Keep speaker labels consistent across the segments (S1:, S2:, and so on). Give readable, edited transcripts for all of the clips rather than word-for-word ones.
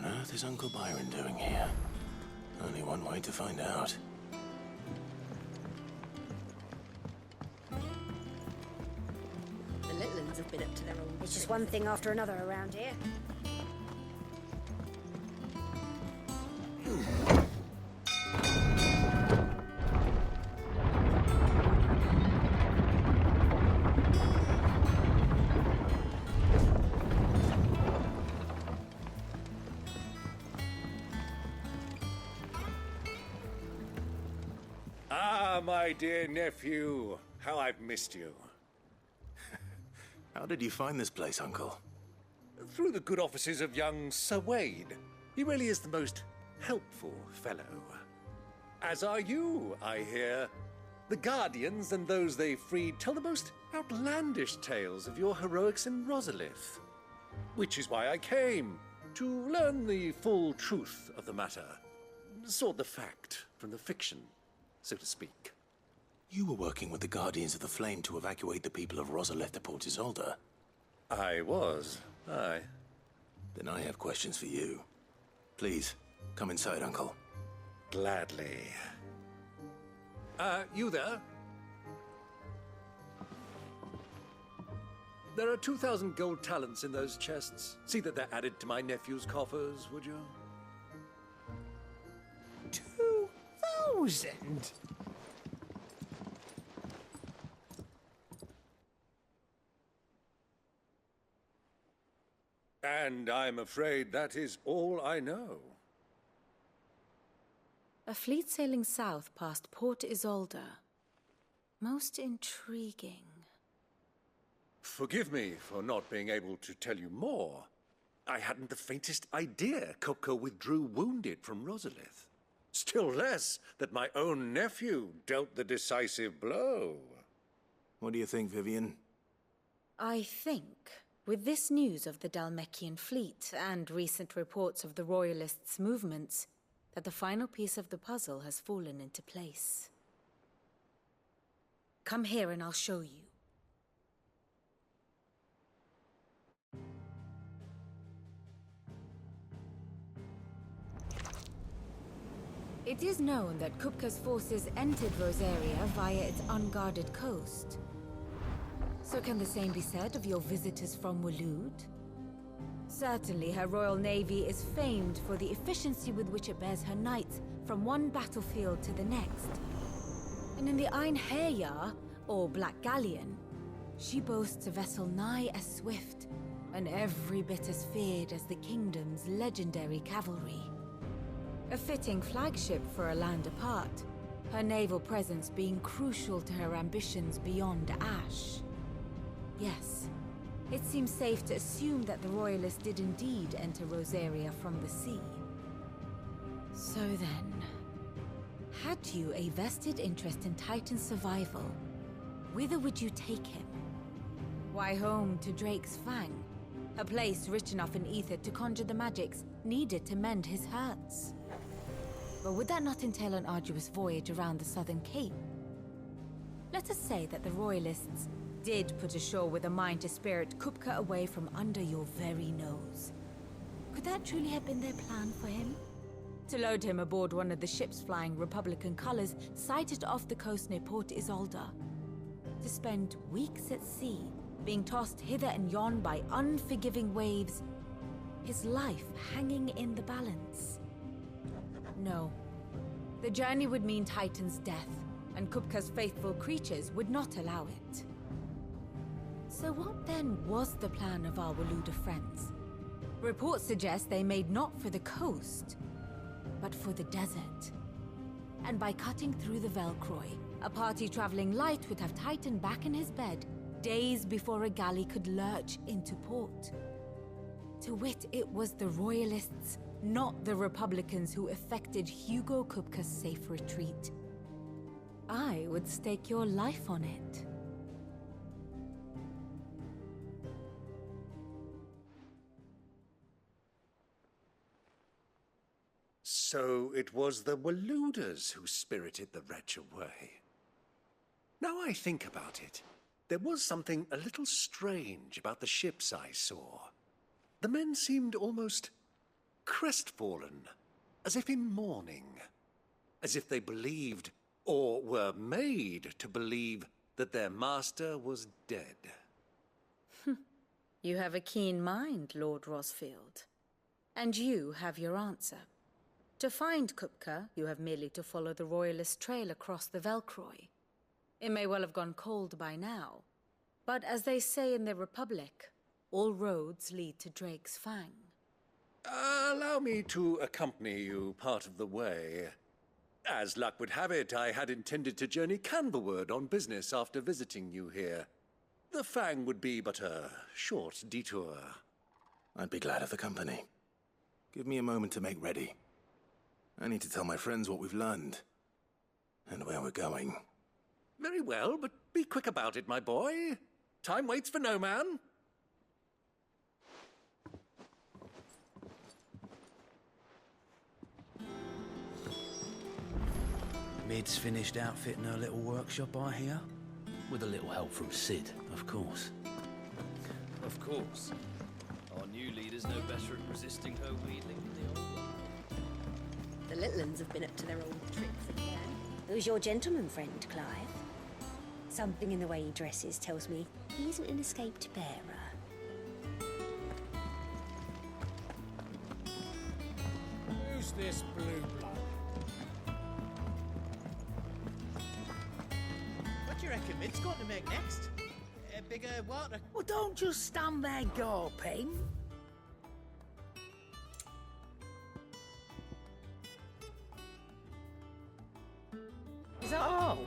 S1: on earth is Uncle Byron doing here? Only one way to find out.
S2: The little ones have been up to their own.
S3: It's just one thing after another around here.
S4: Ah, my dear nephew. How I've missed you.
S1: How did you find this place, Uncle?
S4: Through the good offices of young Sir Wade. He really is the most helpful fellow. As are you, I hear. The Guardians and those they freed tell the most outlandish tales of your heroics in Rosalith. Which is why I came, to learn the full truth of the matter. Sort the fact from the fiction, so to speak.
S1: You were working with the Guardians of the Flame to evacuate the people of Rosalith to Port Isolde.
S4: I was, aye.
S1: Then I have questions for you. Please, come inside, Uncle.
S4: Gladly. You there? There are 2,000 gold talents in those chests. See that they're added to my nephew's coffers, would you?
S5: 2,000?
S4: And I'm afraid that is all I know.
S6: A fleet sailing south past Port Isolde. Most intriguing.
S4: Forgive me for not being able to tell you more. I hadn't the faintest idea Kupka withdrew wounded from Rosalith. Still less that my own nephew dealt the decisive blow.
S1: What do you think, Vivian?
S6: I think, with this news of the Dhalmekian fleet and recent reports of the Royalists' movements, that the final piece of the puzzle has fallen into place. Come here and I'll show you. It is known that Kupka's forces entered Rosaria via its unguarded coast. So can the same be said of your visitors from Waloed? Certainly her Royal Navy is famed for the efficiency with which it bears her knights from one battlefield to the next. And in the Einherjar, or Black Galleon, she boasts a vessel nigh as swift, and every bit as feared as the kingdom's legendary cavalry. A fitting flagship for a land apart, her naval presence being crucial to her ambitions beyond Ash. Yes, it seems safe to assume that the Royalists did indeed enter Rosaria from the sea. So then, had you a vested interest in Titan's survival, whither would you take him? Why, home to Drake's Fang, a place rich enough in ether to conjure the magics needed to mend his hurts. But would that not entail an arduous voyage around the southern cape? Let us say that the Royalists did put ashore with a mind to spirit Kupka away from under your very nose. Could that truly have been their plan for him? To load him aboard one of the ships flying Republican colors sighted off the coast near Port Isolde. To spend weeks at sea, being tossed hither and yon by unforgiving waves, his life hanging in the balance. No. The journey would mean Titan's death, and Kupka's faithful creatures would not allow it. So what then was the plan of our Waloed friends? Reports suggest they made not for the coast, but for the desert. And by cutting through the Velcroy, a party traveling light would have Titan back in his bed days before a galley could lurch into port. To wit, it was the Royalists, not the Republicans, who effected Hugo Kupka's safe retreat. I would stake your life on it.
S4: So it was the Waloeders who spirited the wretch away. Now I think about it, there was something a little strange about the ships I saw. The men seemed almost crestfallen, as if in mourning, as if they believed, or were made to believe, that their master was dead.
S6: You have a keen mind, Lord Rosfield. And you have your answer. To find Kupka, you have merely to follow the Royalist trail across the Velcroy. It may well have gone cold by now, but as they say in the Republic, all roads lead to Drake's Fang.
S4: Allow me to accompany you part of the way. As luck would have it, I had intended to journey Canberward on business after visiting you here. The Fang would be but a short detour.
S1: I'd be glad of the company. Give me a moment to make ready. I need to tell my friends what we've learned. And where we're going.
S4: Very well, but be quick about it, my boy. Time waits for no man.
S5: Mid's finished outfitting her little workshop, I hear.
S7: With a little help from Sid, of course.
S8: Of course. Our new leader's no better at resisting her wheedling than the old one.
S2: The little ones have been up to their old tricks again.
S3: Who's your gentleman friend, Clive? Something in the way he dresses tells me he isn't an escaped bearer.
S9: Who's this blue blood?
S10: What do you reckon Mid's going to make next? A bigger water?
S5: Well, don't just stand there gawping. Is that all?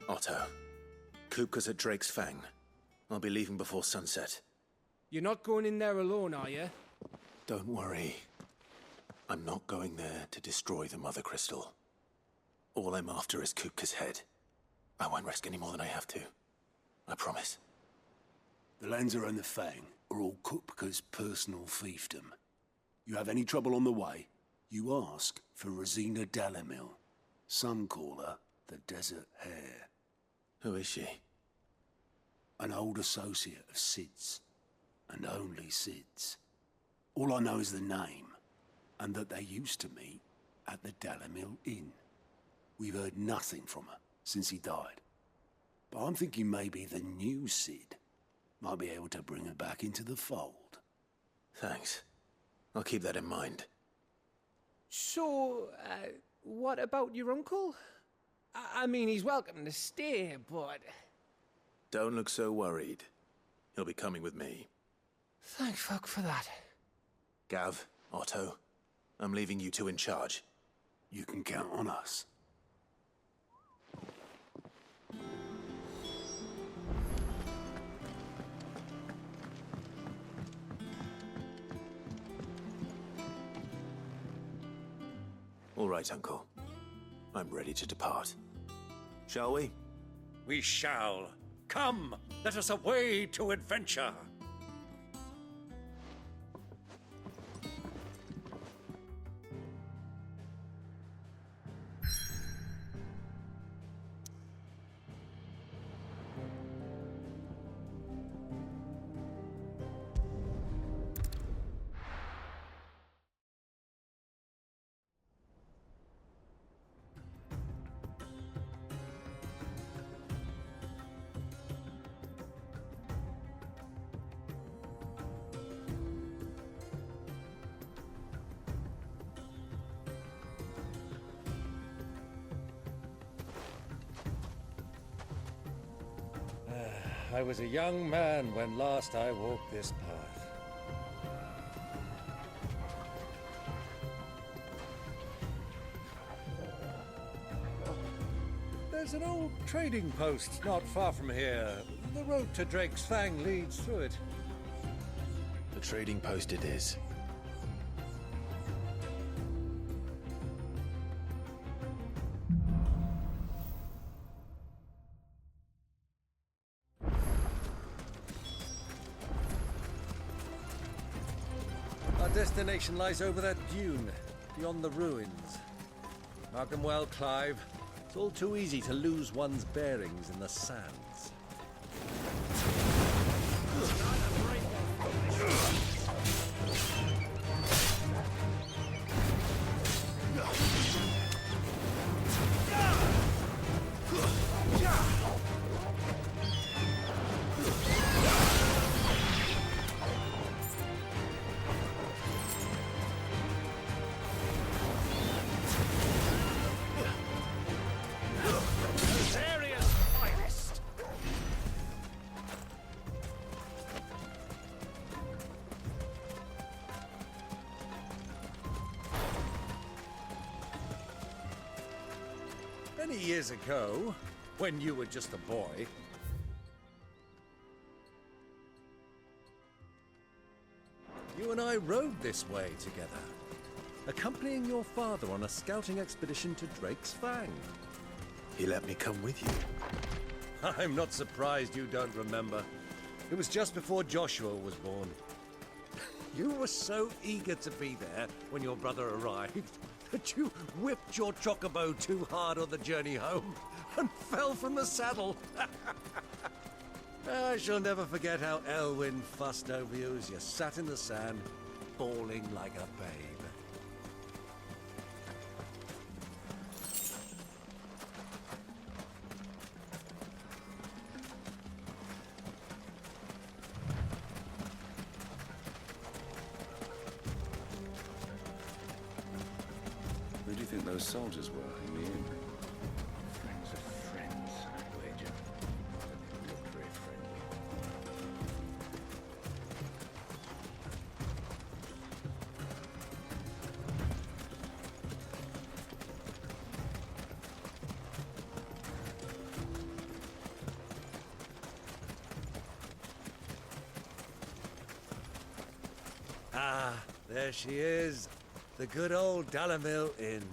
S1: Otto, Kupka's at Drake's Fang. I'll be leaving before sunset.
S9: You're not going in there alone, are you?
S1: Don't worry. I'm not going there to destroy the Mother Crystal. All I'm after is Kupka's head. I won't risk any more than I have to. I promise.
S7: The Lancer and the Fang are all Kupka's personal fiefdom. You have any trouble on the way, you ask for Rosina Dalamil. Some call her the Desert Hare.
S1: Who is she?
S7: An old associate of Sid's, and only Sid's. All I know is the name, and that they used to meet at the Dalamil Inn. We've heard nothing from her since he died. But I'm thinking maybe the new Sid might be able to bring her back into the fold.
S1: Thanks. I'll keep that in mind.
S9: So, what about your uncle? I mean, he's welcome to stay, but...
S1: Don't look so worried. He'll be coming with me.
S9: Thank fuck for that.
S1: Gav, Otto, I'm leaving you two in charge.
S7: You can count on us.
S1: All right, Uncle. I'm ready to depart. Shall we?
S4: We shall. Come, let us away to adventure. I was a young man when last I walked this path. There's an old trading post not far from here. The road to Drake's Fang leads through it.
S1: The trading post it is.
S4: destination lies over that dune, beyond the ruins. Mark 'em well, Clive. It's all too easy to lose one's bearings in the sands. Many years ago, when you were just a boy, you and I rode this way together, accompanying your father on a scouting expedition to Drake's Fang.
S1: He let me come with you.
S4: I'm not surprised you don't remember. It was just before Joshua was born. You were so eager to be there when your brother arrived that you whipped your chocobo too hard on the journey home and fell from the saddle. I shall never forget how Elwyn fussed over you as you sat in the sand, bawling like a babe.
S11: Who do you think those soldiers were in the inn?
S5: Friends of friends, I wager. They look very friendly.
S4: Ah, there she is. The good old Dalamil Inn.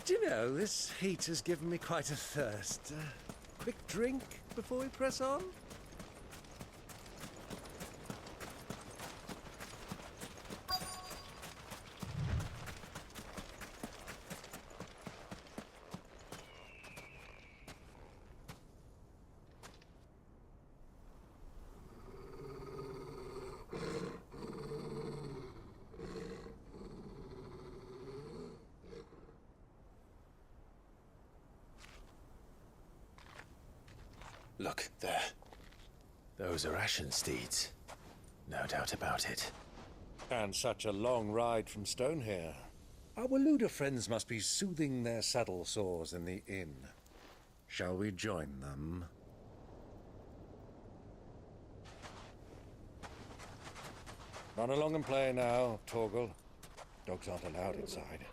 S4: Do you know, this heat has given me quite a thirst. Quick drink before we press on?
S1: Look, there. Those are Ashen steeds. No doubt about it.
S4: And such a long ride from Stonehair. Our Waluda friends must be soothing their saddle sores in the inn. Shall we join them? Run along and play now, Torgal. Dogs aren't allowed inside.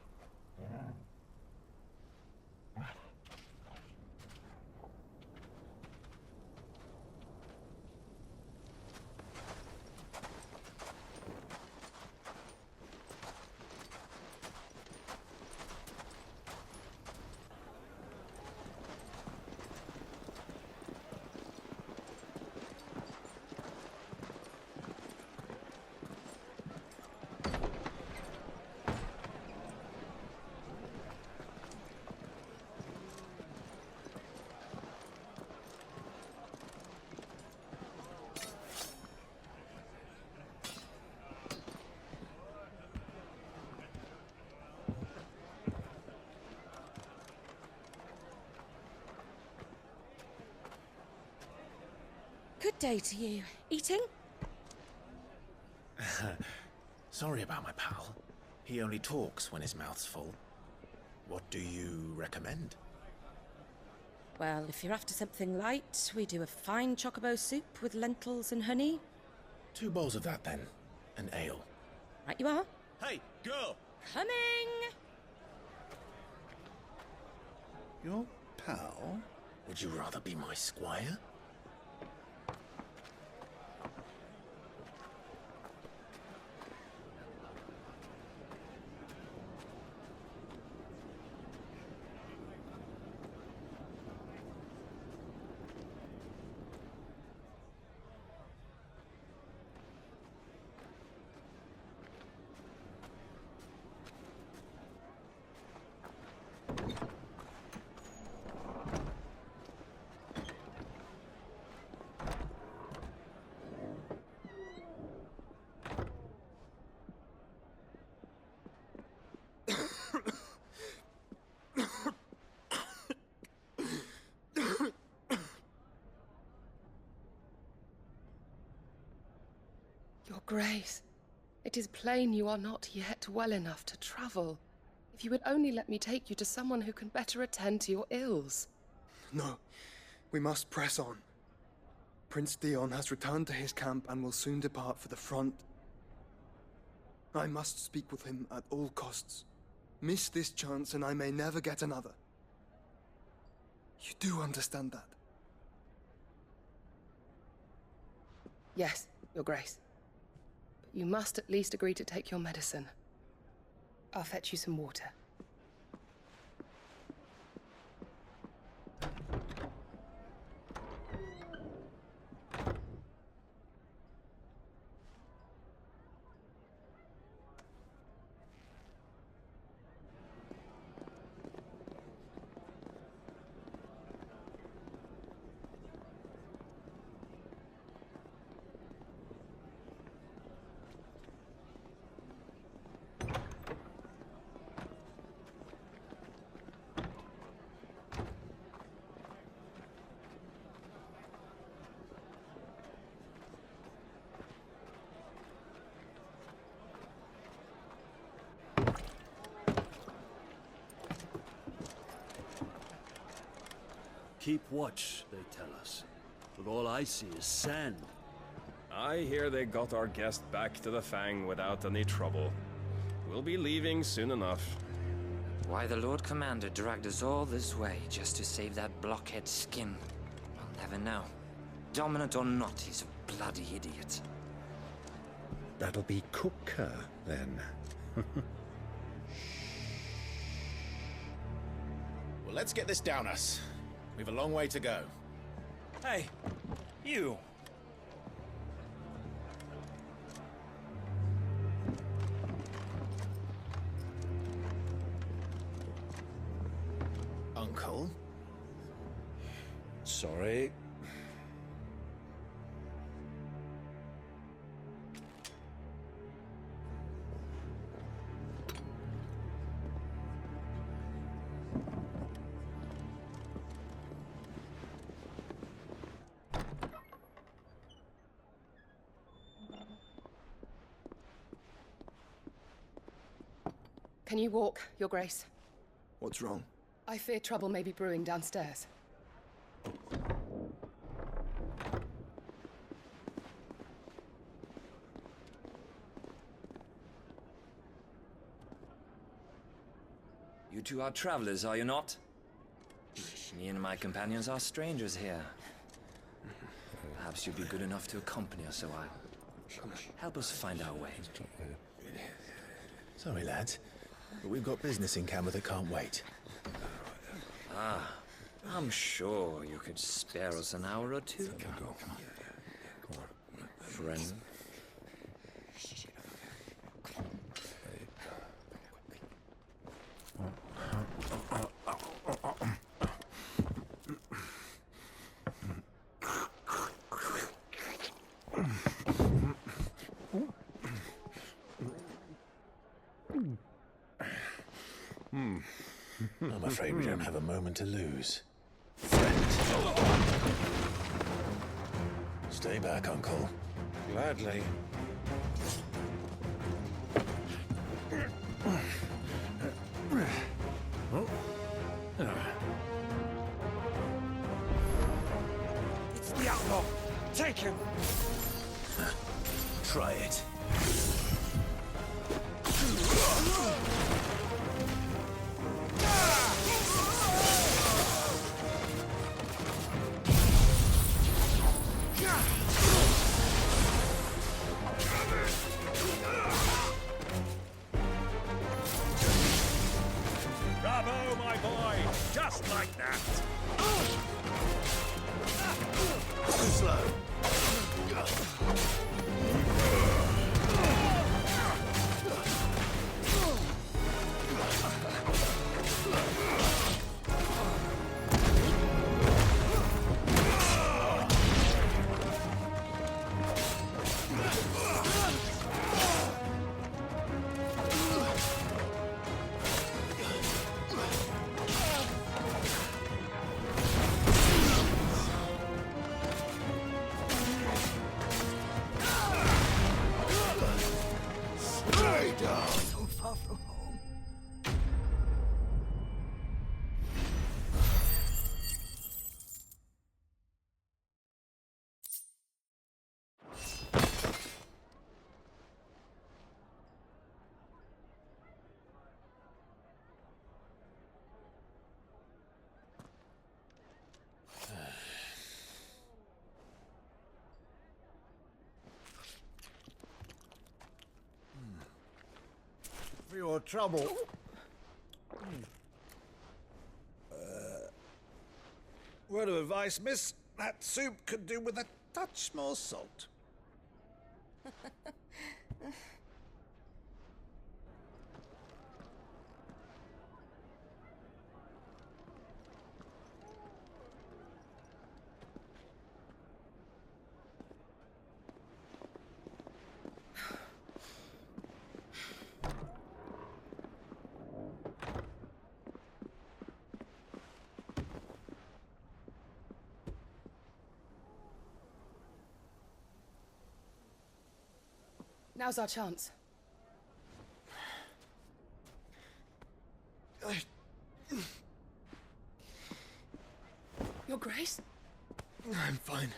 S2: Good day to you. Eating?
S1: Sorry about my pal. He only talks when his mouth's full. What do you recommend?
S2: Well, if you're after something light, we do a fine chocobo soup with lentils and honey.
S1: 2 bowls of that, then. An ale.
S2: Right you are.
S1: Hey, girl!
S2: Coming!
S11: Your pal?
S1: Would you rather be my squire?
S12: Grace, it is plain you are not yet well enough to travel. If you would only let me take you to someone who can better attend to your ills.
S13: No, we must press on. Prince Dion has returned to his camp and will soon depart for the front. I must speak with him at all costs. Miss this chance and I may never get another. You do understand that?
S12: Yes, Your Grace. But you must at least agree to take your medicine. I'll fetch you some water.
S14: Keep watch, they tell us. But all I see is sand.
S15: I hear they got our guest back to the Fang without any trouble. We'll be leaving soon enough.
S16: Why the Lord Commander dragged us all this way just to save that blockhead skin, I'll never know. Dominant or not, he's a bloody idiot.
S11: That'll be Kupka, then.
S1: Well, let's get this down us. We've a long way to go.
S17: Hey, you!
S1: Uncle?
S11: Sorry.
S12: Can you walk, Your Grace?
S13: What's wrong?
S12: I fear trouble may be brewing downstairs.
S16: You two are travelers, are you not? Me and my companions are strangers here. Perhaps you'd be good enough to accompany us a while. Help us find our way.
S1: Sorry, lads, but we've got business in camera that can't wait.
S16: Ah, I'm sure you could spare us an hour or two. Friend.
S1: I'm afraid we don't have a moment to lose. Stay back, Uncle.
S11: Gladly.
S17: It's the outlaw! Take him!
S1: Try it.
S17: Bravo, my boy! Just like that!
S1: Too slow.
S18: your trouble. Word of advice, miss. That soup could do with a touch more salt.
S12: Now's our chance. Your Grace?
S13: I'm fine.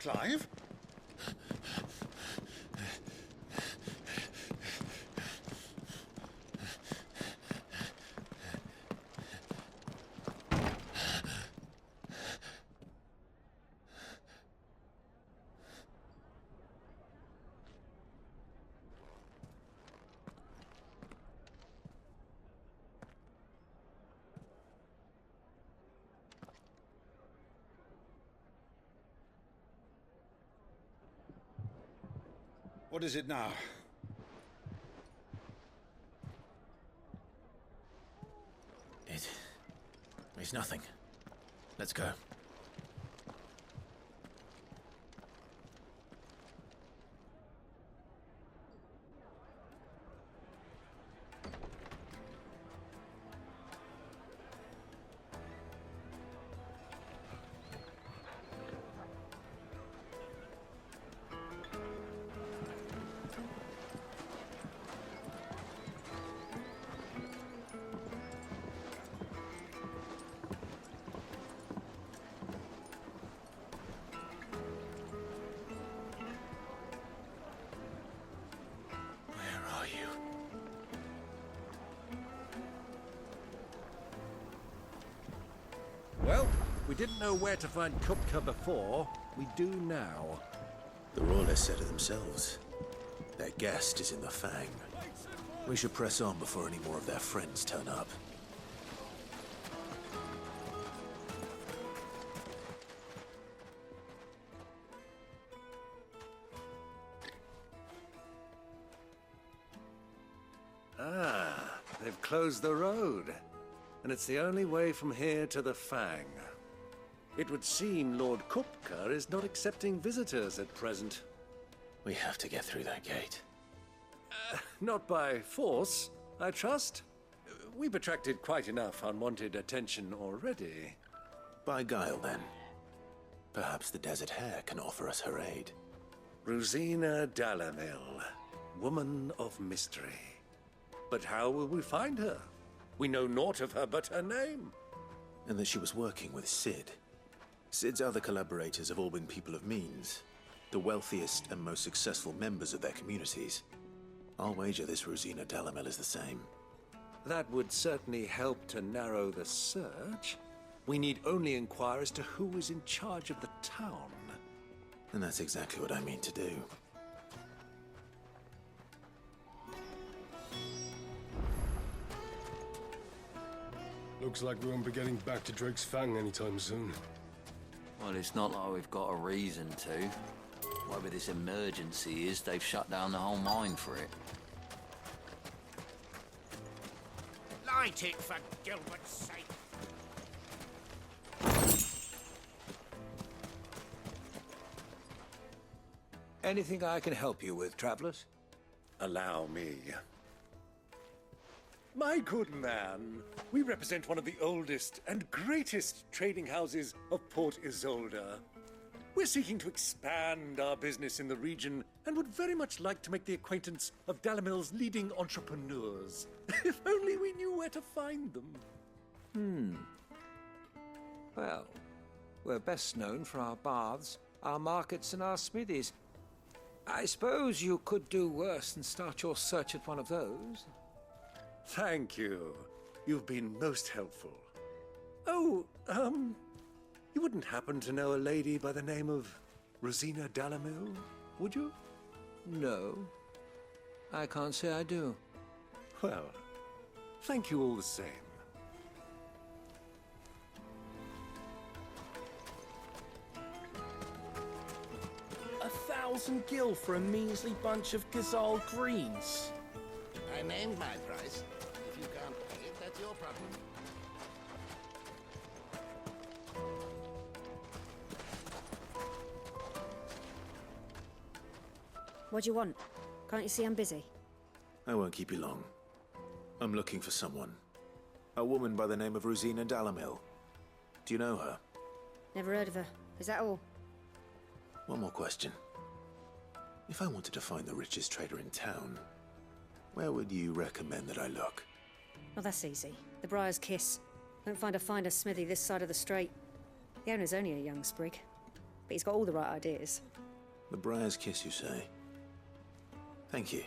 S18: Clive? What is it now?
S1: It's nothing. Let's go.
S14: Well, we didn't know where to find Kupka before. We do now.
S1: The Royalists said it themselves. Their guest is in the Fang. We should press on before any more of their friends turn up.
S4: Ah, they've closed the road. And it's the only way from here to the Fang. It would seem Lord Kupka is not accepting visitors at present.
S1: We have to get through that gate.
S4: Not by force, I trust. We've attracted quite enough unwanted attention already.
S1: By guile, then. Perhaps the Desert Hare can offer us her aid.
S4: Rosina Dalamil, woman of mystery. But how will we find her? We know naught of her but her name.
S1: And that she was working with Cid. Cid's other collaborators have all been people of means, the wealthiest and most successful members of their communities. I'll wager this Rosina Dalamel is the same.
S4: That would certainly help to narrow the search. We need only inquire as to who is in charge of the town.
S1: And that's exactly what I mean to do.
S19: Looks like we won't be getting back to Drake's Fang anytime soon.
S20: Well, it's not like we've got a reason to. Whatever this emergency is, they've shut down the whole mine for it.
S17: Light it, for Gilbert's sake.
S4: Anything I can help you with, travelers? Allow me. My good man, we represent one of the oldest and greatest trading houses of Port Isolde. We're seeking to expand our business in the region and would very much like to make the acquaintance of Dalamil's leading entrepreneurs. If only we knew where to find them.
S17: Well, we're best known for our baths, our markets, and our smithies. I suppose you could do worse than start your search at one of those.
S4: Thank you. You've been most helpful. Oh, you wouldn't happen to know a lady by the name of Rosina Dalamil, would you?
S17: No, I can't say I do.
S4: Well, thank you all the same.
S15: A 1,000 gil for a measly bunch of Gazal greens.
S21: I named my price. If you can't pay it, that's your problem.
S3: What do you want? Can't you see I'm busy?
S1: I won't keep you long. I'm looking for someone. A woman by the name of Rosina Dalamil. Do you know her?
S3: Never heard of her. Is that all?
S1: One more question. If I wanted to find the richest trader in town, where would you recommend that I look?
S3: Oh, that's easy. The Briar's Kiss. Won't find a finer smithy this side of the strait. The owner's only a young sprig, but he's got all the right ideas.
S1: The Briar's Kiss, you say? Thank you.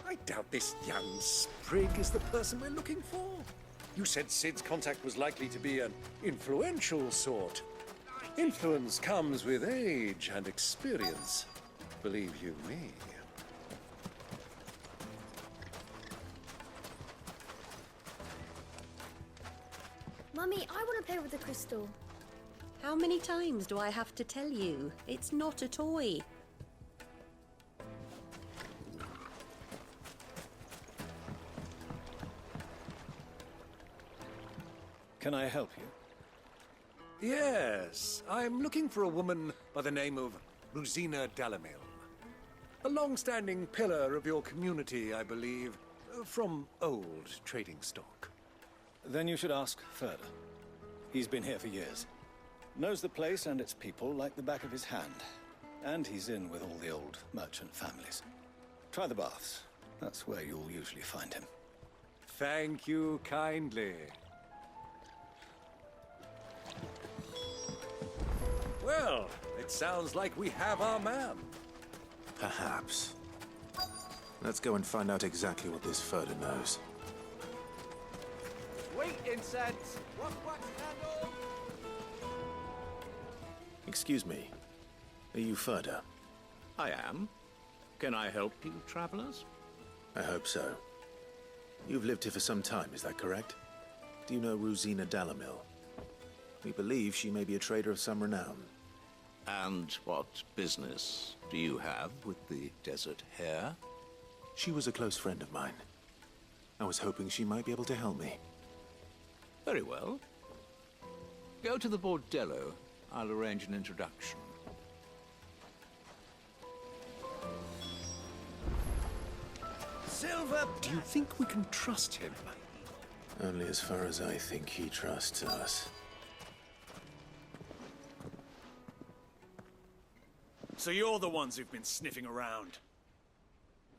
S4: I doubt this young sprig is the person we're looking for. You said Sid's contact was likely to be an influential sort. Influence comes with age and experience, believe you me.
S3: Mummy, I want to play with the crystal.
S22: How many times do I have to tell you? It's not a toy.
S18: Can I help you?
S4: Yes, I'm looking for a woman by the name of Rosina Dalamil. A long-standing pillar of your community, I believe, from old trading stock.
S18: Then you should ask further. He's been here for years. Knows the place and its people like the back of his hand. And he's in with all the old merchant families. Try the baths. That's where you'll usually find him.
S4: Thank you kindly. Well, it sounds like we have our man.
S1: Perhaps. Let's go and find out exactly what this Furder knows.
S9: Sweet incense! Wax candle!
S1: Excuse me. Are you Furder?
S23: I am. Can I help you, travelers?
S1: I hope so. You've lived here for some time, is that correct? Do you know Rosina Dalamil? We believe she may be a trader of some renown.
S23: And what business do you have with the desert hare?
S1: She was a close friend of mine. I was hoping she might be able to help me.
S23: Very well. Go to the bordello. I'll arrange an introduction.
S4: Silver! Do you think we can trust him?
S1: Only as far as I think he trusts us.
S24: So you're the ones who've been sniffing around?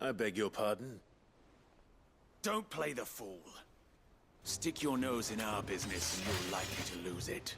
S1: I beg your pardon?
S24: Don't play the fool. Stick your nose in our business and you're likely to lose it.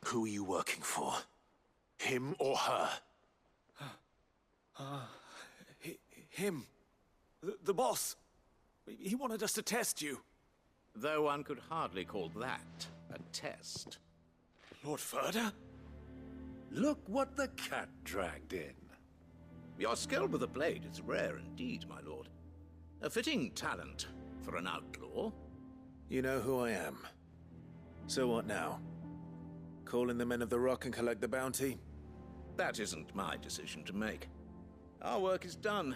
S1: Who are you working for? Him or her?
S24: Him. The boss. He wanted us to test you.
S23: Though one could hardly call that a test.
S24: Lord Ferda?
S4: Look what the cat dragged in.
S23: Your skill with the blade is rare indeed, my lord. A fitting talent for an outlaw.
S1: You know who I am. So what now? Call in the Men of the Rock and collect the bounty?
S23: That isn't my decision to make. Our work is done.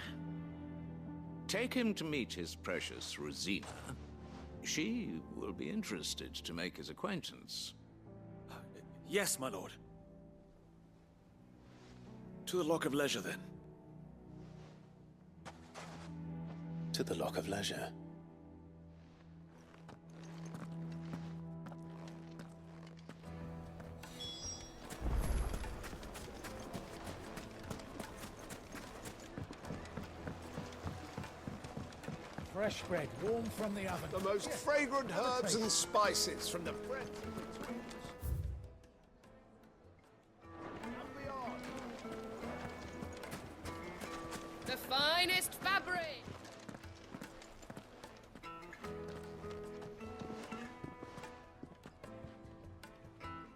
S23: Take him to meet his precious Rosina. She will be interested to make his acquaintance.
S24: Yes, my lord. To the Lock of Leisure, then.
S1: To the Lock of Leisure.
S6: Fresh bread, warm from the oven.
S7: The most fragrant herbs and spices from the bread.
S12: The finest fabric!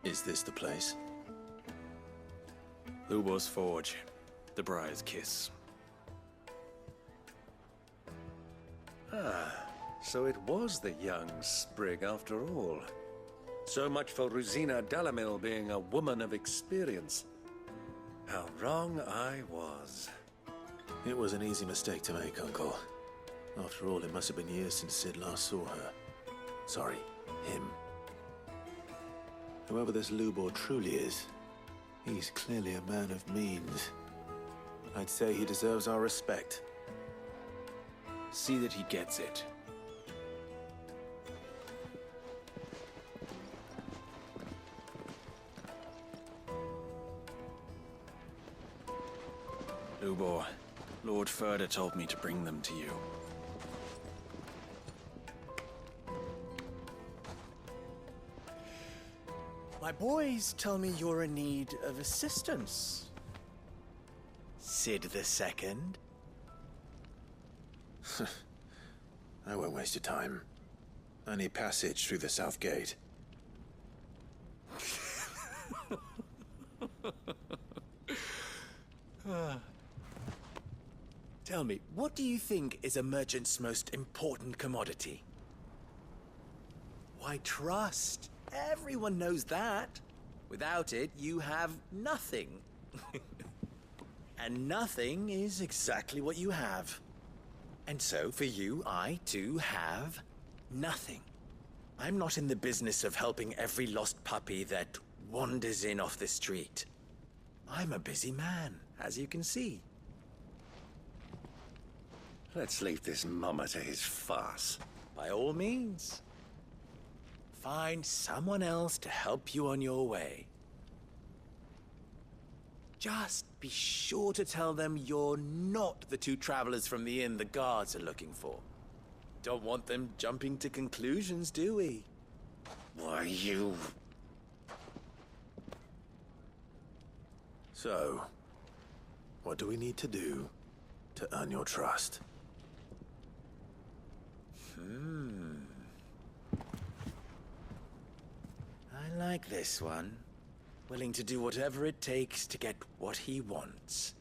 S1: Is this the place?
S24: Lubor's Forge. The Briar's Kiss.
S4: Ah, so it was the young sprig after all. So much for Rosina Dalamil being a woman of experience. How wrong I was.
S1: It was an easy mistake to make, Uncle. After all, it must have been years since Sid last saw her. Sorry, him. Whoever this Lubor truly is, he's clearly a man of means. I'd say he deserves our respect.
S24: See that he gets it. Lubor, Lord Ferda told me to bring them to you.
S8: My boys tell me you're in need of assistance. Sid the Second?
S1: I won't waste your time. I need passage through the south gate.
S8: Tell me, what do you think is a merchant's most important commodity? Why, trust. Everyone knows that. Without it, you have nothing. And nothing is exactly what you have. And so, for you, I, too, have nothing. I'm not in the business of helping every lost puppy that wanders in off the street. I'm a busy man, as you can see.
S4: Let's leave this mummer to his farce.
S8: By all means. Find someone else to help you on your way. Just be sure to tell them you're not the two travelers from the inn the guards are looking for. Don't want them jumping to conclusions, do we?
S4: Why, you...
S1: So, what do we need to do to earn your trust?
S8: I like this one. Willing to do whatever it takes to get what he wants.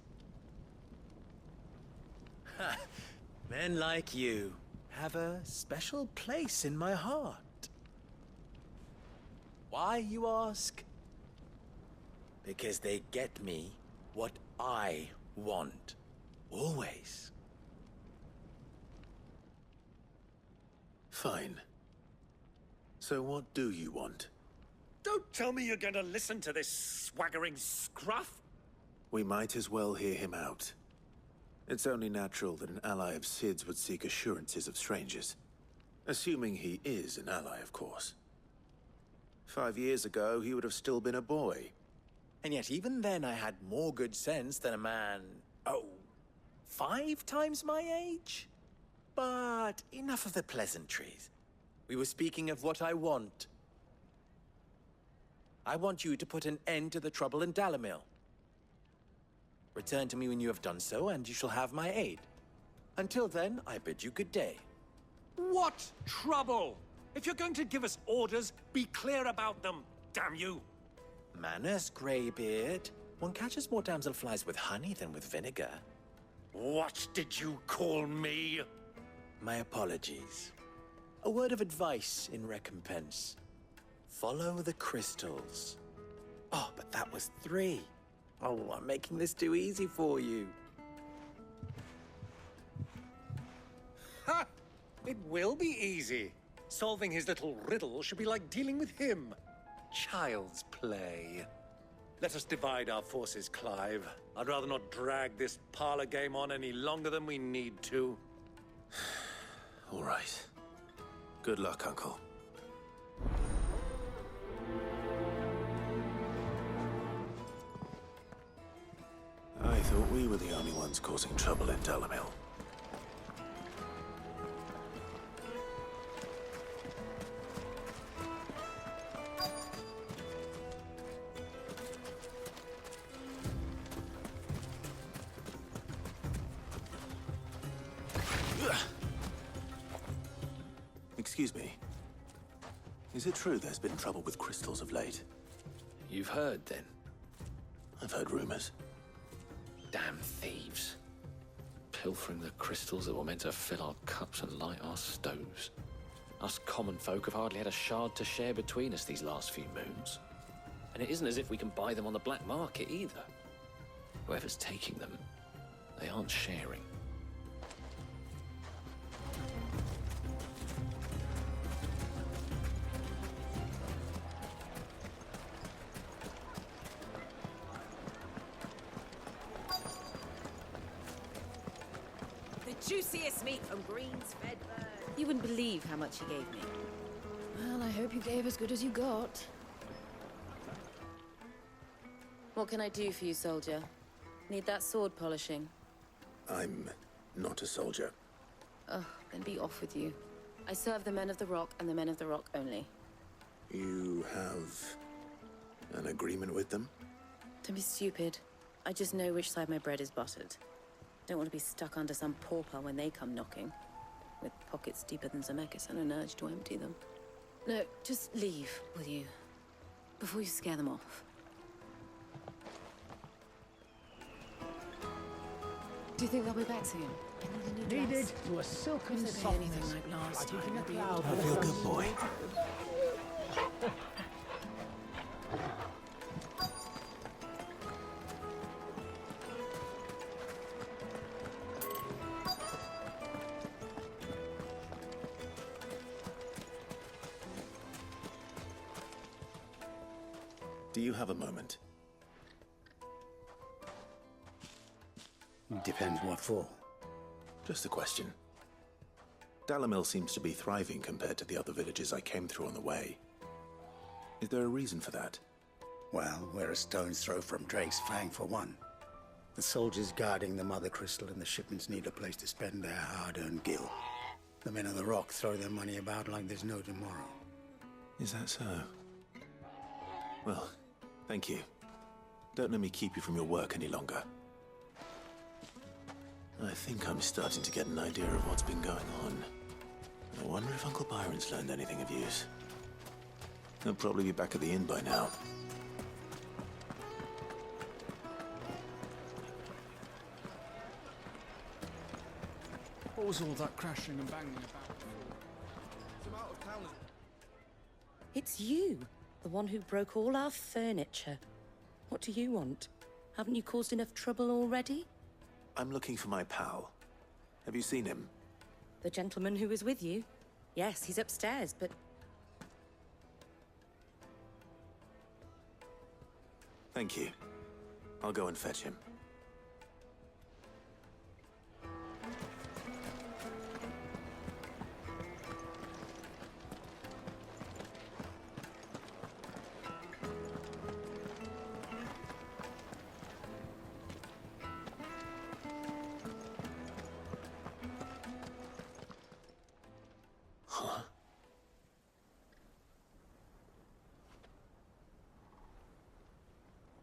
S8: Ha! Men like you have a special place in my heart. Why, you ask? Because they get me what I want. Always.
S1: Fine. So what do you want?
S4: Don't tell me you're going to listen to this swaggering scruff!
S1: We might as well hear him out. It's only natural that an ally of Sid's would seek assurances of strangers. Assuming he is an ally, of course. 5 years ago, he would have still been a boy.
S8: And yet even then I had more good sense than a man, 5 times my age? But enough of the pleasantries. We were speaking of what I want. I want you to put an end to the trouble in Dalamil. Return to me when you have done so, and you shall have my aid. Until then, I bid you good day.
S4: What trouble? If you're going to give us orders, be clear about them, damn you!
S8: Manners, Greybeard. One catches more damselflies with honey than with vinegar.
S4: What did you call me?
S8: My apologies. A word of advice in recompense. Follow the crystals. Oh, but that was 3. Oh, I'm making this too easy for you.
S4: Ha! It will be easy. Solving his little riddle should be like dealing with him. Child's play. Let us divide our forces, Clive. I'd rather not drag this parlor game on any longer than we need to.
S1: All right. Good luck, Uncle. I thought we were the only ones causing trouble in Dalamil. Excuse me. Is it true there's been trouble with crystals of late?
S2: You've heard, then?
S1: I've heard rumors.
S2: Damn thieves. Pilfering the crystals that were meant to fill our cups and light our stoves. Us common folk have hardly had a shard to share between us these last few moons. And it isn't as if we can buy them on the black market either. Whoever's taking them, they aren't sharing.
S5: Juiciest meat from Green's fed bird.
S3: You wouldn't believe how much he gave me.
S5: Well, I hope you gave as good as you got.
S3: What can I do for you, soldier? Need that sword polishing?
S1: I'm not a soldier.
S3: Oh, then be off with you. I serve the men of the Rock and the men of the Rock only.
S1: You have an agreement with them?
S3: Don't be stupid. I just know which side my bread is buttered. Don't want to be stuck under some pauper when they come knocking. With pockets deeper than Zemeckis and an urge to empty them. No, just leave, will you? Before you scare them off. Do you think they'll be back soon?
S6: Needed to a silken softness.
S5: Anything like last time.
S6: Keeping a cloud.
S1: I feel good, boy. Do you have a moment?
S10: Depends what for.
S1: Just a question. Dalamil seems to be thriving compared to the other villages I came through on the way. Is there a reason for that?
S10: Well, we're a stone's throw from Drake's Fang for one. The soldiers guarding the Mothercrystal and the shipments need a place to spend their hard-earned gil. The men of the Rock throw their money about like there's no tomorrow.
S1: Is that so? Well, thank you. Don't let me keep you from your work any longer. I think I'm starting to get an idea of what's been going on. I wonder if Uncle Byron's learned anything of use. He'll probably be back at the inn by now.
S6: What was all that crashing and banging about?
S3: It's you.
S22: The one who broke all our furniture. What do you want? Haven't you caused enough trouble already?
S1: I'm looking for my pal. Have you seen him?
S22: The gentleman who was with you? Yes, he's upstairs, but...
S1: Thank you. I'll go and fetch him.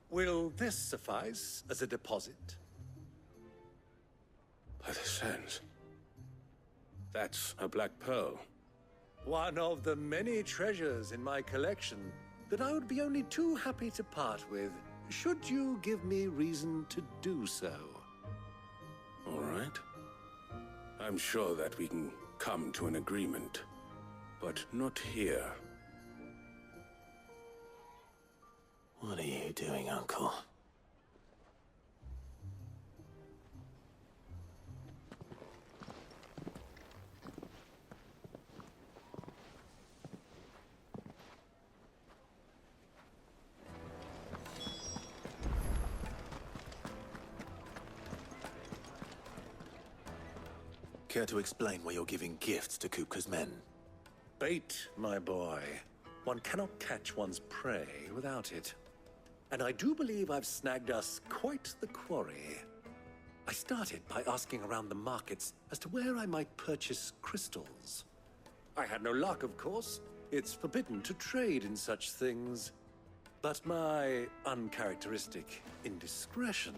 S4: Will this suffice as a deposit?
S19: By the sands. That's a black pearl.
S4: One of the many treasures in my collection that I would be only too happy to part with, should you give me reason to do so.
S19: All right. I'm sure that we can come to an agreement, but not here.
S1: What are you doing, Uncle? Care to explain why you're giving gifts to Kupka's men?
S4: Bait, my boy. One cannot catch one's prey without it. And I do believe I've snagged us quite the quarry. I started by asking around the markets as to where I might purchase crystals. I had no luck, of course. It's forbidden to trade in such things. But my uncharacteristic indiscretion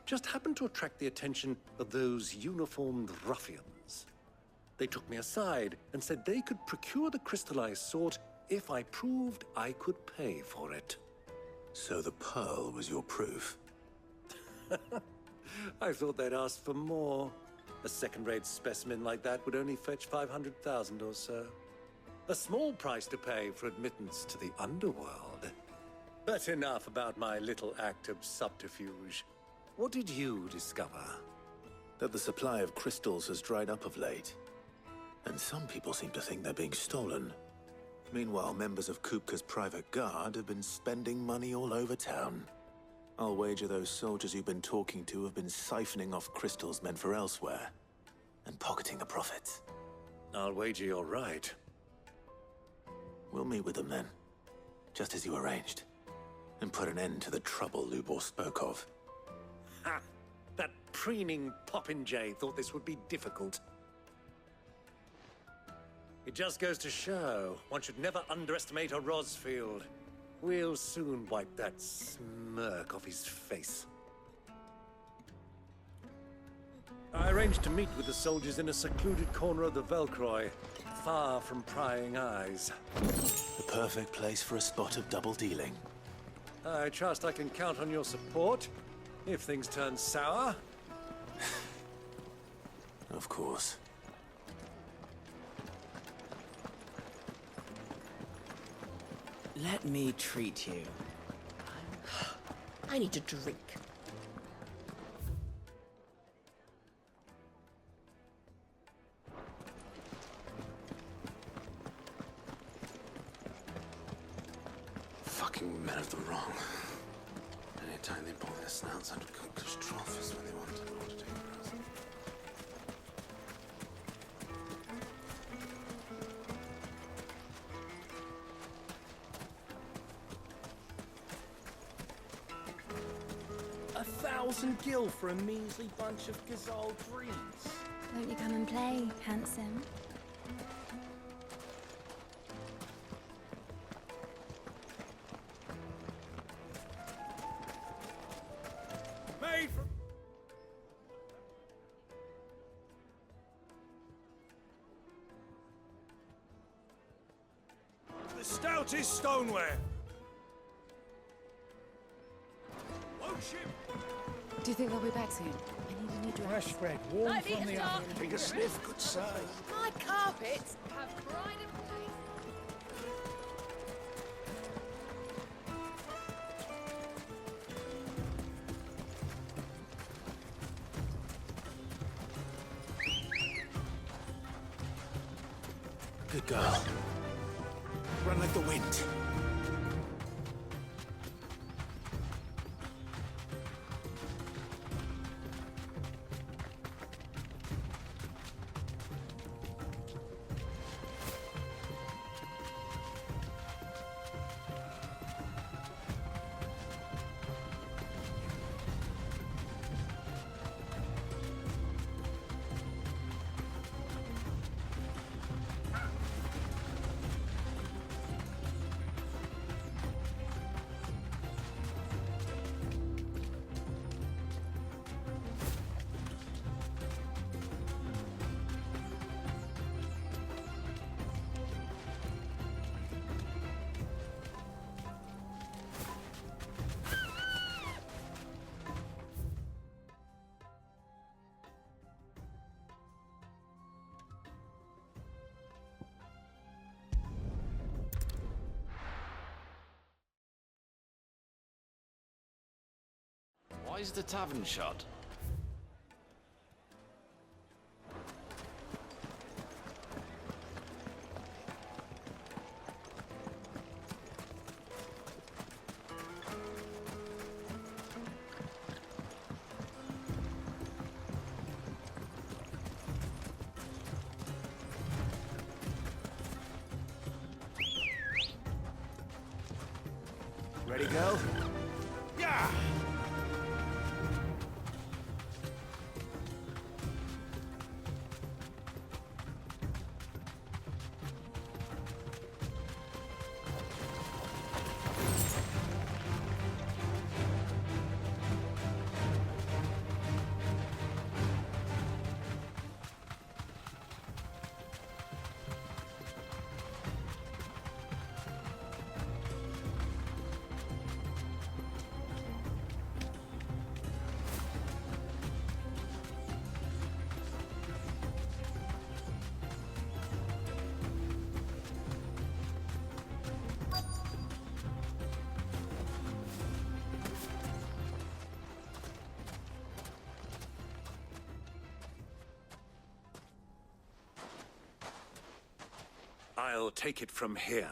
S4: just happened to attract the attention of those uniformed ruffians. They took me aside and said they could procure the crystal I sought if I proved I could pay for it.
S1: So the pearl was your proof?
S4: I thought they'd ask for more. A second-rate specimen like that would only fetch 500,000 or so. A small price to pay for admittance to the underworld. But enough about my little act of subterfuge. What did you discover?
S1: That the supply of crystals has dried up of late. And some people seem to think they're being stolen. Meanwhile, members of Kupka's private guard have been spending money all over town. I'll wager those soldiers you've been talking to have been siphoning off crystals meant for elsewhere, and pocketing the profits.
S4: I'll wager you're right.
S1: We'll meet with them then, just as you arranged, and put an end to the trouble Lubor spoke of.
S4: Ha! That preening popinjay thought this would be difficult. It just goes to show, one should never underestimate a Rosfield. We'll soon wipe that smirk off his face. I arranged to meet with the soldiers in a secluded corner of the Velcroy, far from prying eyes.
S1: The perfect place for a spot of double dealing.
S4: I trust I can count on your support, if things turn sour.
S1: Of course.
S11: Let me treat you.
S22: I need a drink.
S19: Fucking men of the wrong. Anytime they pull their snouts out of Kupka's trough is when they want to take us.
S11: $1,000 for a measly bunch of Gazal greens.
S13: Won't you come and play, handsome?
S24: Made from... The stoutest stoneware.
S3: Do you think they'll be back soon? I need a new dress.
S6: Fresh bread, warm
S3: Light me
S6: from
S3: a
S6: the
S3: star.
S6: oven.
S10: Take a sniff, good sir.
S3: My carpets have pride of place.
S8: Good girl. Run like the wind.
S2: Why is the tavern shut?
S4: Ready, go? Yeah! I'll take it from here.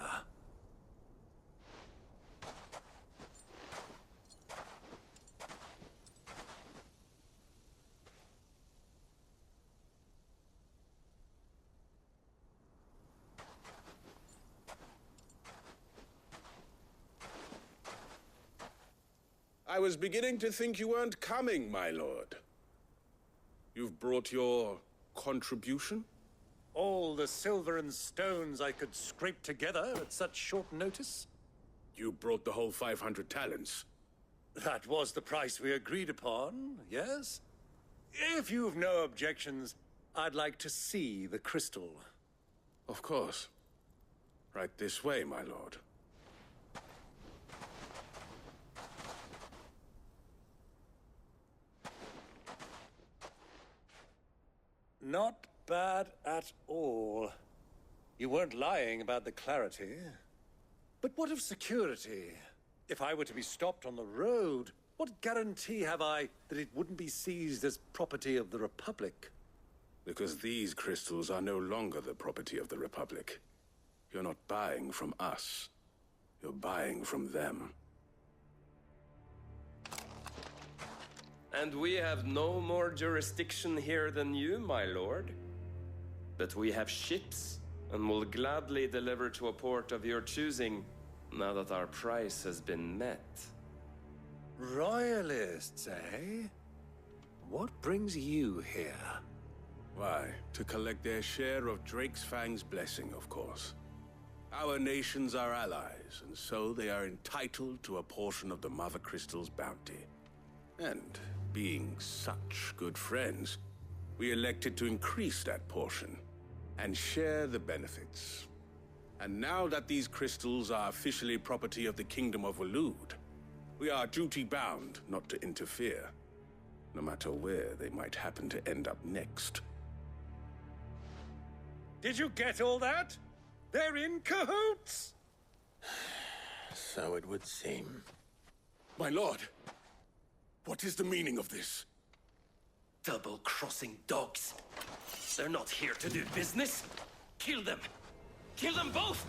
S19: I was beginning to think you weren't coming, my lord. You've brought your contribution?
S4: All the silver and stones I could scrape together at such short notice?
S19: You brought the whole 500 talents.
S4: That was the price we agreed upon, yes? If you've no objections, I'd like to see the crystal.
S19: Of course. Right this way, my lord.
S4: Not bad at all. You weren't lying about the clarity. But what of security? If I were to be stopped on the road, what guarantee have I that it wouldn't be seized as property of the Republic?
S19: Because these crystals are no longer the property of the Republic. You're not buying from us. You're buying from them.
S15: And we have no more jurisdiction here than you, my lord. But we have ships, and will gladly deliver to a port of your choosing, now that our price has been met.
S4: Royalists, eh? What brings you here?
S19: Why, to collect their share of Drake's Fang's blessing, of course. Our nations are allies, and so they are entitled to a portion of the Mothercrystals' bounty. And being such good friends, we elected to increase that portion and share the benefits. And now that these crystals are officially property of the Kingdom of Waloed, we are duty-bound not to interfere, no matter where they might happen to end up next.
S4: Did you get all that? They're in cahoots!
S1: So it would seem.
S19: My lord, what is the meaning of this?
S11: Double-crossing dogs. They're not here to do business. Kill them.
S15: Kill them both!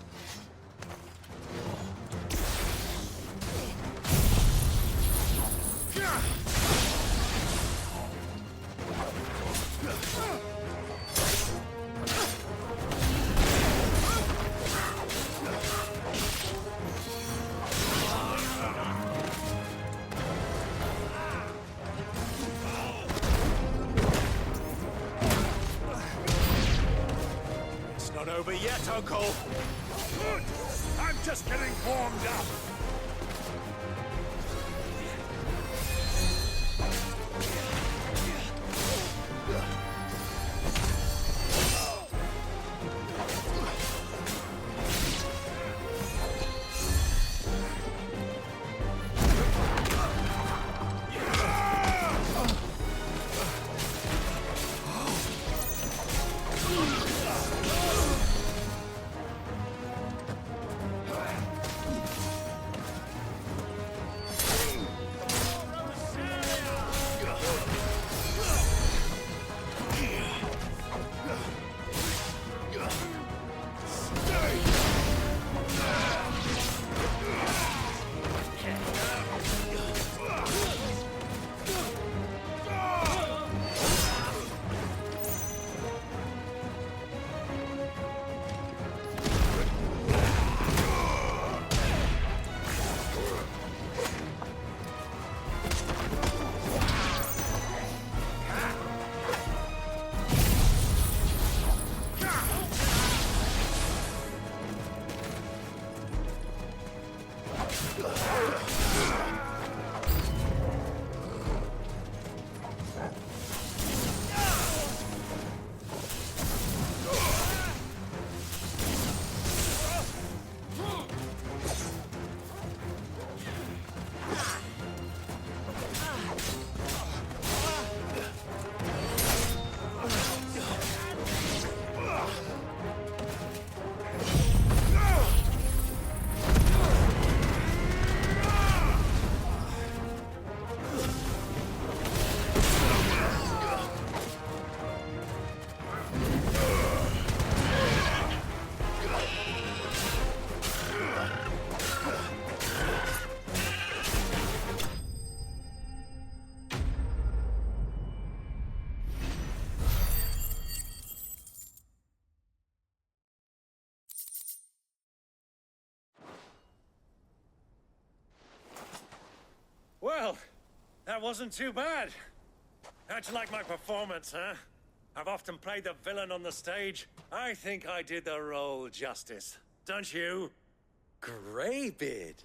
S8: It's not over yet, Uncle.
S7: Good! I'm just getting warmed up.
S4: Well, that wasn't too bad. How'd you like my performance, huh? I've often played the villain on the stage. I think I did the role justice. Don't you?
S8: Greybeard,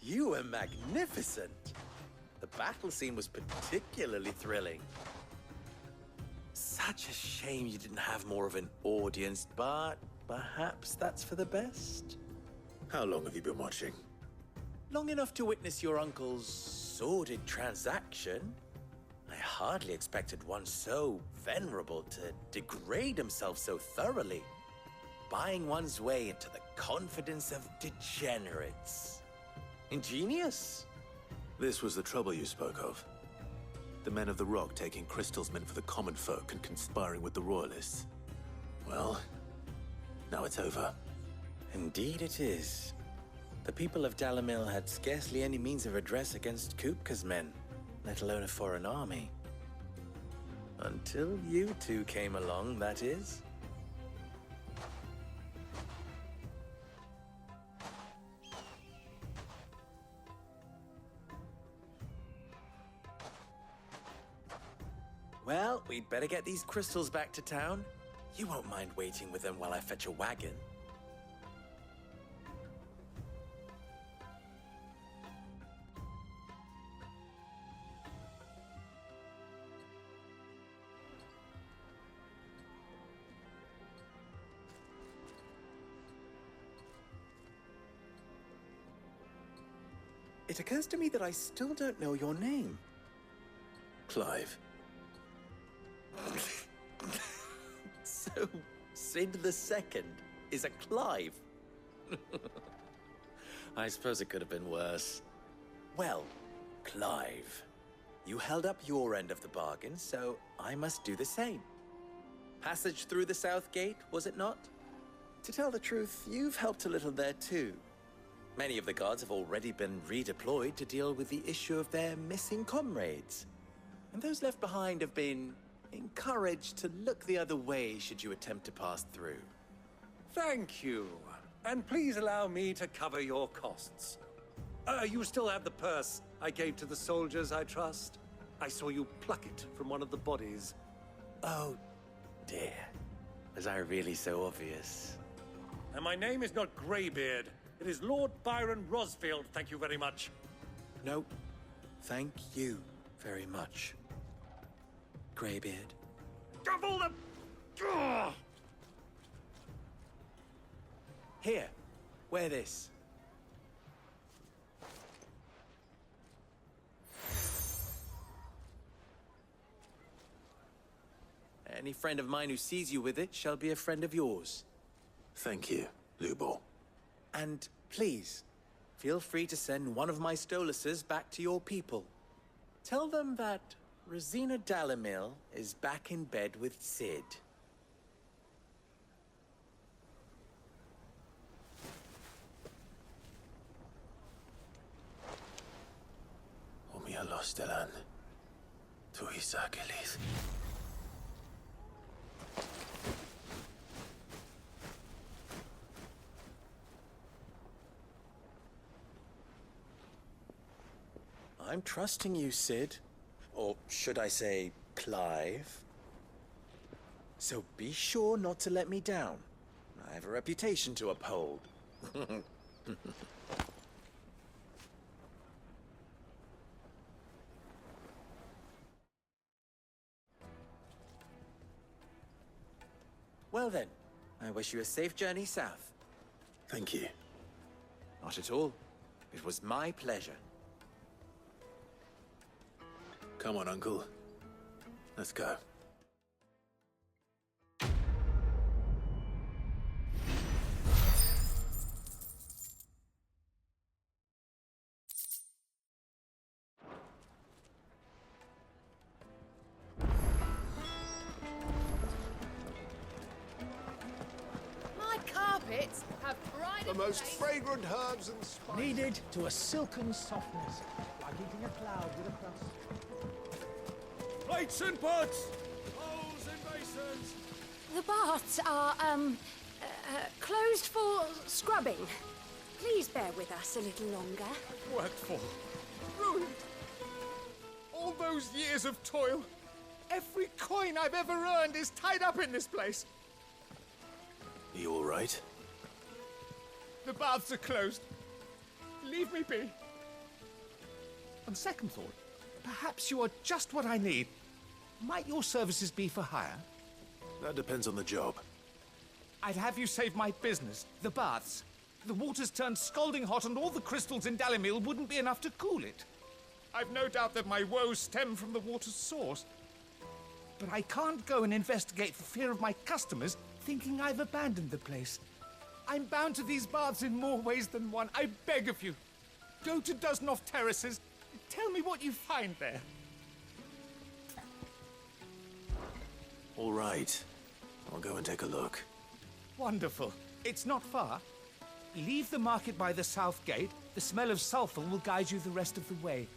S8: you were magnificent. The battle scene was particularly thrilling. Such a shame you didn't have more of an audience, but perhaps that's for the best.
S1: How long have you been watching?
S8: Long enough to witness your uncle's sordid transaction. I hardly expected one so venerable to degrade himself so thoroughly, buying one's way into the confidence of degenerates. Ingenious.
S1: This was the trouble you spoke of. The men of the Rock taking crystals meant for the common folk and conspiring with the Royalists. Well, now it's over.
S8: Indeed it is. The people of Dalamil had scarcely any means of redress against Kupka's men, let alone a foreign army. Until you two came along, that is. Well, we'd better get these crystals back to town. You won't mind waiting with them while I fetch a wagon. It occurs to me that I still don't know your name.
S1: Clive.
S8: So, Sid the Second is a Clive? I suppose it could have been worse. Well, Clive, you held up your end of the bargain, so I must do the same. Passage through the South Gate, was it not? To tell the truth, you've helped a little there too. Many of the guards have already been redeployed to deal with the issue of their missing comrades. And those left behind have been encouraged to look the other way should you attempt to pass through.
S4: Thank you. And please allow me to cover your costs. You still have the purse I gave to the soldiers, I trust? I saw you pluck it from one of the bodies.
S8: Oh, dear. Was I really so obvious?
S4: And my name is not Greybeard. It is Lord Byron Rosfield, thank you very much.
S8: No, thank you very much, Greybeard.
S4: Double the... Ugh!
S8: Here, wear this. Any friend of mine who sees you with it shall be a friend of yours.
S1: Thank you, Lubor.
S8: And please, feel free to send one of my Stoluses back to your people. Tell them that Rosina Dalamil is back in bed with Sid.
S1: Omia Lostelan. Tuisakelis.
S8: I'm trusting you, Sid. Or should I say, Clive. So be sure not to let me down. I have a reputation to uphold. Well then, I wish you a safe journey south.
S1: Thank you.
S8: Not at all. It was my pleasure.
S1: Come on, Uncle. Let's go.
S5: My carpets have bright
S7: The most fragrant herbs and spices.
S6: Kneaded to a silken softness, like eating a cloud with a crust.
S24: Plates and pots! Bowls and basins!
S5: The baths are, closed for scrubbing. Please bear with us a little longer.
S24: Worked for. Ruined. All those years of toil. Every coin I've ever earned is tied up in this place.
S1: Are you all right?
S24: The baths are closed. Leave me be.
S6: On second thought, perhaps you are just what I need. Might your services be for hire?
S1: That depends on the job.
S6: I'd have you save my business, the baths. The water's turned scalding hot and all the crystals in Dalamil wouldn't be enough to cool it. I've no doubt that my woes stem from the water's source. But I can't go and investigate for fear of my customers thinking I've abandoned the place. I'm bound to these baths in more ways than one. I beg of you, go to Dusnoff Terraces. Tell me what you find there.
S1: All right. I'll go and take a look.
S6: Wonderful. It's not far. Leave the market by the south gate. The smell of sulfur will guide you the rest of the way.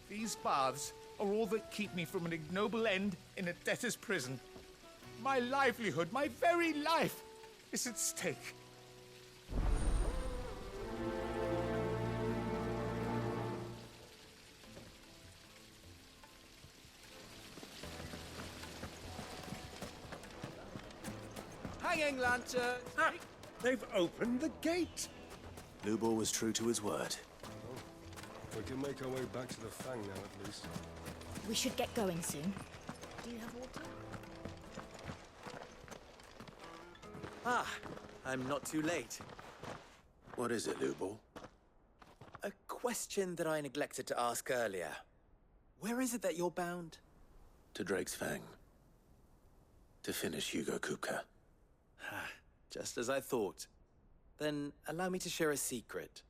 S6: These baths are all that keep me from an ignoble end in a debtor's prison. My livelihood, my very life, is at stake.
S4: Hanging lantern! Ah, they've opened the gate!
S1: Lubor was true to his word.
S14: We can make our way back to the Fang now, at least.
S13: We should get going soon. Do you have water?
S8: Ah, I'm not too late.
S1: What is it, Lubor?
S8: A question that I neglected to ask earlier. Where is it that you're bound?
S1: To Drake's Fang. To finish Hugo Kupka.
S8: Just as I thought. Then allow me to share a secret.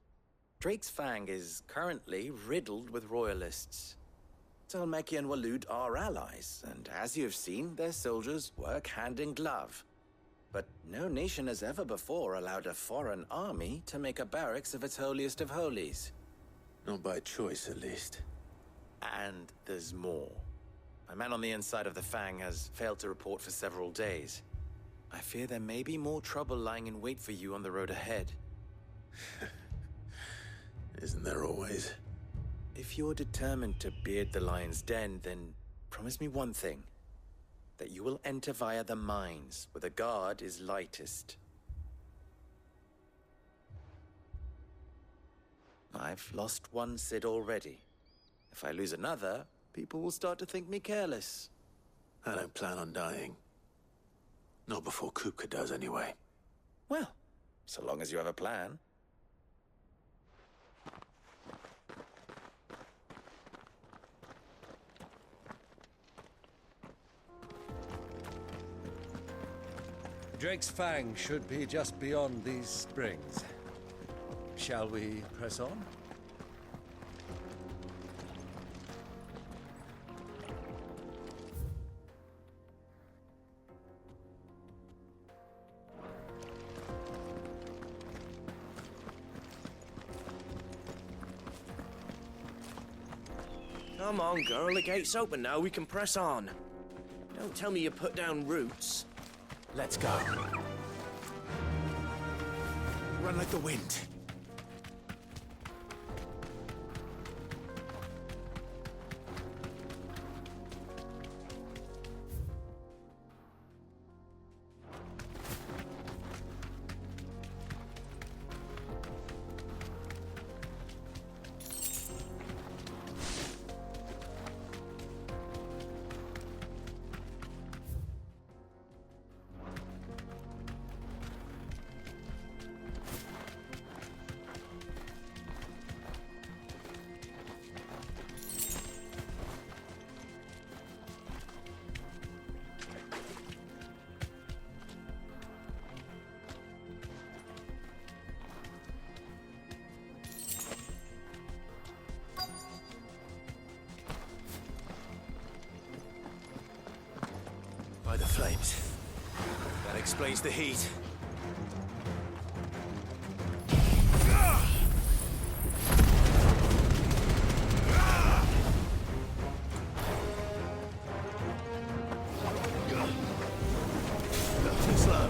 S8: Drake's Fang is currently riddled with royalists. Talmeki and Walud are allies, and as you have seen, their soldiers work hand in glove. But no nation has ever before allowed a foreign army to make a barracks of its holiest of holies.
S1: Not by choice, at least.
S8: And there's more. My man on the inside of the Fang has failed to report for several days. I fear there may be more trouble lying in wait for you on the road ahead.
S1: Isn't there always?
S8: If you're determined to beard the lion's den, then promise me one thing. That you will enter via the mines, where the guard is lightest. I've lost one Cid already. If I lose another, people will start to think me careless.
S1: I don't plan on dying. Not before Kupka does, anyway.
S8: Well, so long as you have a plan.
S4: Drake's Fang should be just beyond these springs. Shall we press on?
S11: Come on, girl, the gate's open now, we can press on. Don't tell me you put down roots.
S1: Let's go. Run like the wind. By the flames. That explains the heat. Too slow.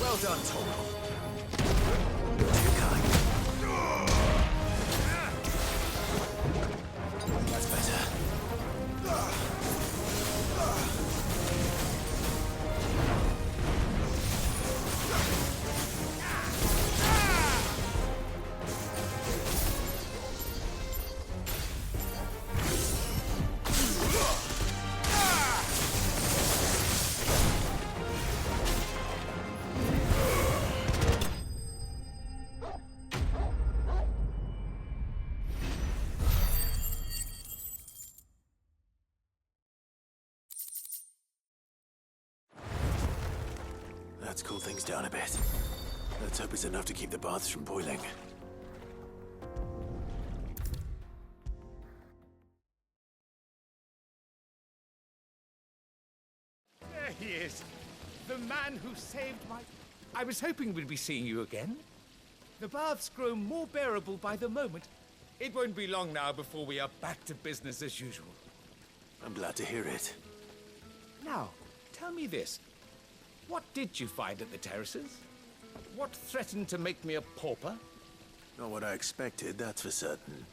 S1: Well done, Torgal. Too kind. That's better. That's cooled things down a bit. Let's hope it's enough to keep the baths from boiling.
S6: There he is. The man who saved my... I was hoping we'd be seeing you again. The baths grow more bearable by the moment. It won't be long now before we are back to business as usual.
S1: I'm glad to hear it.
S6: Now, tell me this. What did you find at the terraces? What threatened to make me a pauper?
S1: Not what I expected, that's for certain.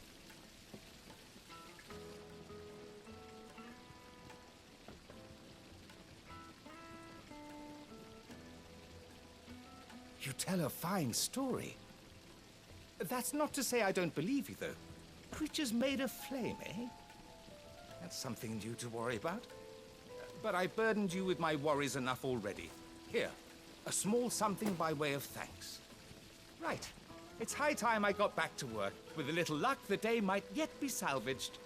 S6: You tell a fine story. That's not to say I don't believe you, though. Creatures made of flame, eh? That's something new to worry about. But I burdened you with my worries enough already. Here, a small something by way of thanks. Right. It's high time I got back to work. With a little luck, the day might yet be salvaged.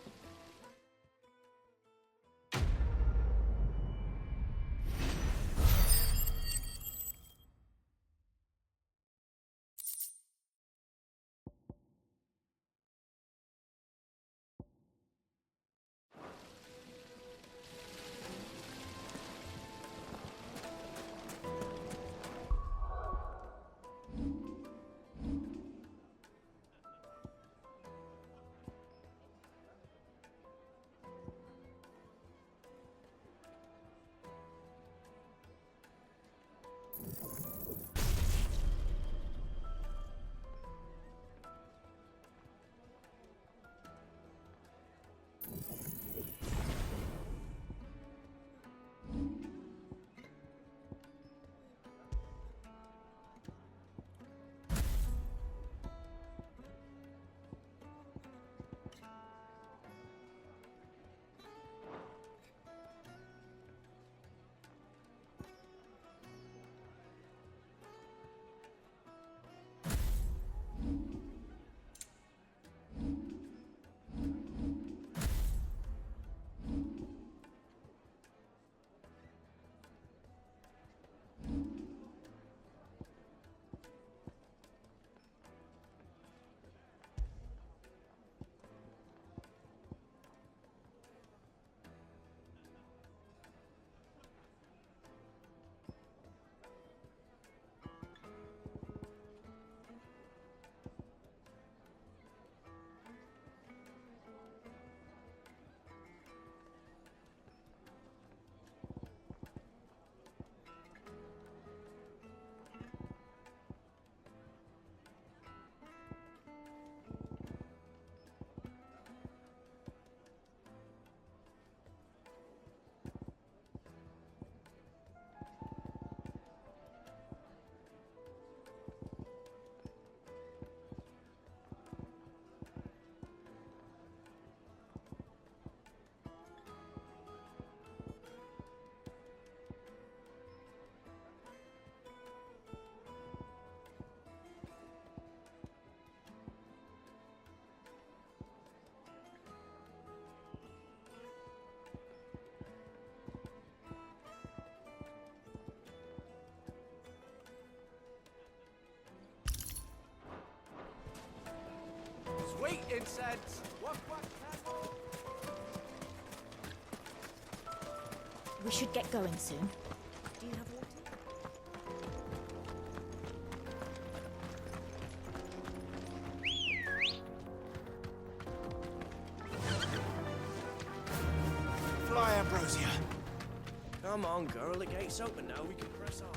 S9: Sweet incense! What?
S13: We should get going soon. Do you have water?
S11: Fly, Ambrosia. Come on, girl. The gate's open now. We can press on.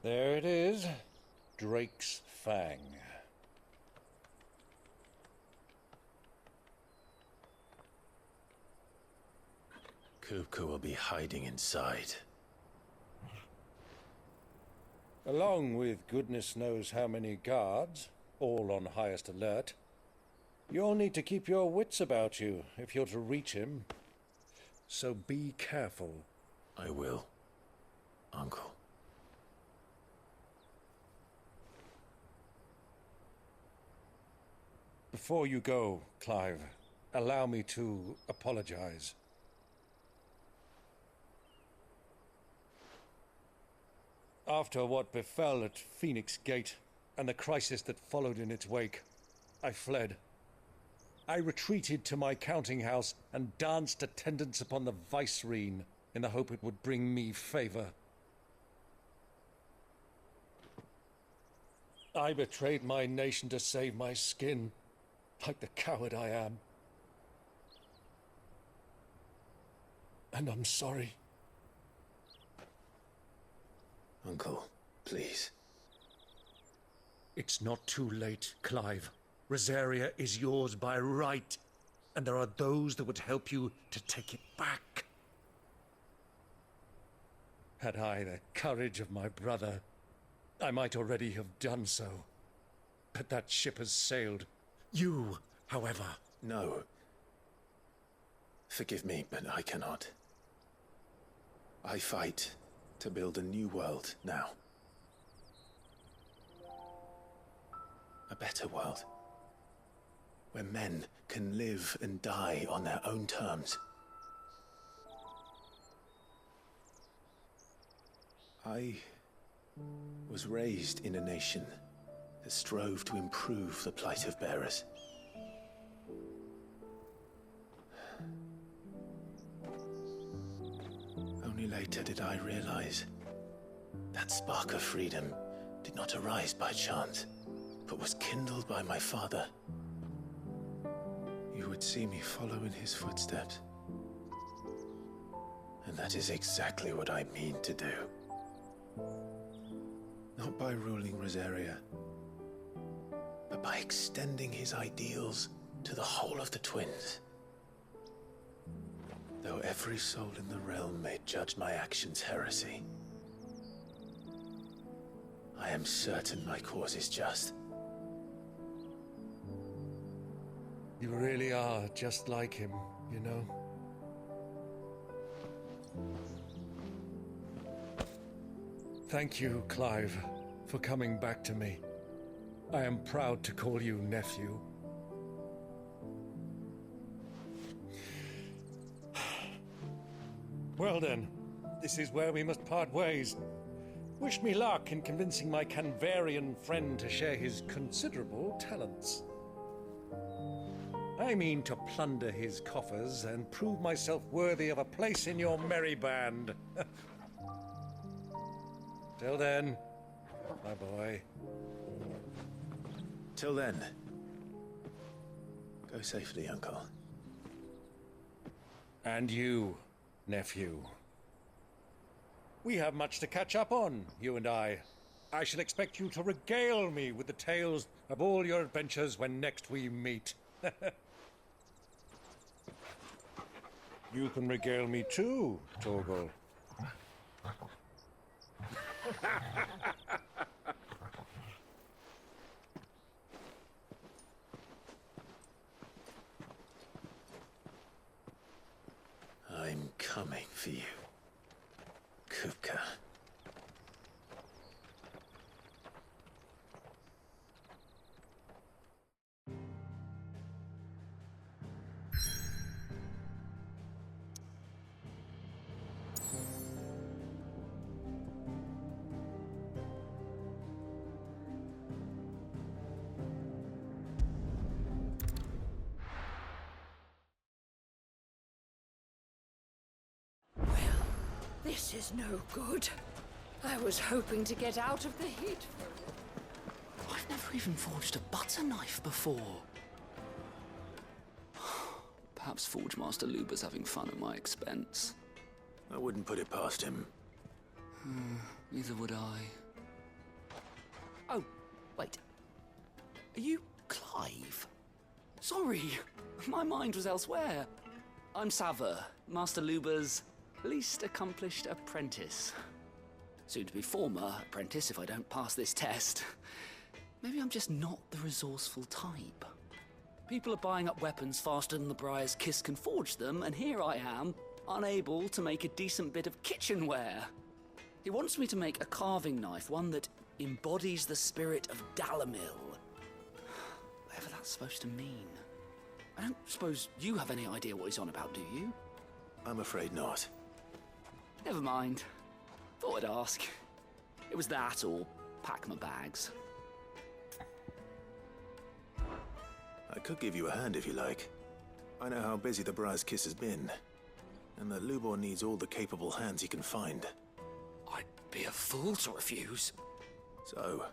S4: There it is. Drake's Fang.
S1: Kupka will be hiding inside.
S4: Along with goodness knows how many guards, all on highest alert. You'll need to keep your wits about you if you're to reach him. So be careful.
S1: I will, Uncle.
S4: Before you go, Clive, allow me to apologize. After what befell at Phoenix Gate and the crisis that followed in its wake, I fled. I retreated to my counting house and danced attendance upon the vicereine in the hope it would bring me favor. I betrayed my nation to save my skin, like the coward I am. And I'm sorry.
S1: Uncle, please.
S4: It's not too late, Clive. Rosaria is yours by right, and there are those that would help you to take it back. Had I the courage of my brother, I might already have done so. But that ship has sailed. You, however...
S1: No. Forgive me, but I cannot. I fight to build a new world now. A better world. Where men can live and die on their own terms. I was raised in a nation that strove to improve the plight of bearers. Only later did I realize that spark of freedom did not arise by chance, but was kindled by my father. You would see me follow in his footsteps. And that is exactly what I mean to do. Not by ruling Rosaria, but by extending his ideals to the whole of the twins. Though every soul in the realm may judge my actions heresy, I am certain my cause is just.
S4: You really are just like him, you know? Thank you, Clive, for coming back to me. I am proud to call you nephew. Well then, this is where we must part ways. Wish me luck in convincing my Canvarian friend to share his considerable talents. I mean to plunder his coffers and prove myself worthy of a place in your merry band. Till then, my boy.
S1: Till then, go safely, Uncle.
S4: And you, nephew. We have much to catch up on, you and I. I shall expect you to regale me with the tales of all your adventures when next we meet. You can regale me too, Torgal.
S1: I'm coming for you, Kupka.
S5: This is no good. I was hoping to get out of the heat for a little.
S16: I've never even forged a butter knife before. Perhaps Forge Master Luber's having fun at my expense.
S1: I wouldn't put it past him.
S16: Neither would I. Wait. Are you Clive? Sorry, my mind was elsewhere. I'm Sava, Master Luba's least accomplished apprentice. Soon to be former apprentice if I don't pass this test. Maybe I'm just not the resourceful type. People are buying up weapons faster than the Briar's Kiss can forge them, and here I am, unable to make a decent bit of kitchenware. He wants me to make a carving knife, one that embodies the spirit of Dalamil. Whatever that's supposed to mean. I don't suppose you have any idea what he's on about, do you?
S1: I'm afraid not.
S16: Never mind. Thought I'd ask. It was that or pack my bags.
S1: I could give you a hand if you like. I know how busy the Briar's Kiss has been, and that Lubor needs all the capable hands he can find.
S16: I'd be a fool to refuse.
S1: So,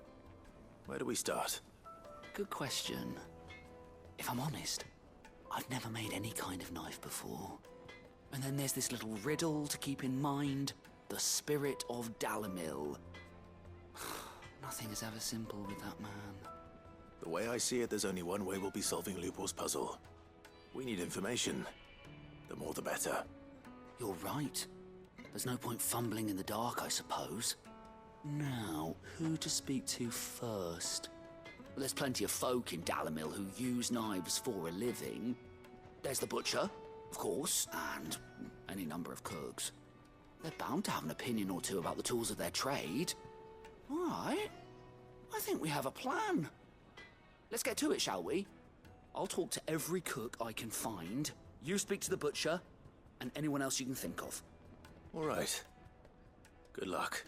S1: where do we start?
S16: Good question. If I'm honest, I've never made any kind of knife before. And then there's this little riddle to keep in mind. The spirit of Dalamil. Nothing is ever simple with that man.
S1: The way I see it, there's only one way we'll be solving Lubor's puzzle. We need information. The more the better.
S16: You're right. There's no point fumbling in the dark, I suppose. Now, who to speak to first? Well, there's plenty of folk in Dalamil who use knives for a living. There's the butcher, of course, and any number of cooks. They're bound to have an opinion or two about the tools of their trade. All right. I think we have a plan. Let's get to it, shall we? I'll talk to every cook I can find. You speak to the butcher, and anyone else you can think of.
S1: All right. Good luck.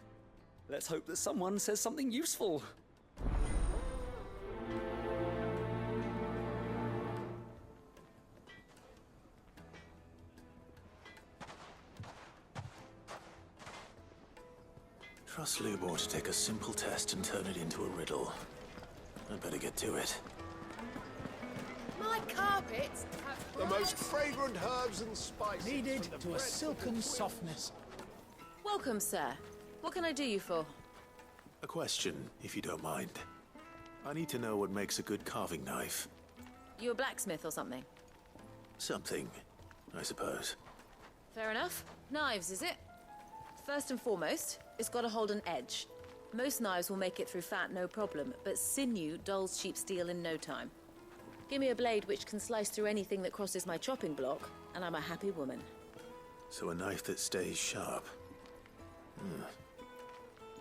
S16: Let's hope that someone says something useful.
S1: Trust Lubor to take a simple test and turn it into a riddle. I'd better get to it.
S5: My carpets have
S7: The most fragrant herbs and spices.
S17: Kneaded to a silken softness.
S3: Welcome, sir. What can I do you for?
S1: A question, if you don't mind. I need to know what makes a good carving knife.
S3: You a blacksmith or something?
S1: Something, I suppose.
S3: Fair enough. Knives, is it? First and foremost, it's got to hold an edge. Most knives will make it through fat, no problem, but sinew dulls cheap steel in no time. Give me a blade which can slice through anything that crosses my chopping block, and I'm a happy woman.
S1: So a knife that stays sharp.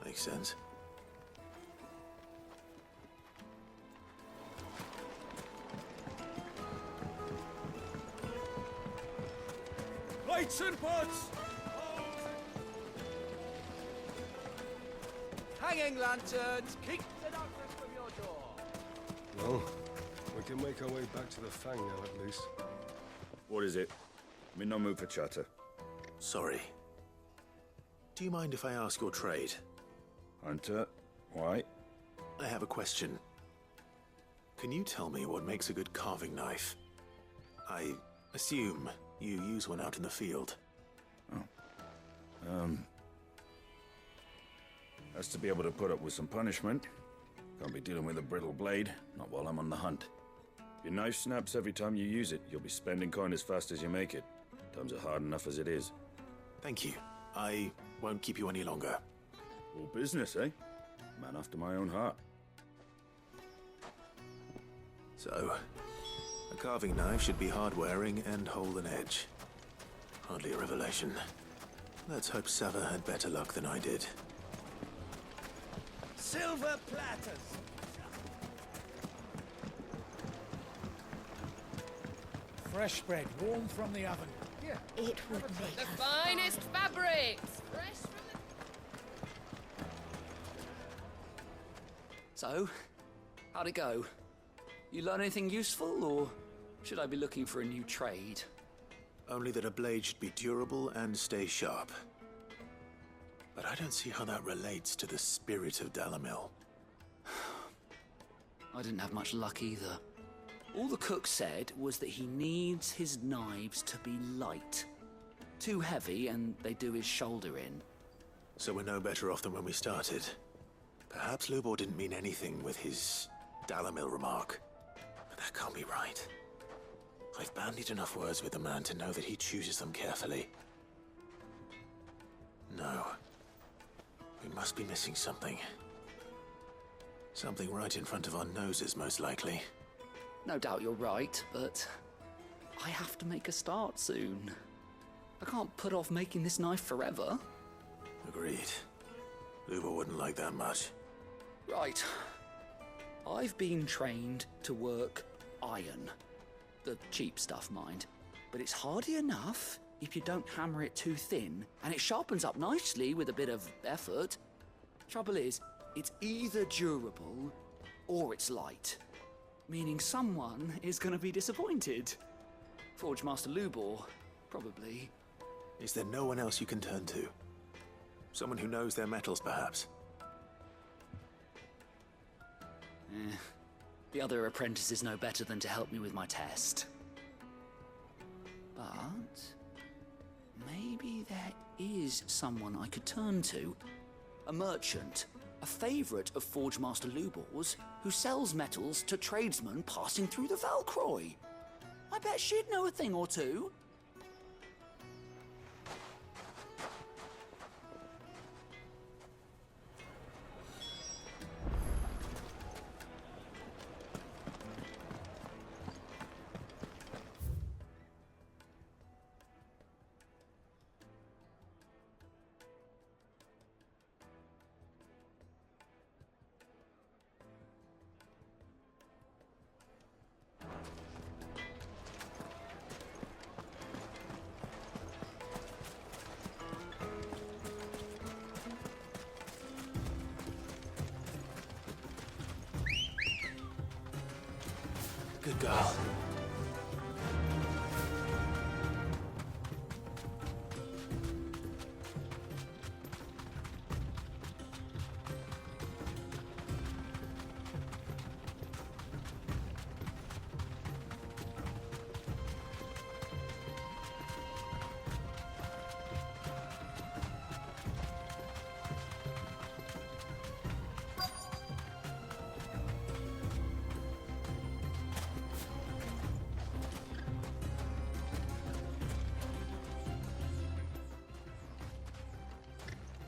S1: Makes sense.
S18: Lights and pots!
S17: Hanging lanterns, keep the darkness from your door.
S14: Well, we can make our way back to the Fang now, at least.
S18: What is it? I'm in no mood for chatter.
S1: Sorry. Do you mind if I ask your trade?
S18: Hunter, why?
S1: I have a question. Can you tell me what makes a good carving knife? I assume you use one out in the field.
S18: Has to be able to put up with some punishment. Can't be dealing with a brittle blade, not while I'm on the hunt. If your knife snaps every time you use it, you'll be spending coin as fast as you make it. Times are hard enough as it is.
S1: Thank you. I won't keep you any longer.
S18: All business, eh? Man after my own heart.
S1: So, a carving knife should be hard-wearing and hold an edge. Hardly a revelation. Let's hope Sava had better luck than I did.
S17: Silver platters. Fresh bread, warm from the oven. Here.
S13: It would make
S12: The finest fabrics! Fresh from the...
S16: So, how'd it go? You learn anything useful, or should I be looking for a new trade?
S1: Only that a blade should be durable and stay sharp. But I don't see how that relates to the spirit of Dalamil.
S16: I didn't have much luck either. All the cook said was that he needs his knives to be light. Too heavy and they do his shoulder in.
S1: So we're no better off than when we started. Perhaps Lubor didn't mean anything with his Dalamil remark. But that can't be right. I've bandied enough words with the man to know that he chooses them carefully. No. We must be missing something. Something right in front of our noses, most likely.
S16: No doubt you're right, but I have to make a start soon. I can't put off making this knife forever.
S1: Agreed. Lubor wouldn't like that much.
S16: Right. I've been trained to work iron. The cheap stuff, mind. But it's hardy enough if you don't hammer it too thin, and it sharpens up nicely with a bit of effort. Trouble is, it's either durable or it's light. Meaning someone is going to be disappointed. Forge Master Lubor, probably.
S1: Is there no one else you can turn to? Someone who knows their metals, perhaps?
S16: The other apprentices know better than to help me with my test. But maybe there is someone I could turn to. A merchant, a favourite of Forge Master Lubor's, who sells metals to tradesmen passing through the Valcroy. I bet she'd know a thing or two.
S1: Good girl.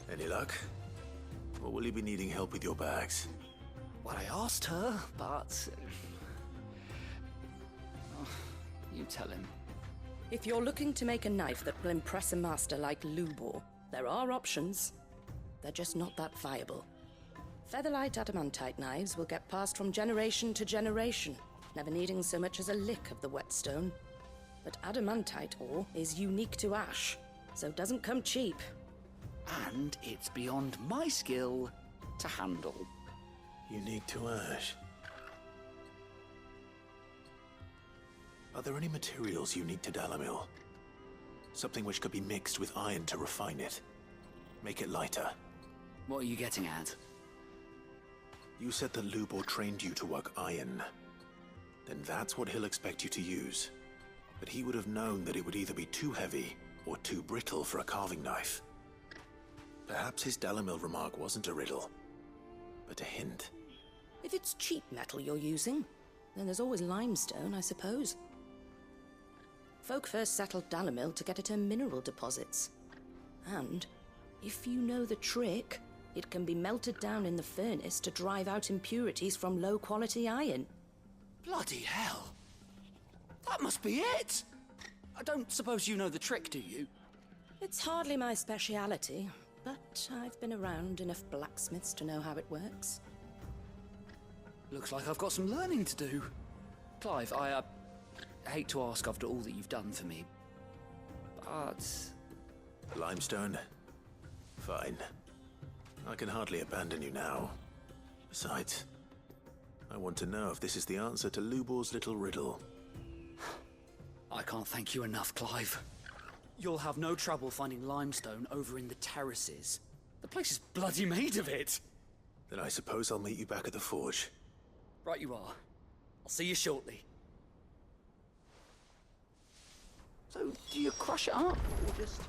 S1: Any luck? Or will you be needing help with your bags?
S16: Well, I asked her, but... Oh, you tell him.
S20: If you're looking to make a knife that will impress a master like Lubor, there are options. They're just not that viable. Featherlight adamantite knives will get passed from generation to generation, never needing so much as a lick of the whetstone. But adamantite ore is unique to ash, so it doesn't come cheap.
S16: And it's beyond my skill to handle.
S1: Unique to ash. Are there any materials unique to Dalamil? Something which could be mixed with iron to refine it. Make it lighter.
S16: What are you getting at?
S1: You said that Lubor trained you to work iron. Then that's what he'll expect you to use. But he would have known that it would either be too heavy or too brittle for a carving knife. Perhaps his Dalamil remark wasn't a riddle, but a hint.
S20: If it's cheap metal you're using, then there's always limestone, I suppose. Folk first settled Dalamil to get at her mineral deposits. And, if you know the trick, it can be melted down in the furnace to drive out impurities from low-quality iron.
S16: Bloody hell! That must be it! I don't suppose you know the trick, do you?
S20: It's hardly my speciality, but I've been around enough blacksmiths to know how it works.
S16: Looks like I've got some learning to do. Clive, I hate to ask after all that you've done for me, but...
S1: Limestone? Fine. I can hardly abandon you now. Besides, I want to know if this is the answer to Lubor's little riddle.
S16: I can't thank you enough, Clive. You'll have no trouble finding limestone over in the terraces. The place is bloody made of it.
S1: Then I suppose I'll meet you back at the forge.
S16: Right you are. I'll see you shortly. So, do you crush it up, or just...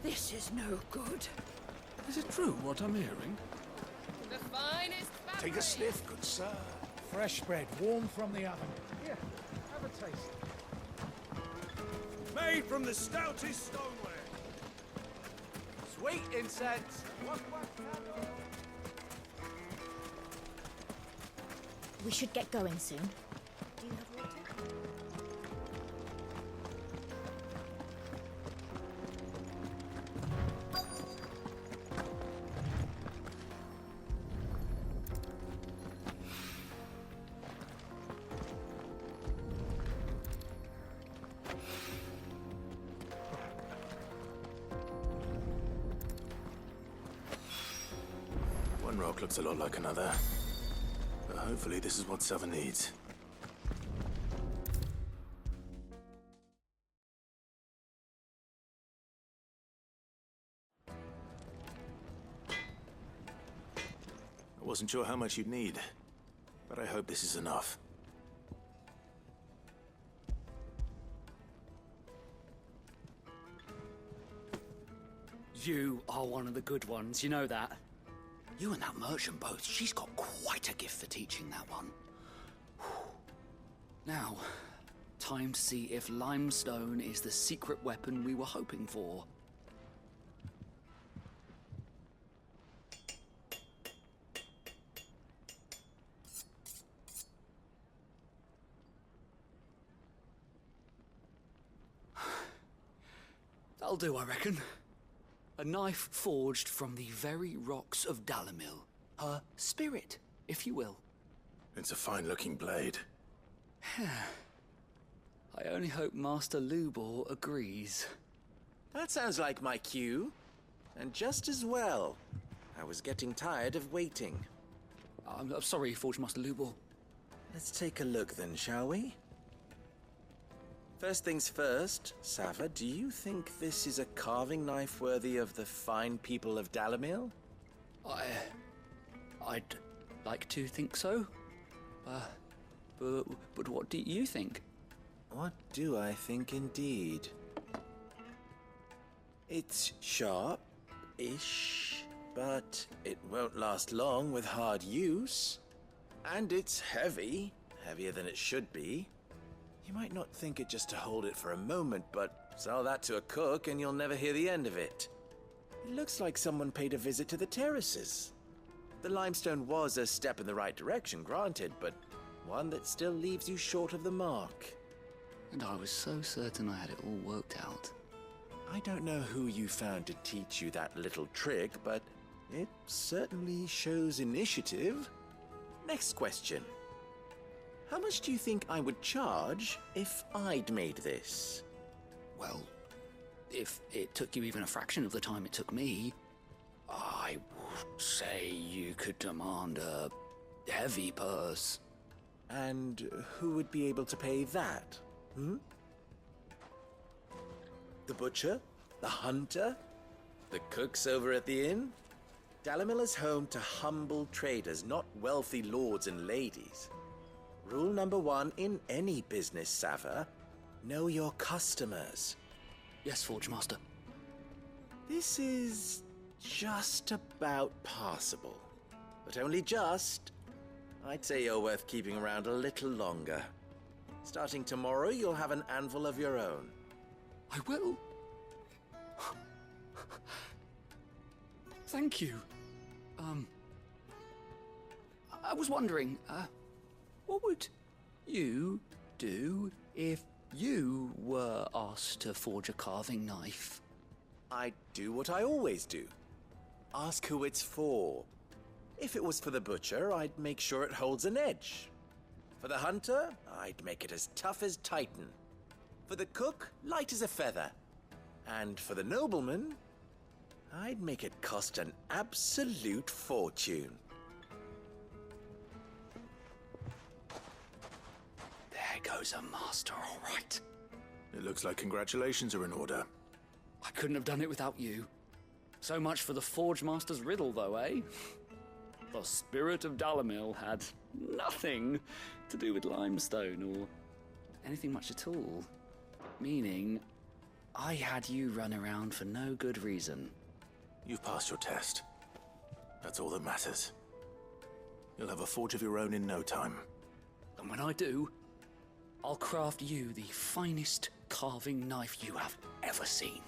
S13: This is no good.
S16: Is it true what I'm hearing?
S3: The finest fabric.
S7: Take a sniff, good sir.
S17: Fresh bread, warm from the oven. Here, have a taste.
S19: Made from the stoutest stoneware.
S9: Sweet incense.
S13: We should get going soon. Do you have water?
S1: One rock looks a lot like another. But hopefully this is what Sava needs. I wasn't sure how much you'd need, but I hope this is enough.
S16: You are one of the good ones, you know that. You and that merchant both, she's got quite a gift for teaching that one. Now, time to see if limestone is the secret weapon we were hoping for. That'll do, I reckon. A knife forged from the very rocks of Dalimil. Her spirit, if you will.
S1: It's a fine-looking blade.
S16: I only hope Master Lubor agrees.
S8: That sounds like my cue. And just as well. I was getting tired of waiting.
S16: I'm sorry, Forge Master Lubor.
S8: Let's take a look then, shall we? First things first, Sava, do you think this is a carving knife worthy of the fine people of Dalimil?
S16: I'd like to think so. But what do you think?
S8: What do I think indeed? It's sharp-ish, but it won't last long with hard use. And it's heavy, heavier than it should be. You might not think it just to hold it for a moment, but sell that to a cook and you'll never hear the end of it. It looks like someone paid a visit to the terraces. The limestone was a step in the right direction, granted, but one that still leaves you short of the mark.
S16: And I was so certain I had it all worked out.
S8: I don't know who you found to teach you that little trick, but it certainly shows initiative. Next question. How much do you think I would charge if I'd made this?
S16: Well, if it took you even a fraction of the time it took me, I would say you could demand a heavy purse.
S8: And who would be able to pay that? The butcher? The hunter? The cooks over at the inn? Dalimil is home to humble traders, not wealthy lords and ladies. Rule number 1 in any business, Sava, know your customers.
S16: Yes, Forge Master.
S8: This is just about passable. But only just. I'd say you're worth keeping around a little longer. Starting tomorrow, you'll have an anvil of your own.
S16: I will. Thank you. I was wondering, what would you do if you were asked to forge a carving knife?
S8: I'd do what I always do. Ask who it's for. If it was for the butcher, I'd make sure it holds an edge. For the hunter, I'd make it as tough as Titan. For the cook, light as a feather. And for the nobleman, I'd make it cost an absolute fortune.
S16: There goes a master, all right.
S1: It looks like congratulations are in order.
S16: I couldn't have done it without you. So much for the Forge Master's riddle, though, eh? The spirit of Dalimil had nothing to do with limestone or anything much at all. Meaning, I had you run around for no good reason.
S1: You've passed your test. That's all that matters. You'll have a forge of your own in no time.
S16: And when I do, I'll craft you the finest carving knife you have ever seen.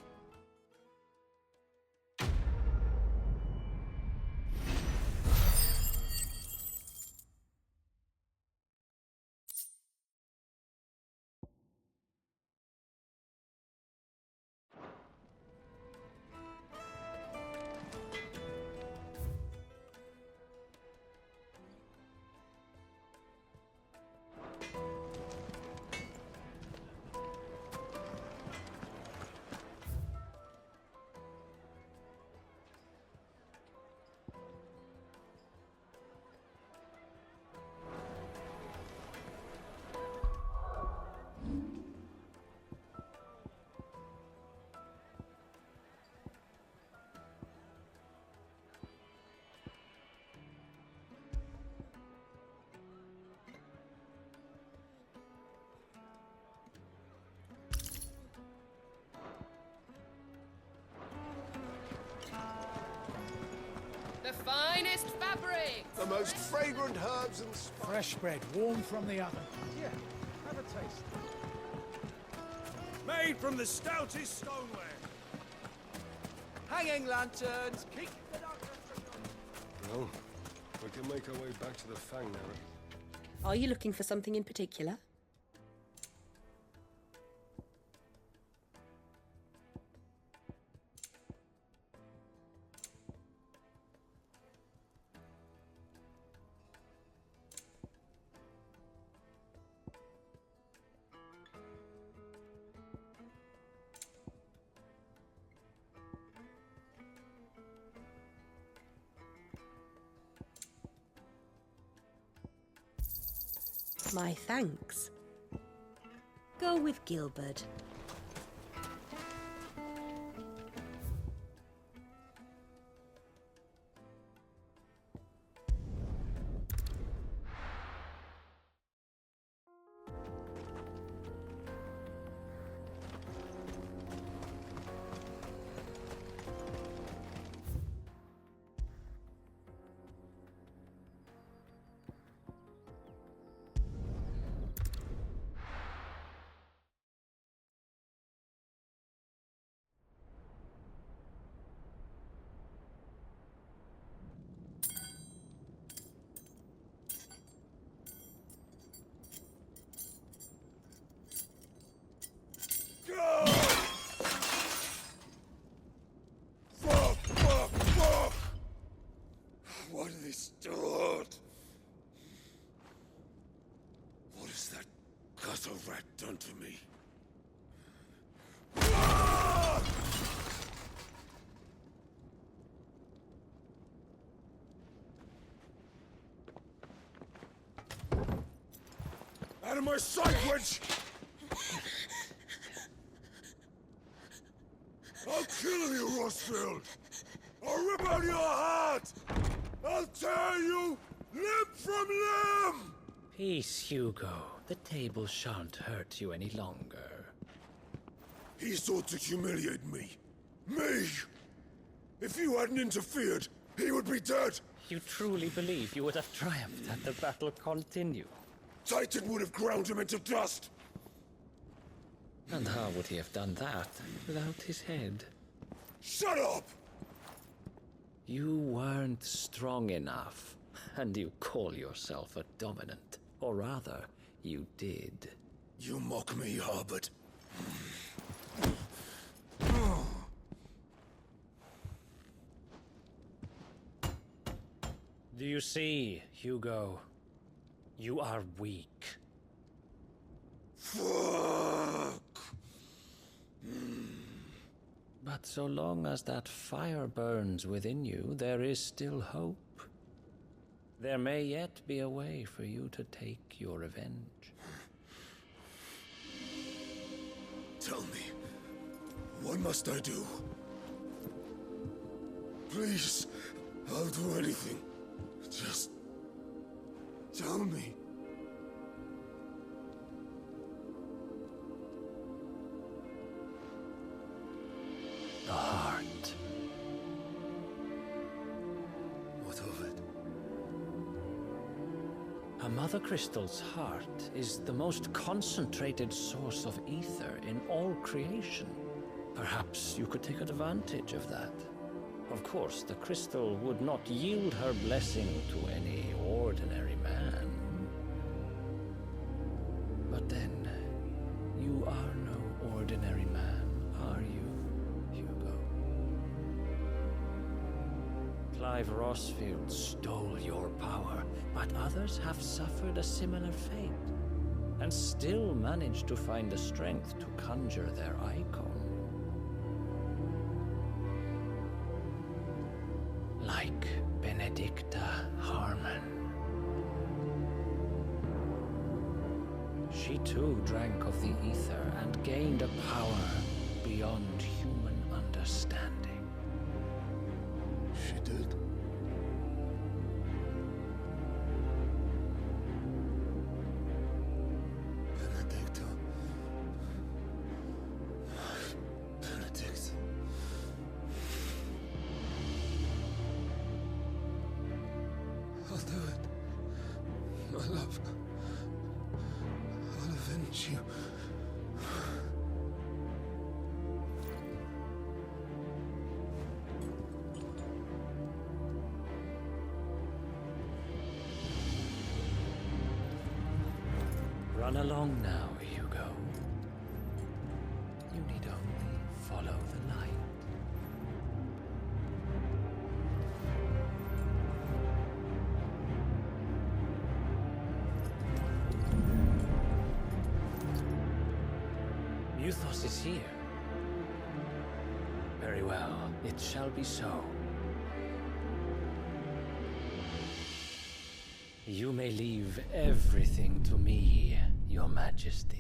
S12: The finest fabric!
S7: The most fragrant herbs and
S17: fresh bread, warm from the oven. Yeah, have a taste.
S19: Made from the stoutest stoneware.
S9: Hanging lanterns, keep the
S14: Well, we can make our way back to the Fang now.
S20: Are you looking for something in particular? My thanks. Go with Gilbert.
S19: What are they stored? What has that gutter rat done to me? Out of my sight, witch! I'll kill you, Rosfield! I'll rip out your heart! I'll tear you limb from limb!
S2: Peace, Hugo. The table shan't hurt you any longer.
S19: He sought to humiliate me. Me! If you hadn't interfered, he would be dead!
S2: You truly believe you would have triumphed had the battle continued?
S19: Titan would have ground him into dust!
S2: And how would he have done that without his head?
S19: Shut up!
S2: You weren't strong enough, and you call yourself a dominant. Or rather, you did.
S19: You mock me, Harbert.
S2: Do you see, Hugo? You are weak.
S19: Fuck!
S2: But so long as that fire burns within you, there is still hope. There may yet be a way for you to take your revenge.
S19: Tell me, what must I do? Please, I'll do anything. Just tell me.
S2: Mothercrystal's heart is the most concentrated source of ether in all creation. Perhaps you could take advantage of that. Of course, the crystal would not yield her blessing to any ordinary man. But then, you are no ordinary man, are you, Hugo? Clive Rosfield stole your power, but others have suffered a similar fate, and still managed to find the strength to conjure their Eikon. Like Benedicta Harmon. She too drank of the ether and gained a power beyond human understanding.
S7: She did. Benedicta. Benedict. I'll do it. My love. I'll avenge you.
S2: Run along now, Hugo. You need only follow the light. Muthos is here. Very well, it shall be so. You may leave everything to me, Your Majesty.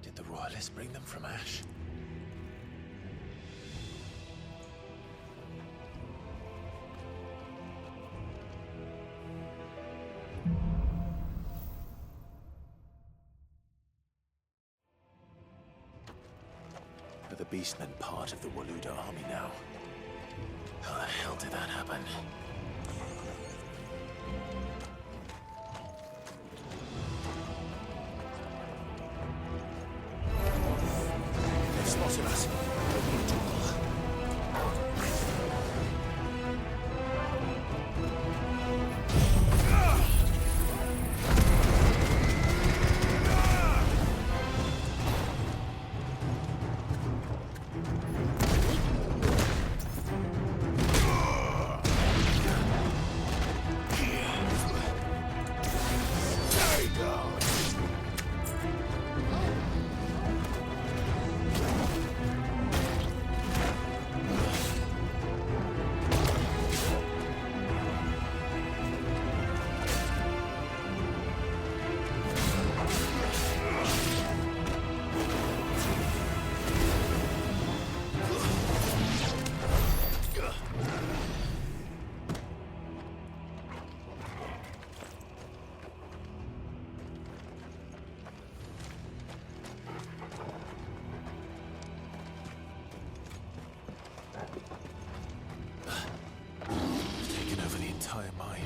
S1: Did the royalists bring them from Ash? Are the beastmen part of the Waluda army now? How the hell did that happen? They've spotted us. Taken over the entire mine.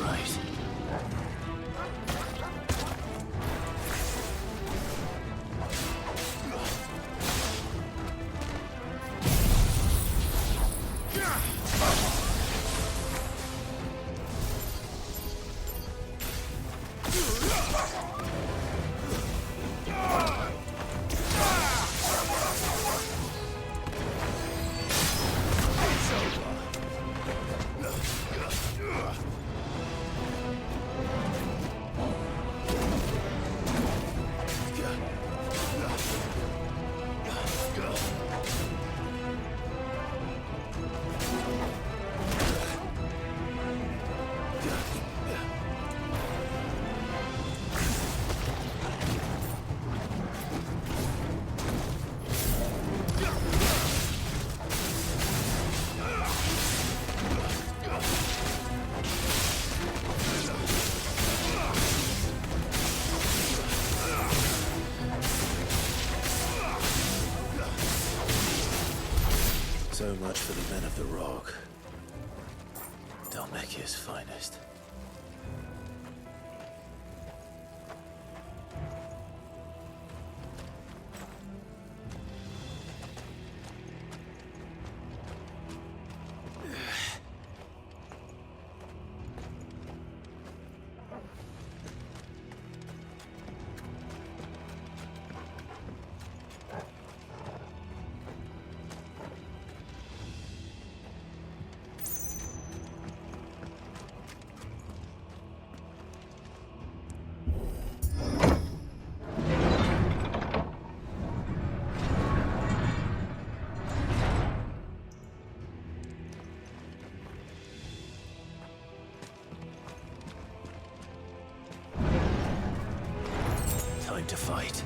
S1: Right. So much for the men of the Rock. Dalmekia's finest. Time to fight.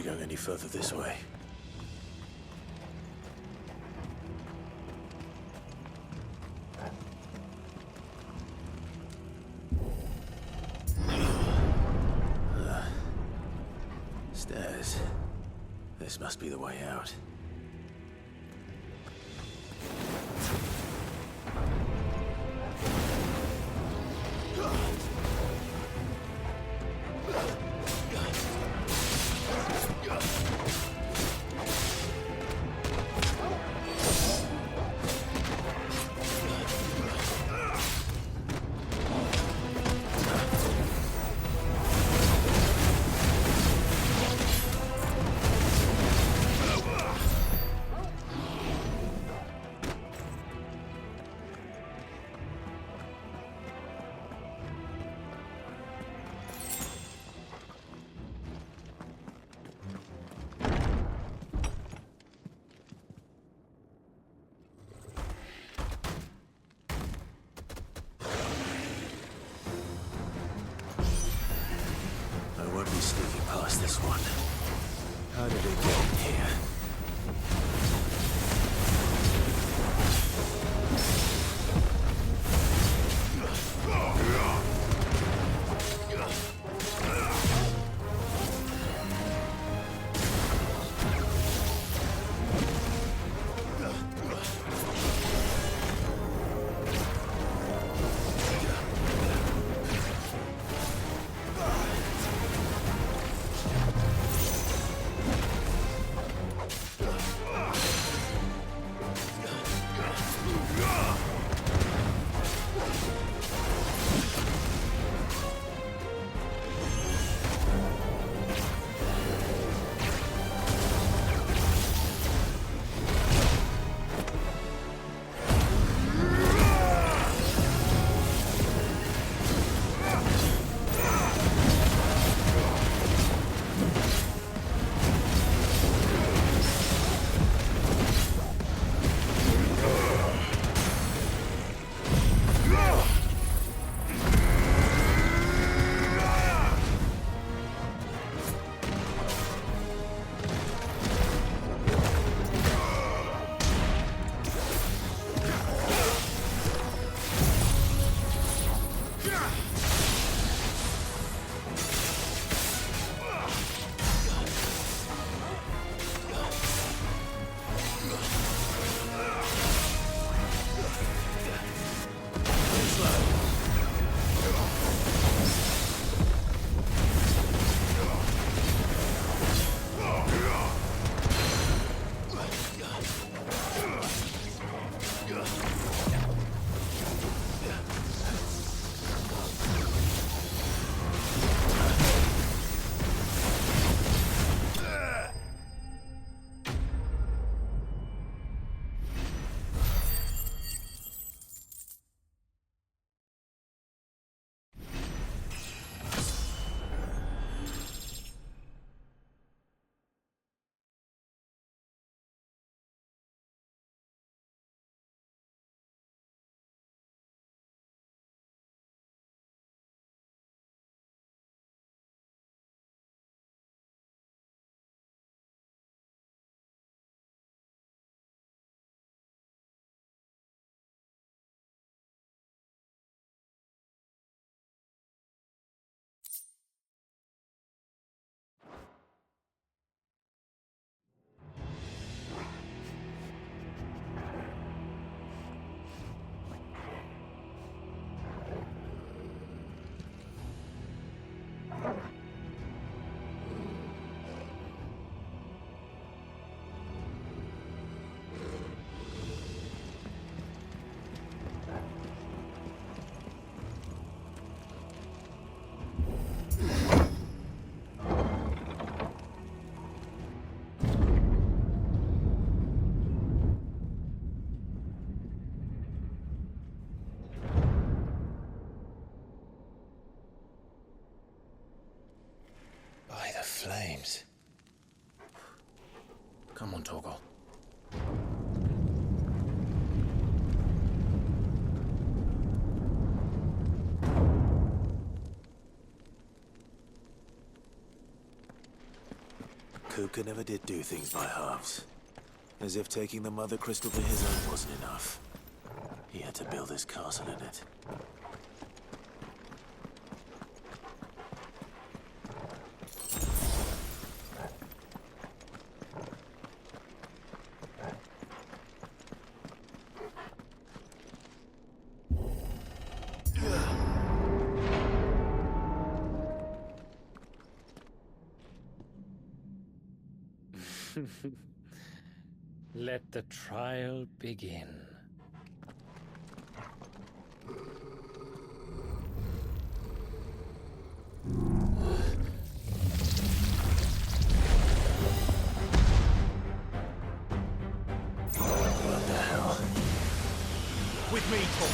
S1: be going any further this way. Stairs. This must be the way out. I won't be sneaking past this one. How did it get in here? Flames. Come on, Torgal. Coup. Fuka never did do things by halves. As if taking the Mother Crystal for his own wasn't enough. He had to build his castle in it.
S10: Let the trial begin.
S1: What the hell?
S6: With me, Paul.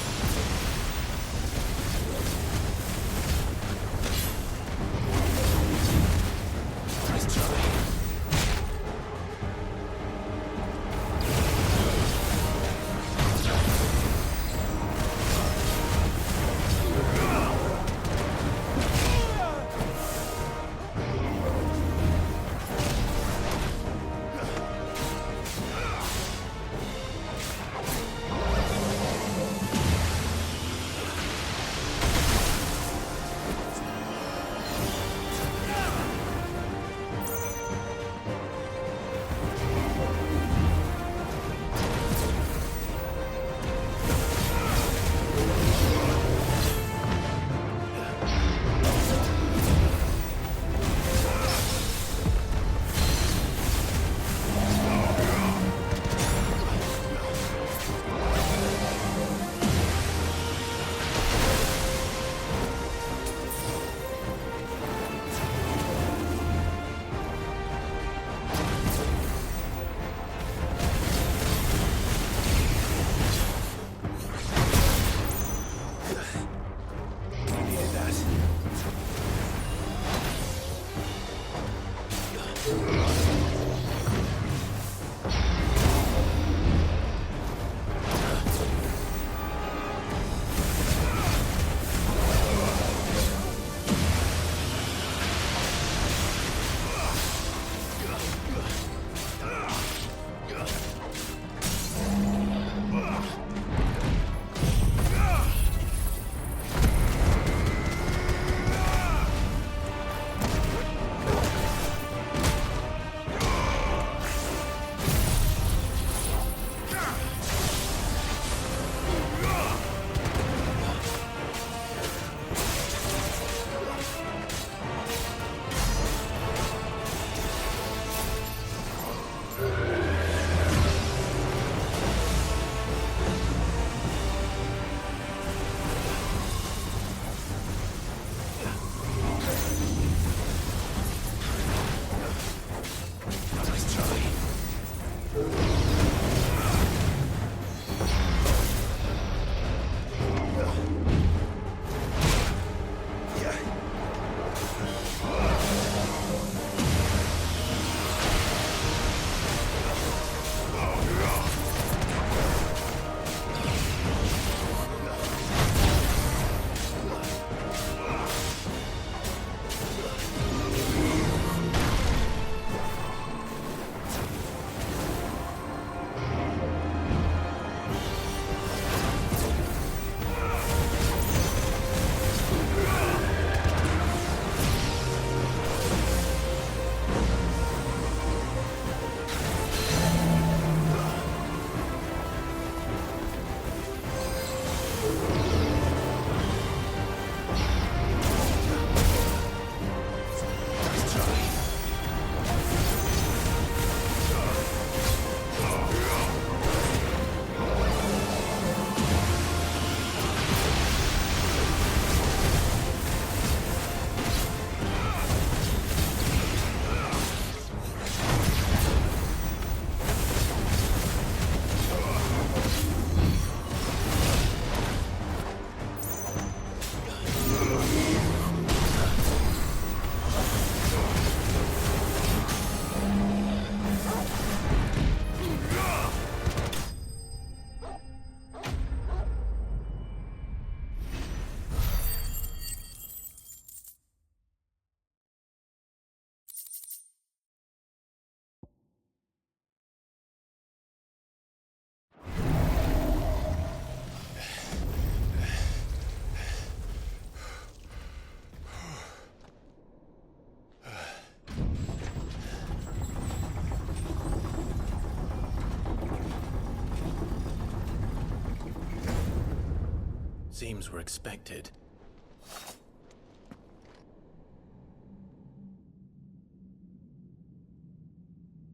S1: Seems we're expected.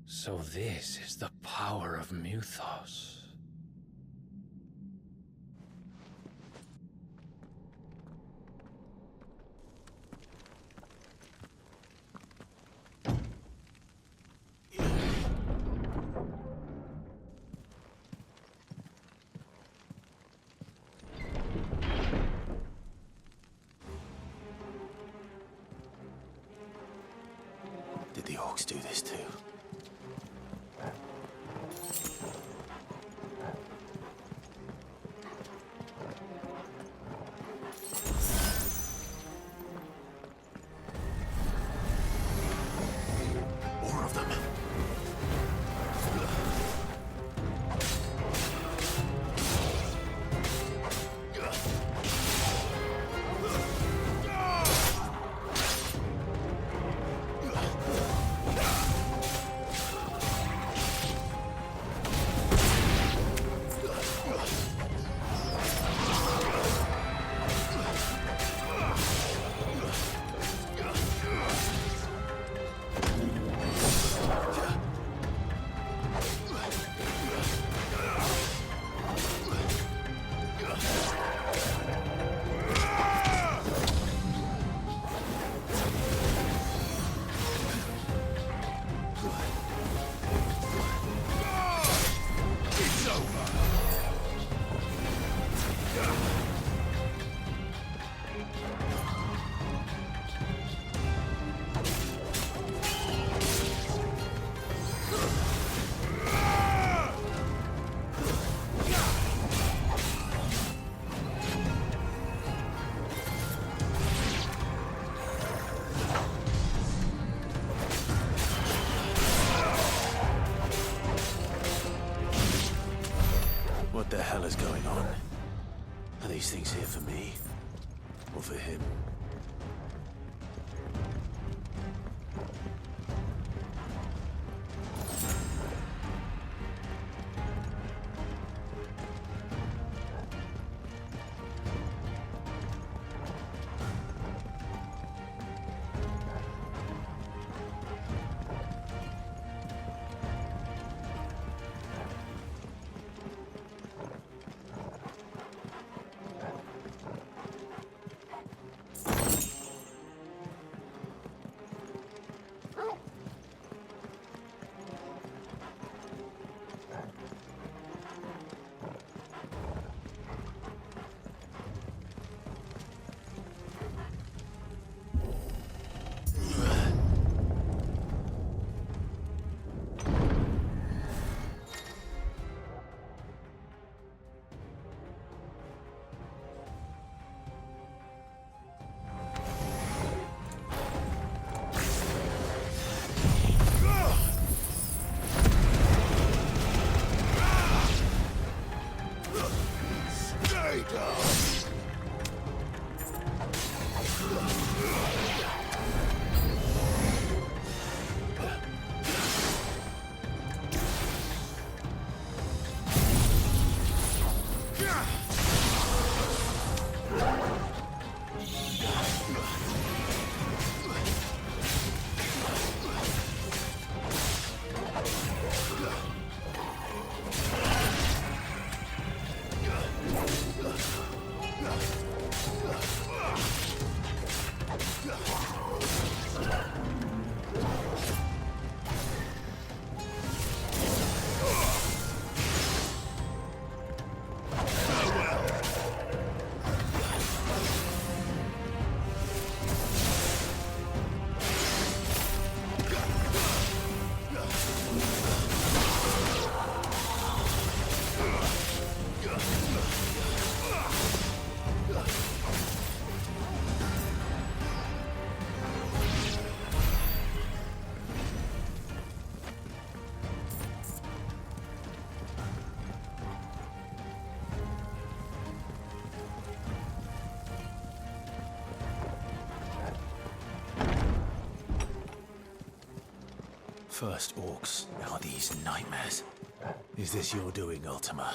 S10: So this is the power of Mythos.
S1: Did the orcs do this too? More of them. What the hell is going on? Are these things here for me? Or for him? First orcs, now these nightmares. Is this your doing, Ultima?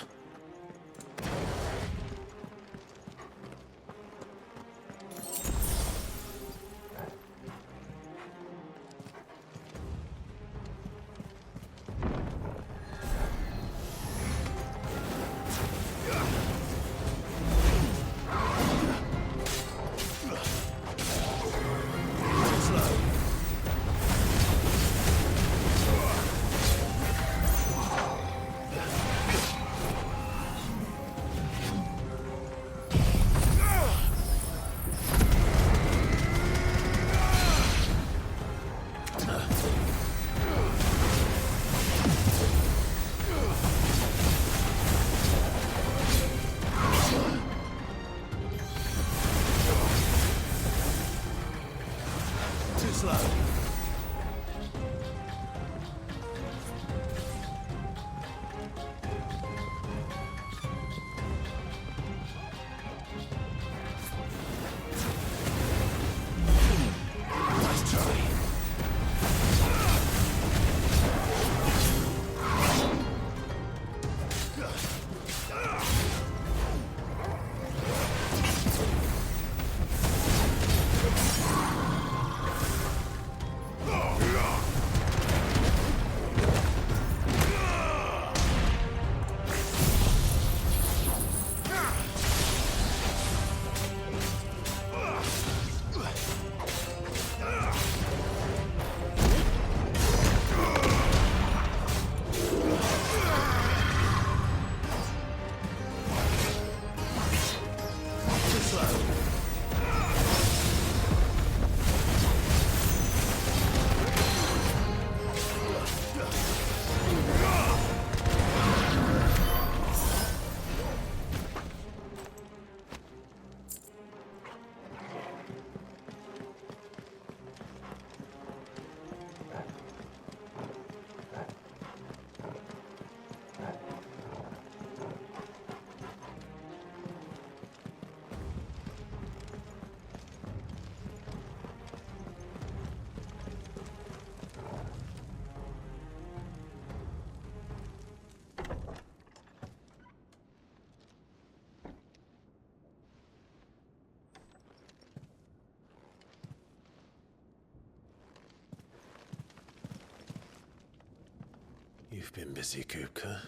S1: You've been busy, Kupka.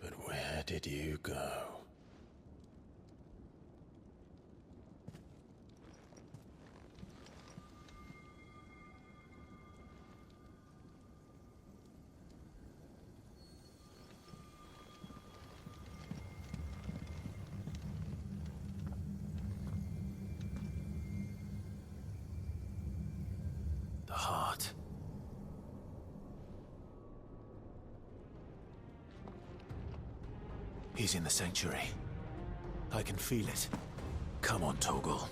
S1: But where did you go? The heart. He's in the sanctuary. I can feel it. Come on, Torgal.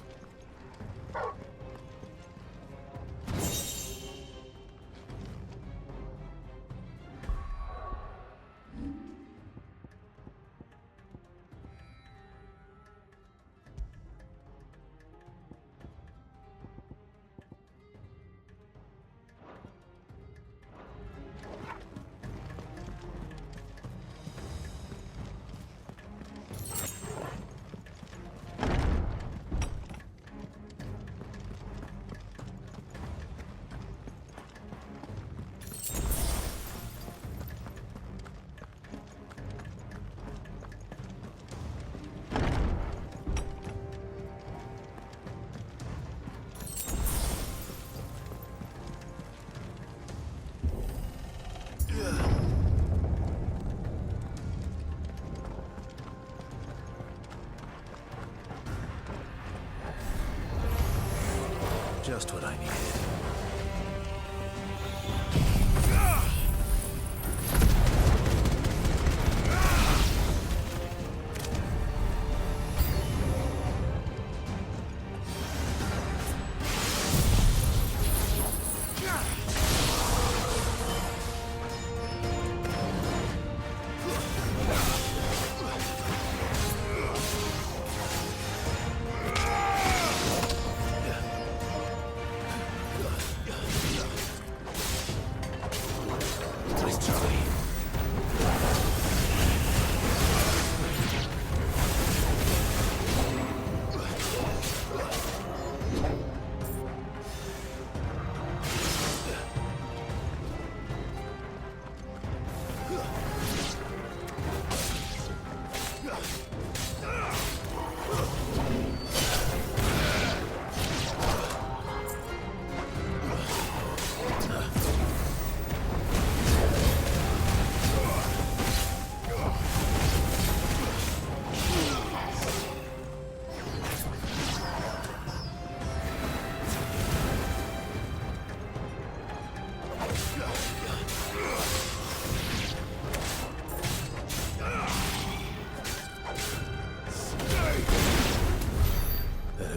S1: Just what I needed.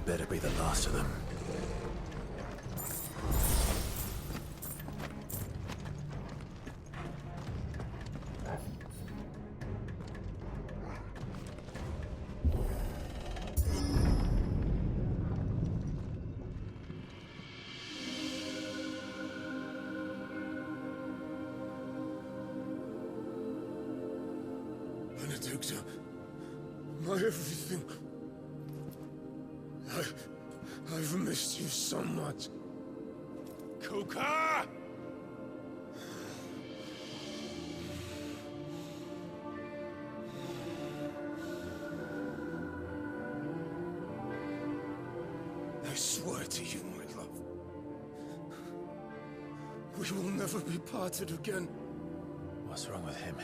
S1: Better be the last of them.
S14: Benedicta, my everything. I've missed you so much.
S19: Kuka!
S14: I swear to you, my love, we will never be parted again.
S1: What's wrong with him?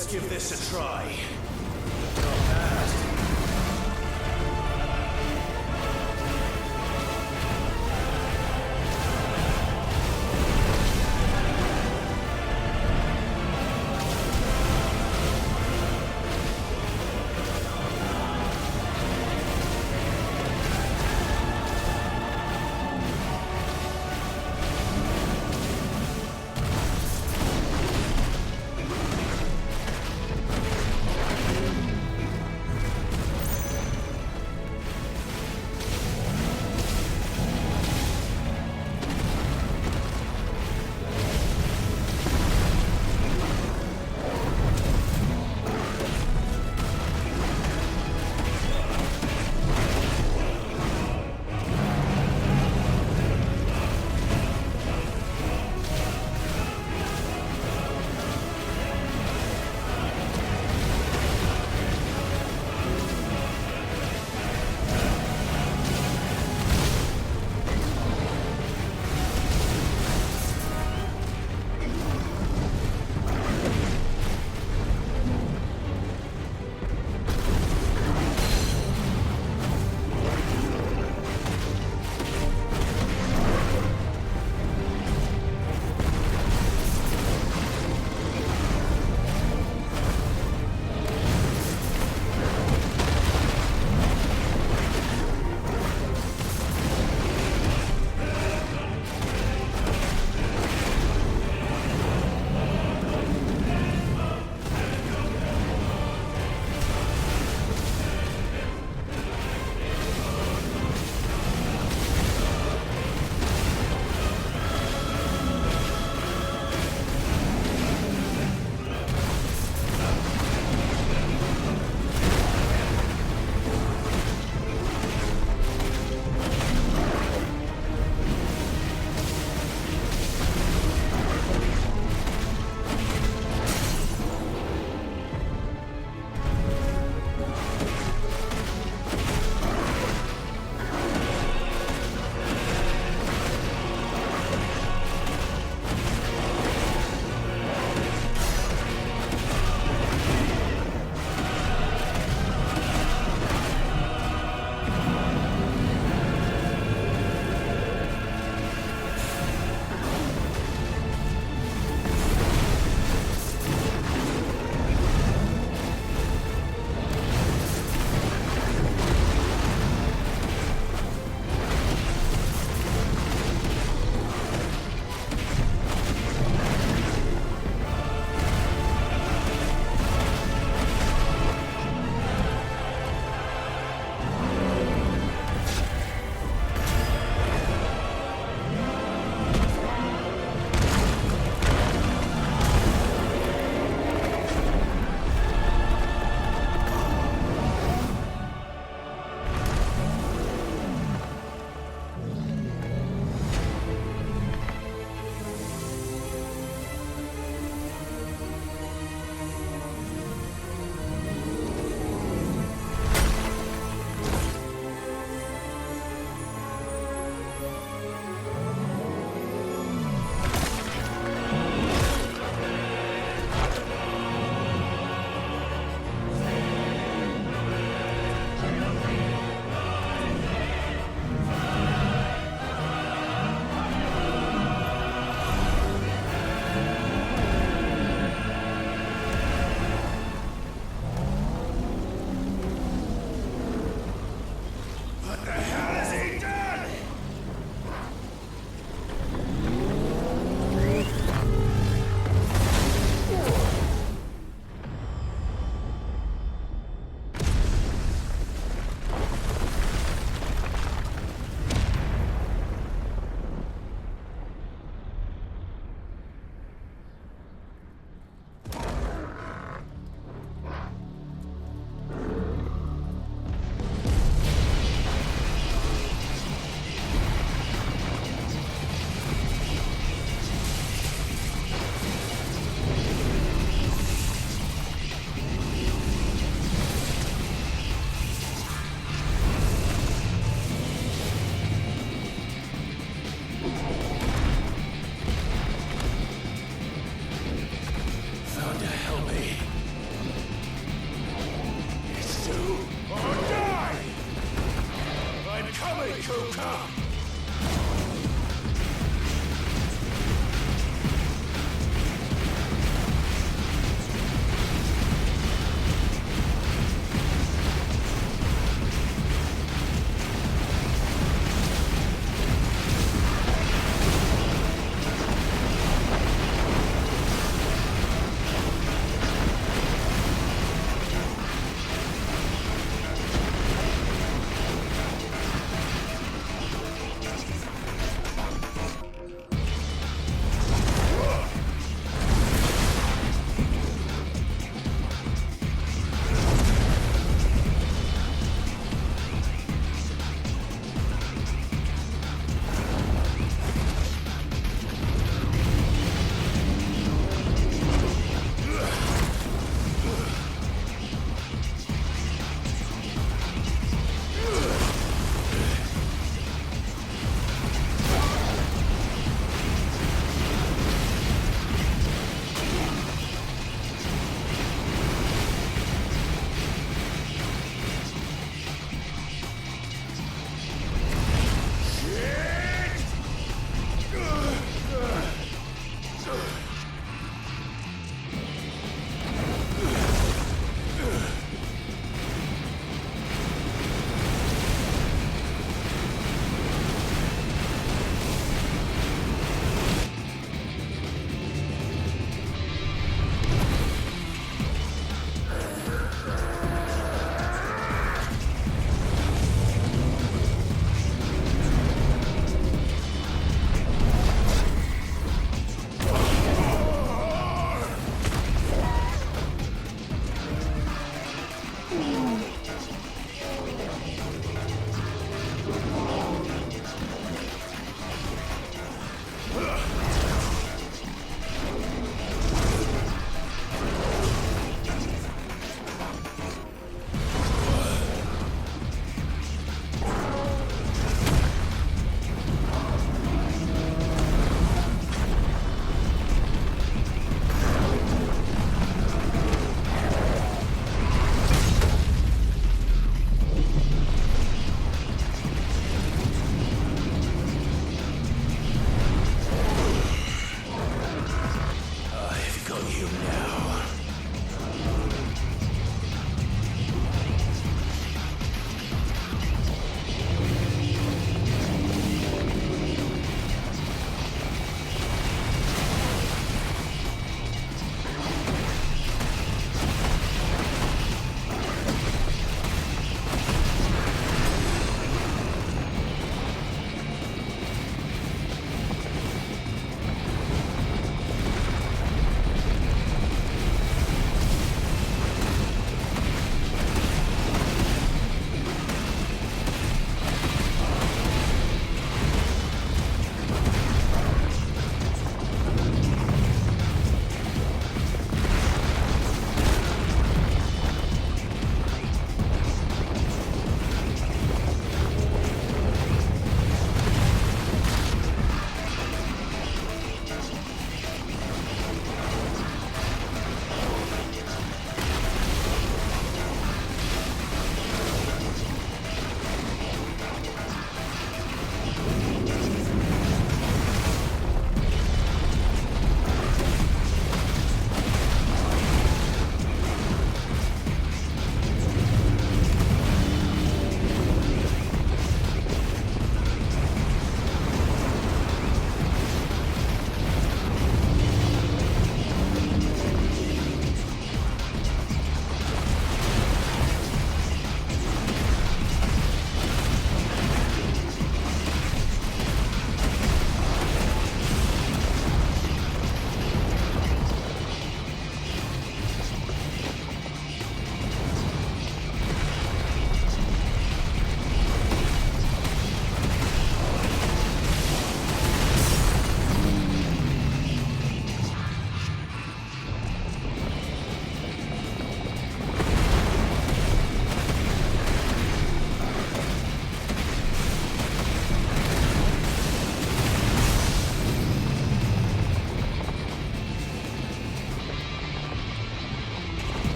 S1: Let's give this a try. Not bad.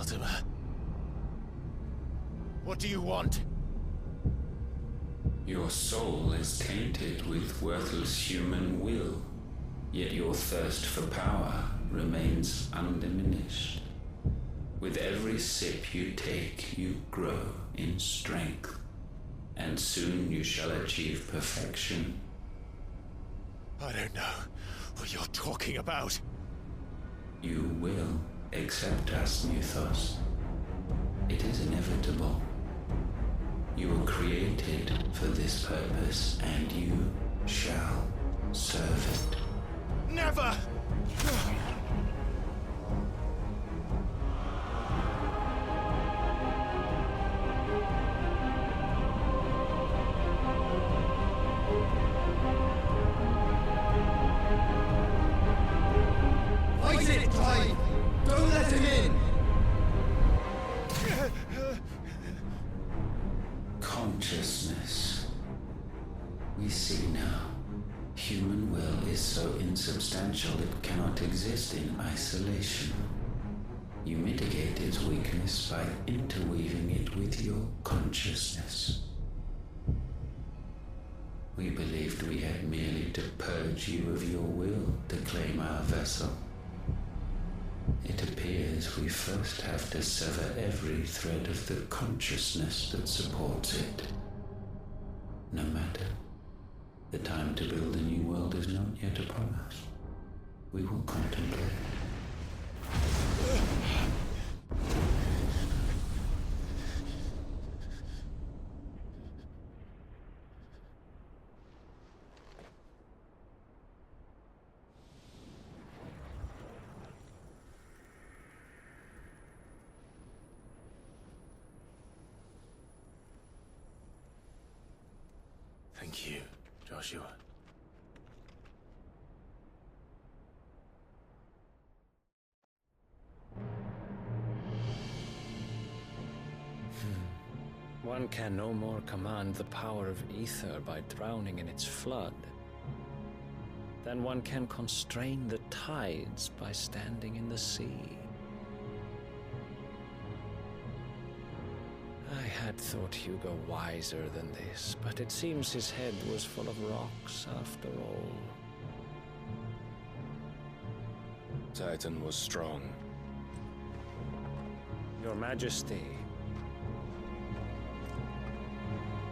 S8: Ultima. What do you want?
S10: Your soul is tainted with worthless human will, yet your thirst for power remains undiminished. With every sip you take, you grow in strength, and soon you shall achieve perfection.
S8: I don't know what you're talking about.
S10: You will accept us, Mythos. It is inevitable. You were created for this purpose, and you shall serve it.
S8: Never!
S15: Fight it, Clive! Don't let him in!
S10: Consciousness. We see now. Human will is so insubstantial it cannot exist in isolation. You mitigate its weakness by interweaving it with your consciousness. We believed we had merely to purge you of your will to claim our vessel. It appears we first have to sever every thread of the consciousness that supports it. No matter. The time to build a new world is not yet upon us. We will contemplate.
S1: Thank you, Joshua.
S2: One can no more command the power of ether by drowning in its flood than one can constrain the tides by standing in the sea. I had thought Hugo wiser than this, but it seems his head was full of rocks after all.
S14: Titan was strong.
S2: Your Majesty.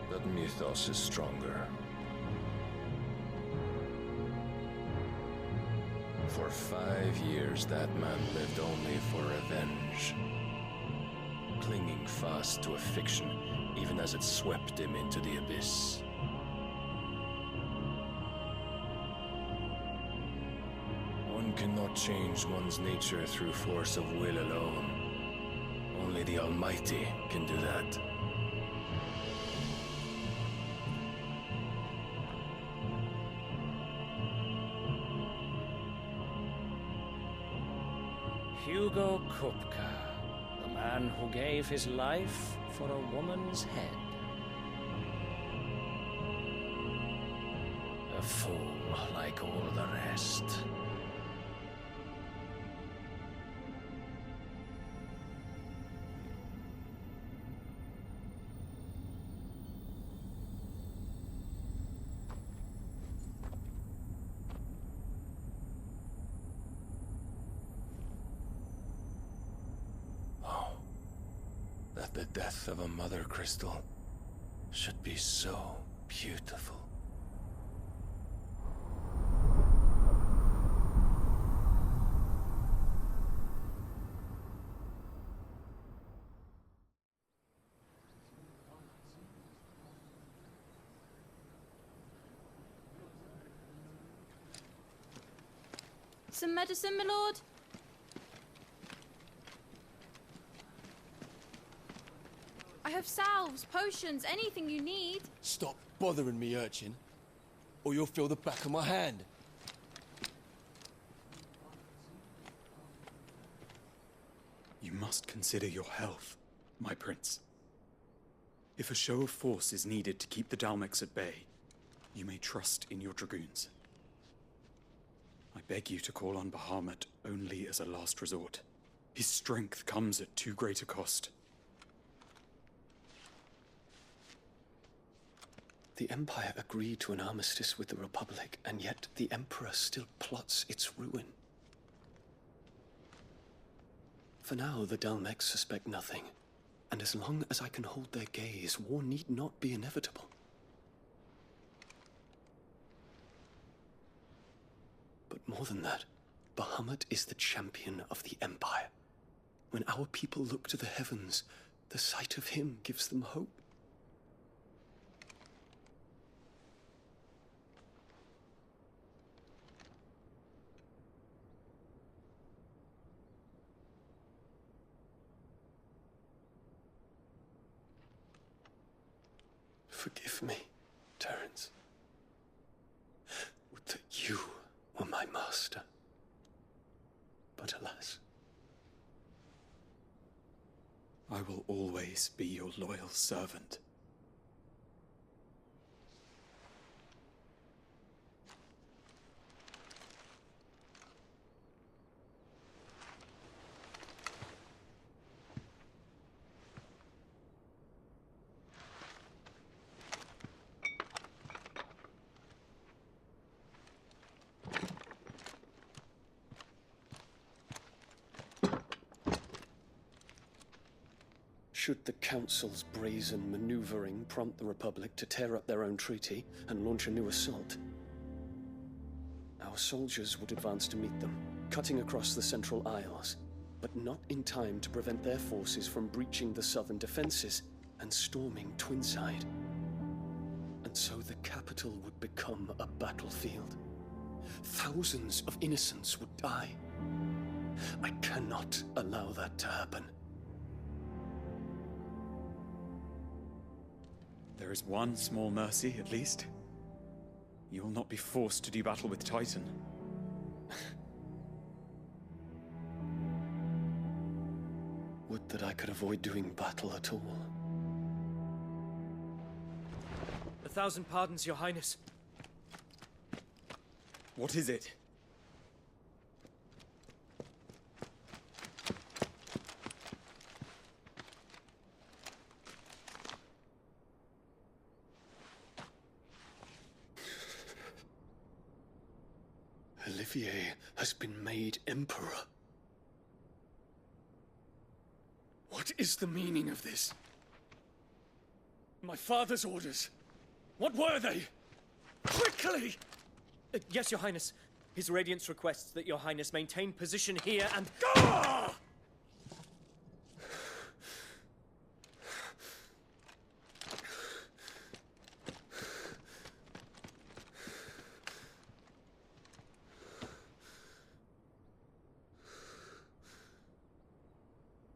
S14: But Mythos is stronger. For 5 years, that man lived only for revenge. Clinging fast to a fiction, even as it swept him into the abyss. One cannot change one's nature through force of will alone. Only the Almighty can do that.
S2: Hugo Kupka. The man who gave his life for a woman's head. A fool like all the rest.
S14: The death of a Mothercrystal should be so beautiful.
S21: Some medicine, my lord? I have salves, potions, anything you need.
S22: Stop bothering me, urchin, or you'll feel the back of my hand.
S23: You must consider your health, my prince. If a show of force is needed to keep the Dalmex at bay, you may trust in your dragoons. I beg you to call on Bahamut only as a last resort. His strength comes at too great a cost.
S2: The Empire agreed to an armistice with the Republic, and yet the Emperor still plots its ruin. For now, the Dalmecs suspect nothing, and as long as I can hold their gaze, war need not be inevitable. But more than that, Bahamut is the champion of the Empire. When our people look to the heavens, the sight of him gives them hope. Forgive me, Terence. Would that you were my master. But alas.
S23: I will always be your loyal servant.
S2: Should the Council's brazen maneuvering prompt the Republic to tear up their own treaty and launch a new assault, our soldiers would advance to meet them, cutting across the Central Isles, but not in time to prevent their forces from breaching the southern defenses and storming Twinside. And so the capital would become a battlefield. Thousands of innocents would die. I cannot allow that to happen.
S23: There is one small mercy, at least. You will not be forced to do battle with Titan.
S2: Would that I could avoid doing battle at all.
S4: 1,000 pardons, Your Highness.
S23: What is it?
S2: Olivier has been made Emperor. What is the meaning of this?
S4: My father's orders. What were they? Quickly! Yes, Your Highness. His Radiance requests that Your Highness maintain position here and... Ah!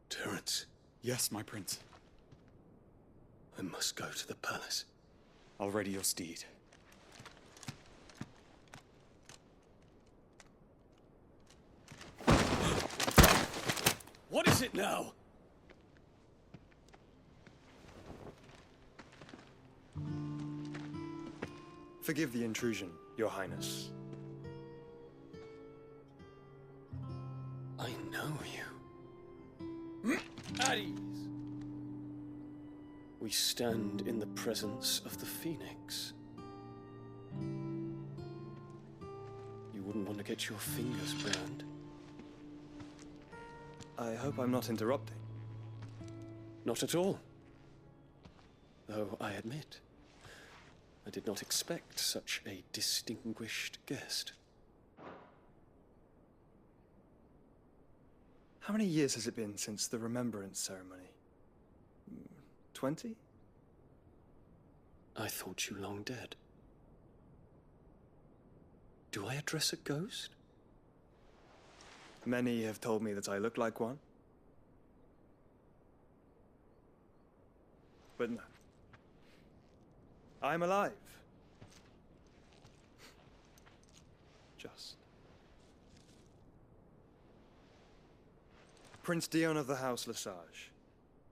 S2: Terence.
S23: Yes, my prince.
S2: I must go to the palace.
S23: I'll ready your steed.
S4: What is it now?
S5: Forgive the intrusion, Your Highness.
S2: I know you.
S4: At ease.
S2: We stand in the presence of the Phoenix. You wouldn't want to get your fingers burned.
S5: I hope I'm not interrupting.
S2: Not at all. Though I admit, I did not expect such a distinguished guest.
S5: How many years has it been since the Remembrance ceremony? 20?
S2: I thought you long dead. Do I address a ghost?
S5: Many have told me that I look like one. But no. I'm alive. Just. Prince Dion of the House Lesage,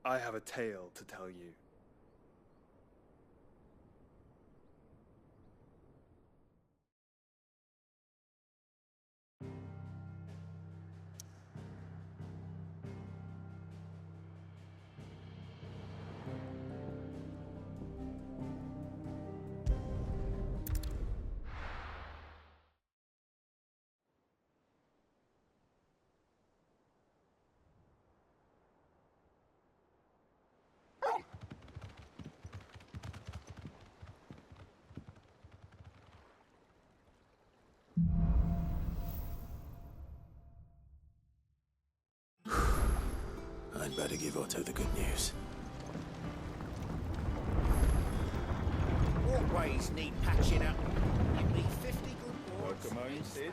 S5: I have a tale to tell you.
S1: I'd better give Otto the good news.
S9: Walkways need patching up. Give me 50 good boards.
S5: Welcome, Sid.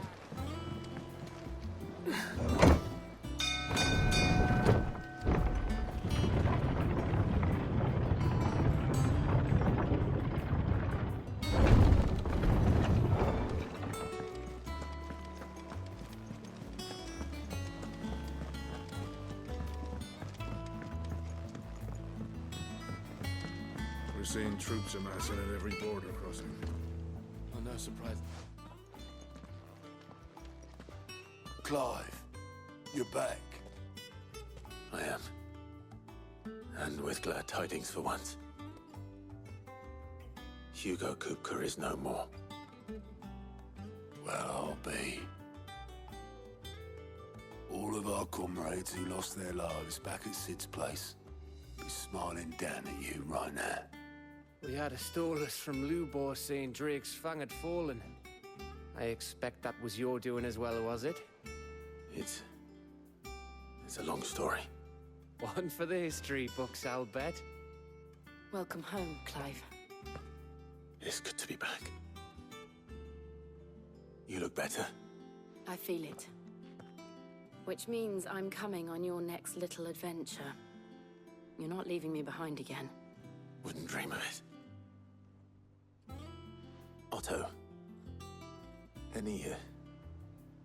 S3: We're seeing troops amassing at every border crossing.
S22: Oh, no surprise. Clive, you're back.
S1: I am. And with glad tidings for once. Hugo Kupka is no more.
S22: Well, I'll be. All of our comrades who lost their lives back at Sid's place be smiling down at you right now.
S9: We had a stolus from Lubor saying Drake's Fang had fallen. I expect that was your doing as well, was it?
S1: It's a long story.
S9: One for the history books, I'll bet.
S20: Welcome home, Clive.
S1: It's good to be back. You look better.
S20: I feel it. Which means I'm coming on your next little adventure. You're not leaving me behind again.
S1: Wouldn't dream of it. Otto, any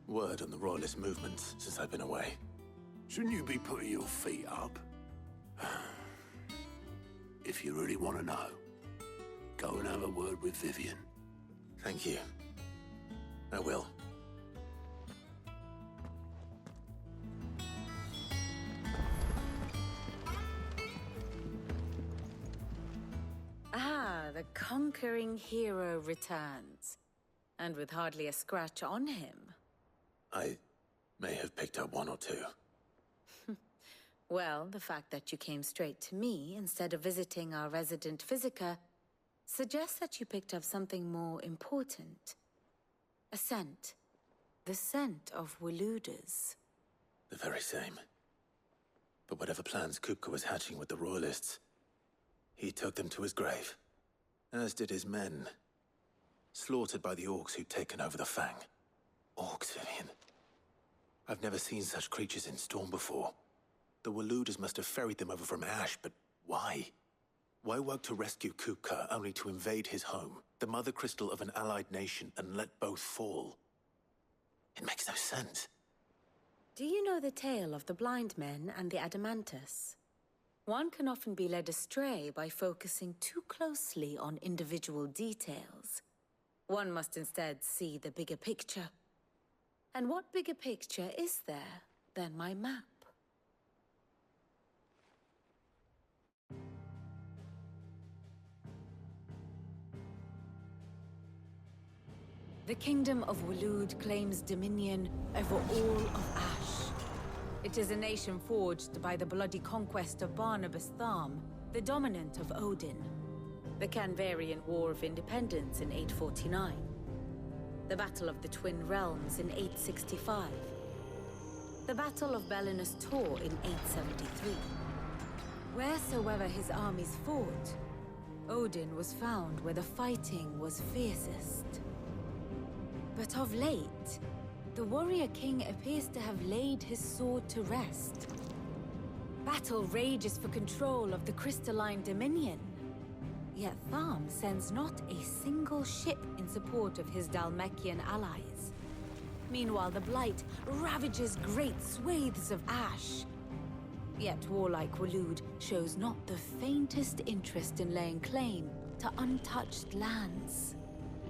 S1: word on the Royalist movements since I've been away?
S22: Shouldn't you be putting your feet up? If you really want to know, go and have a word with Vivian.
S1: Thank you. I will.
S11: The conquering hero returns, and with hardly a scratch on him.
S1: I may have picked up one or two.
S11: Well, the fact that you came straight to me instead of visiting our resident physiker suggests that you picked up something more important. A scent. The scent of Waludas.
S1: The very same. But whatever plans Kupka was hatching with the Royalists, he took them to his grave. As did his men. Slaughtered by the orcs who'd taken over the Fang. Orcs, Vivian. I've never seen such creatures in Storm before. The Waludas must have ferried them over from Ash, but why? Why work to rescue Kupka only to invade his home, the mother crystal of an allied nation, and let both fall? It makes no sense.
S11: Do you know the tale of the blind men and the Adamantus? One can often be led astray by focusing too closely on individual details. One must instead see the bigger picture. And what bigger picture is there than my map? The Kingdom of Waloed claims dominion over all of Ash. It is a nation forged by the bloody conquest of Barnabas Tharm, the dominant of Odin. The Canvarian War of Independence in 849. The Battle of the Twin Realms in 865. The Battle of Belinus Tor in 873. Wheresoever his armies fought, Odin was found where the fighting was fiercest. But of late, the warrior king appears to have laid his sword to rest. Battle rages for control of the crystalline dominion. Yet Tharm sends not a single ship in support of his Dhalmekian allies. Meanwhile, the Blight ravages great swathes of Ash. Yet warlike Waloed shows not the faintest interest in laying claim to untouched lands.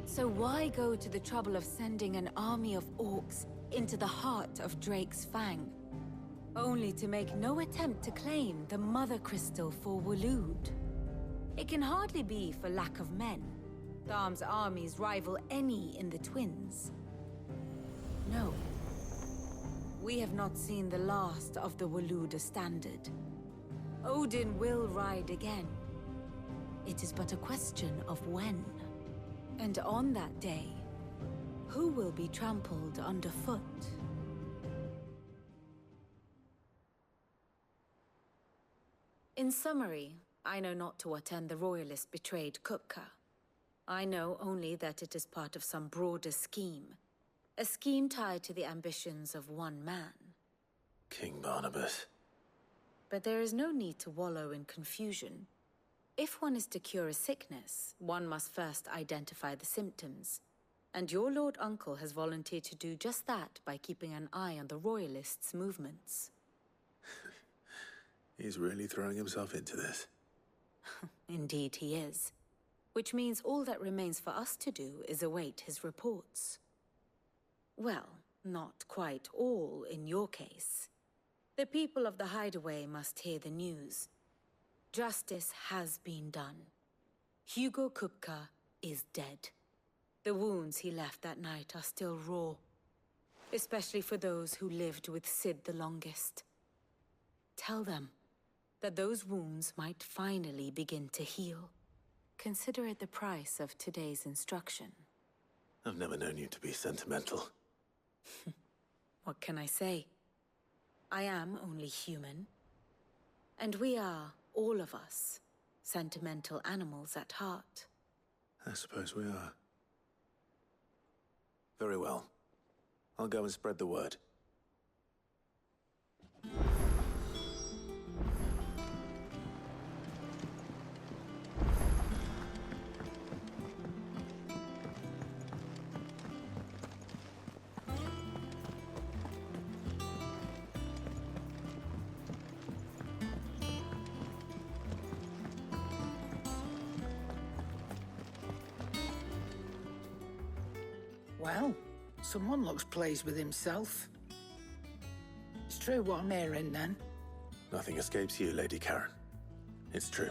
S11: So why go to the trouble of sending an army of orcs into the heart of Drake's Fang, only to make no attempt to claim the Mother Crystal for Waloed? It can hardly be for lack of men. Tharm's armies rival any in the Twins. No. We have not seen the last of the Waluda standard. Odin will ride again. It is but a question of when. And on that day, who will be trampled underfoot? In summary, I know not to what end the Royalist betrayed Kupka. I know only that it is part of some broader scheme. A scheme tied to the ambitions of one man.
S1: King Barnabas.
S11: But there is no need to wallow in confusion. If one is to cure a sickness, one must first identify the symptoms. And your Lord Uncle has volunteered to do just that by keeping an eye on the Royalists' movements.
S1: He's really throwing himself into this.
S11: Indeed he is. Which means all that remains for us to do is await his reports. Well, not quite all in your case. The people of the Hideaway must hear the news. Justice has been done. Hugo Kupka is dead. The wounds he left that night are still raw. Especially for those who lived with Sid the longest. Tell them that those wounds might finally begin to heal. Consider it the price of today's instruction.
S1: I've never known you to be sentimental.
S11: What can I say? I am only human. And we are, all of us, sentimental animals at heart.
S1: I suppose we are. Very well. I'll go and spread the word.
S17: Well, someone looks pleased with himself. It's true what I'm hearing, then.
S1: Nothing escapes you, Lady Karen. It's true.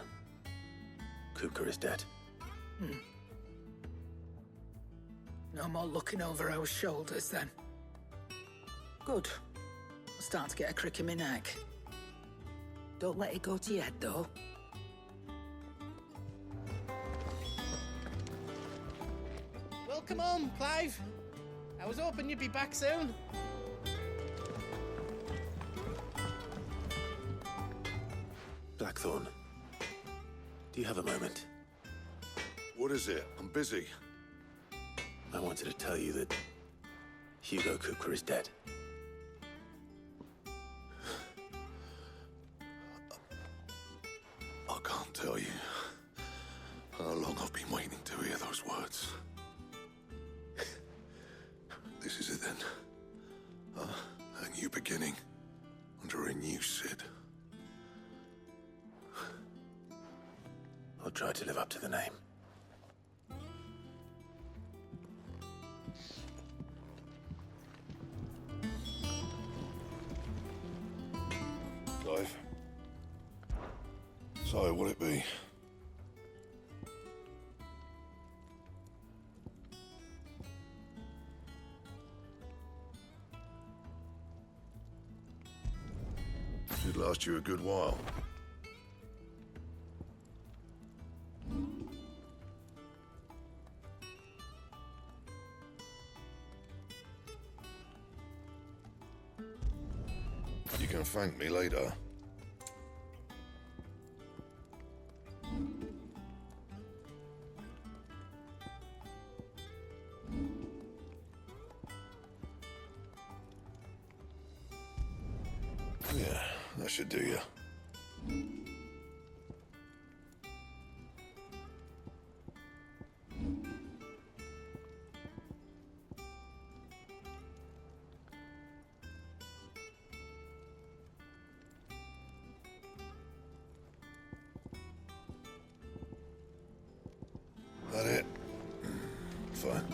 S1: Kupka is dead.
S17: No more looking over our shoulders, then. Good. I'm starting to get a crick in my neck. Don't let it go to your head, though.
S9: Welcome home, Clive. I was hoping you'd be back soon.
S1: Blackthorn, do you have a moment?
S3: What is it? I'm busy.
S1: I wanted to tell you that Hugo Kupka is dead.
S3: I can't tell you how long I've been waiting to hear those words. This is it then. A new beginning under a new Sid.
S1: I'll try to live up to the name.
S3: Clive. So, will it be? Should last you a good while. You can thank me later. Yeah, that should do you. That it? Fine.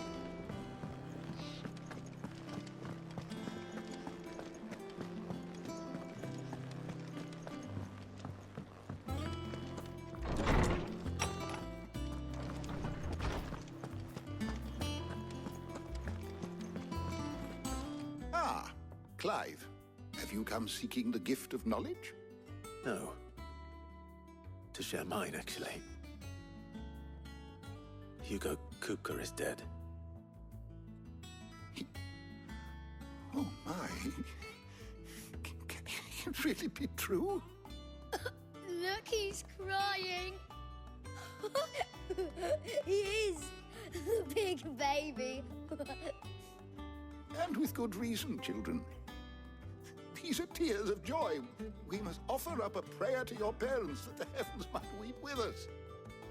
S13: Ah, Clive. Have you come seeking the gift of knowledge?
S1: No. To share mine, actually. Hugo Kupka is dead.
S13: Oh my. Can it really be true?
S16: Look
S12: like he's crying. He is. The big baby.
S13: And with good reason, children. These are tears of joy. We must offer up a prayer to your parents that the heavens might weep with us.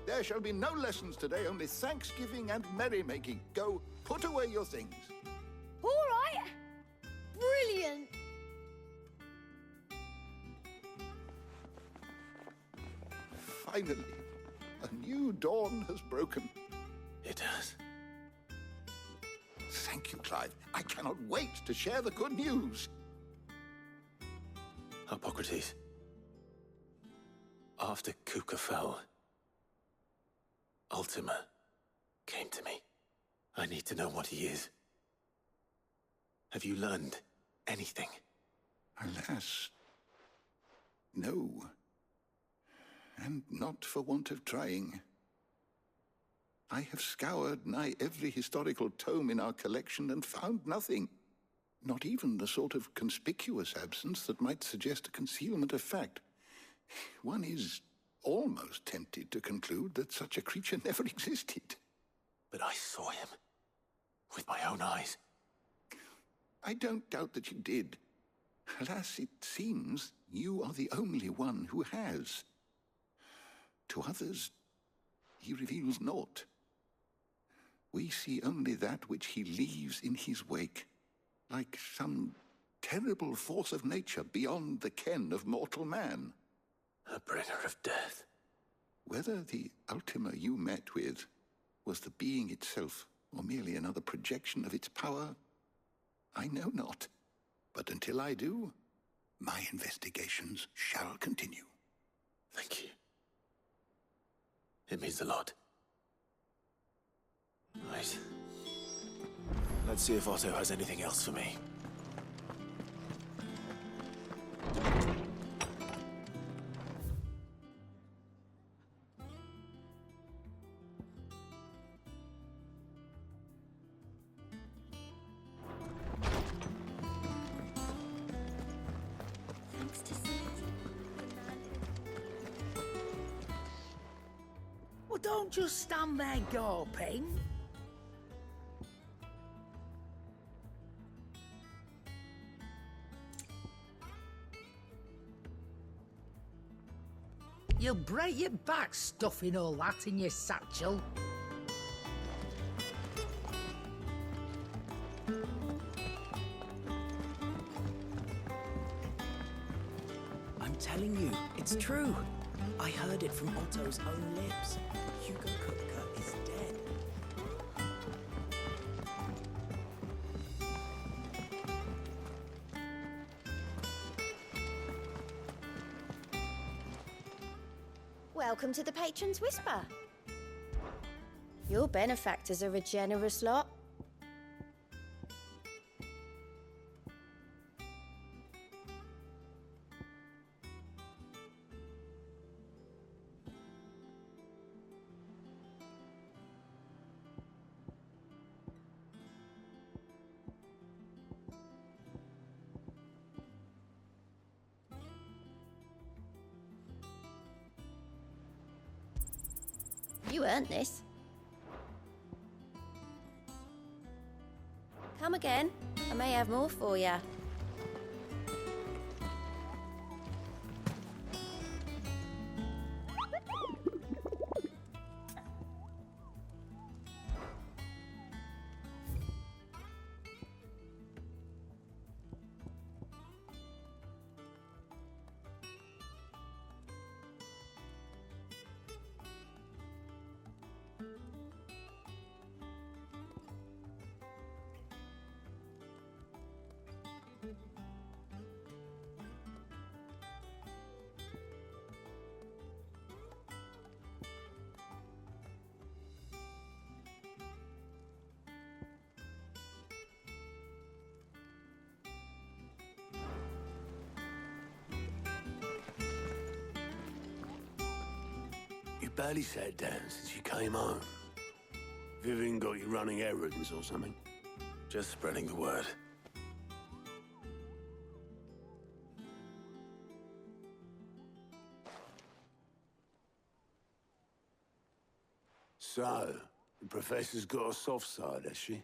S13: There shall be no lessons today, only thanksgiving and merrymaking. Go, put away your things.
S12: All right. Brilliant.
S13: Finally, a new dawn has broken.
S1: It has.
S13: Thank you, Clive. I cannot wait to share the good news.
S1: Hippocrates. After Kuka fell, Ultima came to me. I need to know what he is. Have you learned anything?
S13: Alas, no. And not for want of trying. I have scoured nigh every historical tome in our collection and found nothing. Not even the sort of conspicuous absence that might suggest a concealment of fact. One is almost tempted to conclude that such a creature never existed.
S1: But I saw him. With my own eyes.
S13: I don't doubt that you did. Alas, it seems you are the only one who has. To others, he reveals naught. We see only that which he leaves in his wake, like some terrible force of nature beyond the ken of mortal man.
S1: A bringer of death.
S13: Whether the Ultima you met with was the being itself, or merely another projection of its power, I know not. But until I do, my investigations shall continue.
S1: Thank you. It means a lot. Right. Let's see if Otto has anything else for me.
S12: Thanks to Sid.
S17: Well, don't just stand there gawping. You'll break your back stuffing all that in your satchel.
S16: I'm telling you, it's true. I heard it from Otto's own lips. Hugo Kupka is dead.
S12: Welcome to the Patron's Whisper. Your benefactors are a generous lot. You earned this. Come again. I may have more for you.
S22: You barely sat down since you came home. Vivian got you running errands or something?
S1: Just spreading the word.
S22: So, the Professor's got a soft side, has she?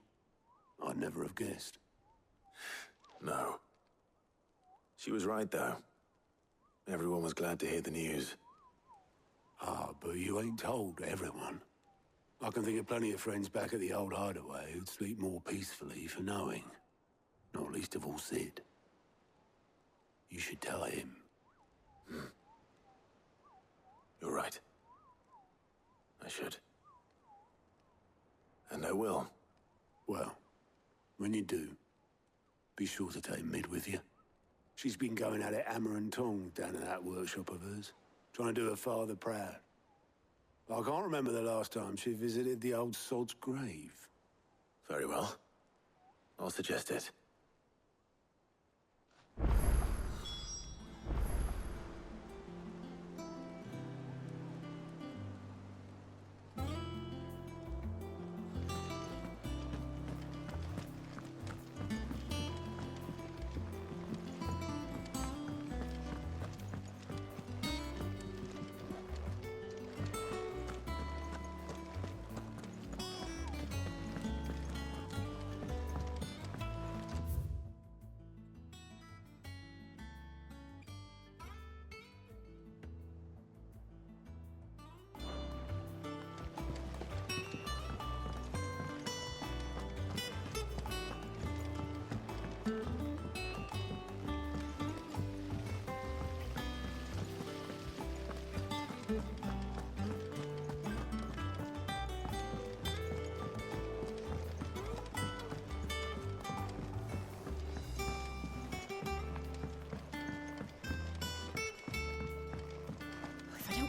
S22: I'd never have guessed.
S1: No. She was right, though. Everyone was glad to hear the news.
S22: Ah, but you ain't told everyone. I can think of plenty of friends back at the old hideaway who'd sleep more peacefully for knowing. Not least of all Sid. You should tell him.
S1: You're right. I should. And I will.
S22: Well, when you do, be sure to take Mid with you. She's been going at it hammer and tongs down in that workshop of hers, trying to do her father proud. I can't remember the last time she visited the old sod's grave.
S1: Very well. I'll suggest it.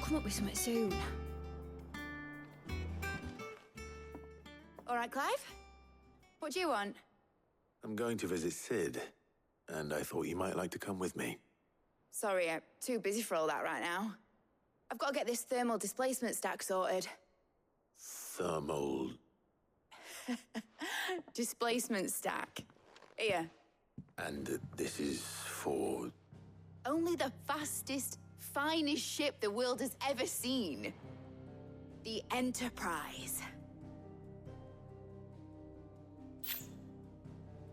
S12: Come up with something soon. All right, Clive? What do you want?
S1: I'm going to visit Sid, and I thought you might like to come with me.
S12: Sorry, I'm too busy for all that right now. I've got to get this thermal displacement stack sorted.
S1: Thermal...
S12: Displacement stack. Here.
S1: And this is for...
S12: Only the fastest, finest ship the world has ever seen. The Enterprise.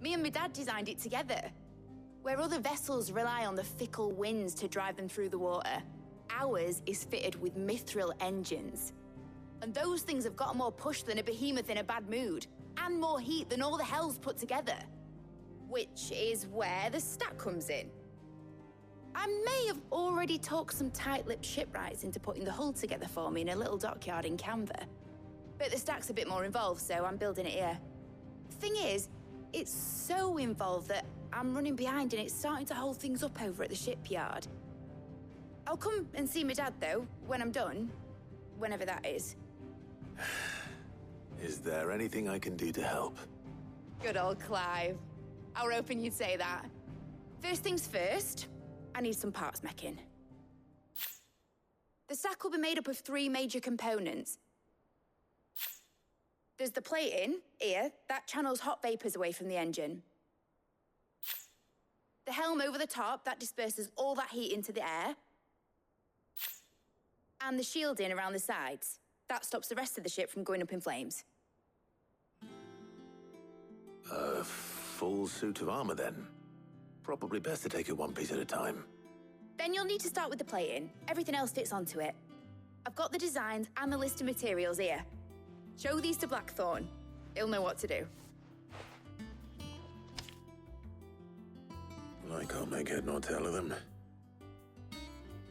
S12: Me and my dad designed it together. Where other vessels rely on the fickle winds to drive them through the water, ours is fitted with mithril engines. And those things have got more push than a behemoth in a bad mood, and more heat than all the hells put together. Which is where the stack comes in. I may have already talked some tight-lipped shipwrights into putting the hull together for me in a little dockyard in Canva. But the stack's a bit more involved, so I'm building it here. Thing is, it's so involved that I'm running behind and it's starting to hold things up over at the shipyard. I'll come and see my dad, though, when I'm done. Whenever that is.
S1: Is there anything I can do to help?
S12: Good old Clive. I were hoping you'd say that. First things first, I need some parts meching. The stack will be made up of 3 major components. There's the plating, here, that channels hot vapors away from the engine. The helm over the top, that disperses all that heat into the air. And the shielding around the sides. That stops the rest of the ship from going up in flames.
S1: A full suit of armor, then? Probably best to take it one piece at a time.
S12: Then you'll need to start with the plating. Everything else fits onto it. I've got the designs and the list of materials here. Show these to Blackthorn. He'll know what to do.
S1: Well, I can't make head nor tail of them.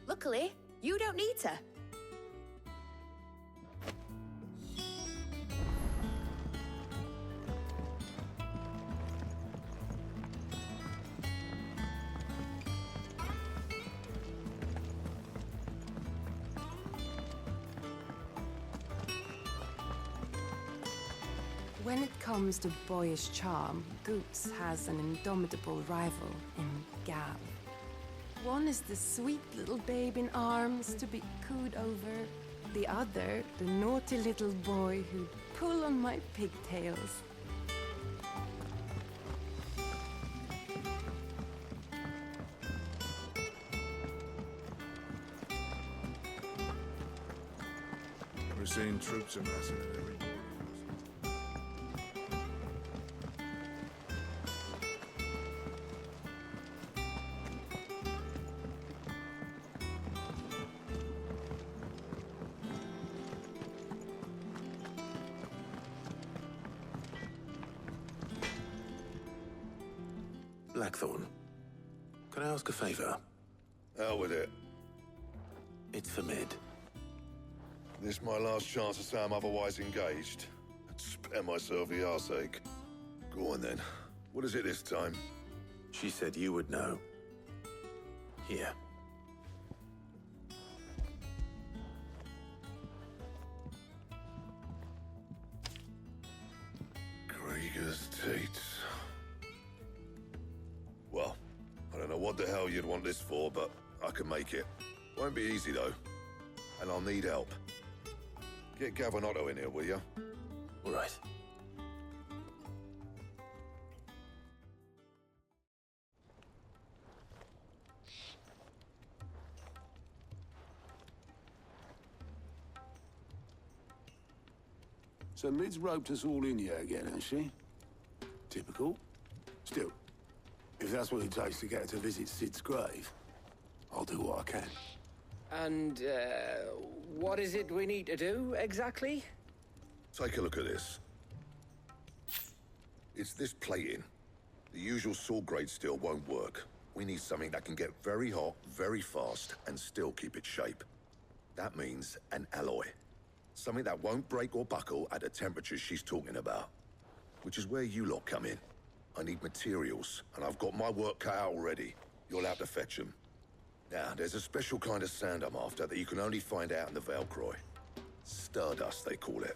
S12: Luckily, you don't need to.
S6: When it comes to boyish charm, Goots has an indomitable rival in Gav. One is the sweet little babe in arms to be cooed over. The other, the naughty little boy who'd pull on my pigtails.
S3: We're seeing troops amassing at every corner.
S1: Blackthorn, can I ask a favor?
S3: Out with it.
S1: It's for Mid.
S3: This my last chance to say I'm otherwise engaged. I'd spare myself the arseache. Go on then. What is it this time?
S1: She said you would know. Here.
S3: Krieger's Tates. Well, I don't know what the hell you'd want this for, but I can make it. Won't be easy, though. And I'll need help. Get Gavin-Otto in here, will you?
S1: All right.
S22: So Mid's roped us all in here again, has she? Typical. Still, if that's what it takes to get her to visit Sid's grave, I'll do what I can.
S9: And, what is it we need to do, exactly?
S3: Take a look at this. It's this plating. The usual sword grade steel won't work. We need something that can get very hot, very fast, and still keep its shape. That means an alloy. Something that won't break or buckle at the temperatures she's talking about. Which is where you lot come in. I need materials, and I've got my work cut out already. You'll have to fetch them. Now, there's a special kind of sand I'm after that you can only find out in the Valcroy. Stardust, they call it.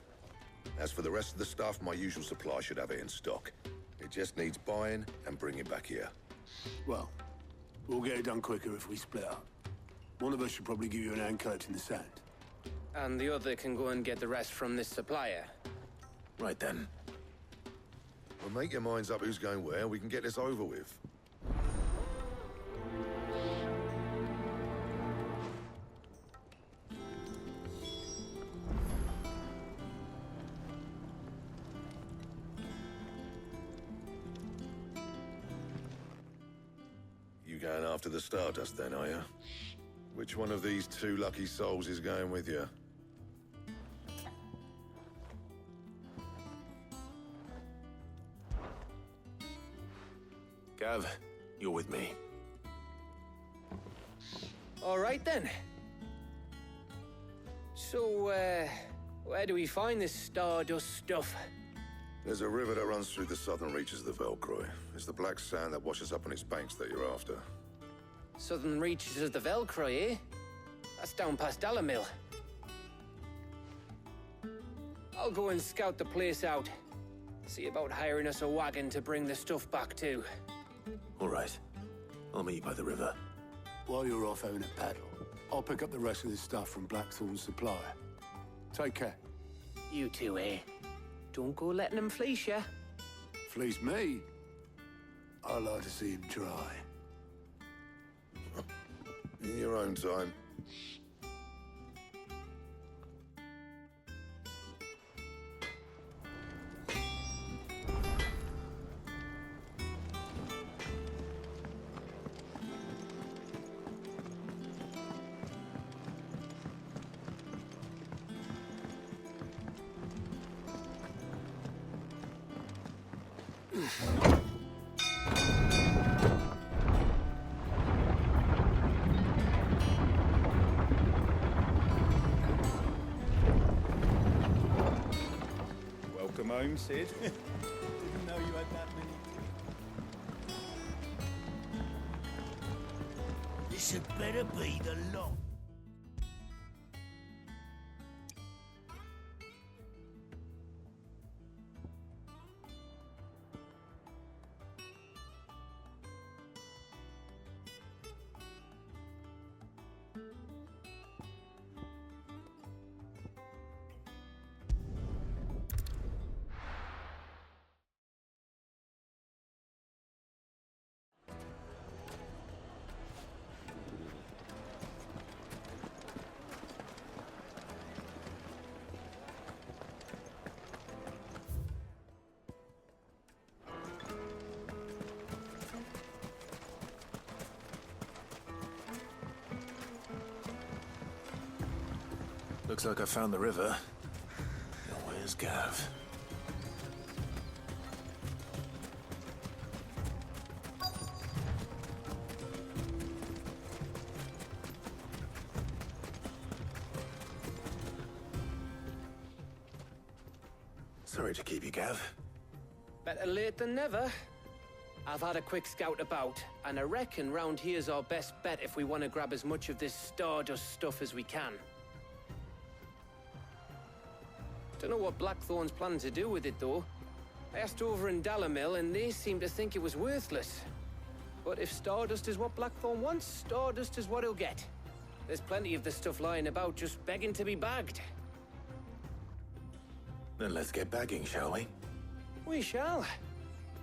S3: As for the rest of the stuff, my usual supply should have it in stock. It just needs buying and bringing back here.
S22: Well, we'll get it done quicker if we split up. One of us should probably give you an hand collecting the sand.
S9: And the other can go and get the rest from this supplier.
S1: Right then.
S3: Well, make your minds up who's going where, we can get this over with. You going after the Stardust then, are you? Which one of these two lucky souls is going with you?
S1: Gav, you're with me.
S9: All right, then. So, where do we find this Stardust stuff?
S3: There's a river that runs through the southern reaches of the Velcroy. It's the black sand that washes up on its banks that you're after.
S9: Southern reaches of the Velcroy, eh? That's down past Dalamil. I'll go and scout the place out. See about hiring us a wagon to bring the stuff back to.
S1: All right. I'll meet you by the river.
S22: While you're off having a paddle, I'll pick up the rest of this stuff from Blackthorn's supplier. Take care.
S9: You two, eh? Don't go letting him fleece ya.
S22: Fleece me? I'd like to see him try.
S3: In your own time.
S23: Welcome home, Sid. Didn't know you had that many.
S15: This had better be the lot.
S1: Looks like I found the river. Now where's Gav? Sorry to keep you, Gav.
S9: Better late than never. I've had a quick scout about, and I reckon round here's our best bet if we want to grab as much of this Stardust stuff as we can. Don't know what Blackthorn's planning to do with it, though. I asked over in Dalamil, and they seem to think it was worthless. But if Stardust is what Blackthorn wants, Stardust is what he'll get. There's plenty of the stuff lying about, just begging to be bagged.
S1: Then let's get bagging, shall we?
S9: We shall.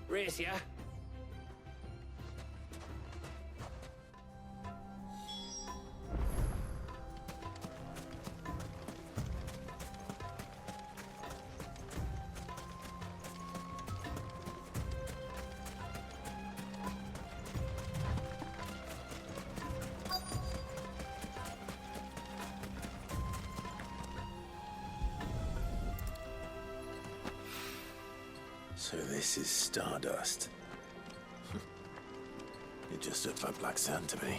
S9: Race ya.
S1: So this is Stardust. It just looked like black sand to me.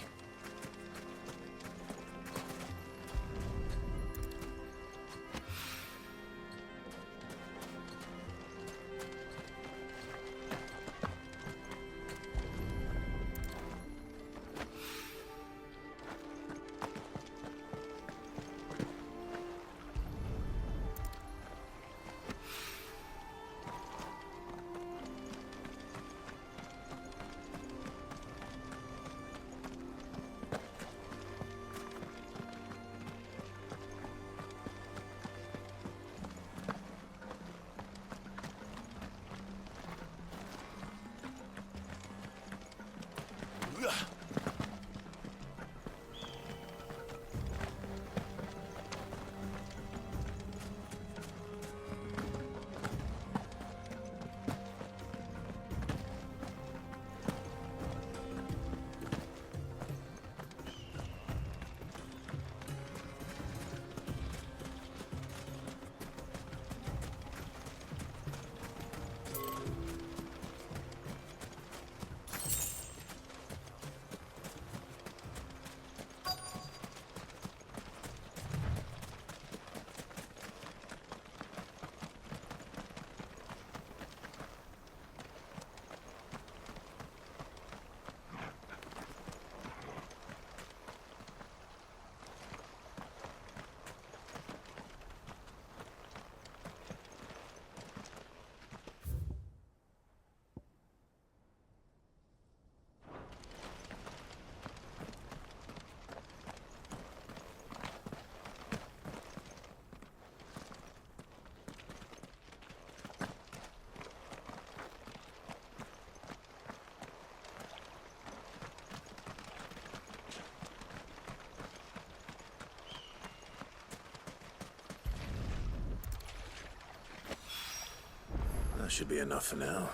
S1: That should be enough for now.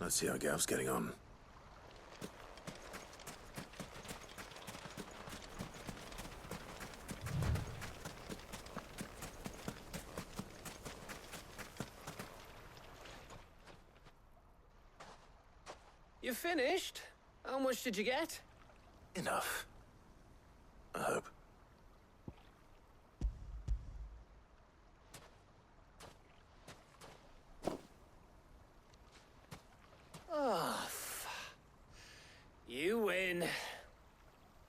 S1: Let's see how Gav's getting on.
S9: You finished? How much did you get?
S1: Enough. I hope.
S9: Oh, you win.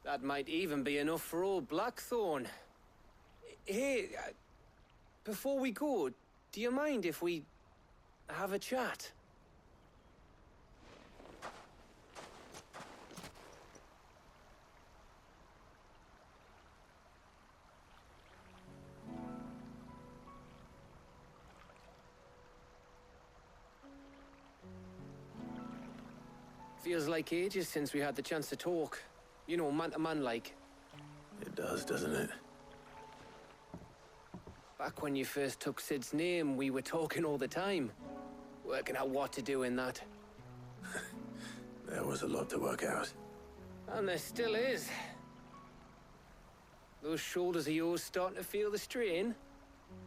S9: That might even be enough for old Blackthorn. Hey, before we go, do you mind if we have a chat? Feels like ages since we had the chance to talk. You know, man to man like.
S1: It does, doesn't it?
S9: Back when you first took Sid's name, we were talking all the time. Working out what to do in that.
S1: There was a lot to work out.
S9: And there still is. Those shoulders of yours starting to feel the strain?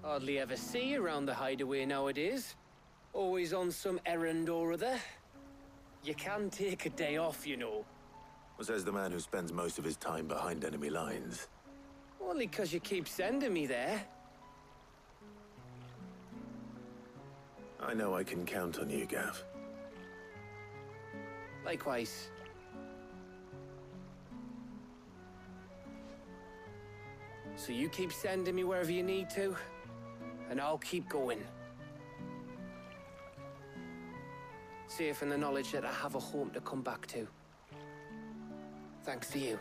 S9: Hardly ever see you around the hideaway nowadays. Always on some errand or other. You can take a day off, you know.
S1: Says the man who spends most of his time behind enemy lines.
S9: Only 'cause you keep sending me there.
S1: I know I can count on you, Gav.
S9: Likewise. So you keep sending me wherever you need to, and I'll keep going. Safe in the knowledge that I have a home to come back to. Thanks to you.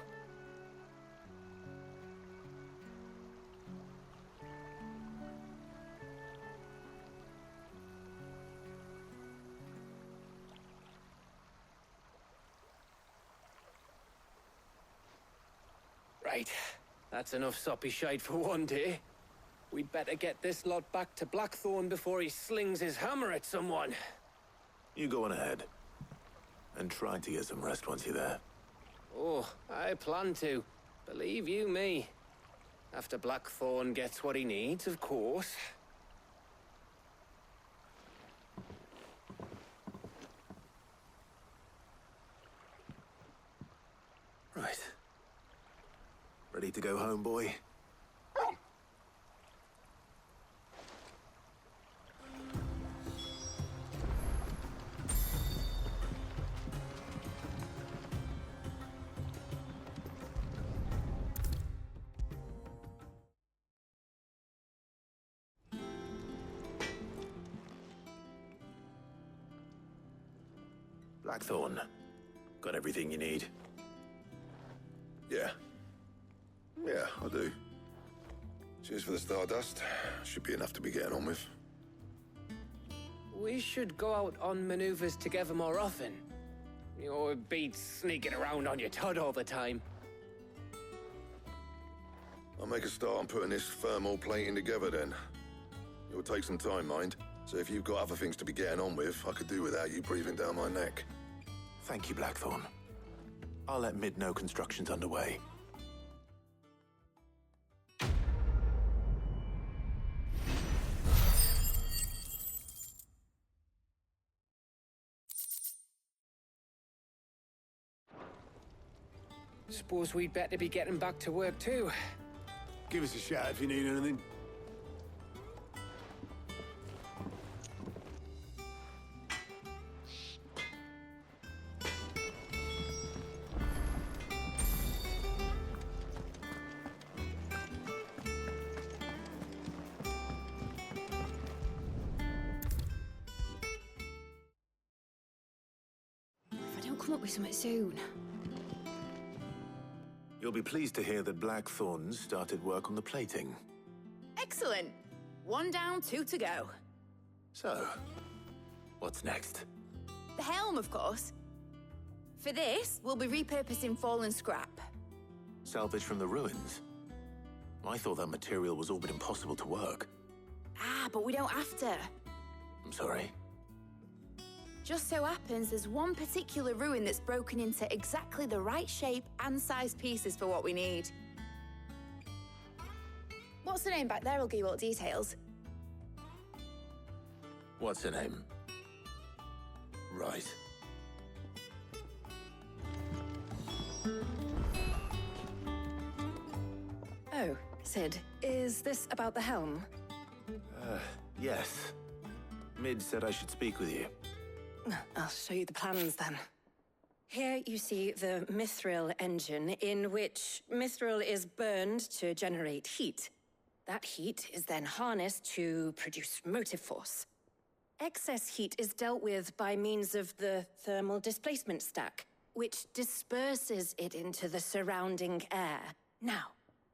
S9: Right. That's enough soppy shite for one day. We'd better get this lot back to Blackthorn before he slings his hammer at someone.
S1: You go on ahead. And try to get some rest once you're there.
S9: Oh, I plan to. Believe you me. After Blackthorn gets what he needs, of course.
S1: Right. Ready to go home, boy? Blackthorn. Got everything you need?
S3: Yeah. Yeah, I do. Cheers for the stardust. Should be enough to be getting on with.
S9: We should go out on maneuvers together more often. You're beat sneaking around on your Todd all the time.
S3: I'll make a start on putting this thermal plating together then. It'll take some time, mind. So if you've got other things to be getting on with, I could do without you breathing down my neck.
S1: Thank you, Blackthorn. I'll let Mid know construction's underway.
S9: Suppose we'd better be getting back to work too.
S22: Give us a shout if you need anything.
S12: If I don't come up with something soon.
S1: You'll be pleased to hear that Blackthorn's started work on the plating.
S12: Excellent. 1 down, 2 to go.
S1: So, what's next?
S12: The helm, of course. For this, we'll be repurposing fallen scrap.
S1: Salvage from the ruins? I thought that material was all but impossible to work.
S12: Ah, but we don't have to.
S1: I'm sorry.
S12: Just so happens there's one particular ruin that's broken into exactly the right shape and size pieces for what we need. What's the name back there? I'll give you all the details.
S1: What's her name? Right.
S20: Oh, Sid, is this about the helm?
S1: Yes. Mid said I should speak with you.
S20: I'll show you the plans then. Here you see the mithril engine, in which mithril is burned to generate heat. That heat is then harnessed to produce motive force. Excess heat is dealt with by means of the thermal displacement stack, which disperses it into the surrounding air. Now,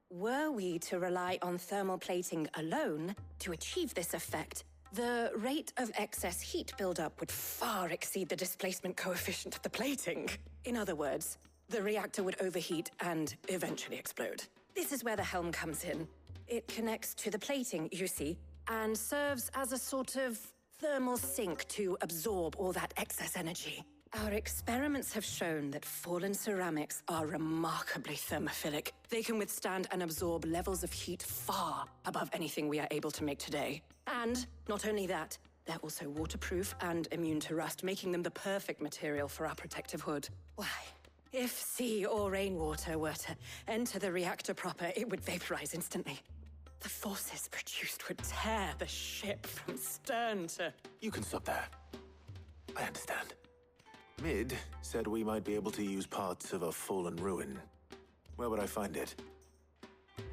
S20: were we to rely on thermal plating alone to achieve this effect, the rate of excess heat buildup would far exceed the displacement coefficient of the plating. In other words, the reactor would overheat and eventually explode. This is where the helm comes in. It connects to the plating, you see, and serves as a sort of thermal sink to absorb all that excess energy. Our experiments have shown that fallen ceramics are remarkably thermophilic. They can withstand and absorb levels of heat far above anything we are able to make today. And not only that, they're also waterproof and immune to rust, making them the perfect material for our protective hood. Why, if sea or rainwater were to enter the reactor proper, it would vaporize instantly. The forces produced would tear the ship from stern to...
S1: You can stop there. I understand. Mid said we might be able to use parts of a fallen ruin. Where would I find it?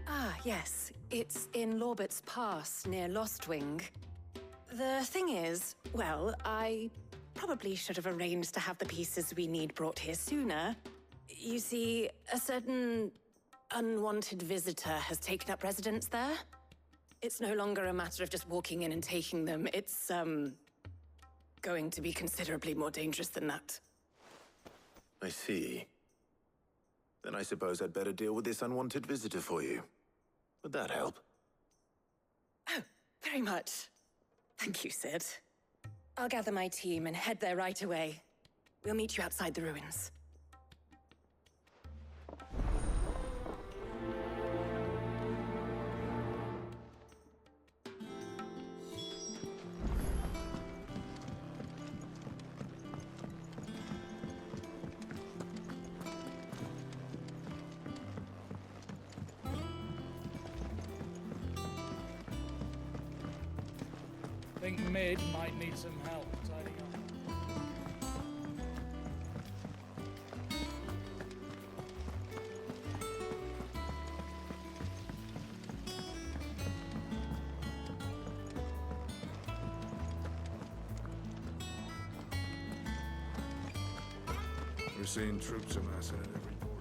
S20: Ah, yes. It's in Lorbert's Pass, near Lostwing. The thing is, well, I probably should have arranged to have the pieces we need brought here sooner. You see, a certain unwanted visitor has taken up residence there. It's no longer a matter of just walking in and taking them. It's, going to be considerably more dangerous than that.
S1: I see. Then I suppose I'd better deal with this unwanted visitor for you. Would that help?
S20: Oh, very much. Thank you, Sid. I'll gather my team and head there right away. We'll meet you outside the ruins.
S7: I think Mid might need some help tidying up.
S18: We're seeing troops amassing at every border.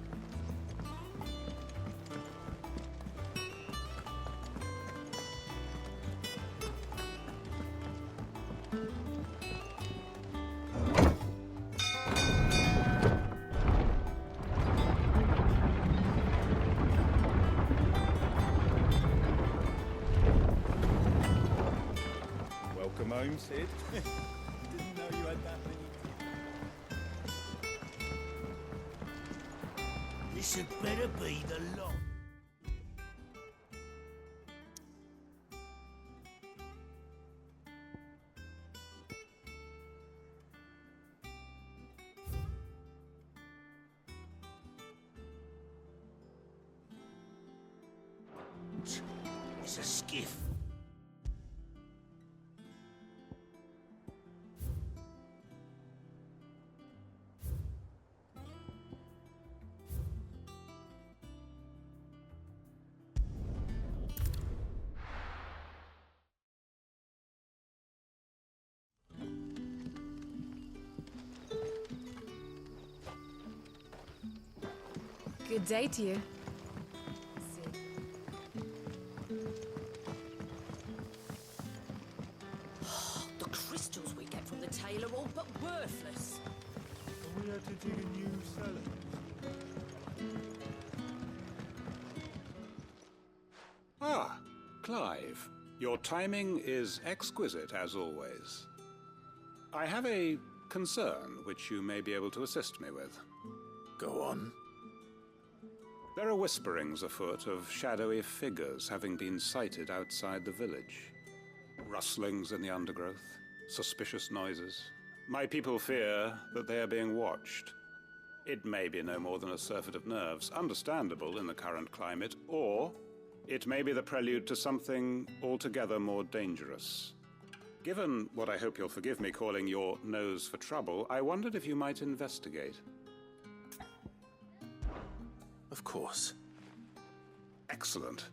S23: Welcome home, Sid. Didn't know you had that many.
S15: This had better be the lot. It's a skiff.
S6: Good day to you.
S16: The crystals we get from the tail are all but worthless.
S18: And we had to dig a new cellar.
S19: Ah, Clive. Your timing is exquisite, as always. I have a concern which you may be able to assist me with.
S1: Go on.
S19: There are whisperings afoot of shadowy figures having been sighted outside the village. Rustlings in the undergrowth, suspicious noises. My people fear that they are being watched. It may be no more than a surfeit of nerves, understandable in the current climate, or it may be the prelude to something altogether more dangerous. Given what I hope you'll forgive me calling your nose for trouble, I wondered if you might investigate.
S1: Of course.
S19: Excellent.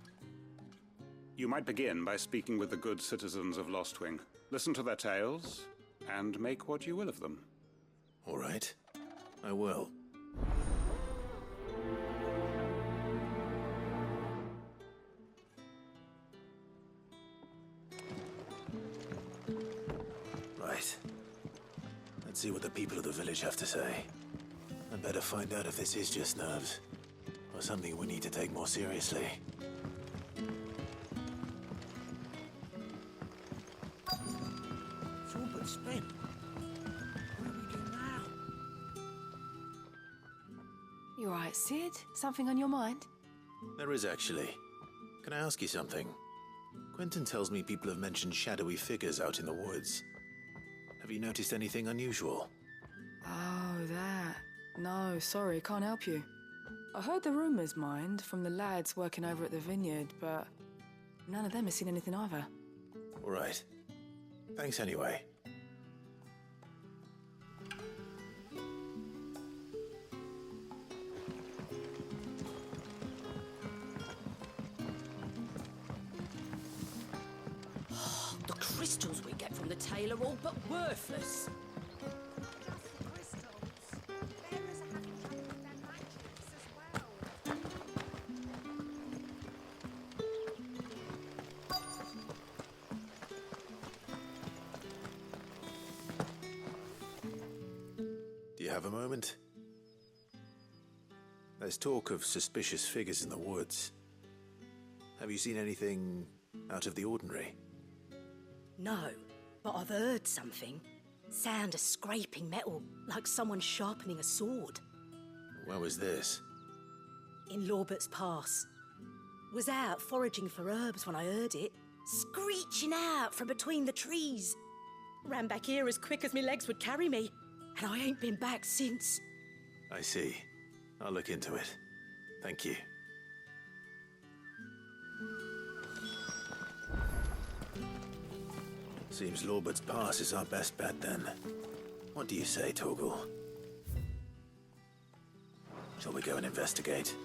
S19: You might begin by speaking with the good citizens of Lostwing. Listen to their tales, and make what you will of them.
S1: All right. I will. Right. Let's see what the people of the village have to say. I'd better find out if this is just nerves, or something we need to take more seriously.
S15: It's all but spent. What do we do now?
S6: right, Sid? Something on your mind?
S1: There is actually. Can I ask you something? Quentin tells me people have mentioned shadowy figures out in the woods. Have you noticed anything unusual?
S8: Oh, that. No, sorry, can't help you. I heard the rumours, mind, from the lads working over at the vineyard, but none of them has seen anything either.
S1: All right. Thanks anyway.
S20: The crystals we get from the tail are all but worthless.
S1: Do you have a moment? There's talk of suspicious figures in the woods. Have you seen anything out of the ordinary?
S10: No, but I've heard something. Sound of scraping metal, like someone sharpening a sword.
S1: Where was this?
S10: In Lorbert's Pass. Was out foraging for herbs when I heard it, screeching out from between the trees. Ran back here as quick as my legs would carry me, and I ain't been back since.
S1: I see. I'll look into it. Thank you. Seems Lorbert's Pass is our best bet then. What do you say, Torgal? Shall we go and investigate?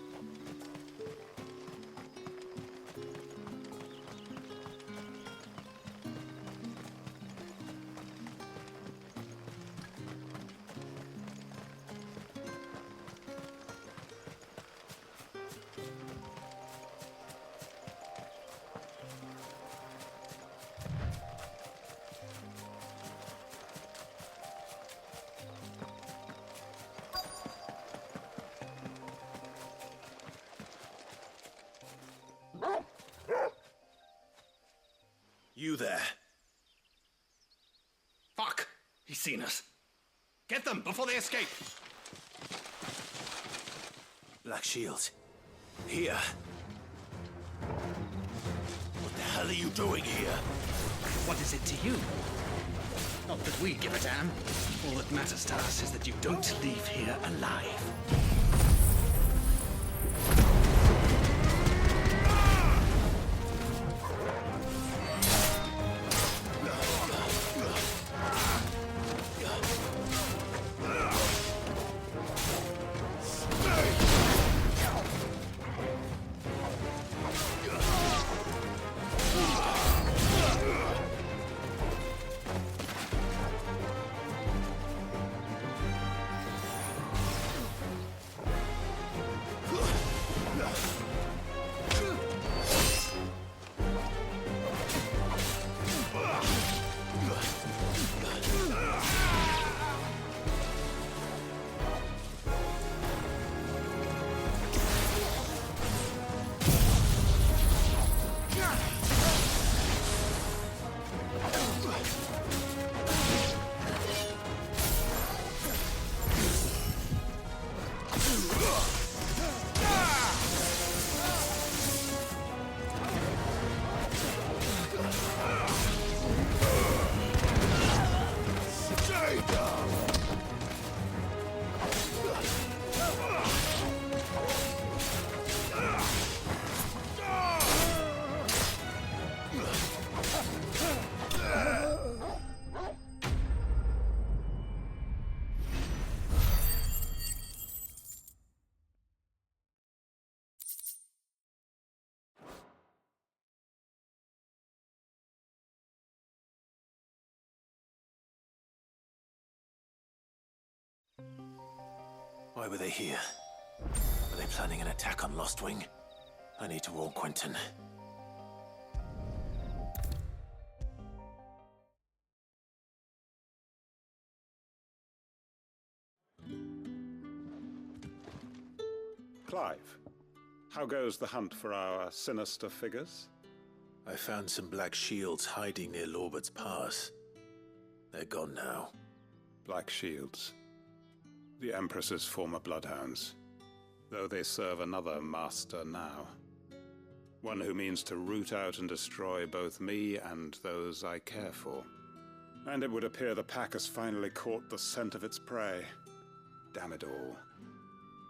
S1: You there.
S14: Fuck! He's seen us. Get them before they escape!
S1: Black Shields. Here. What the hell are you doing here?
S14: What is it to you? Not that we give a damn. All that matters to us is that you don't leave here alive.
S1: Why were they here? Were they planning an attack on Lostwing? I need to warn Quentin.
S19: Clive, how goes the hunt for our sinister figures?
S1: I found some black shields hiding near Lorbert's Pass. They're gone now.
S19: Black shields. The Empress's former bloodhounds. though they serve another master now. One who means to root out and destroy both me and those I care for. And it would appear the pack has finally caught the scent of its prey. Damn it all.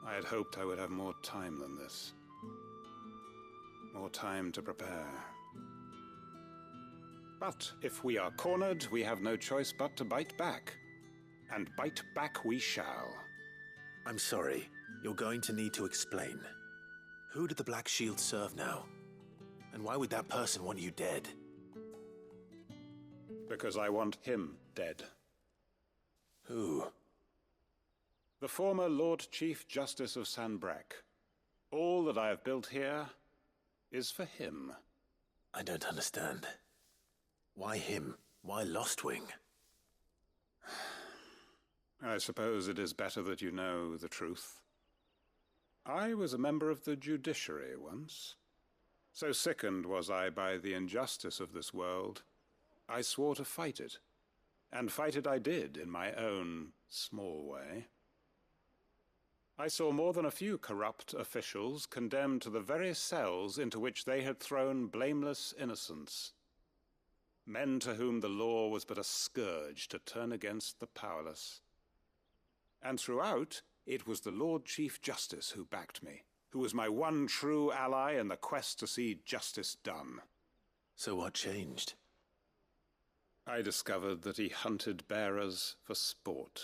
S19: I had hoped I would have more time than this. More time to prepare. But if we are cornered, we have no choice but to bite back. And bite back we shall.
S1: I'm sorry. You're going to need to explain. Who did the Black Shield serve now? And why would that person want you dead?
S19: Because I want him dead.
S1: Who?
S19: The former Lord Chief Justice of Sanbreque. All that I have built here is for him.
S1: I don't understand. Why him? Why Lostwing?
S19: I suppose it is better that you know the truth. I was a member of the judiciary once. So sickened was I by the injustice of this world, I swore to fight it. And fight it I did, in my own small way. I saw more than a few corrupt officials condemned to the very cells into which they had thrown blameless innocents. Men to whom the law was but a scourge to turn against the powerless. And throughout, it was the Lord Chief Justice who backed me, who was my one true ally in the quest to see justice done.
S1: So what changed?
S19: I discovered that he hunted bearers for sport.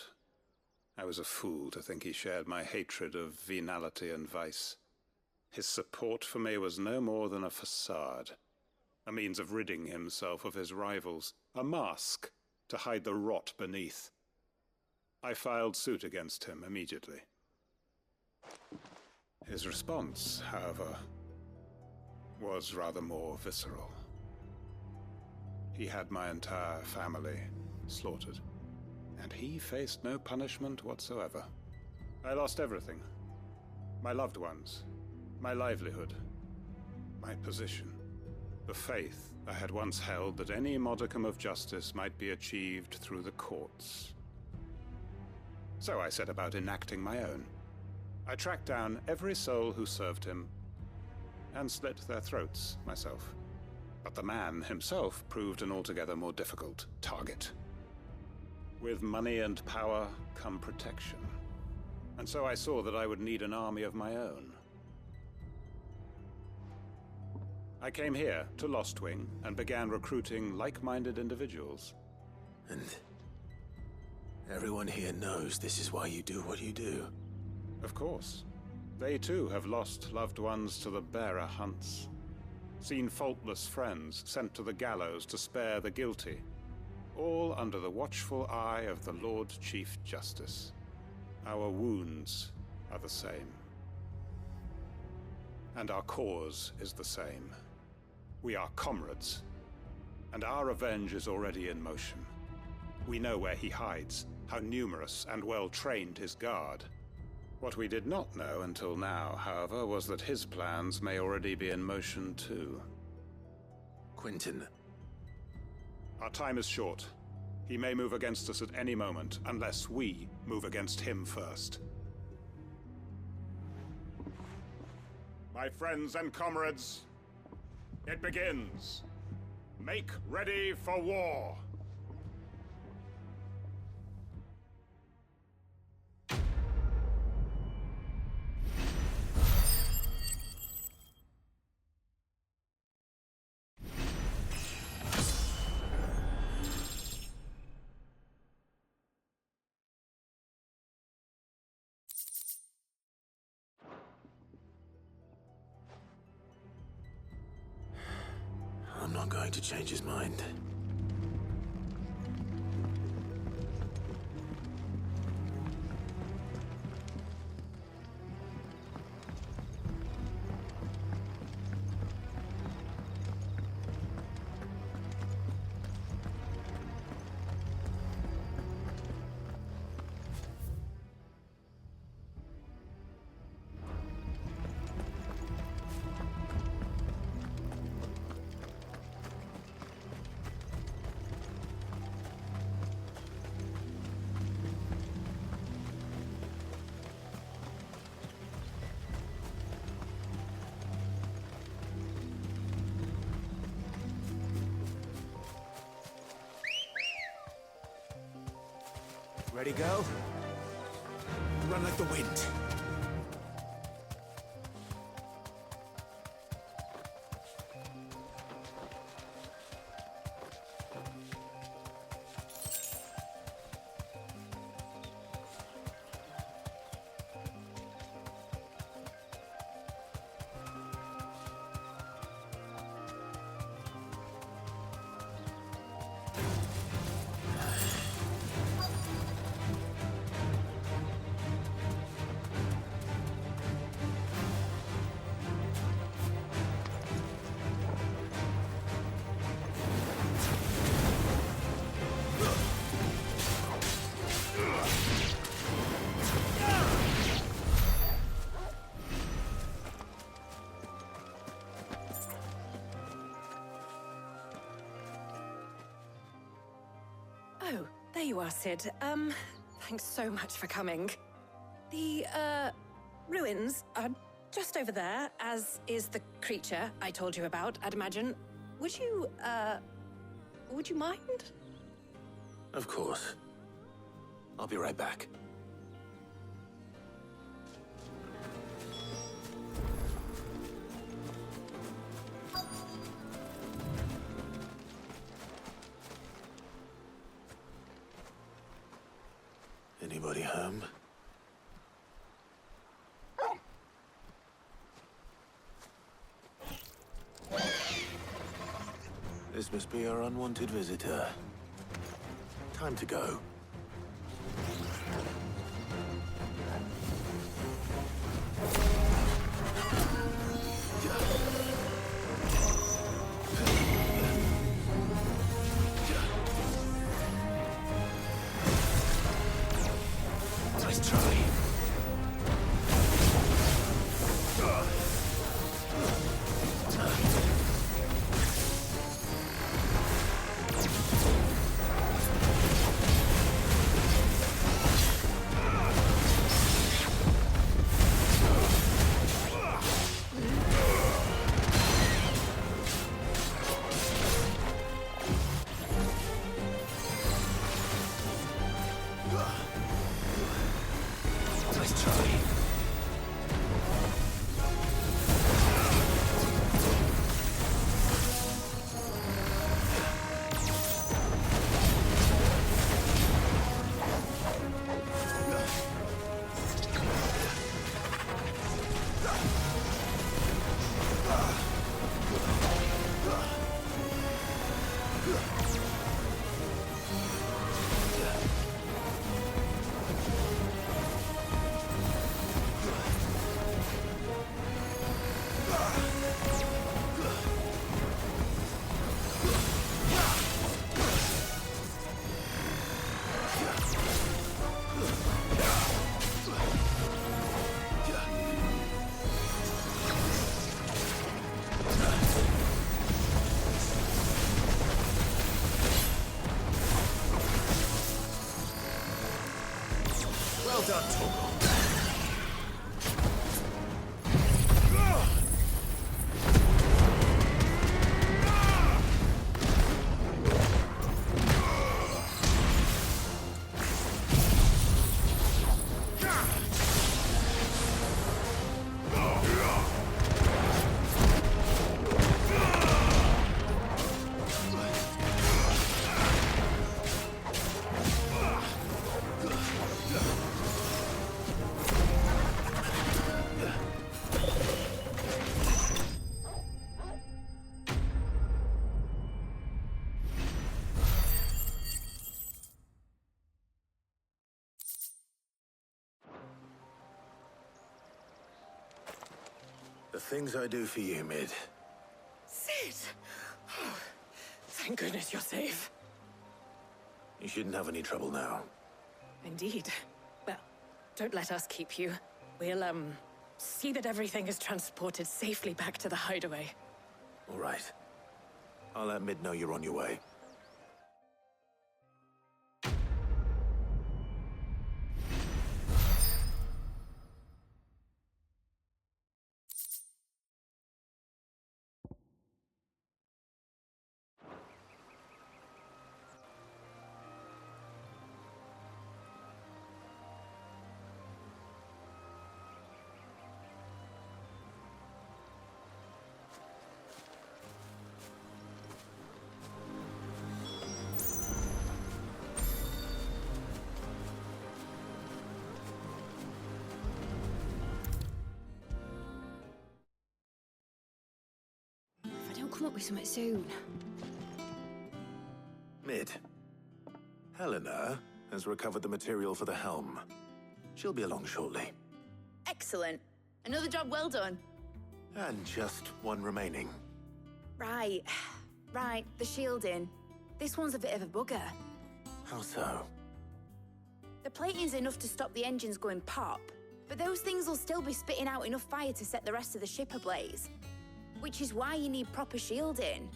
S19: I was a fool to think he shared my hatred of venality and vice. His support for me was no more than a facade, a means of ridding himself of his rivals, a mask to hide the rot beneath. I filed suit against him immediately. His response, however, was rather more visceral. He had my entire family slaughtered, and he faced no punishment whatsoever. I lost everything. My loved ones, my livelihood, my position, the faith I had once held that any modicum of justice might be achieved through the courts. So I set about enacting my own. I tracked down every soul who served him, and slit their throats myself. But the man himself proved an altogether more difficult target. With money and power come protection. And so I saw that I would need an army of my own. I came here to Lostwing and began recruiting like-minded individuals.
S1: And everyone here knows this is why you do what you do.
S19: Of course. They too have lost loved ones to the bearer hunts. Seen faultless friends sent to the gallows to spare the guilty. All under the watchful eye of the Lord Chief Justice. Our wounds are the same. And our cause is the same. We are comrades. And our revenge is already in motion. We know where he hides, how numerous and well-trained his guard. What we did not know until now, however, was that his plans may already be in motion too.
S1: Quentin.
S19: Our time is short. He may move against us at any moment, unless we move against him first. My friends and comrades, it begins. Make ready for war.
S1: I'm not going to change his mind. Ready, go? Run like the wind.
S6: Oh, there you are, Sid. Thanks so much for coming. The, ruins are just over there, as is the creature I told you about, I'd imagine. Would you mind?
S1: Of course. I'll be right back. Anybody home? This must be our unwanted visitor. Time to go. Nice try. Well done, Torgal. The things I do for you, Mid.
S6: Sid! Oh, thank goodness you're safe.
S1: You shouldn't have any trouble now.
S6: Indeed. Well, don't let us keep you. We'll, see that everything is transported safely back to the hideaway.
S1: All right. I'll let Mid know you're on your way.
S12: don't come up with something soon.
S1: Mid. Helena has recovered the material for the helm. She'll be along shortly.
S12: Excellent. Another job well done.
S1: And just one remaining.
S12: Right. Right, the shielding. This one's a bit of a bugger.
S1: How so?
S12: The plating's enough to stop the engines going pop, but those things will still be spitting out enough fire to set the rest of the ship ablaze. Which is why you need proper shielding.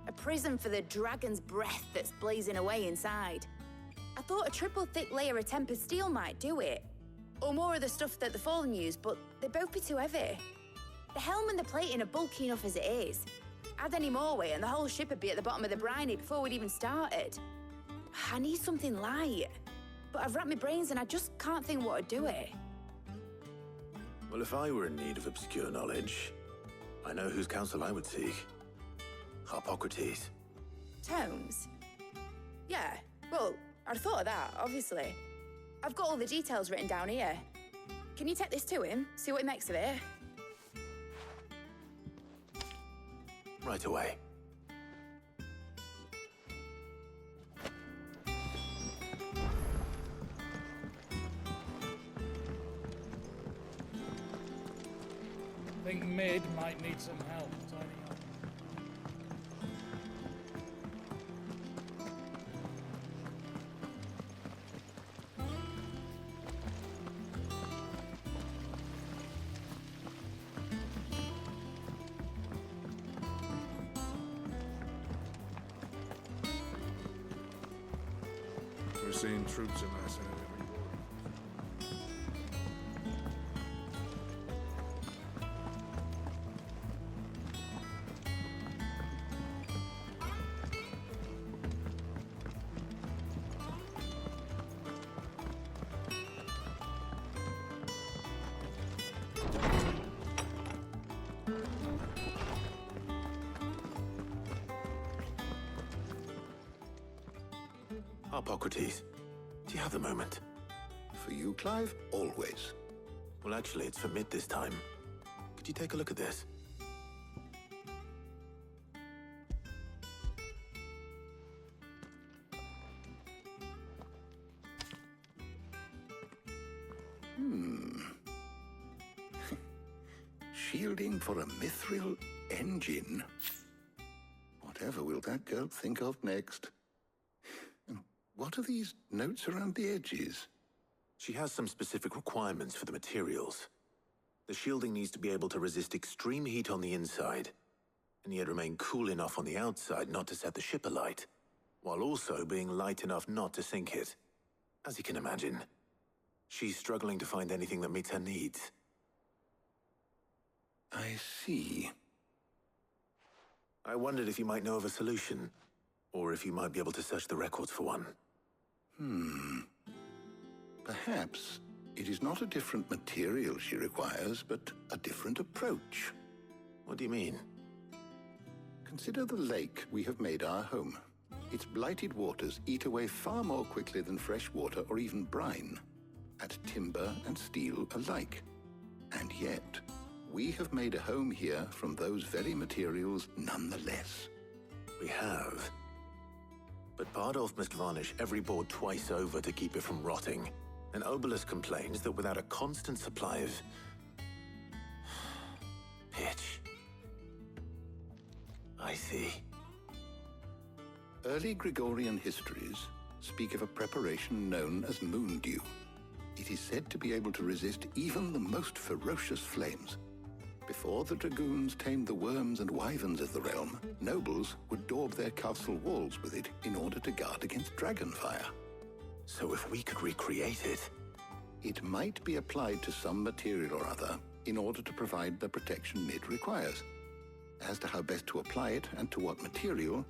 S12: A prison for the dragon's breath that's blazing away inside. I thought a triple thick layer of tempered steel might do it. Or more of the stuff that the Fallen use, but they'd both be too heavy. The helm and the plating are bulky enough as it is. Add any more weight and the whole ship would be at the bottom of the briny before we'd even started. I need something light. But I've racked my brains and I just can't think what would do it.
S1: Well, if I were in need of obscure knowledge, I know whose counsel I would seek. Harpocrates.
S12: Tomes? Yeah, well, I'd thought of that, obviously. I've got all the details written down here. Can you take this to him, see what he makes of it?
S1: Right away.
S7: I think Mid might need some help tidying up.
S18: We're seeing troops amassing at every border.
S1: Harpocrates, do you have the moment?
S13: For you, Clive? Always.
S1: Well, actually, it's for Mid this time. Could you take a look at this?
S13: Shielding for a mithril engine. Whatever will that girl think of next? And what are these notes around the edges?
S1: She has some specific requirements for the materials. The shielding needs to be able to resist extreme heat on the inside, and yet remain cool enough on the outside not to set the ship alight, while also being light enough not to sink it. As you can imagine, she's struggling to find anything that meets her needs.
S13: I see.
S1: I wondered if you might know of a solution, or if you might be able to search the records for one.
S13: Perhaps it is not a different material she requires, but a different approach.
S1: What do you mean?
S13: Consider the lake we have made our home. Its blighted waters eat away far more quickly than fresh water or even brine, at timber and steel alike. And yet, we have made a home here from those very materials nonetheless.
S1: We have. But Bardolph must varnish every board twice over to keep it from rotting. And Obelus complains that without a constant supply of pitch. I see.
S13: Early Gregorian histories speak of a preparation known as moon dew. It is said to be able to resist even the most ferocious flames. Before the dragoons tamed the worms and wyverns of the realm, nobles would daub their castle walls with it in order to guard against dragonfire.
S1: So if we could recreate it...
S13: It might be applied to some material or other in order to provide the protection Mid requires. As to how best to apply it and to what material,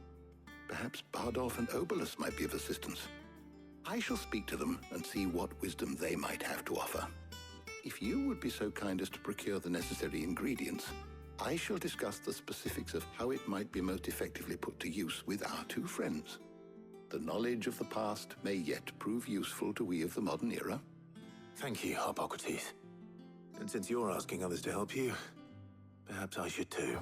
S13: perhaps Bardolph and Obelus might be of assistance. I shall speak to them and see what wisdom they might have to offer. If you would be so kind as to procure the necessary ingredients, I shall discuss the specifics of how it might be most effectively put to use with our two friends. The knowledge of the past may yet prove useful to we of the modern era.
S1: Thank you, Harpocrates. And since you're asking others to help you, perhaps I should too.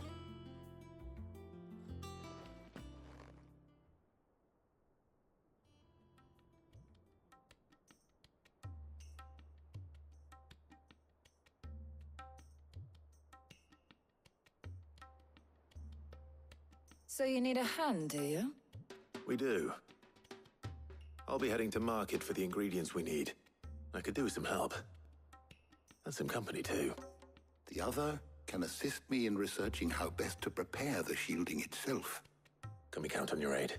S8: So you need a hand, do you?
S1: We do. I'll be heading to market for the ingredients we need. I could do with some help. And some company, too.
S13: The other can assist me in researching how best to prepare the shielding itself.
S1: Can we count on your aid?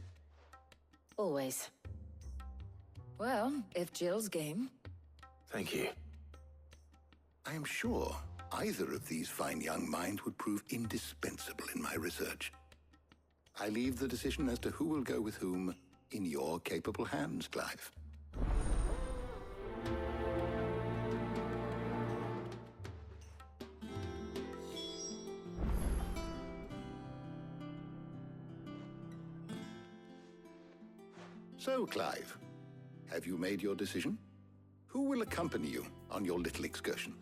S8: Always. Well, if Jill's game.
S1: Thank you.
S13: I am sure either of these fine young minds would prove indispensable in my research. I leave the decision as to who will go with whom in your capable hands, Clive. So, Clive, have you made your decision? Who will accompany you on your little excursion?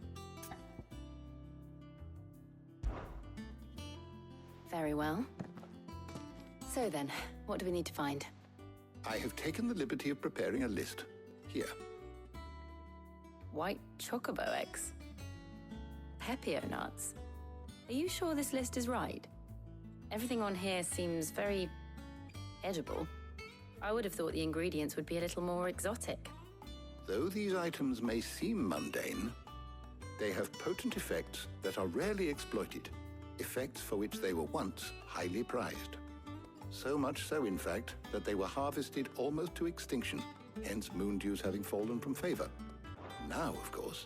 S2: Very well. So then, what do we need to find?
S13: I have taken the liberty of preparing a list. Here.
S2: White chocobo eggs? Pepio nuts? Are you sure this list is right? Everything on here seems very edible. I would have thought the ingredients would be a little more exotic.
S13: Though these items may seem mundane, they have potent effects that are rarely exploited, effects for which they were once highly prized. So much so, in fact, that they were harvested almost to extinction, hence moon dews having fallen from favor. Now, of course,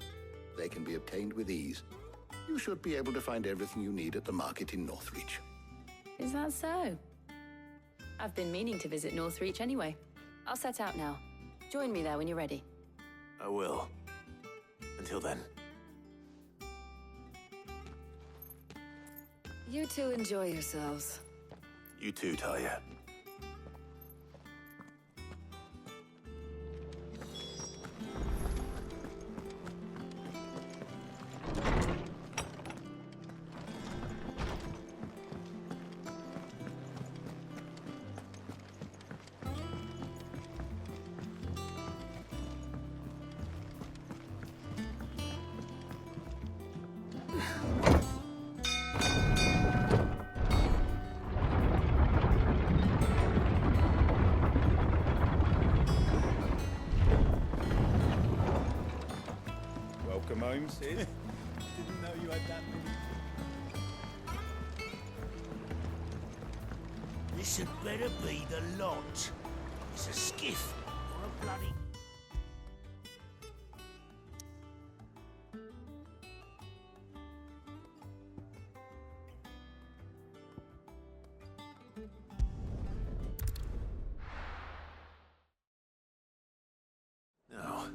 S13: they can be obtained with ease. You should be able to find everything you need at the market in Northreach.
S2: Is that so? I've been meaning to visit Northreach anyway. I'll set out now. Join me there when you're ready.
S1: I will. Until then.
S8: You two enjoy yourselves.
S1: You too, Talia.
S18: Welcome home, Sid. Didn't know you had that many.
S15: This had better be the lot. It's a skiff, or a bloody...
S1: No.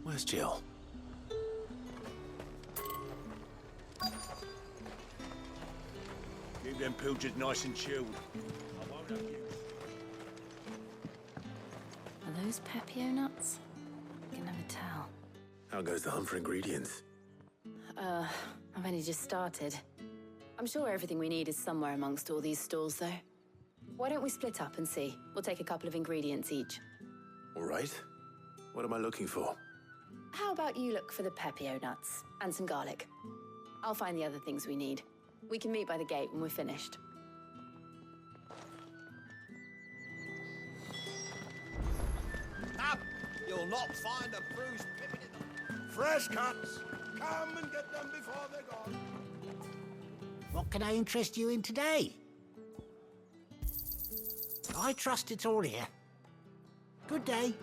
S1: Where's Jill?
S15: Keep them pilgers nice and chilled. I won't have you.
S2: Are those Pepio nuts? I can never tell.
S1: How goes the hunt for ingredients?
S2: I've only just started. I'm sure everything we need is somewhere amongst all these stalls, though. Why don't we split up and see? We'll take a couple of ingredients each.
S1: All right. What am I looking for?
S2: How about you look for the Pepio nuts and some garlic? I'll find the other things we need. We can meet by the gate when we're finished.
S15: Up! You'll not find a bruised pippin in them. Fresh cuts! Come and get them before they're gone.
S4: What can I interest you in today? I trust it's all here. Good day.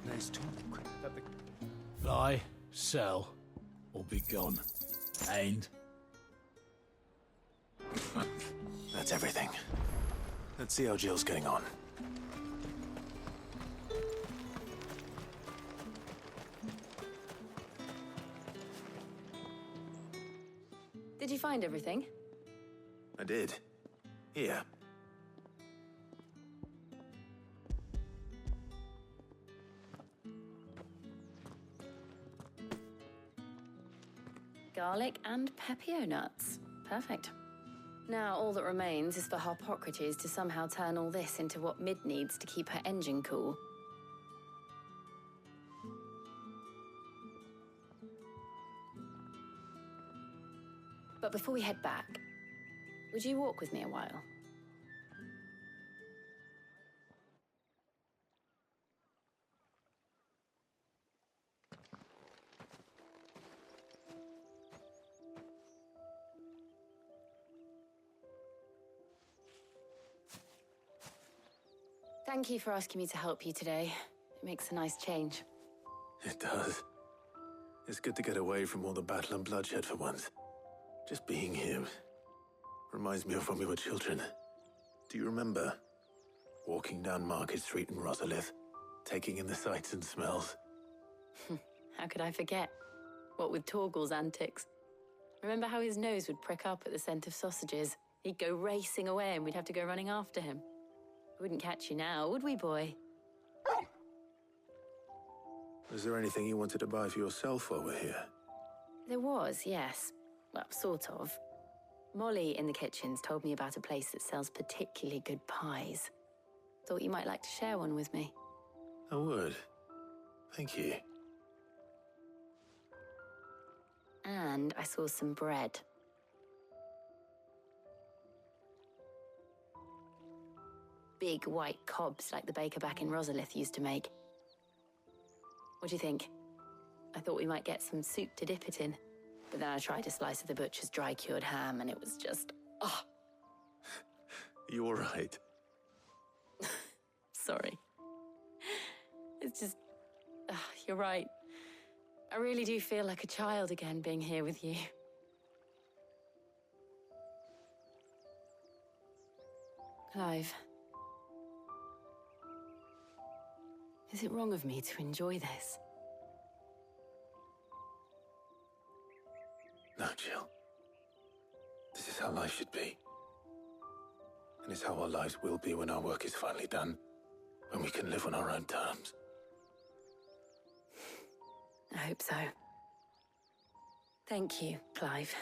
S15: There's talk that the... Buy, sell, or be gone. And...
S1: That's everything. Let's see how Jill's getting on.
S2: Did you find everything?
S1: I did. Here.
S2: Garlic and Pepio nuts. Perfect. Now all that remains is for Harpocrates to somehow turn all this into what Mid needs to keep her engine cool. But before we head back, would you walk with me a while? Thank you for asking me to help you today. It makes a nice change.
S1: It does. It's good to get away from all the battle and bloodshed for once. Just being here reminds me of when we were children. Do you remember? Walking down Market Street in Rosalith, taking in the sights and smells.
S2: How could I forget? What with Torgal's antics. Remember how his nose would prick up at the scent of sausages? He'd go racing away and we'd have to go running after him. We wouldn't catch you now, would we, boy?
S1: Was there anything you wanted to buy for yourself while we're here?
S2: There was, yes. Well, sort of. Molly in the kitchens told me about a place that sells particularly good pies. Thought you might like to share one with me.
S1: I would. Thank you.
S2: And I saw some bread. Big white cobs like the baker back in Rosalith used to make. What do you think? I thought we might get some soup to dip it in. But then I tried a slice of the butcher's dry-cured ham and it was just... oh!
S1: You all right?
S2: Sorry. It's just... you're right. I really do feel like a child again being here with you. Clive. Is it wrong of me to enjoy this?
S1: No, Jill. This is how life should be. And it's how our lives will be when our work is finally done. When we can live on our own terms.
S2: I hope so. Thank you, Clive.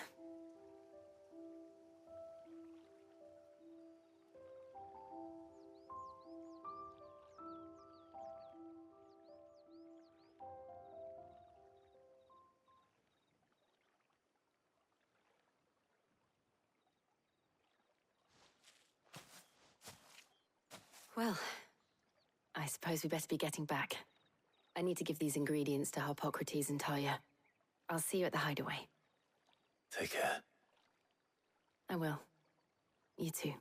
S2: Well, I suppose we better be getting back. I need to give these ingredients to Harpocrates and Talia. I'll see you at the hideaway.
S1: Take care.
S2: I will. You too.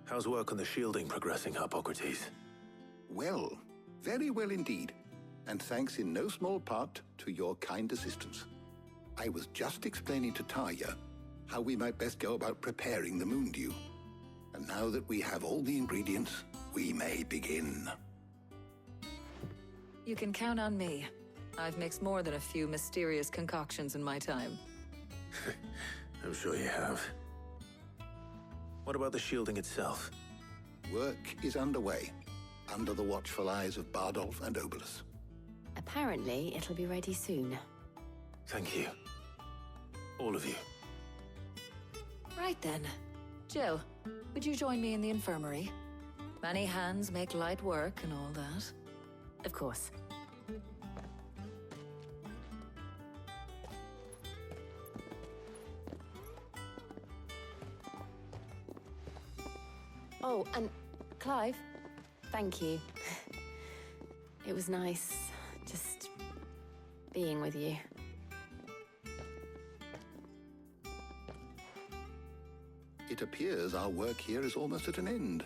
S1: How's work on the shielding progressing, Harpocrates?
S13: Well, very well indeed. And thanks in no small part to your kind assistance. I was just explaining to Talia how we might best go about preparing the moon dew. And now that we have all the ingredients, we may begin.
S5: You can count on me. I've mixed more than a few mysterious concoctions in my time.
S1: I'm sure you have. What about the shielding itself?
S13: Work is underway, under the watchful eyes of Bardolph and Obolus.
S2: Apparently, it'll be ready soon.
S1: Thank you. All of you.
S5: Right then. Jill, would you join me in the infirmary? Many hands make light work and all that.
S2: Of course. Oh, and Clive, thank you. It was nice just being with you.
S13: It appears our work here is almost at an end.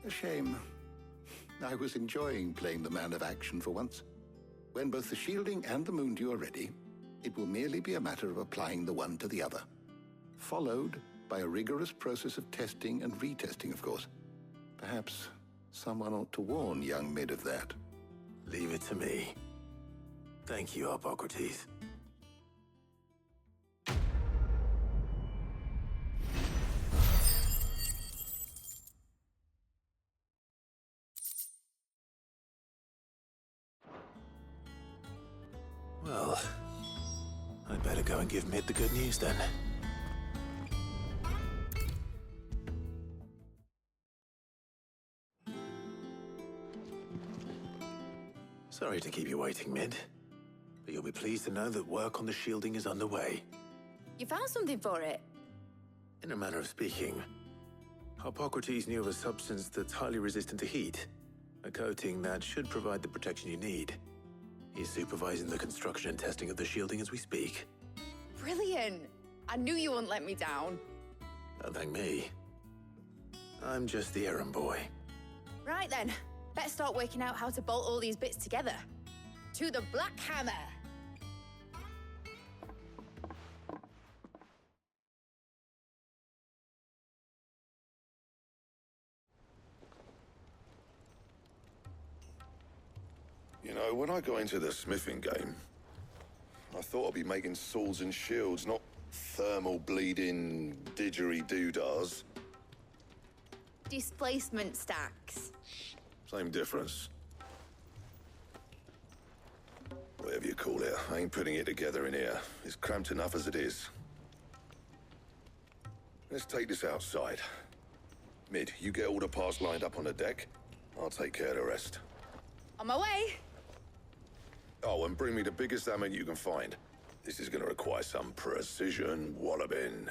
S13: A shame. I was enjoying playing the man of action for once. When both the shielding and the moon dew are ready, it will merely be a matter of applying the one to the other. Followed by a rigorous process of testing and retesting, of course. Perhaps someone ought to warn young Mid of that.
S1: Leave it to me. Thank you, Harpocrates. Well, I'd better go and give Mid the good news then. Sorry to keep you waiting, Mid, but you'll be pleased to know that work on the shielding is underway.
S12: You found something for it?
S1: In a manner of speaking, Hippocrates knew of a substance that's highly resistant to heat, a coating that should provide the protection you need. He's supervising the construction and testing of the shielding as we speak.
S12: Brilliant! I knew you wouldn't let me down.
S1: Don't thank me. I'm just the errand boy.
S12: Right then, better start working out how to bolt all these bits together. To the Black Hammer!
S3: You know, when I got into the smithing game, I thought I'd be making swords and shields, not thermal bleeding didgeridoo-dahs.
S12: Displacement stacks.
S3: Same difference. Whatever you call it, I ain't putting it together in here. It's cramped enough as it is. Let's take this outside. Mid, you get all the parts lined up on the deck. I'll take care of the rest.
S12: On my way!
S3: Oh, and bring me the biggest hammer you can find. This is gonna require some precision walloping.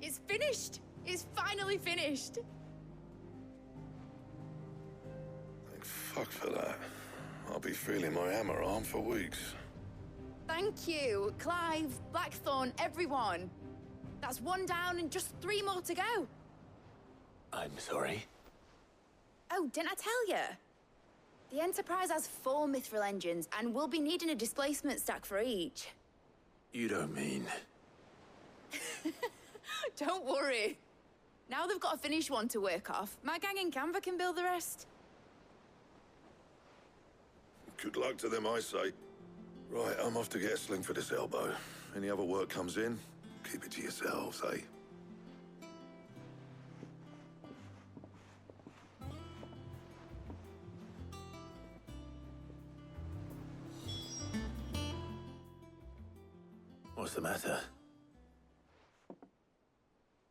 S12: It's finished! It's finally finished!
S3: Thank fuck for that. I'll be feeling my hammer arm for weeks.
S12: Thank you, Clive, Blackthorn, everyone. That's one down and just 3 more to go.
S1: I'm sorry.
S12: Oh, didn't I tell you? The Enterprise has 4 mithril engines, and we'll be needing a displacement stack for each.
S1: You don't mean...
S12: Don't worry. Now they've got a finished one to work off, my gang in Canva can build the rest.
S3: Good luck to them, I say. Right, I'm off to get a sling for this elbow. Any other work comes in, keep it to yourselves, eh?
S1: What's the matter?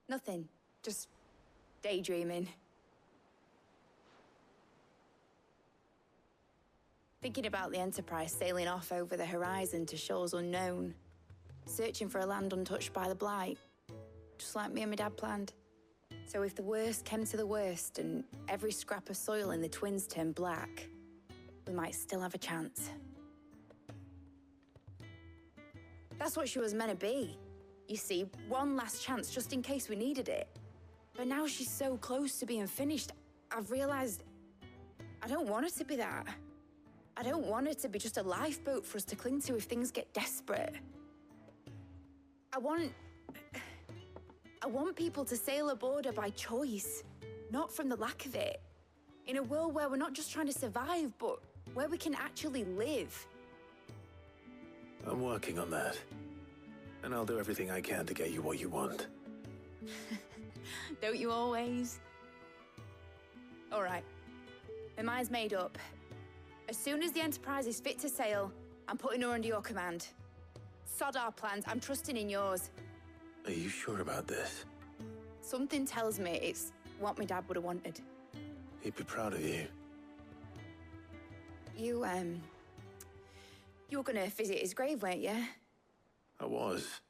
S12: Nothing. Just daydreaming. Thinking about the Enterprise sailing off over the horizon to shores unknown. Searching for a land untouched by the Blight. Just like me and my dad planned. So if the worst came to the worst and every scrap of soil in the Twins turned black, we might still have a chance. That's what she was meant to be. You see, one last chance just in case we needed it. But now she's so close to being finished, I've realized I don't want it to be that. I don't want it to be just a lifeboat for us to cling to if things get desperate. I want people to sail aboard her by choice, not from the lack of it. In a world where we're not just trying to survive, but where we can actually live.
S1: I'm working on that. And I'll do everything I can to get you what you want.
S12: Don't you always? All right. My mind's made up. As soon as the Enterprise is fit to sail, I'm putting her under your command. Sod our plans, I'm trusting in yours.
S1: Are you sure about this?
S12: Something tells me it's what my dad would have wanted.
S1: He'd be proud of you.
S12: You were gonna visit his grave, weren't you?
S1: I was.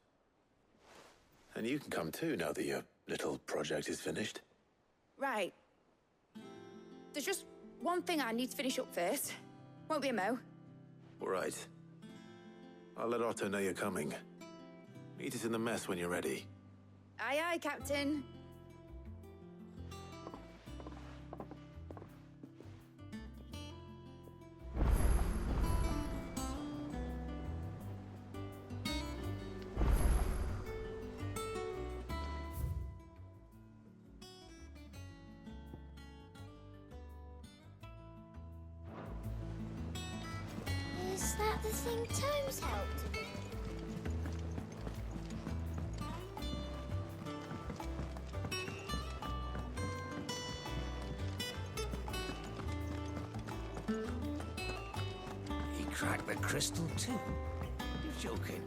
S1: And you can come too now that your little project is finished.
S12: Right. There's just one thing I need to finish up first. Won't be a mo.
S1: All right. I'll let Otto know you're coming. Meet us in the mess when you're ready.
S12: Aye, aye, Captain.
S11: Is that the thing Tomes helped with?
S16: He cracked the crystal too? You're joking.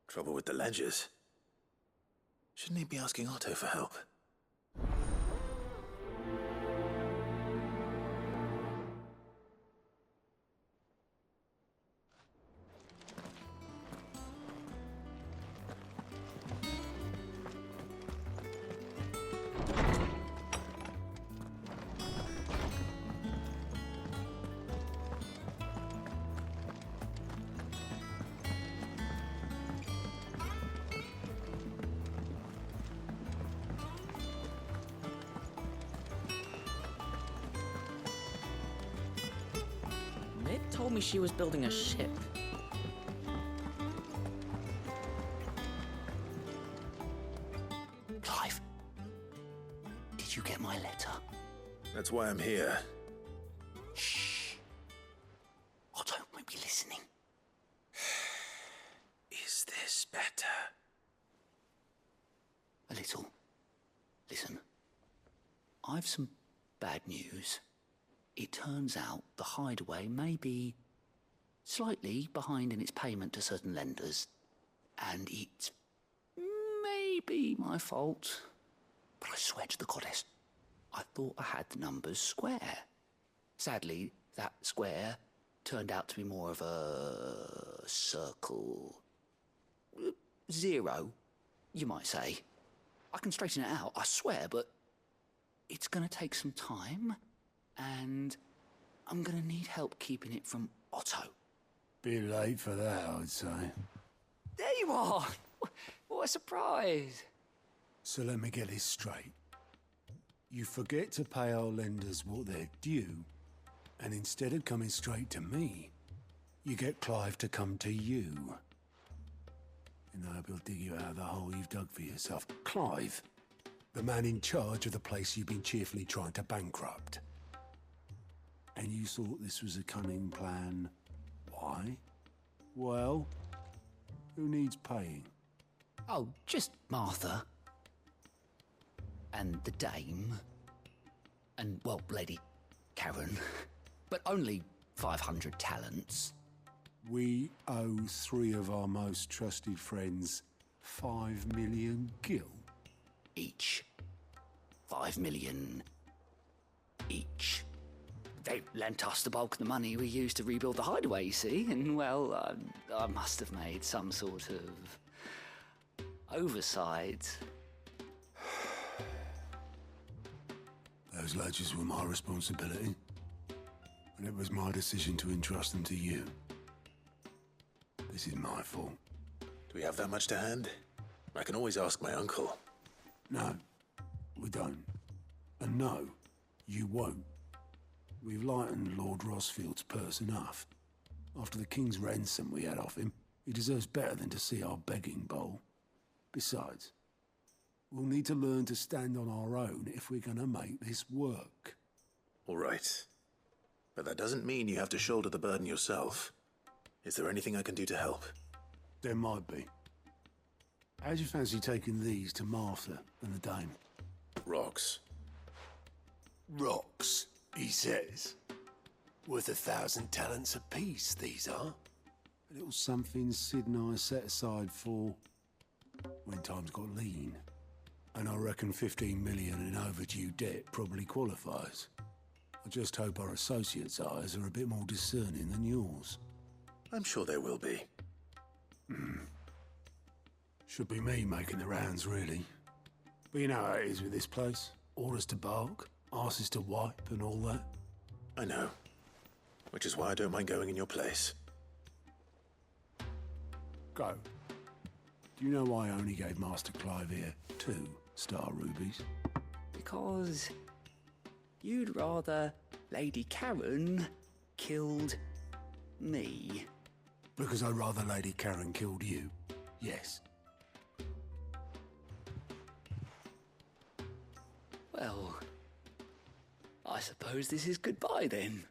S1: Trouble with the ledgers. Shouldn't he be asking Otto for help?
S16: Nick told me she was building a ship. Clive, did you get my letter?
S1: That's why I'm here.
S16: Shh. Otto might be listening.
S1: Is this better?
S16: A little. Listen, I've some bad news. It turns out the hideaway may be slightly behind in its payment to certain lenders, and it's maybe my fault. But I swear to the goddess, I thought I had the numbers square. Sadly, that square turned out to be more of a circle. 0, you might say. I can straighten it out, I swear, but it's gonna take some time. And I'm gonna need help keeping it from Otto.
S22: Bit late for that, I'd say.
S16: There you are! What a surprise!
S22: So let me get this straight. You forget to pay our lenders what they're due, and instead of coming straight to me, you get Clive to come to you. And I hope he'll dig you out of the hole you've dug for yourself. Clive, the man in charge of the place you've been cheerfully trying to bankrupt. And you thought this was a cunning plan. Why? Well, who needs paying?
S16: Oh, just Martha. And the dame. And, well, Lady Karen. But only 500 talents.
S22: We owe 3 of our most trusted friends 5 million gil.
S16: Each. 5 million each. They lent us the bulk of the money we used to rebuild the hideaway, you see, and, well, I must have made some sort of oversight.
S22: Those ledgers were my responsibility, and it was my decision to entrust them to you. This is my fault.
S1: Do we have that much to hand? I can always ask my uncle.
S22: No, we don't. And no, you won't. We've lightened Lord Rosfield's purse enough. After the king's ransom we had off him, he deserves better than to see our begging bowl. Besides, we'll need to learn to stand on our own if we're gonna make this work.
S1: All right. But that doesn't mean you have to shoulder the burden yourself. Is there anything I can do to help?
S22: There might be. How'd you fancy taking these to Martha and the dame?
S1: Rocks.
S9: Rocks, he says. Worth 1,000 talents apiece, these are.
S22: A little something Sid and I set aside for when times got lean. And I reckon 15 million in overdue debt probably qualifies. I just hope our associates' eyes are a bit more discerning than yours.
S1: I'm sure there will be.
S22: Should be me making the rounds, really. But you know how it is with this place. Orders to bark, arses to wipe, and all that.
S1: I know. Which is why I don't mind going in your place.
S22: Go. Do you know why I only gave Master Clive here 2 star rubies?
S16: Because you'd rather Lady Karen killed me.
S22: Because I'd rather Lady Karen killed you. Yes.
S16: Well, I suppose this is goodbye then.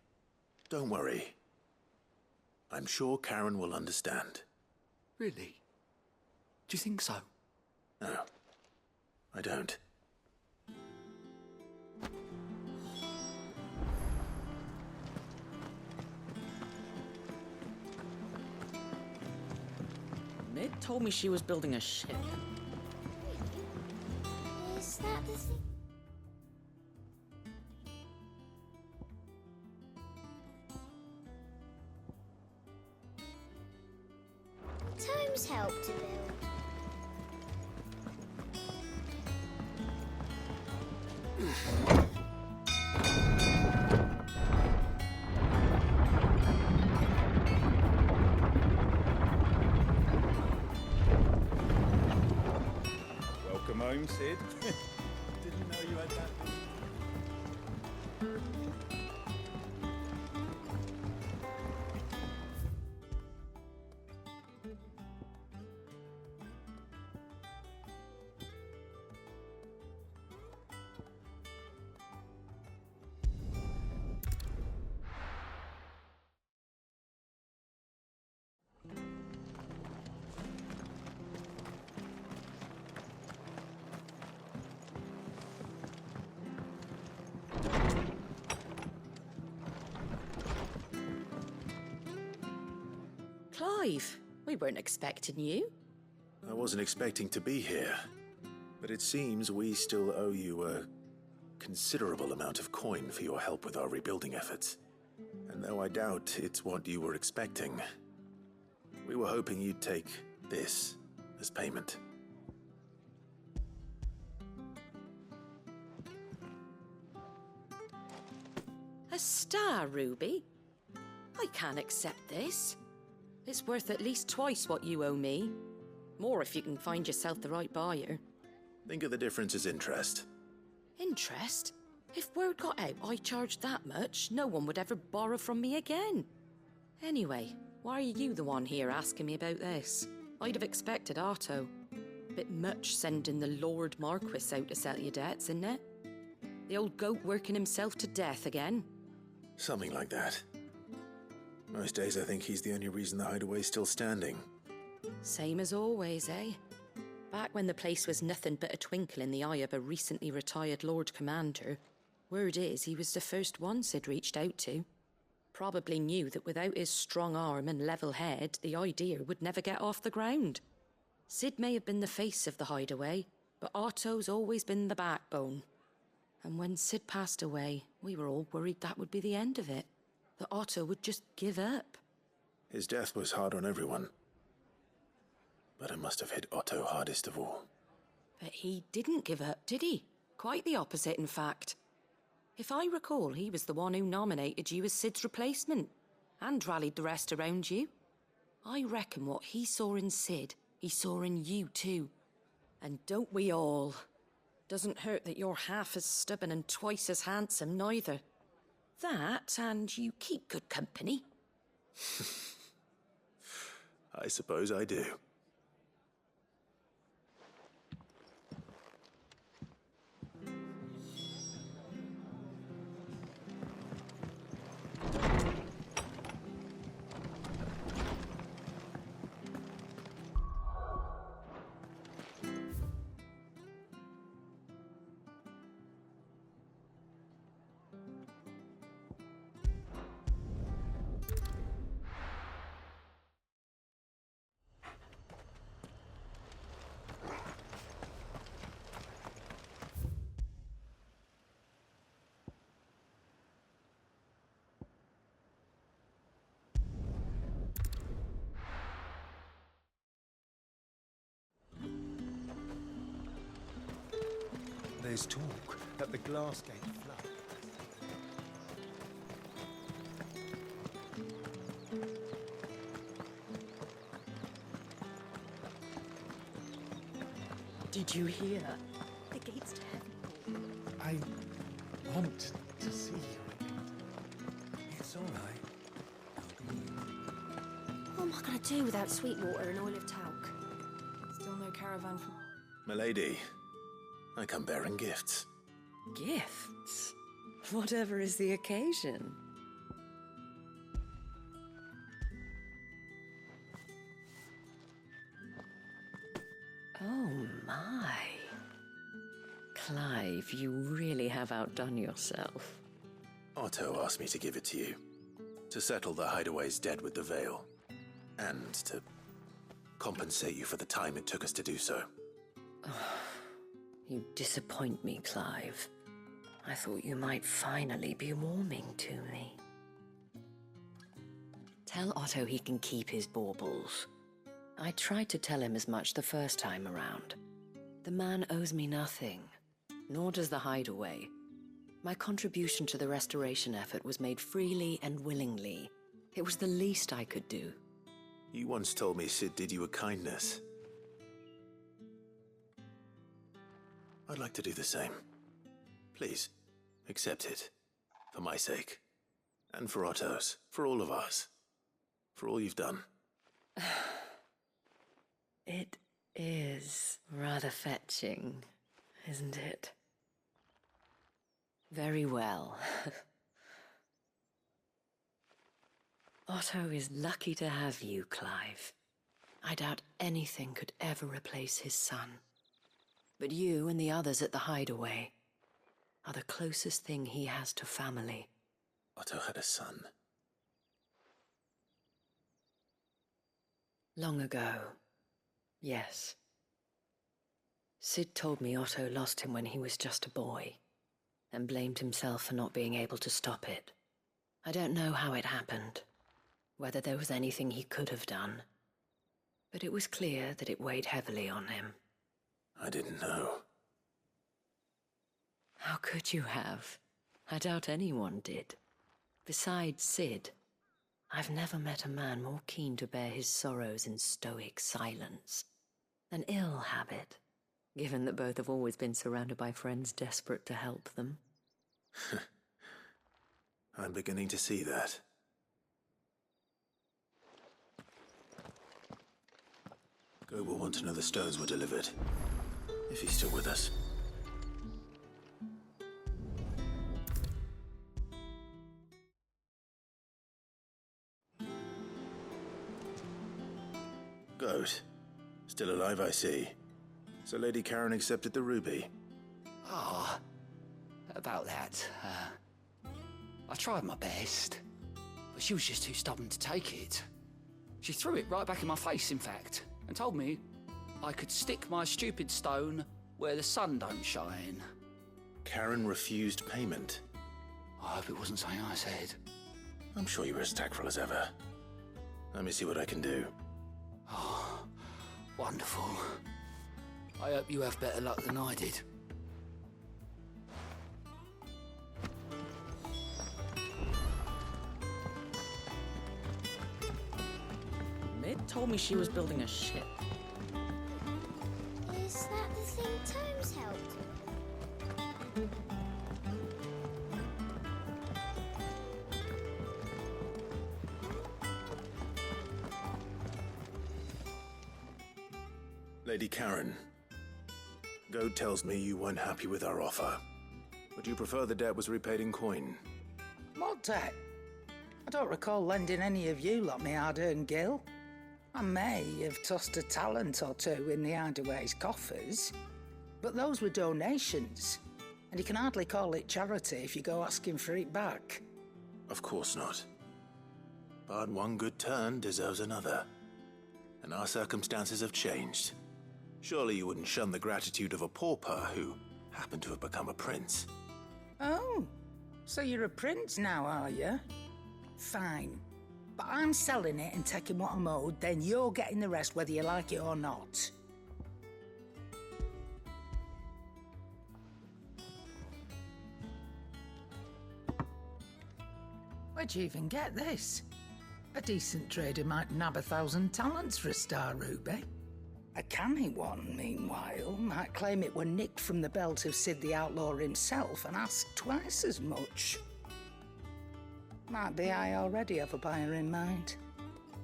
S1: Don't worry. I'm sure Karen will understand.
S16: Really? Do you think so?
S1: No, I don't.
S20: Mid told me she was building a ship.
S11: Is that the thing? Tomes help to build.
S18: Welcome home, Sid. Didn't know you had that.
S20: Clive, we weren't expecting you.
S1: I wasn't expecting to be here. But it seems we still owe you a considerable amount of coin for your help with our rebuilding efforts. And though I doubt it's what you were expecting, we were hoping you'd take this as payment.
S20: A star ruby? I can't accept this. It's worth at least twice what you owe me. More if you can find yourself the right buyer.
S1: Think of the difference as interest.
S20: Interest? If word got out I charged that much, no one would ever borrow from me again. Anyway, why are you the one here asking me about this? I'd have expected Otto. Bit much sending the Lord Marquis out to settle your debts, isn't it? The old goat working himself to death again?
S1: Something like that. Most days I think he's the only reason the hideaway's still standing.
S20: Same as always, eh? Back when the place was nothing but a twinkle in the eye of a recently retired Lord Commander, word is he was the first one Sid reached out to. Probably knew that without his strong arm and level head, the idea would never get off the ground. Sid may have been the face of the hideaway, but Otto's always been the backbone. And when Sid passed away, we were all worried that would be the end of it. That Otto would just give up.
S1: His death was hard on everyone. But it must have hit Otto hardest of all.
S20: But he didn't give up, did he? Quite the opposite, in fact. If I recall, he was the one who nominated you as Sid's replacement, and rallied the rest around you. I reckon what he saw in Sid, he saw in you too. And don't we all? Doesn't hurt that you're half as stubborn and twice as handsome, neither. That, and you keep good company.
S1: I suppose I do.
S17: There's talk that the glass gate flood.
S10: Did you hear? The gate's heavy.
S17: I want to see you again. It's all right.
S11: What am I going to do without Sweetwater and Olive Talc?
S8: Still no caravan from...
S1: Milady, I come bearing gifts.
S20: Gifts? Whatever is the occasion. Oh my. Clive, you really have outdone yourself.
S1: Otto asked me to give it to you. To settle the Hideaway's debt with the Veil. And to compensate you for the time it took us to do so.
S20: You disappoint me, Clive. I thought you might finally be warming to me. Tell Otto he can keep his baubles. I tried to tell him as much the first time around. The man owes me nothing, nor does the Hideaway. My contribution to the restoration effort was made freely and willingly. It was the least I could do.
S1: You once told me Sid did you a kindness. I'd like to do the same. Please, accept it. For my sake. And for Otto's. For all of us. For all you've done.
S20: It is rather fetching, isn't it? Very well. Otto is lucky to have you, Clive. I doubt anything could ever replace his son. But you and the others at the Hideaway are the closest thing he has to family.
S1: Otto had a son.
S20: Long ago, yes. Sid told me Otto lost him when he was just a boy, and blamed himself for not being able to stop it. I don't know how it happened, whether there was anything he could have done, but it was clear that it weighed heavily on him.
S1: I didn't know.
S20: How could you have? I doubt anyone did. Besides Sid, I've never met a man more keen to bear his sorrows in stoic silence. An ill habit, given that both have always been surrounded by friends desperate to help them.
S1: I'm beginning to see that. Gob will want to know the stones were delivered. If he's still with us. Goat. Still alive, I see. So Lady Karen accepted the ruby.
S16: Ah, about that. I tried my best, but she was just too stubborn to take it. She threw it right back in my face, in fact, and told me I could stick my stupid stone where the sun don't shine.
S1: Karen refused payment.
S16: I hope it wasn't something I said.
S1: I'm sure you were as tactful as ever. Let me see what I can do.
S16: Oh, wonderful. I hope you have better luck than I did.
S20: Mid told me she was building a ship.
S11: Is that the thing Tomes helped?
S1: Lady Karen, Goat tells me you weren't happy with our offer. Would you prefer the debt was repaid in coin?
S4: What debt? I don't recall lending any of you lot me hard-earned gil. I may have tossed a talent or two in the Hideaway's coffers, but those were donations, and you can hardly call it charity if you go asking for it back.
S1: Of course not. But one good turn deserves another. And our circumstances have changed. Surely you wouldn't shun the gratitude of a pauper who happened to have become a prince.
S4: Oh, so you're a prince now, are you? Fine. But I'm selling it and taking what I'm owed, then you're getting the rest whether you like it or not. Where'd you even get this? A decent trader might nab 1,000 talents for a star ruby. A canny one, meanwhile, might claim it were nicked from the belt of Sid the Outlaw himself and ask twice as much. Might be I already have a buyer in mind.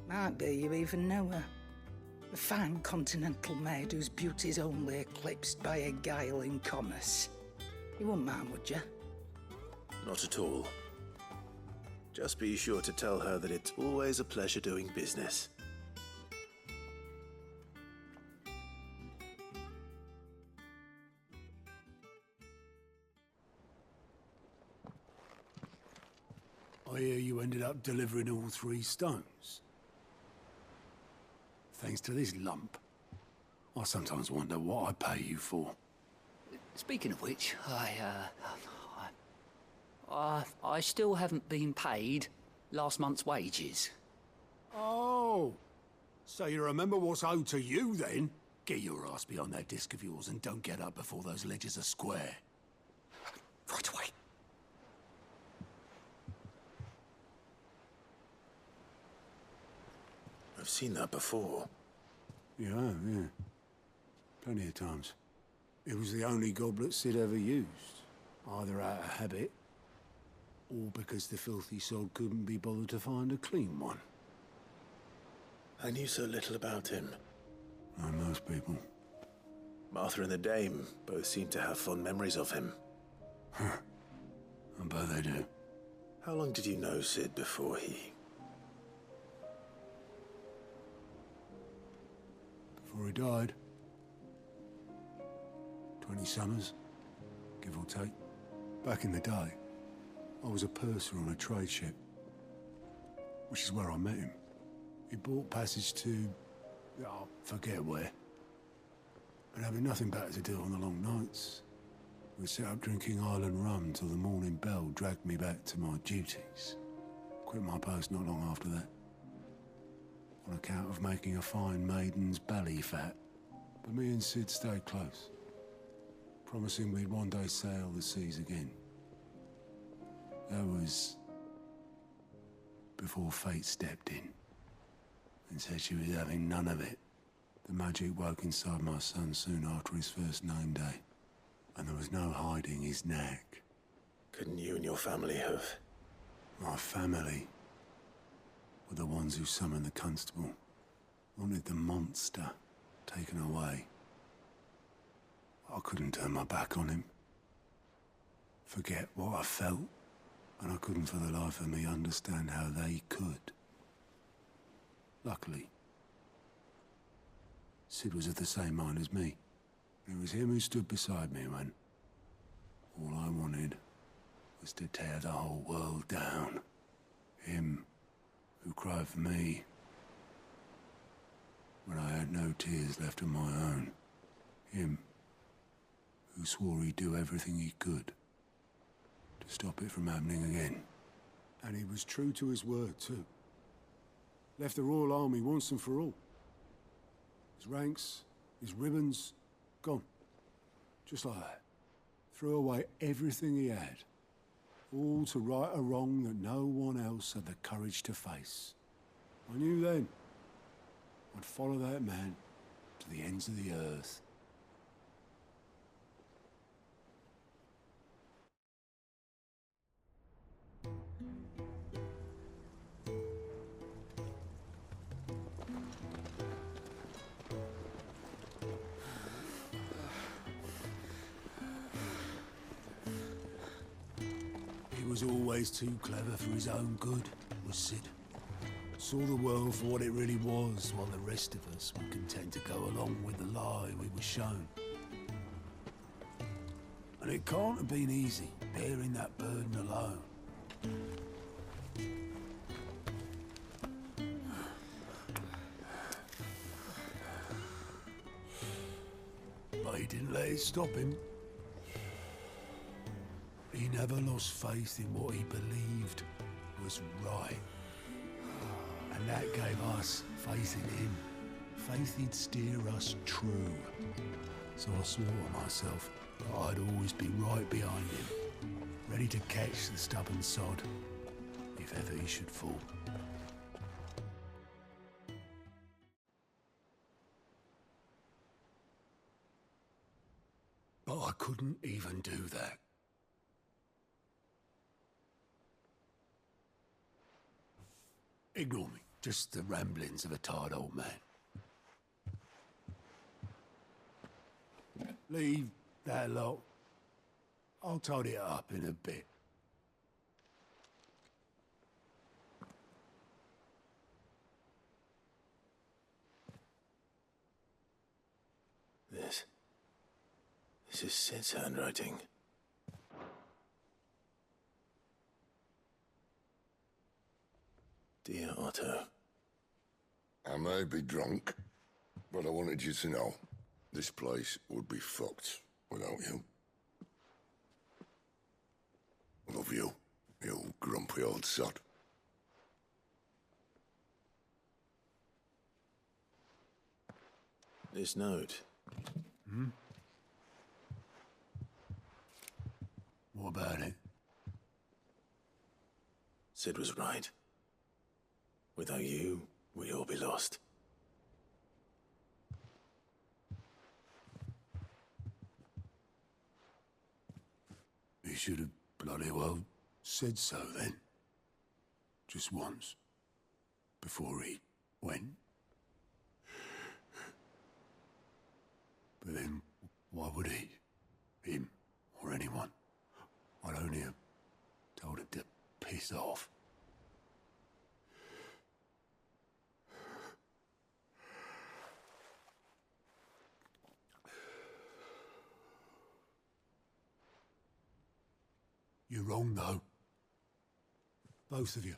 S4: Might be you even know her. A fine continental maid whose beauty's only eclipsed by a guile in commerce. You wouldn't mind, would you?
S1: Not at all. Just be sure to tell her that it's always a pleasure doing business.
S22: I hear you ended up delivering all 3 stones. Thanks to this lump. I sometimes wonder what I pay you for.
S16: Speaking of which, I still haven't been paid last month's wages.
S22: Oh, so you remember what's owed to you then? Get your ass behind that disc of yours and don't get up before those ledgers are square.
S16: Right away.
S1: I've seen that before.
S22: You have, yeah. Plenty of times. It was the only goblet Sid ever used. Either out of habit, or because the filthy sod couldn't be bothered to find a clean one.
S1: I knew so little about him.
S22: Like most people.
S1: Martha and the Dame both seem to have fond memories of him.
S22: Huh. I bet they do.
S1: How long did you know Sid before he...
S22: Before he died. 20 summers, give or take. Back in the day, I was a purser on a trade ship, which is where I met him. He bought passage to... oh, forget where. But having nothing better to do on the long nights, we'd sit up drinking island rum till the morning bell dragged me back to my duties. Quit my post not long after that. On account of making a fine maiden's belly fat. But me and Sid stayed close, promising we'd one day sail the seas again. That was before fate stepped in and said she was having none of it. The magic woke inside my son soon after his first name day, and there was no hiding his knack.
S1: Couldn't you and your family have...
S22: My family were the ones who summoned the constable, wanted the monster taken away. I couldn't turn my back on him, forget what I felt, and I couldn't for the life of me understand how they could. Luckily, Sid was of the same mind as me. It was him who stood beside me when all I wanted was to tear the whole world down. Him who cried for me when I had no tears left of my own. Him who swore he'd do everything he could to stop it from happening again. And he was true to his word, too. Left the Royal Army once and for all. His ranks, his ribbons, gone. Just like that. Threw away everything he had. All to right a wrong that no one else had the courage to face. I knew then I'd follow that man to the ends of the earth. He was always too clever for his own good, was Sid. Saw the world for what it really was, while the rest of us were content to go along with the lie we were shown. And it can't have been easy, bearing that burden alone. he didn't let it stop him. He never lost faith in what he believed was right. And that gave us faith in him. Faith he'd steer us true. So I swore to myself that I'd always be right behind him, ready to catch the stubborn sod, if ever he should fall. But I couldn't even do that. Ignore me. Just the ramblings of a tired old man. Leave that lot. I'll tidy it up in a bit.
S1: This is Sid's handwriting. Dear Otto.
S3: I may be drunk, but I wanted you to know this place would be fucked without you. Love you, you grumpy old sod.
S1: This note.
S22: Hmm? What about it?
S1: Sid was right. Without you, we'd all be lost.
S22: He should have bloody well said so then. Just once. Before he went. But then, why would he? Him, or anyone? I'd only have told him to piss off. You're wrong, though. Both of you.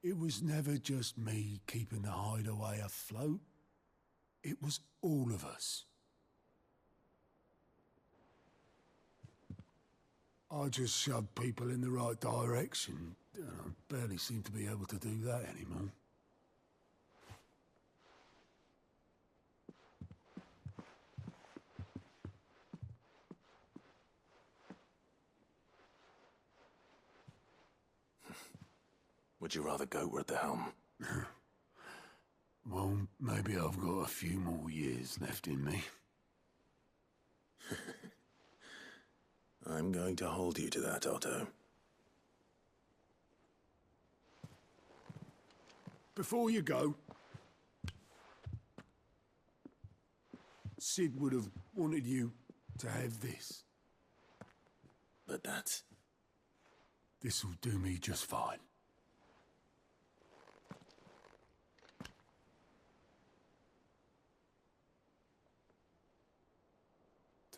S22: It was never just me keeping the hideaway afloat. It was all of us. I just shoved people in the right direction. I barely seem to be able to do that anymore.
S1: Would you rather goat were at the helm?
S22: Well, maybe I've got a few more years left in me.
S1: I'm going to hold you to that, Otto.
S22: Before you go, Sid would have wanted you to have this.
S1: But that's...
S22: This'll do me just fine.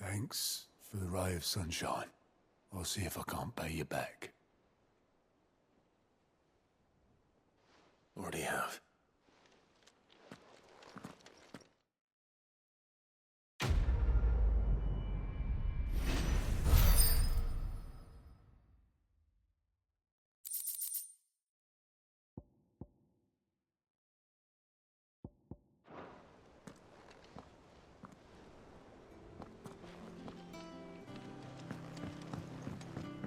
S22: Thanks for the ray of sunshine. I'll see if I can't pay you back.
S1: Already have.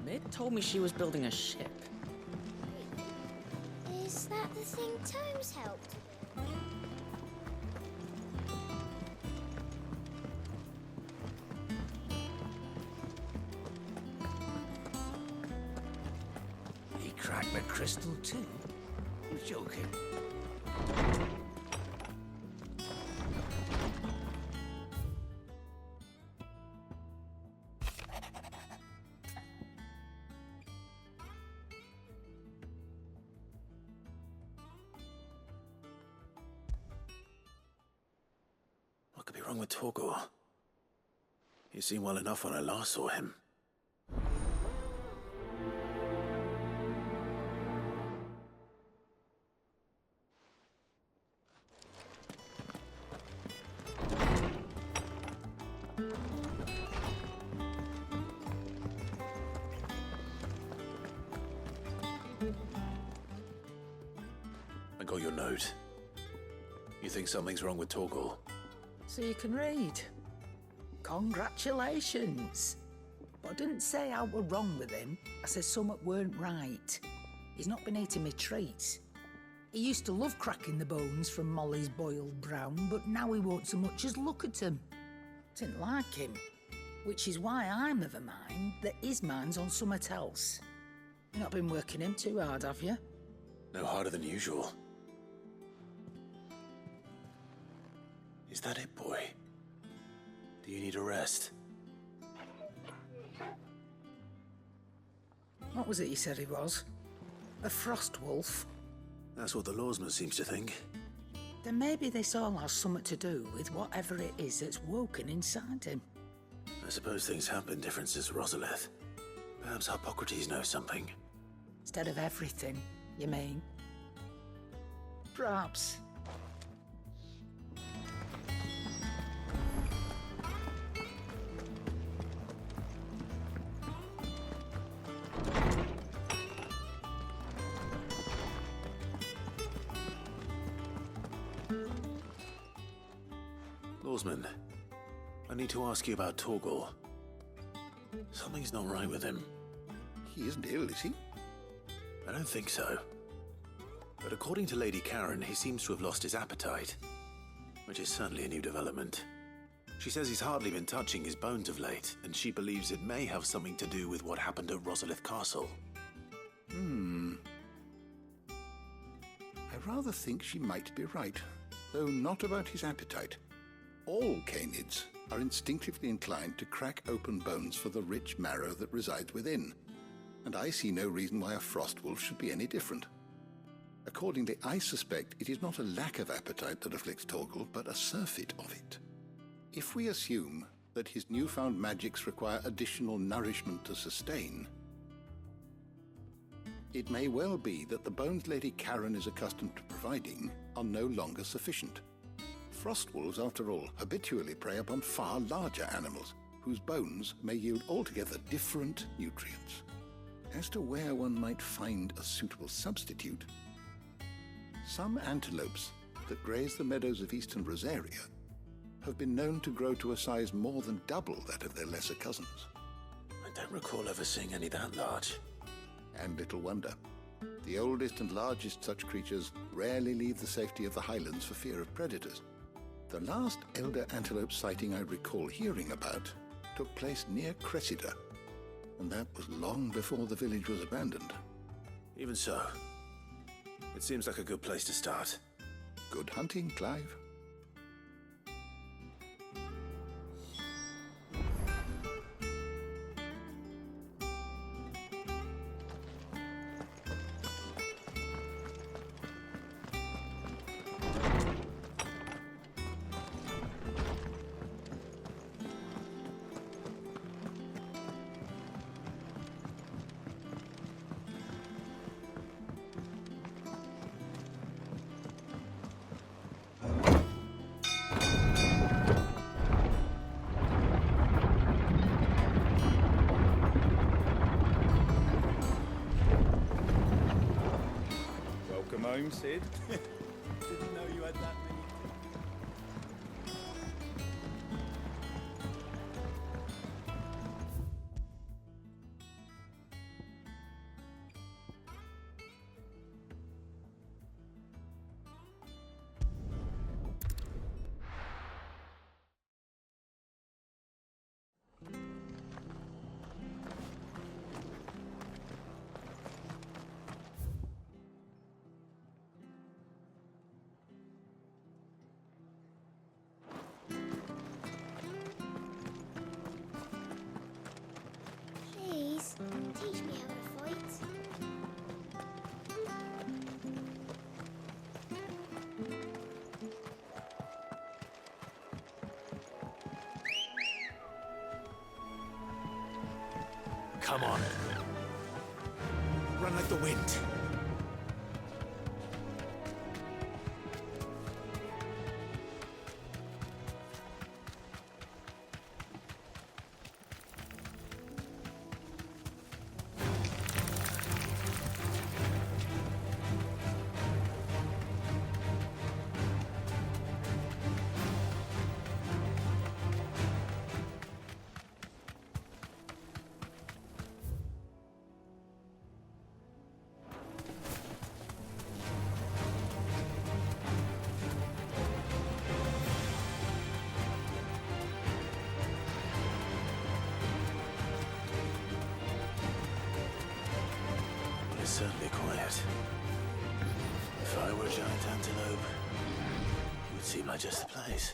S14: Mid told me she was building a ship.
S11: Is that the thing Tomes helped with?
S9: He cracked the crystal too? You're joking.
S1: What could be wrong with Torgor? He seemed well enough when I last saw him. I got your note. You think something's wrong with Torgal?
S4: So you can read. Congratulations. But I didn't say I were wrong with him. I said something weren't right. He's not been eating me treats. He used to love cracking the bones from Molly's boiled brown, but now he won't so much as look at them. Didn't like him. Which is why I'm of a mind that his mind's on something else. You've not been working him too hard, have you?
S1: No harder than usual. Is that it, boy? Do you need a rest?
S4: What was it you said he was? A frost wolf?
S1: That's what the lawsman seems to think.
S4: Then maybe this all has something to do with whatever it is that's woken inside him.
S1: I suppose things have been different since Rosalith. Perhaps Hippocrates knows something.
S4: Instead of everything, you mean? Perhaps.
S1: Lawsman, I need to ask you about Torgal. Something's not right with him.
S13: He isn't ill, is he?
S1: I don't think so. But according to Lady Karen, he seems to have lost his appetite, which is certainly a new development. She says he's hardly been touching his bones of late, and she believes it may have something to do with what happened at Rosalith Castle.
S13: I rather think she might be right, though not about his appetite. All canids are instinctively inclined to crack open bones for the rich marrow that resides within, and I see no reason why a frost wolf should be any different. Accordingly, I suspect it is not a lack of appetite that afflicts Torgal, but a surfeit of it. If we assume that his newfound magics require additional nourishment to sustain, it may well be that the bones Lady Karen is accustomed to providing are no longer sufficient. Frost wolves, after all, habitually prey upon far larger animals, whose bones may yield altogether different nutrients. As to where one might find a suitable substitute, some antelopes that graze the meadows of eastern Rosaria have been known to grow to a size more than double that of their lesser cousins.
S1: I don't recall ever seeing any that large.
S13: And little wonder. The oldest and largest such creatures rarely leave the safety of the highlands for fear of predators. The last elder antelope sighting I recall hearing about took place near Cressida, and that was long before the village was abandoned.
S1: Even so, it seems like a good place to start.
S13: Good hunting, Clive.
S18: Welcome home, Sid. Didn't know you had that many.
S11: Please, teach me how to fight.
S1: Come on. Run like the wind. is certainly quiet. If I were a giant antelope, it would seem like just the place.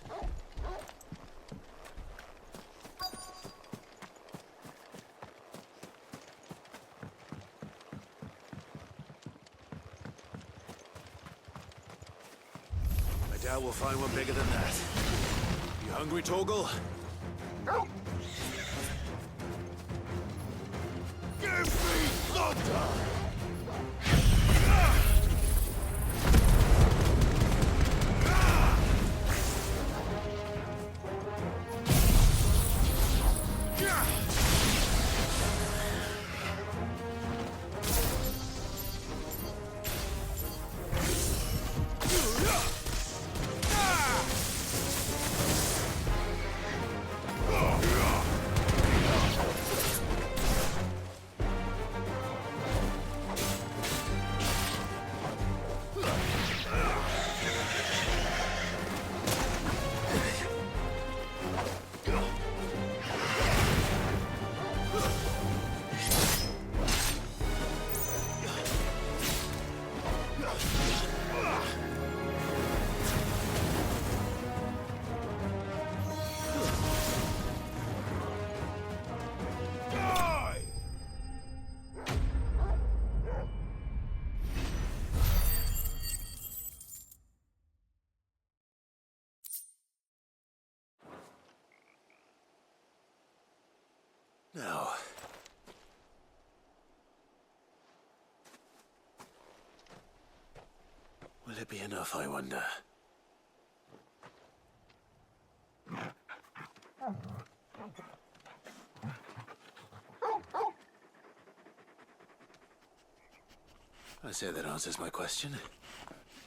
S1: I doubt we'll find one bigger than that. You hungry, Torgal? Give me thunder! Now, will it be enough, I wonder? I say that answers my question,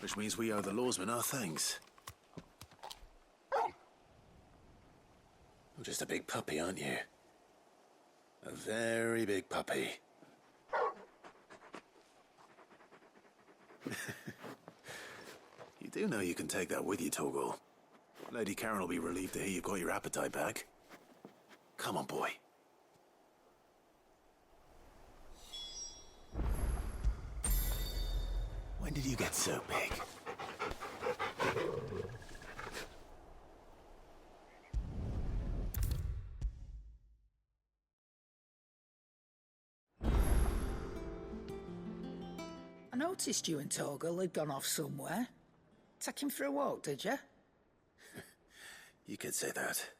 S1: which means we owe the lawsmen our thanks. You're just a big puppy, aren't you? A very big puppy. You do know you can take that with you, Torgal. Lady Karen will be relieved to hear you've got your appetite back. Come on, boy. When did you get so big?
S4: I noticed you and Torgal had gone off somewhere. Take him for a walk, did you?
S1: You could say that.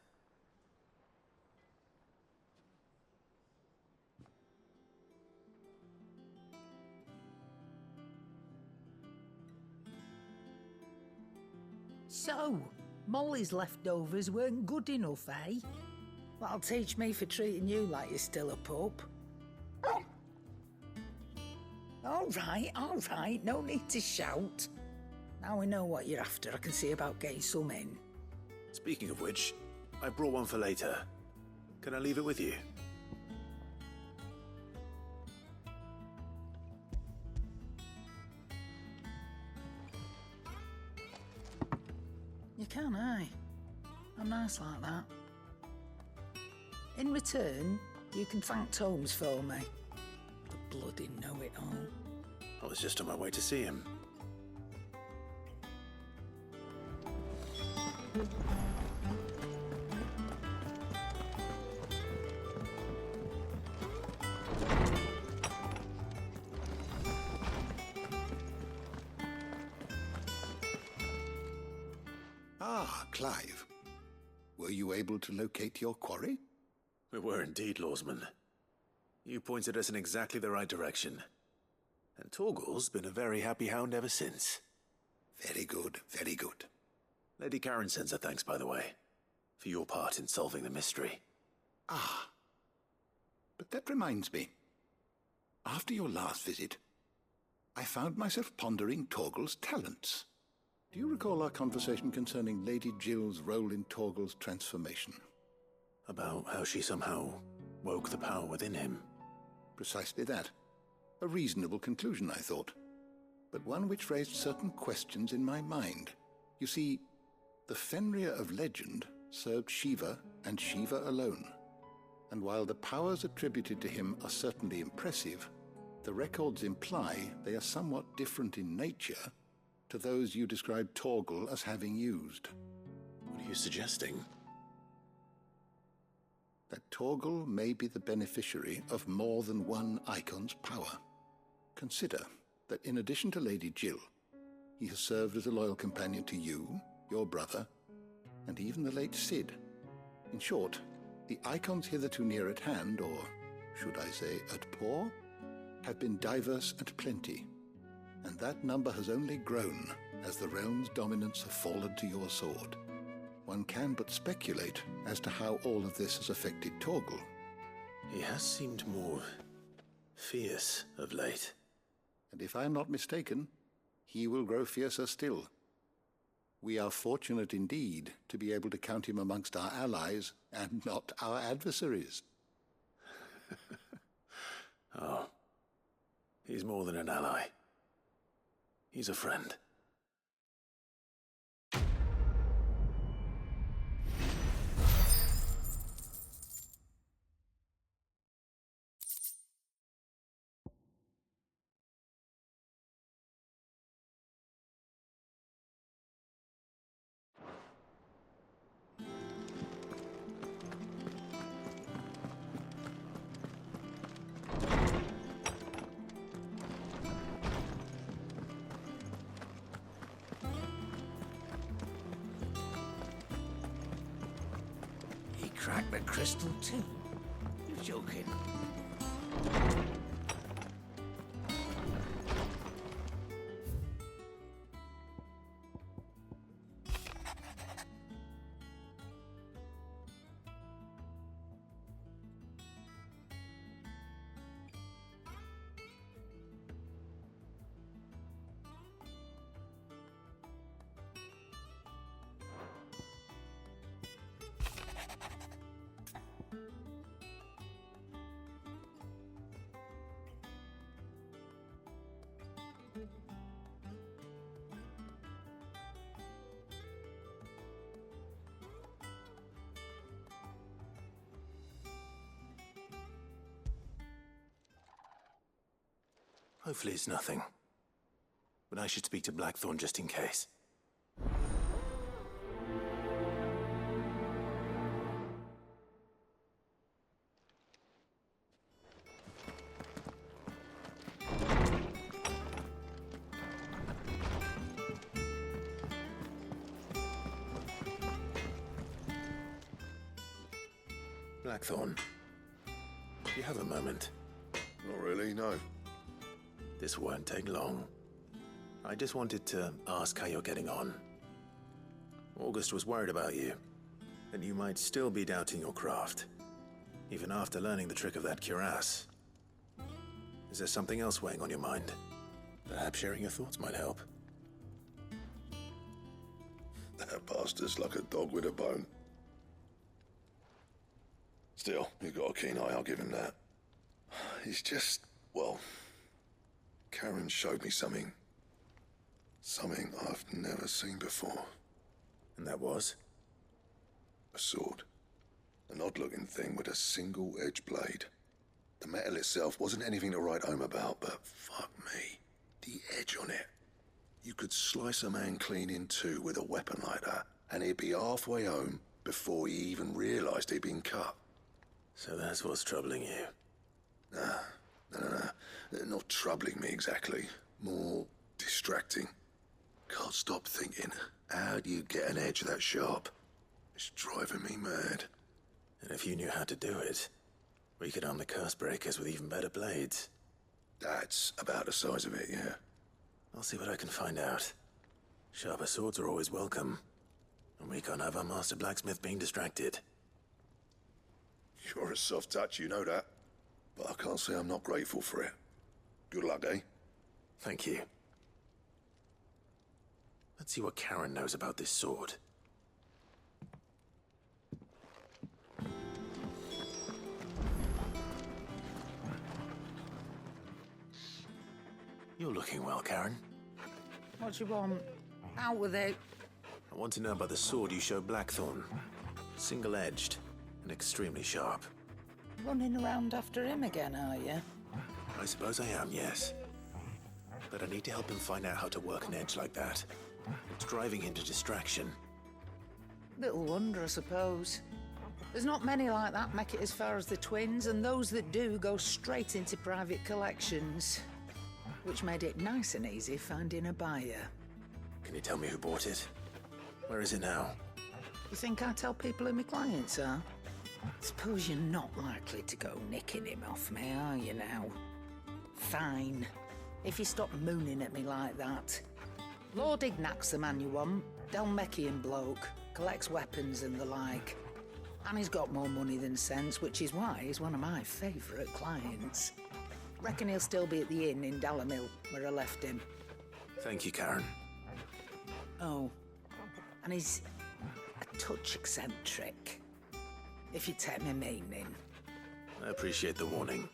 S4: So, Molly's leftovers weren't good enough, eh? That'll teach me for treating you like you're still a pup. All right, no need to shout. Now we know what you're after, I can see about getting some in.
S1: Speaking of which, I brought one for later. Can I leave it with you?
S4: You can, eh? I'm nice like that. In return, you can thank Tomes for me. The bloody know-it-all.
S1: I was just on my way to see him.
S13: Ah, Clive. Were you able to locate your quarry?
S1: We were indeed, Lawsman. You pointed us in exactly the right direction. And Torgal's been a very happy hound ever since.
S13: Very good, very good.
S1: Lady Karen sends her thanks, by the way, for your part in solving the mystery.
S13: Ah. But that reminds me. After your last visit, I found myself pondering Torgal's talents. Do you recall our conversation concerning Lady Jill's role in Torgal's transformation?
S1: About how she somehow woke the power within him.
S13: Precisely that. A reasonable conclusion, I thought. But one which raised certain questions in my mind. You see, the Fenrir of legend served Shiva and Shiva alone. And while the powers attributed to him are certainly impressive, The records imply they are somewhat different in nature to those you described Torgal as having used.
S1: What are you suggesting?
S13: That Torgal may be the beneficiary of more than one Eikon's power. Consider that in addition to Lady Jill, he has served as a loyal companion to you, your brother, and even the late Cid. In short, the Eikons hitherto near at hand, or should I say at paw, have been diverse and plenty, and that number has only grown as the realm's dominance have fallen to your sword. One can but speculate as to how all of this has affected Torgal.
S1: He has seemed more fierce of late.
S13: And if I am not mistaken, he will grow fiercer still. We are fortunate indeed to be able to count him amongst our allies and not our adversaries.
S1: Oh, he's more than an ally. He's a friend.
S9: Crack the crystal too? You're joking.
S1: Hopefully it's nothing. But I should speak to Blackthorn just in case. Blackthorn, do you have a moment?
S3: Not really, no.
S1: This won't take long. I just wanted to ask how you're getting on. August was worried about you, that you might still be doubting your craft, even after learning the trick of that cuirass. Is there something else weighing on your mind? Perhaps sharing your thoughts might help.
S3: That bastard's like a dog with a bone. Still, you've got a keen eye, I'll give him that. He's just, well, Karen showed me something. Something I've never seen before.
S1: And that was?
S3: A sword. An odd-looking thing with a single-edged blade. The metal itself wasn't anything to write home about, but fuck me, the edge on it. You could slice a man clean in two with a weapon like that, and he'd be halfway home before he even realised he'd been cut.
S1: So that's what's troubling you?
S3: No. Not troubling me exactly. More distracting. Can't stop thinking, how do you get an edge that sharp? It's driving me mad.
S1: And if you knew how to do it, we could arm the curse breakers with even better blades.
S3: That's about the size of it, yeah.
S1: I'll see what I can find out. Sharper swords are always welcome. And we can't have our master blacksmith being distracted.
S3: You're a soft touch, you know that. But I can't say I'm not grateful for it. Good luck, eh?
S1: Thank you. Let's see what Karen knows about this sword. You're looking well, Karen.
S4: What do you want? Out with it.
S1: I want to know about the sword you showed Blackthorn. Single-edged and extremely sharp.
S4: Running around after him again, are you?
S1: I suppose I am, yes. But I need to help him find out how to work an edge like that. It's driving him to distraction.
S4: Little wonder, I suppose. There's not many like that make it as far as the twins, and those that do go straight into private collections. Which made it nice and easy finding a buyer.
S1: Can you tell me who bought it? Where is it now?
S4: You think I tell people who my clients are? Suppose you're not likely to go nicking him off me, are you now? Fine. If you stop mooning at me like that. Lord Ignac's the man you want. Dalmekian bloke. Collects weapons and the like. And he's got more money than sense, which is why he's one of my favourite clients. Reckon he'll still be at the inn in Dalamil, where I left him.
S1: Thank you, Karen.
S4: Oh, and he's a touch eccentric, if you take my meaning.
S1: I appreciate the warning.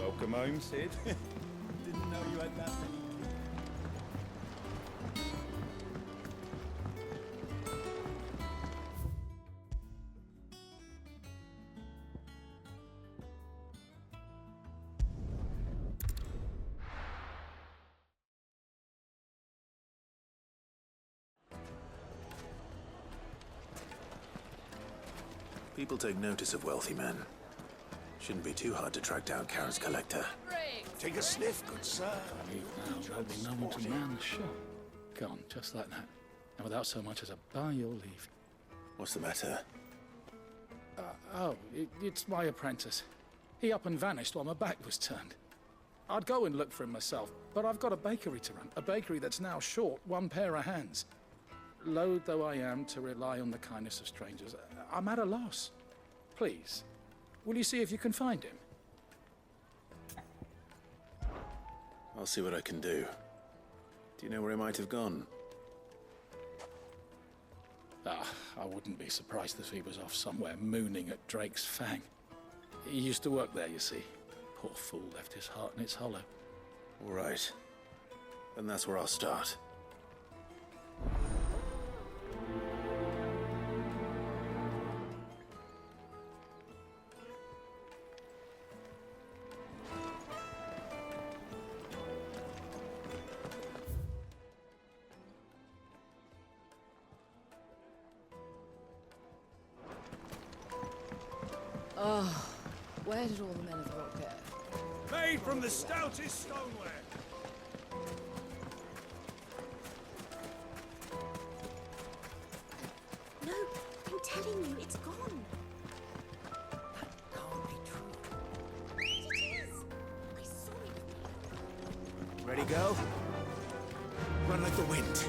S18: Welcome home, Sid. Didn't know you had that many.
S1: People take notice of wealthy men. Shouldn't be too hard to track down Karen's collector.
S9: Take a sniff, good sir.
S15: There'll be no one to man the shop. Gone, just like that. And without so much as a by your leave.
S1: What's the matter?
S15: It's my apprentice. He up and vanished while my back was turned. I'd go and look for him myself, but I've got a bakery to run. A bakery that's now short one pair of hands. Loath though I am to rely on the kindness of strangers, I'm at a loss. Please, will you see if you can find him?
S1: I'll see what I can do. Do you know where he might have gone?
S15: I wouldn't be surprised if he was off somewhere mooning at Drake's Fang. He used to work there, you see. Poor fool left his heart in its hollow.
S1: All right. Then that's where I'll start.
S5: Oh, where did all the men of the rock go?
S9: Made from the stoutest stoneware.
S11: No, I'm telling you, it's gone.
S4: That can't be true.
S11: It is. I saw it.
S9: Ready, go? Run like the wind.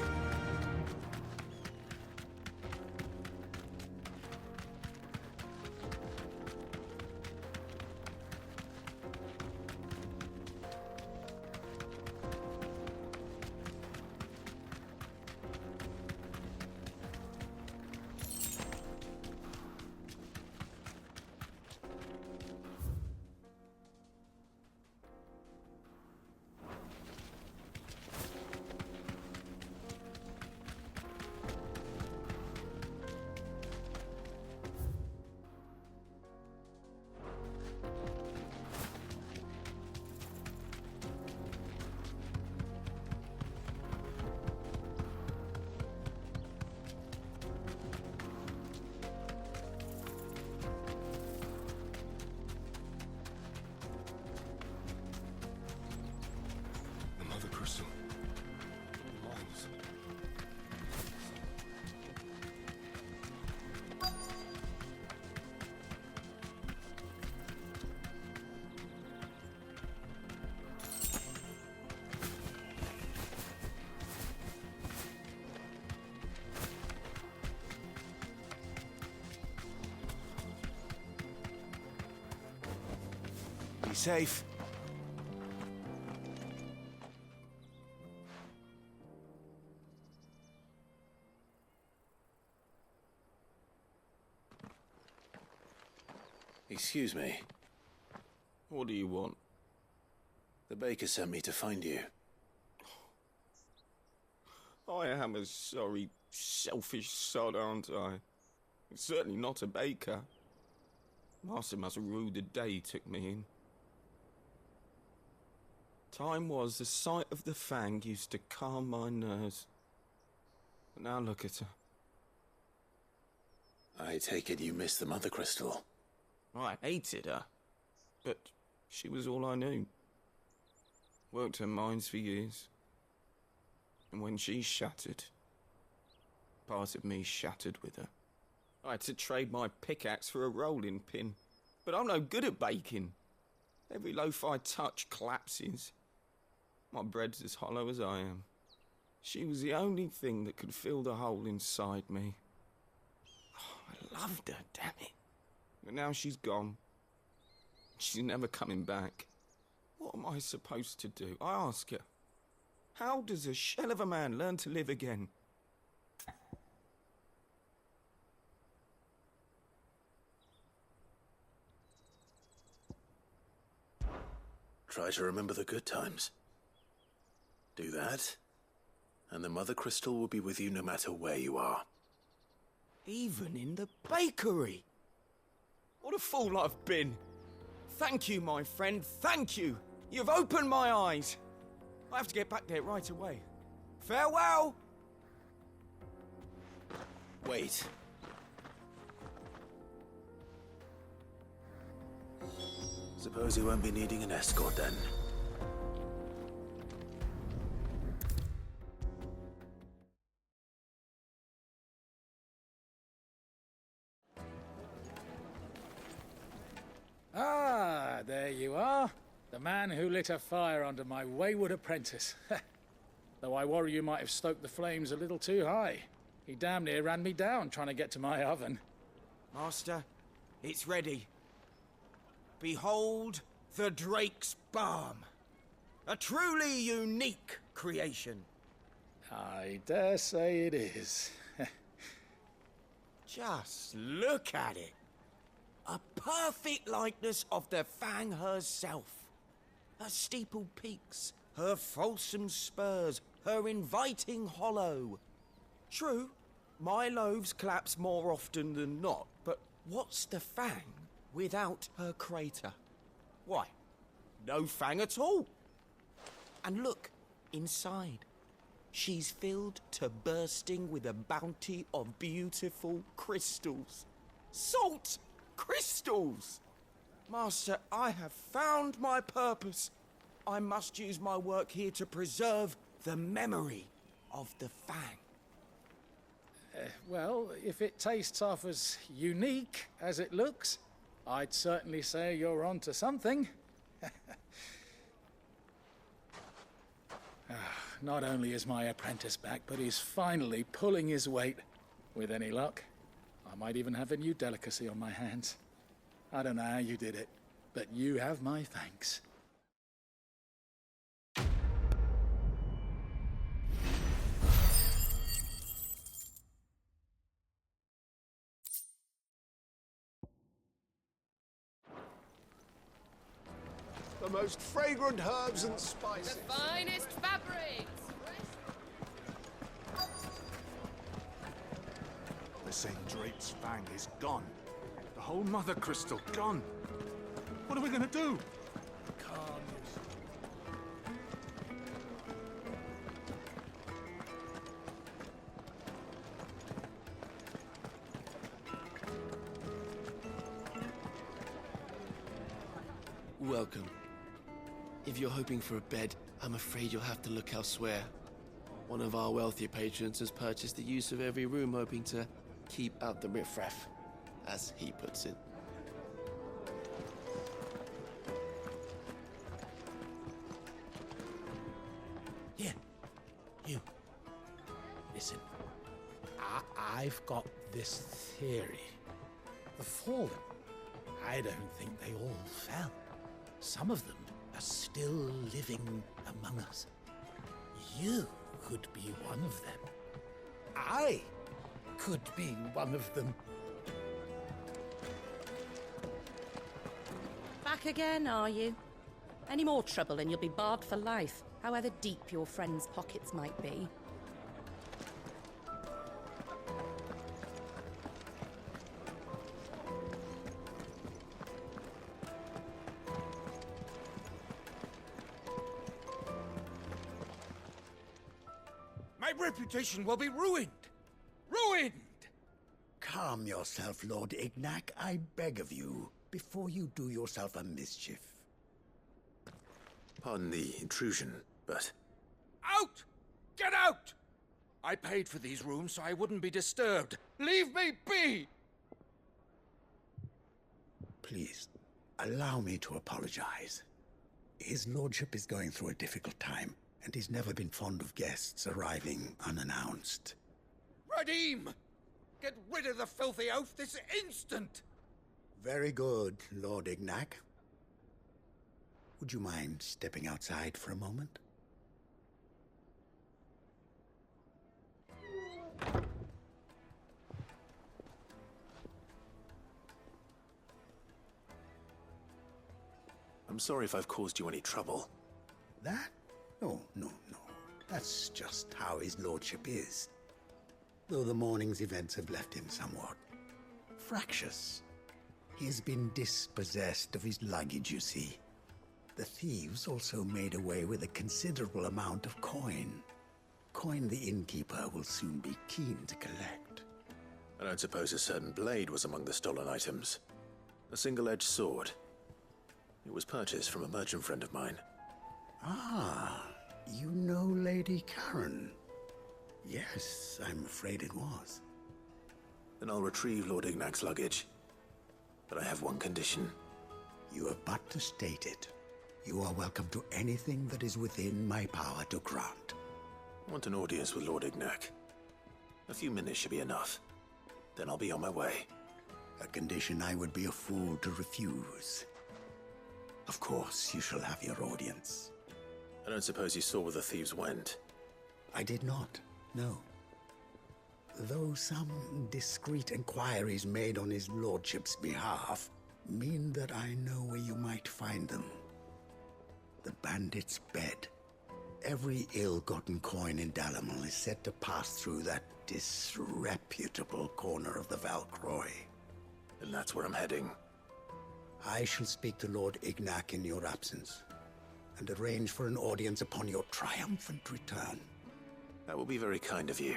S9: Be safe.
S1: Excuse me.
S19: What do you want?
S1: The baker sent me to find you.
S19: I am a sorry, selfish sod, aren't I? Certainly not a baker. Master must have ruled the day he took me in. Time was the sight of the Fang used to calm my nerves. But now look at her.
S1: I take it you missed the Mothercrystal.
S19: I hated her, but she was all I knew. Worked her mines for years. And when she shattered, part of me shattered with her. I had to trade my pickaxe for a rolling pin, but I'm no good at baking. Every loaf I touch collapses. My bread's as hollow as I am. She was the only thing that could fill the hole inside me. Oh, I loved her, damn it. But now she's gone. She's never coming back. What am I supposed to do? I ask her. How does a shell of a man learn to live again?
S1: Try to remember the good times. Do that, and the Mothercrystal will be with you no matter where you are.
S19: Even in the bakery? What a fool I've been. Thank you, my friend, thank you. You've opened my eyes. I have to get back there right away. Farewell!
S1: Wait. Suppose you won't be needing an escort then.
S15: Ah, there you are. The man who lit a fire under my wayward apprentice. Though I worry you might have stoked the flames a little too high. He damn near ran me down trying to get to my oven.
S19: Master, it's ready. Behold the Drake's Balm. A truly unique creation.
S15: I dare say it is.
S19: Just look at it. A perfect likeness of the Fang herself. Her steepled peaks, her fulsome spurs, her inviting hollow. True, my loaves collapse more often than not, but what's the Fang without her crater? Why, no Fang at all. And look, inside. She's filled to bursting with a bounty of beautiful crystals. Salt crystals! Master, I have found my purpose. I must use my work here to preserve the memory of the Fang.
S15: Well, if it tastes half as unique as it looks, I'd certainly say you're onto something. Not only is my apprentice back, but he's finally pulling his weight. With any luck, I might even have a new delicacy on my hands. I don't know how you did it, but you have my thanks.
S9: The most fragrant herbs and spices.
S21: The finest fabrics.
S23: They're saying Drake's Fang is gone. The whole Mothercrystal gone. What are we gonna do?
S7: Calm
S24: Welcome. If you're hoping for a bed, I'm afraid you'll have to look elsewhere. One of our wealthier patrons has purchased the use of every room, hoping to keep out the riffraff, as he puts it.
S25: Here, you. Listen, I've got this theory. The Fallen, I don't think they all fell. Some of them are still living among us. You could be one of them. I could be one of them.
S20: Back again, are you? Any more trouble and you'll be barred for life, however deep your friends' pockets might be.
S19: My reputation will be ruined! Ruined!
S9: Calm yourself, Lord Ignac, I beg of you, before you do yourself a mischief.
S1: Pardon the intrusion, but...
S19: Out! Get out! I paid for these rooms so I wouldn't be disturbed. Leave me be!
S9: Please, allow me to apologize. His lordship is going through a difficult time, and he's never been fond of guests arriving unannounced.
S19: Radim! Get rid of the filthy oaf this instant!
S9: Very good, Lord Ignac. Would you mind stepping outside for a moment?
S1: I'm sorry if I've caused you any trouble.
S9: That? No. That's just how his lordship is. Though the morning's events have left him somewhat fractious. He has been dispossessed of his luggage, you see. The thieves also made away with a considerable amount of coin. Coin the innkeeper will soon be keen to collect.
S1: I don't suppose a certain blade was among the stolen items. A single-edged sword. It was purchased from a merchant friend of mine.
S9: Ah, you know Lady Karen. Yes, I'm afraid it was.
S1: Then I'll retrieve Lord Ignac's luggage. But I have one condition.
S9: You have but to state it. You are welcome to anything that is within my power to grant.
S1: I want an audience with Lord Ignac. A few minutes should be enough. Then I'll be on my way.
S9: A condition I would be a fool to refuse. Of course, you shall have your audience.
S1: I don't suppose you saw where the thieves went?
S9: I did not, no. Though some discreet inquiries made on his lordship's behalf mean that I know where you might find them. The bandit's bed. Every ill-gotten coin in Dalamil is said to pass through that disreputable corner of the Valcroy.
S1: And that's where I'm heading.
S9: I shall speak to Lord Ignac in your absence, and arrange for an audience upon your triumphant return.
S1: That will be very kind of you.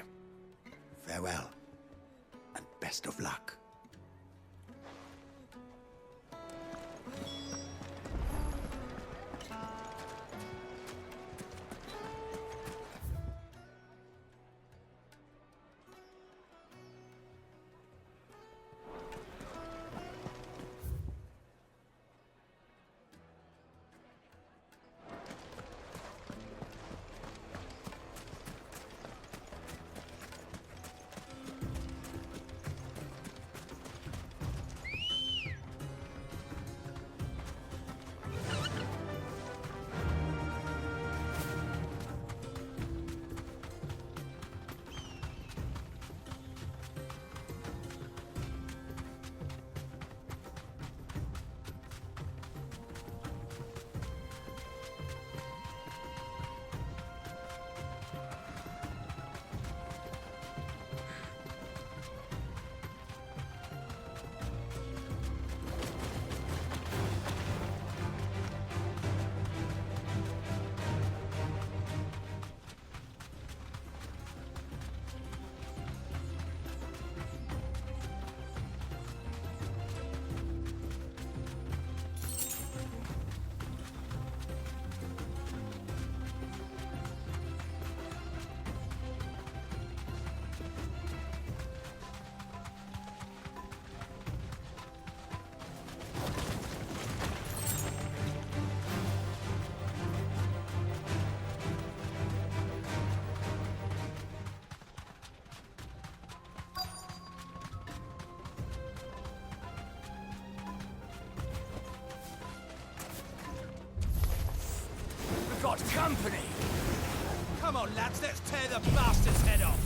S9: Farewell, and best of luck.
S19: Got company! Come on, lads, let's tear the bastard's head off!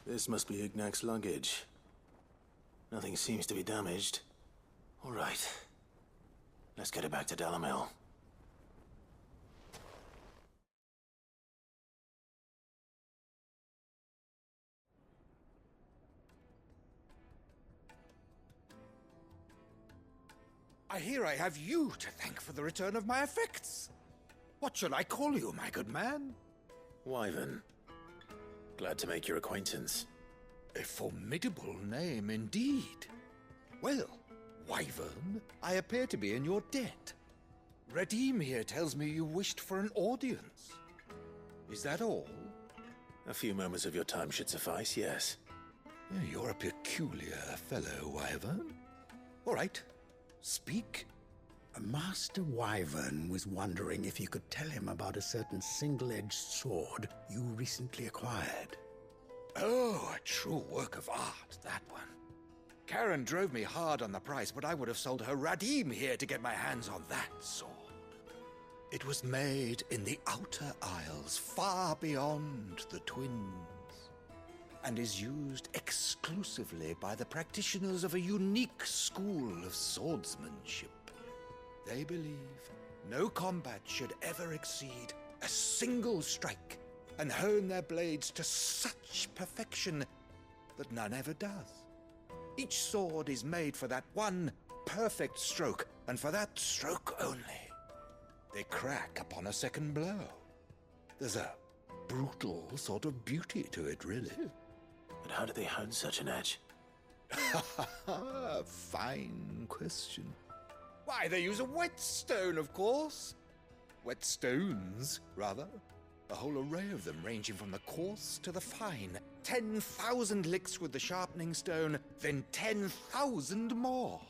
S1: This must be Ignac's luggage. Nothing seems to be damaged. All right. Let's get it back to Dalamil.
S2: I hear I have you to thank for the return of my effects. What shall I call you, my good man?
S1: Wyvern. Glad to make your acquaintance.
S2: A formidable name indeed. Well, Wyvern, I appear to be in your debt. Redeem here tells me you wished for an audience. Is that all?
S1: A few moments of your time should suffice, yes.
S2: You're a peculiar fellow, Wyvern. All right, speak.
S9: Master Wyvern was wondering if you could tell him about a certain single-edged sword you recently acquired.
S2: Oh, a true work of art, that one. Karen drove me hard on the price, but I would have sold her Radim here to get my hands on that sword. It was made in the Outer Isles, far beyond the Twins, and is used exclusively by the practitioners of a unique school of swordsmanship. They believe no combat should ever exceed a single strike, and hone their blades to such perfection that none ever does. Each sword is made for that one perfect stroke, and for that stroke only. They crack upon a second blow. There's a brutal sort of beauty to it, really.
S1: But how do they hone such an edge?
S2: Fine question. Why, they use a whetstone, of course. Whetstones, rather. A whole array of them, ranging from the coarse to the fine. 10,000 licks with the sharpening stone, then 10,000 more.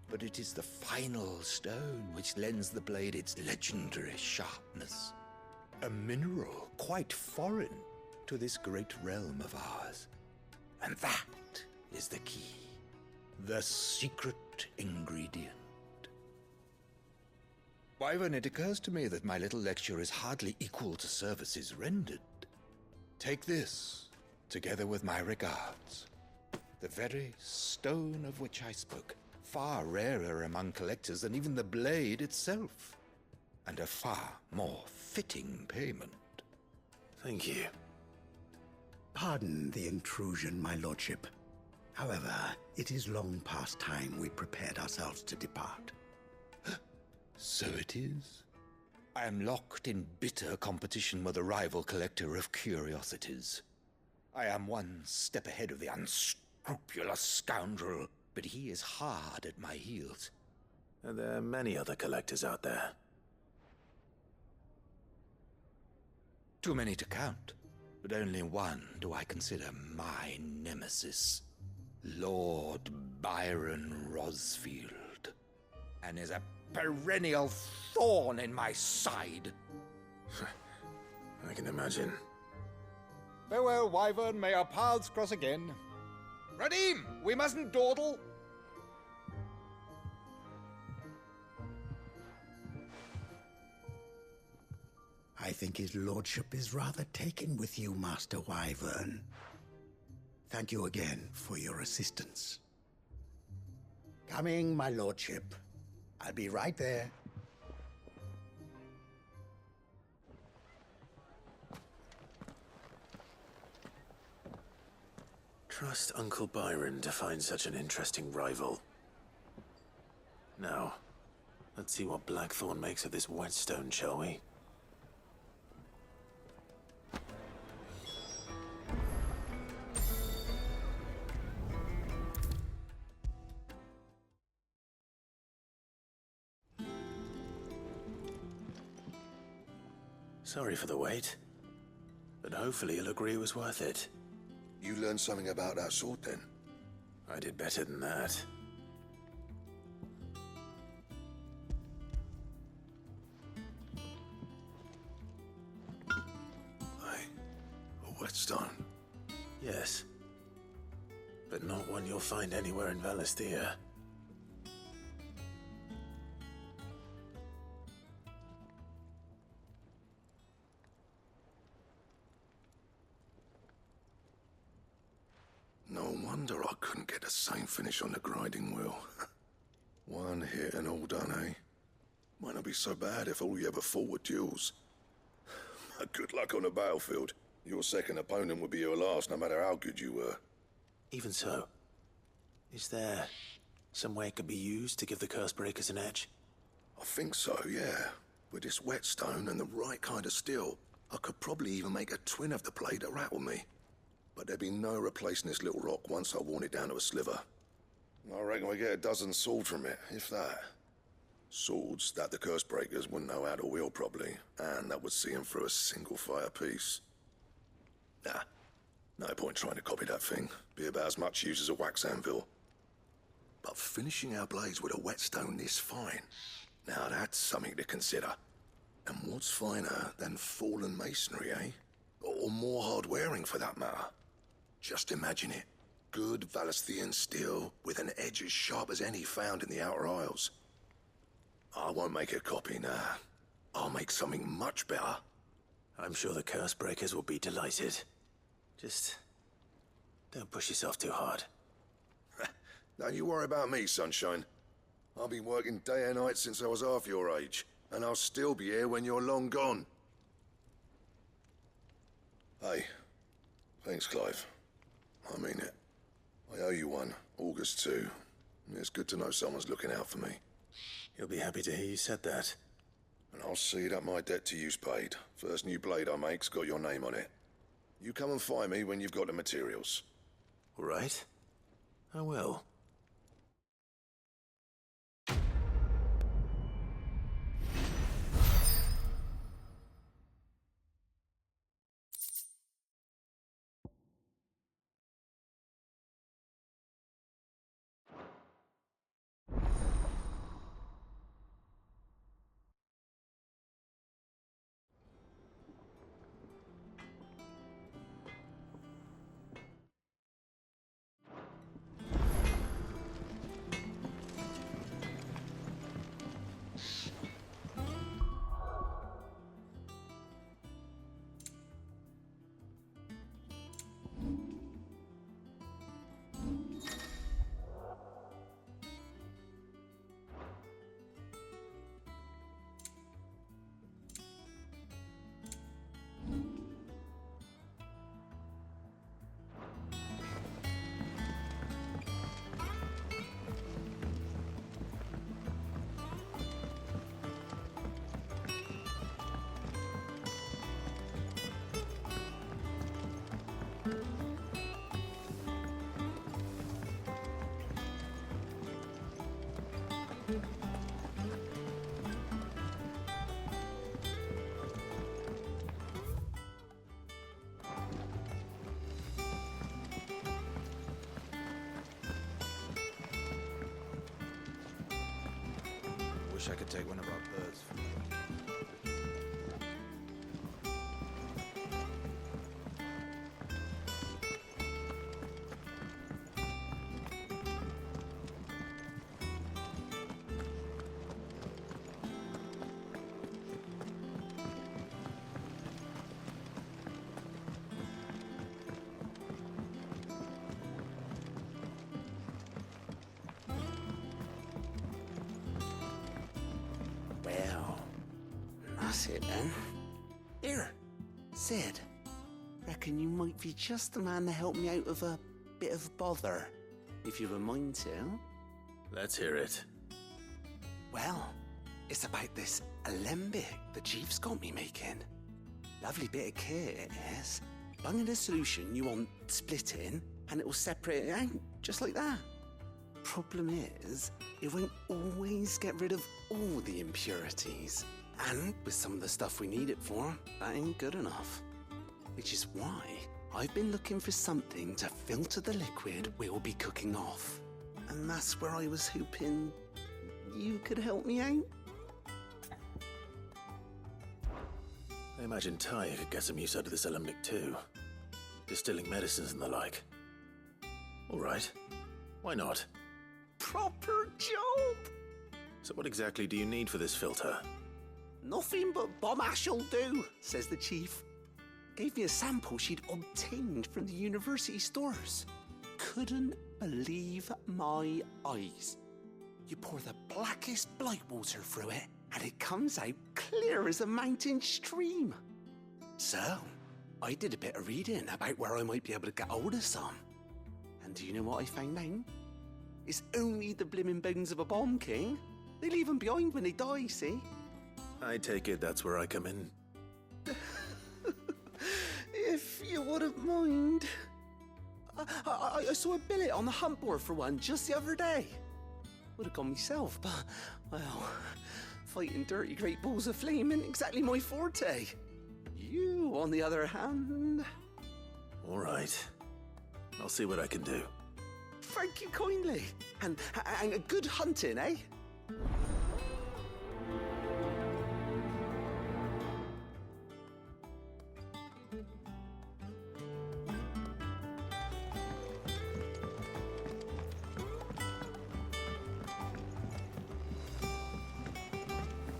S2: But it is the final stone which lends the blade its legendary sharpness. A mineral quite foreign to this great realm of ours. And that is the key. The secret ingredient. Wyvern, it occurs to me that my little lecture is hardly equal to services rendered. Take this, together with my regards. The very stone of which I spoke, far rarer among collectors than even the blade itself, and a far more fitting payment.
S1: Thank you.
S9: Pardon the intrusion, my lordship. However, it is long past time we prepared ourselves to depart.
S2: So it is. I am locked in bitter competition with a rival collector of curiosities. I am one step ahead of the unscrupulous scoundrel, but he is hard at my heels.
S1: Are there many other collectors out there?
S2: Too many to count, but only one do I consider my nemesis. Lord Byron Rosfield. And is a perennial thorn in my side.
S1: I can imagine.
S2: Farewell, Wyvern. May our paths cross again. Radim, we mustn't dawdle.
S9: I think his lordship is rather taken with you, Master Wyvern. Thank you again for your assistance. Coming, my lordship. I'll be right there.
S1: Trust Uncle Byron to find such an interesting rival. Now, let's see what Blackthorn makes of this whetstone, shall we? Sorry for the wait, but hopefully you'll agree it was worth it.
S3: You learned something about that sword, then?
S1: I did better than that.
S3: A whetstone?
S1: Yes. But not one you'll find anywhere in Valisthea.
S3: No wonder I couldn't get the same finish on the grinding wheel. One hit and all done, eh? Might not be so bad if all you ever fought were duels. Good luck on the battlefield. Your second opponent would be your last, no matter how good you were.
S1: Even so, is there some way it could be used to give the Cursebreakers an edge?
S3: I think so, yeah. With this whetstone and the right kind of steel, I could probably even make a twin of the blade that rattled me. But there'd be no replacing this little rock once I worn it down to a sliver. I reckon we get a dozen swords from it, if that. Swords that the Cursebreakers wouldn't know how to wield properly, and that would see them through a single fire piece. Nah, no point trying to copy that thing. Be about as much use as a wax anvil. But finishing our blades with a whetstone this fine, now that's something to consider. And what's finer than fallen masonry, eh? Or more hard-wearing, for that matter. Just imagine it. Good Valisthean steel with an edge as sharp as any found in the Outer Isles. I won't make a copy, nah. I'll make something much better.
S1: I'm sure the Cursebreakers will be delighted. Just don't push yourself too hard.
S3: Don't you worry about me, sunshine. I've been working day and night since I was half your age, and I'll still be here when you're long gone. Hey, thanks, Clive. I mean it. I owe you one, August too. It's good to know someone's looking out for me.
S1: He'll be happy to hear you said that.
S3: And I'll see that my debt to you's paid. First new blade I make's got your name on it. You come and find me when you've got the materials.
S1: All right. I will.
S2: Wish I could take one of our birds from them.
S6: That's it then. Here, Sid. Reckon you might be just the man to help me out of a bit of bother, if you wouldn't mind to.
S1: Let's hear it.
S6: Well, it's about this alembic the chief's got me making. Lovely bit of kit it is. Bung in a solution you want splitting, and it will separate it out, just like that. Problem is, it won't always get rid of all the impurities. And with some of the stuff we need it for, that ain't good enough. Which is why I've been looking for something to filter the liquid we'll be cooking off. And that's where I was hoping you could help me out.
S1: I imagine Ty could get some use out of this alembic too. Distilling medicines and the like. All right. Why not?
S6: Proper job!
S1: So what exactly do you need for this filter?
S6: Nothing but bomb ash'll do, says the chief. Gave me a sample she'd obtained from the university stores. Couldn't believe my eyes. You pour the blackest blight water through it, and it comes out clear as a mountain stream. So, I did a bit of reading about where I might be able to get hold of some. And do you know what I found out? It's only the blimmin' bones of a bomb king. They leave them behind when they die, see?
S1: I take it that's where I come in.
S6: If you wouldn't mind. I saw a billet on the hunt board for one just the other day. Would have gone myself, but, well, fighting dirty great balls of flame isn't exactly my forte. You, on the other hand...
S1: All right. I'll see what I can do.
S6: Thank you kindly. And good hunting, eh?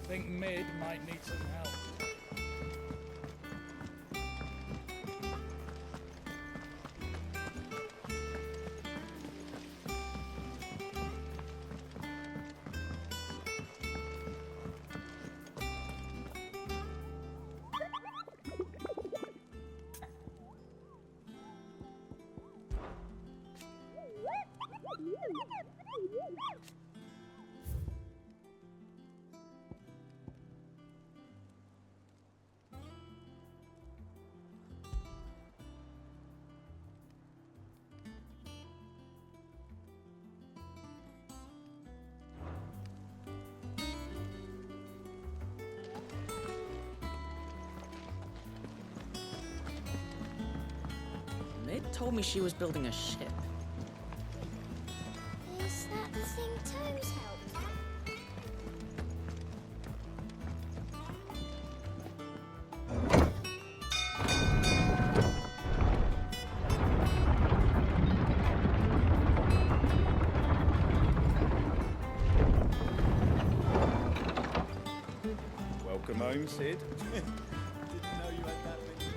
S7: Think mid might need some help.
S14: Mid told me she was building a ship.
S11: Is that the thing Tomes helped?
S18: Welcome home, Sid. Didn't know you had that many.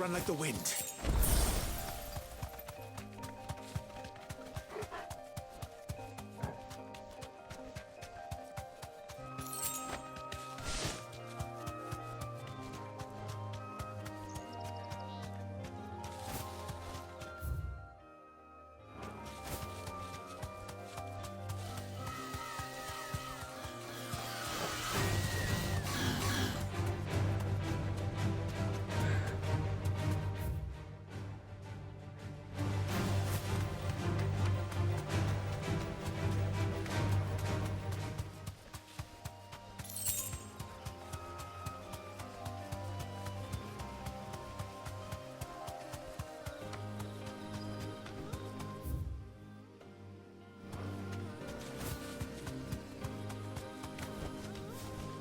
S1: run like the wind.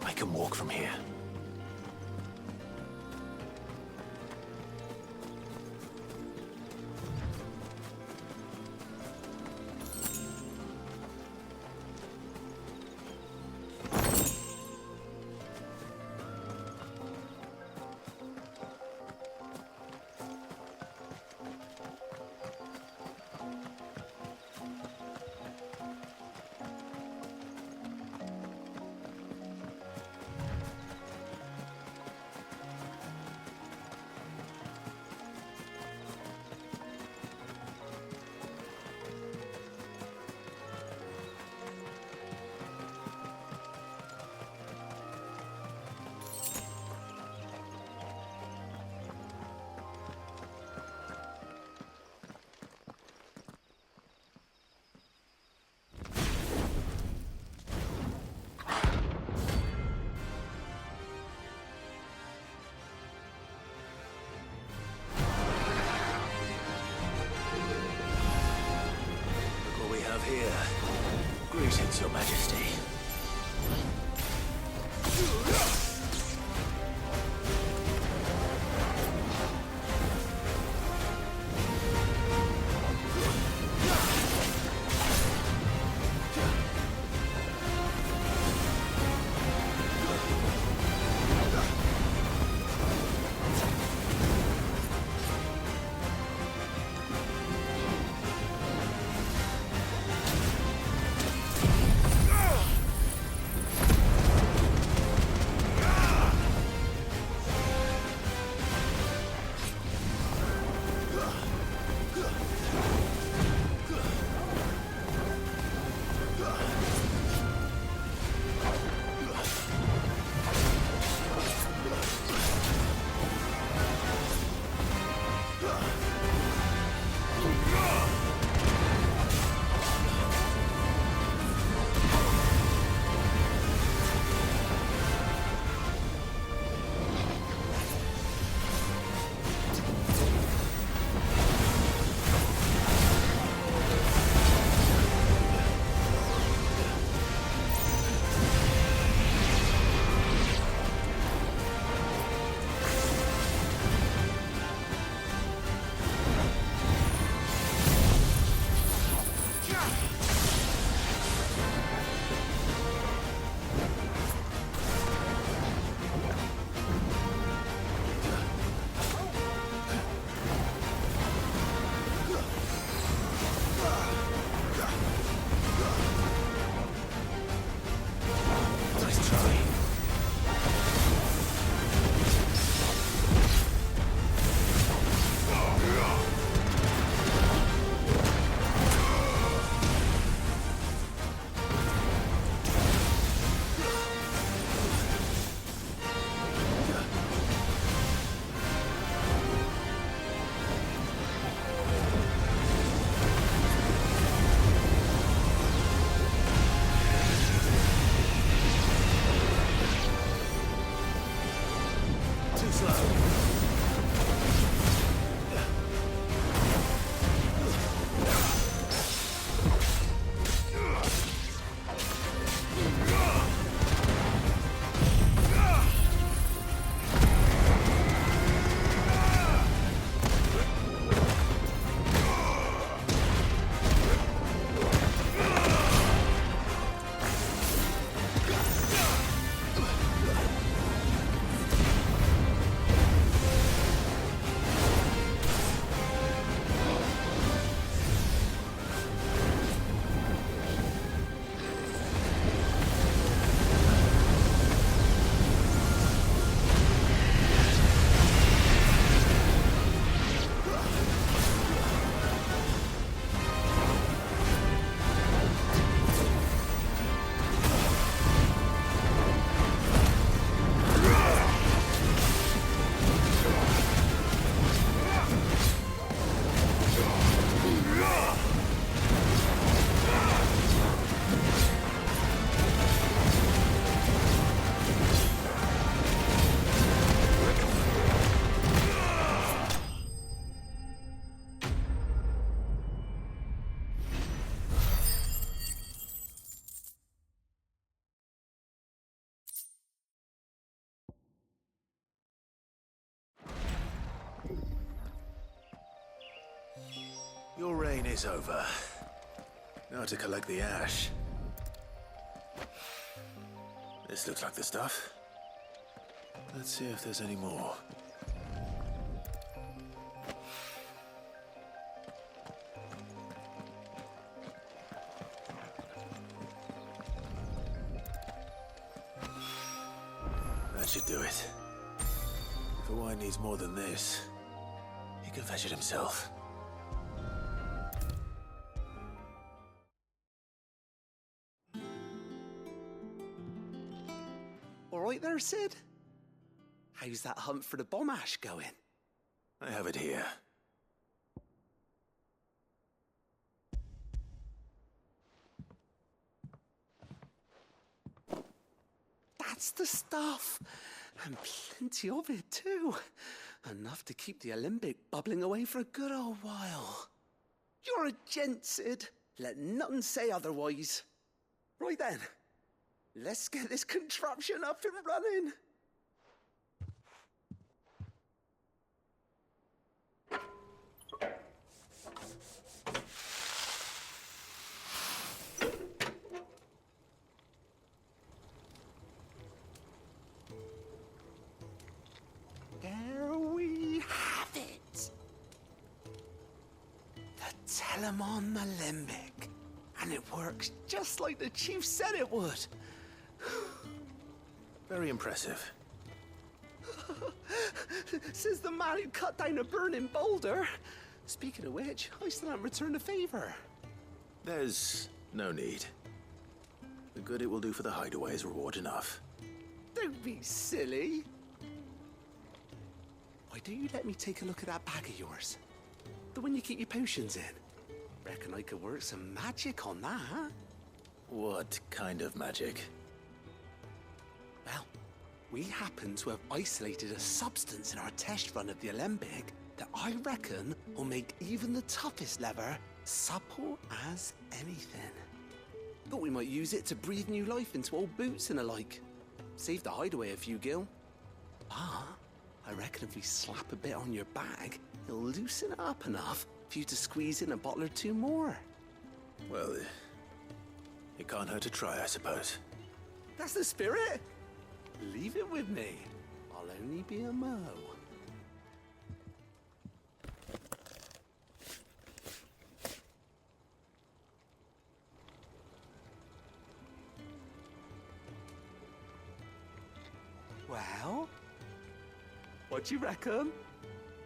S1: I can walk from here. Here. Greetings, Your Majesty. Your reign is over. Now to collect the ash. This looks like the stuff. Let's see if there's any more. That should do it. If a wine needs more than this, he can fetch it himself.
S6: All right there, Sid? How's that hunt for the bomb ash going?
S1: I have it here.
S6: That's the stuff. And plenty of it, too. Enough to keep the alembic bubbling away for a good old while. You're a gent, Sid. Let nothing say otherwise. Right then, let's get this contraption up and running. There we have it. The Telemon Alembic. And it works just like the chief said it would.
S1: Very impressive.
S6: Says the man who cut down a burning boulder. Speaking of which, I still haven't returned the favor.
S1: There's no need. The good it will do for the hideaway is reward enough.
S6: Don't be silly. Why don't you let me take a look at that bag of yours? The one you keep your potions in. Reckon I could work some magic on that, huh?
S1: What kind of magic?
S6: Well, we happen to have isolated a substance in our test run of the alembic that I reckon will make even the toughest lever supple as anything. Thought we might use it to breathe new life into old boots and the like. Save the hideaway a few gil. Ah, I reckon if we slap a bit on your bag, it'll loosen it up enough for you to squeeze in a bottle or two more.
S1: Well, it can't hurt to try, I suppose.
S6: That's the spirit. Leave it with me. I'll only be a mo. Well, what do you reckon?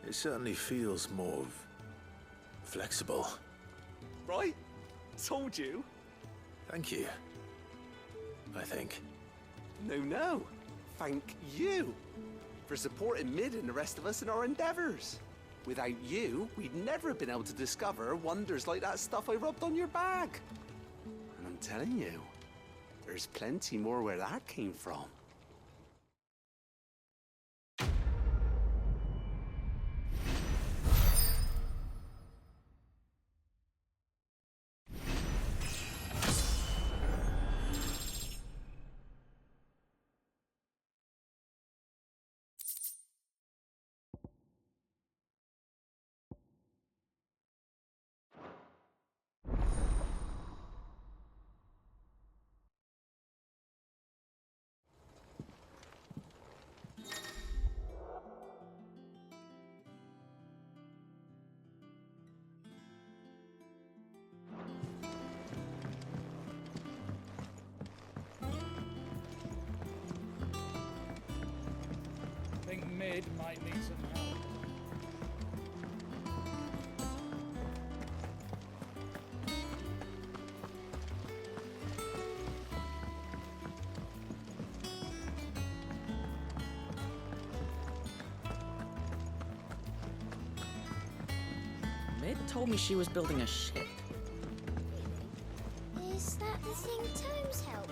S1: It certainly feels more flexible.
S6: Right? Told you.
S1: Thank you. I think.
S6: No. Thank you for supporting Mid and the rest of us in our endeavors. Without you, we'd never have been able to discover wonders like that stuff I rubbed on your bag. And I'm telling you, there's plenty more where that came from.
S7: Think Mid might need some help.
S14: Mid told me she was building a ship.
S11: Is that the thing Tomes helped?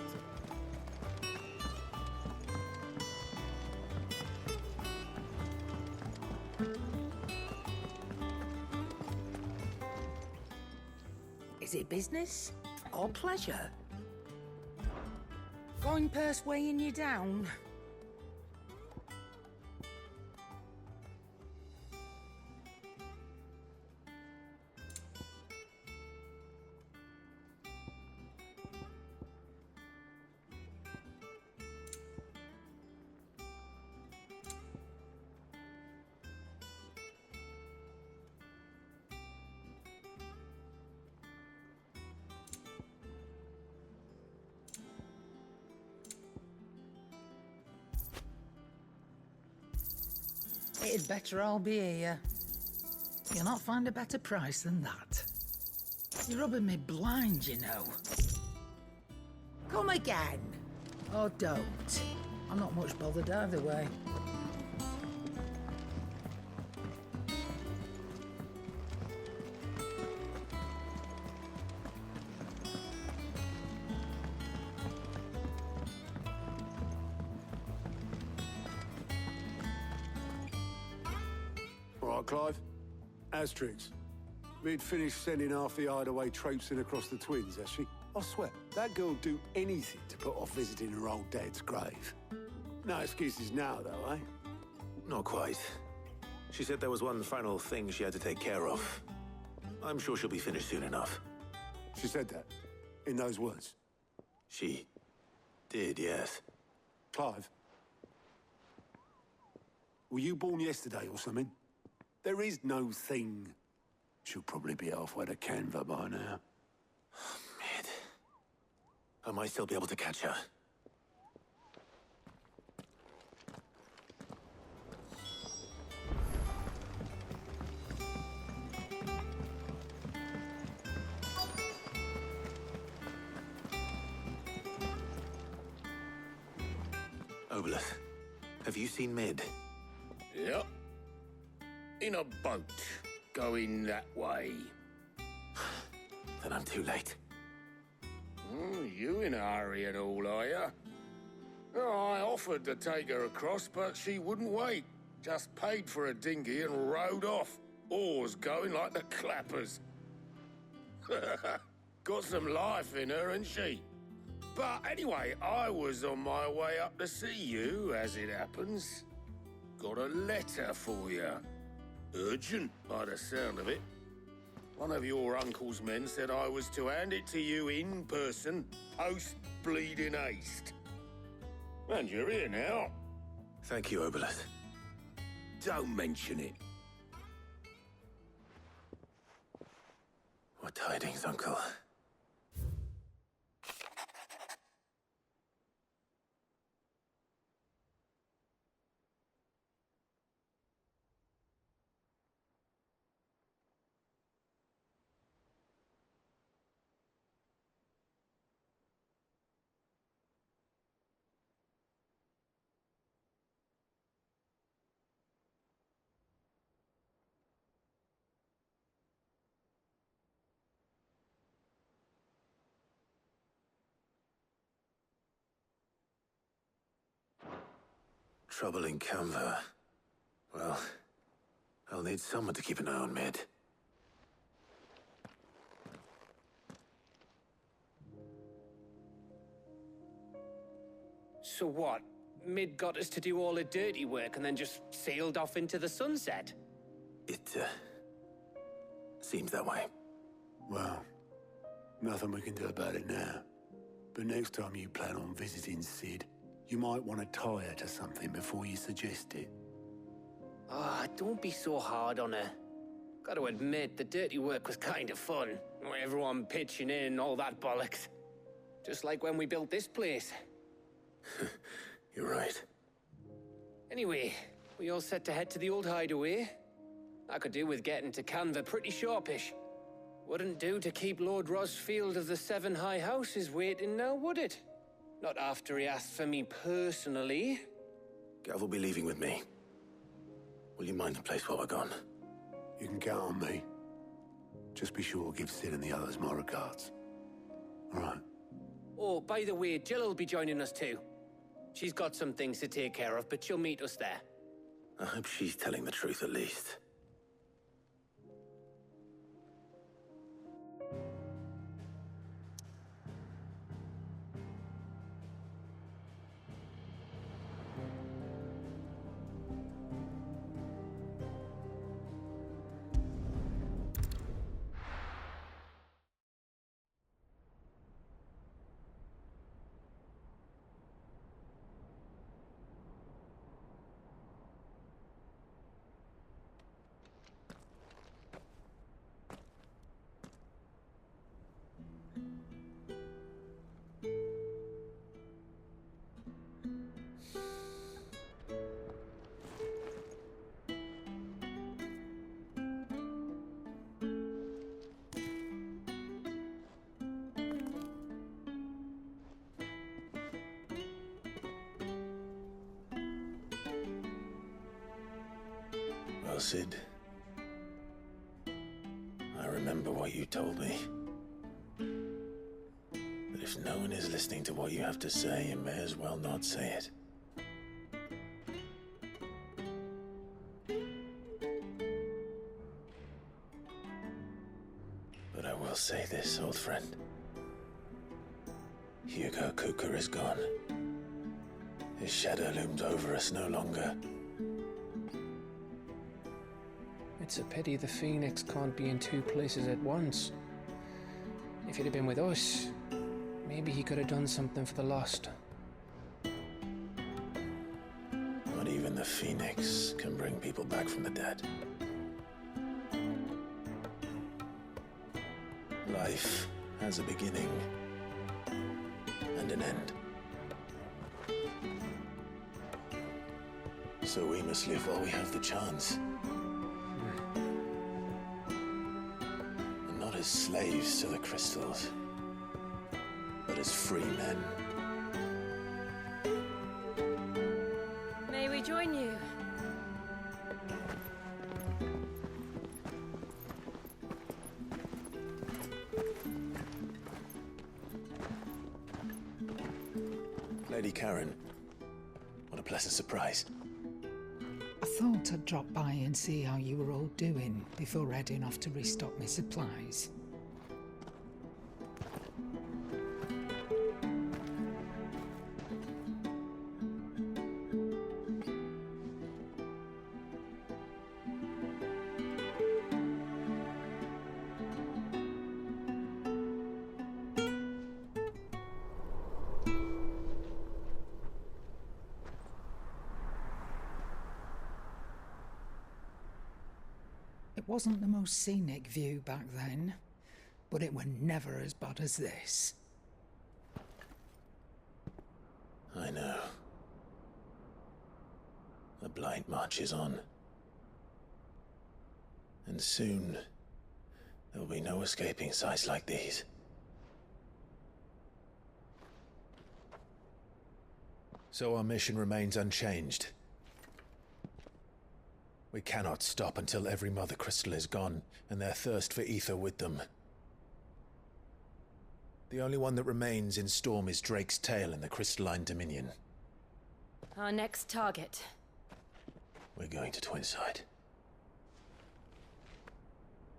S4: Is it business or pleasure? Coin purse weighing you down? It'd better all be here. You'll not find a better price than that. You're rubbing me blind, you know.
S19: Come again.
S4: Or don't. I'm not much bothered either way.
S22: All right, Clive. Asterix. We'd finished sending half the hideaway traipsing across the twins, has she? I swear, that girl'd do anything to put off visiting her old dad's grave. No excuses now, though, eh?
S1: Not quite. She said there was one final thing she had to take care of. I'm sure she'll be finished soon enough.
S22: She said that? In those words?
S1: She did, yes.
S22: Clive? Were you born yesterday or something? There is no thing. She'll probably be halfway to Canva by now.
S1: Mid. I might still be able to catch her. Obelith, have you seen Mid?
S8: Yep. In a boat, going that way.
S1: Then I'm too late.
S8: You in a hurry at all, are you? Oh, I offered to take her across, but she wouldn't wait. Just paid for a dinghy and rowed off. Oars going like the clappers. Got some life in her, ain't she? But anyway, I was on my way up to see you, as it happens. Got a letter for you. Urgent, by the sound of it. One of your uncle's men said I was to hand it to you in person, post-bleeding haste. And you're here now.
S1: Thank you, Obelith.
S8: Don't mention it.
S1: What tidings, Uncle? Trouble in Canva. Well, I'll need someone to keep an eye on Mid.
S10: So what? Mid got us to do all the dirty work and then just sailed off into the sunset?
S1: It, seems that way.
S22: Well, nothing we can do about it now. But next time you plan on visiting Sid, you might want to tie her to something before you suggest it.
S10: Ah, don't be so hard on her. Got to admit, the dirty work was kind of fun. Everyone pitching in and all that bollocks. Just like when we built this place.
S1: You're right.
S10: Anyway, we all set to head to the old hideaway. I could do with getting to Canva pretty sharpish. Wouldn't do to keep Lord Rosfield of the Seven High Houses waiting now, would it? Not after he asked for me personally.
S1: Gav will be leaving with me. Will you mind the place while we're gone?
S22: You can count on me. Just be sure to give Sid and the others my regards. All right.
S10: Oh, by the way, Jill will be joining us too. She's got some things to take care of, but she'll meet us there.
S1: I hope she's telling the truth at least. well, Sid. I remember what you told me. But if no one is listening to what you have to say, you may as well not say it. But I will say this, old friend. Hugo Kuka is gone. His shadow looms over us no longer.
S10: It's a pity the Phoenix can't be in two places at once. If he'd have been with us, maybe he could have done something for the lost.
S1: Not even the Phoenix can bring people back from the dead. Life has a beginning and an end. So we must live while we have the chance. And not as slaves to the crystals, but as free men.
S5: May we join you?
S1: Lady Karen, what a pleasant surprise.
S4: I thought I'd drop by and see how you were all doing before heading off to restock my supplies. It wasn't the most scenic view back then, but it were never as bad as this.
S1: I know. The Blight marches on. And soon, there will be no escaping sights like these. So our mission remains unchanged. We cannot stop until every Mother Crystal is gone, and their thirst for ether with them. The only one that remains in Storm is Drake's Tail in the Crystalline Dominion.
S5: Our next target.
S1: We're going to Twinside.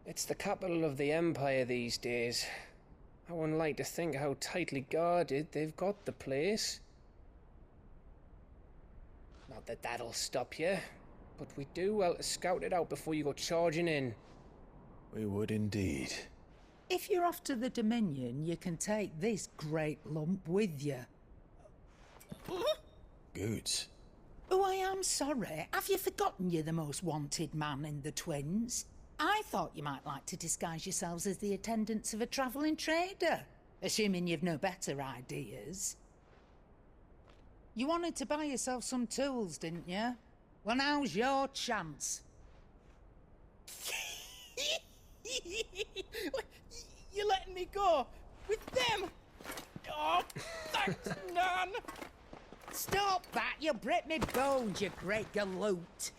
S10: It's the capital of the Empire these days. I wouldn't like to think how tightly guarded they've got the place. Not that that'll stop you, but we do well to scout it out before you go charging in.
S1: We would indeed.
S4: If you're off to the Dominion, you can take this great lump with you.
S1: Goods.
S4: Oh, I am sorry. Have you forgotten you're the most wanted man in the Twins? I thought you might like to disguise yourselves as the attendants of a travelling trader, assuming you've no better ideas. You wanted to buy yourself some tools, didn't you? Well, now's your chance.
S12: You're letting me go with them? Oh, thanks, Nan.
S4: Stop that! You'll break me bones, you great galoot.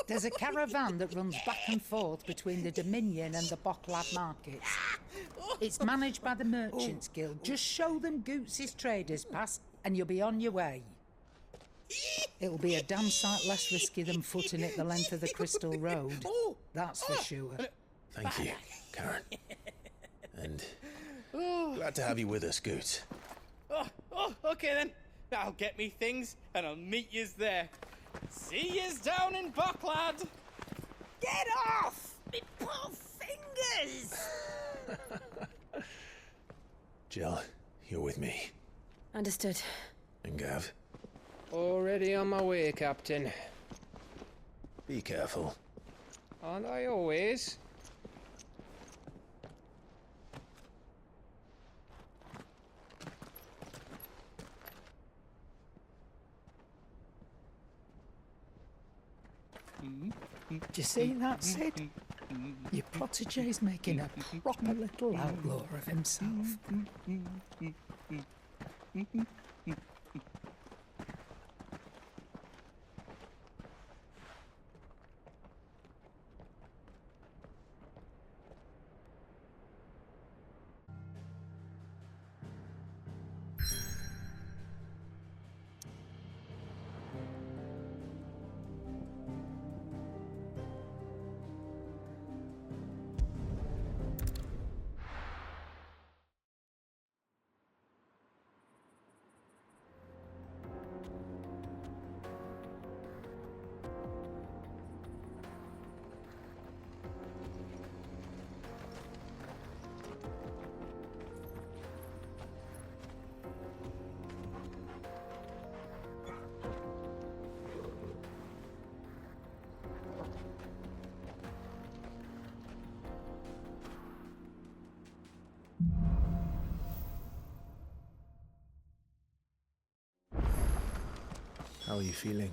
S4: There's a caravan that runs back and forth between the Dominion and the Bocklad markets. It's managed by the Merchants Guild. Just show them Goots' traders pass and you'll be on your way. It'll be a damn sight less risky than footing it the length of the Crystal Road. That's for sure.
S1: Thank you, Karen. And glad to have you with us, Goots.
S12: Okay then. I'll get me things and I'll meet yous there. See yous down in Bocklad.
S4: Get off! Me poor fingers!
S1: Jill, you're with me.
S5: Understood.
S1: And Gav?
S10: Already on my way, Captain.
S1: Be careful.
S10: Aren't I always?
S4: Do you see that, Sid? Your protégé's making a proper little outlaw of himself.
S1: How are you feeling?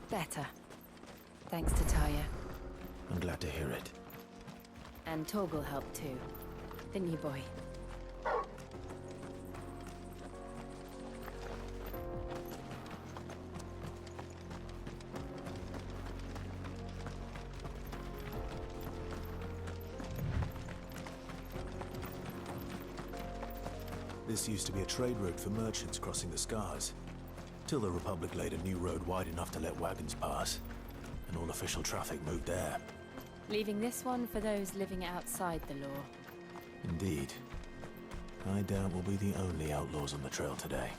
S5: Better. Thanks to Talia.
S1: I'm glad to hear it.
S5: And Torgal helped too. Didn't you, boy?
S1: This used to be a trade route for merchants crossing the Scars, till the Republic laid a new road wide enough to let wagons pass, and all official traffic moved there.
S5: Leaving this one for those living outside the law.
S1: Indeed. I doubt we'll be the only outlaws on the trail today.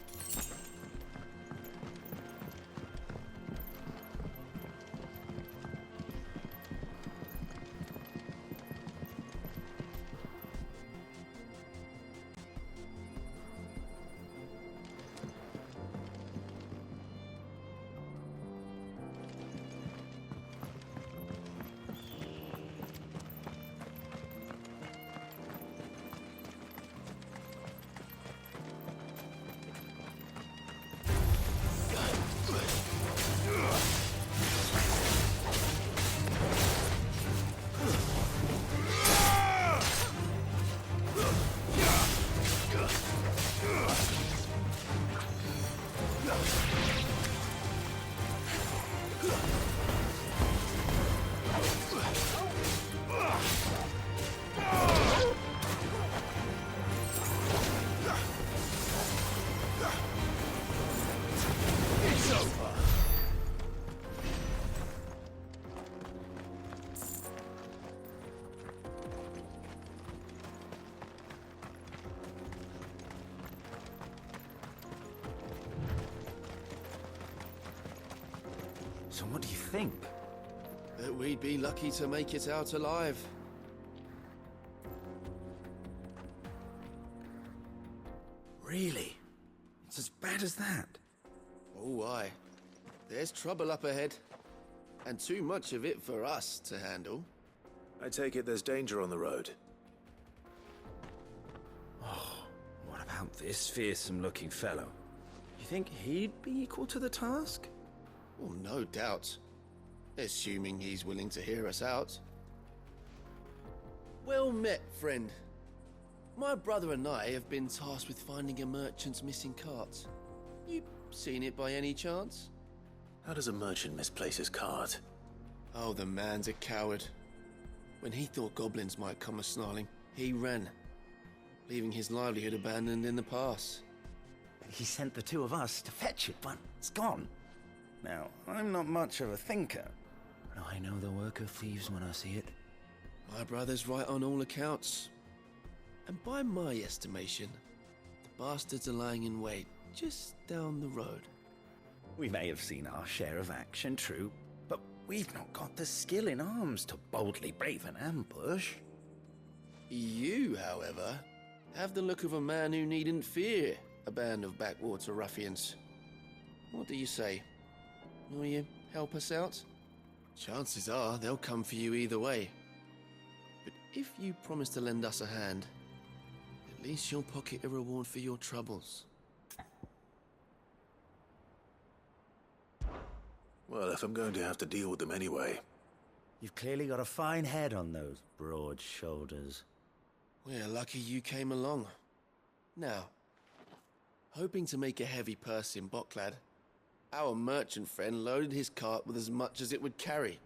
S13: So what do you think?
S24: That we'd be lucky to make it out alive.
S13: Really? It's as bad as that?
S24: Oh, aye. There's trouble up ahead. And too much of it for us to handle.
S1: I take it there's danger on the road.
S13: Oh, what about this fearsome-looking fellow? You think he'd be equal to the task?
S24: Well, no doubt. Assuming he's willing to hear us out. Well met, friend. My brother and I have been tasked with finding a merchant's missing cart. You seen it by any chance?
S1: How does a merchant misplace his cart?
S24: Oh, the man's a coward. When he thought goblins might come a-snarling, he ran, leaving his livelihood abandoned in the pass.
S13: He sent the two of us to fetch it, but it's gone. Now, I'm not much of a thinker, but I know the work of thieves when I see it.
S24: My brother's right on all accounts. And by my estimation, the bastards are lying in wait just down the road.
S13: We may have seen our share of action, true, but we've not got the skill in arms to boldly brave an ambush.
S24: You, however, have the look of a man who needn't fear a band of backwater ruffians. What do you say? Will you help us out? Chances are they'll come for you either way. But if you promise to lend us a hand, at least you'll pocket a reward for your troubles.
S1: Well, if I'm going to have to deal with them anyway.
S13: You've clearly got a fine head on those broad shoulders.
S24: We're lucky you came along. Now, hoping to make a heavy purse in Bocklad, our merchant friend loaded his cart with as much as it would carry.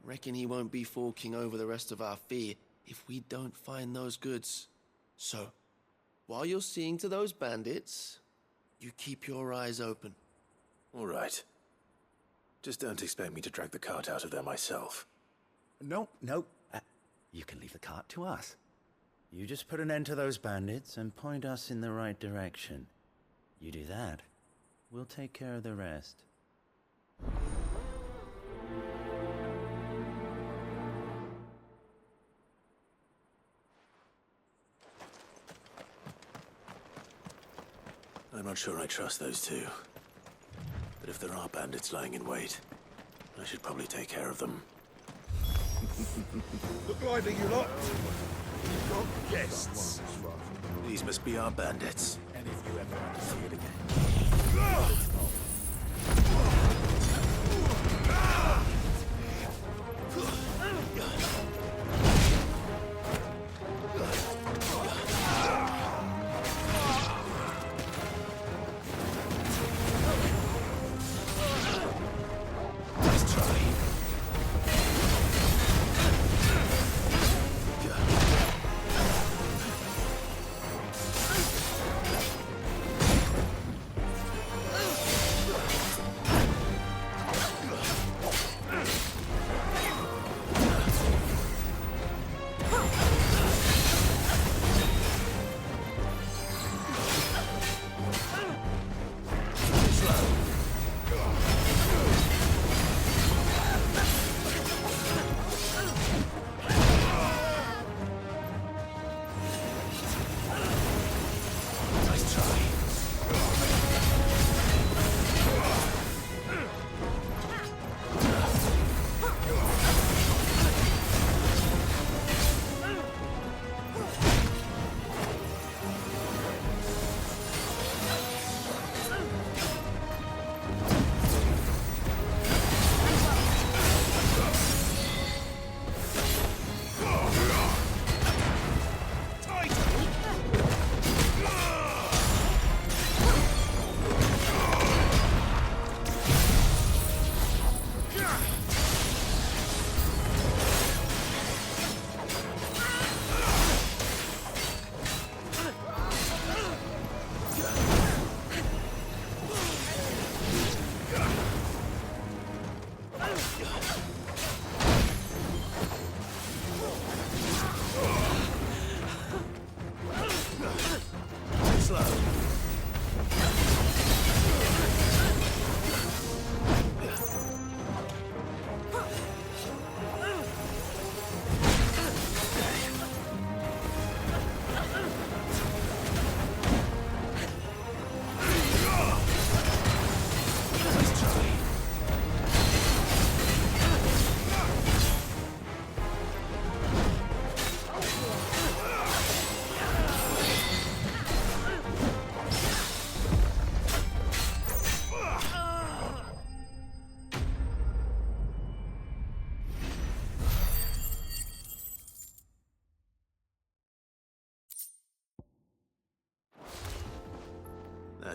S24: Reckon he won't be forking over the rest of our fee if we don't find those goods. So, while you're seeing to those bandits, you keep your eyes open.
S1: All right. Just don't expect me to drag the cart out of there myself.
S13: No. You can leave the cart to us. You just put an end to those bandits and point us in the right direction. You do that, we'll take care of the rest.
S1: I'm not sure I trust those two. But if there are bandits lying in wait, I should probably take care of them.
S3: Look lively, you lot! We've got guests!
S1: These must be our bandits.
S13: And if you ever want to see it again...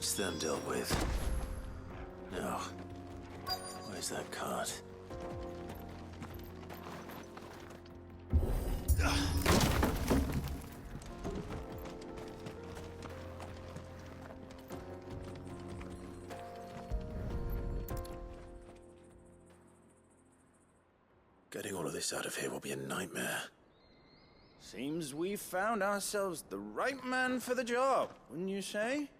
S1: That's them dealt with. Now, where's that cart? Getting all of this out of here will be a nightmare.
S13: Seems we've found ourselves the right man for the job, wouldn't you say?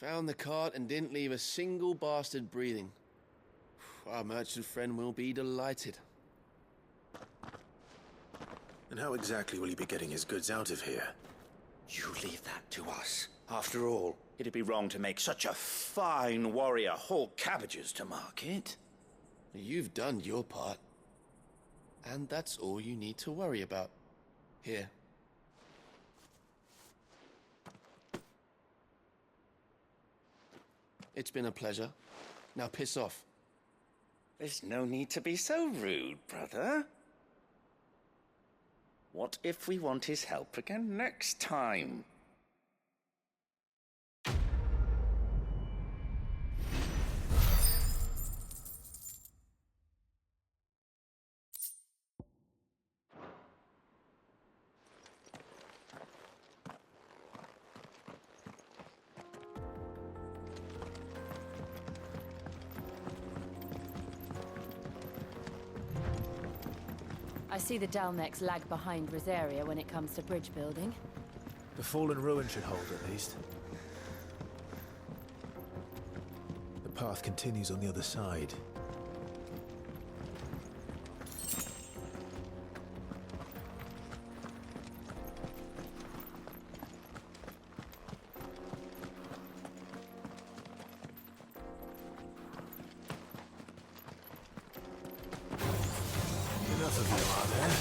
S24: Found the cart and didn't leave a single bastard breathing. Our merchant friend will be delighted.
S1: And how exactly will he be getting his goods out of here?
S15: You leave that to us. After all, it'd be wrong to make such a fine warrior haul cabbages to market.
S24: You've done your part. And that's all you need to worry about. Here. It's been a pleasure. Now piss off.
S15: There's no need to be so rude, brother. What if we want his help again next time?
S5: I see the Dalmex lag behind Rosaria when it comes to bridge building.
S16: The fallen ruin should hold, at least. The path continues on the other side. Enough of you, are there?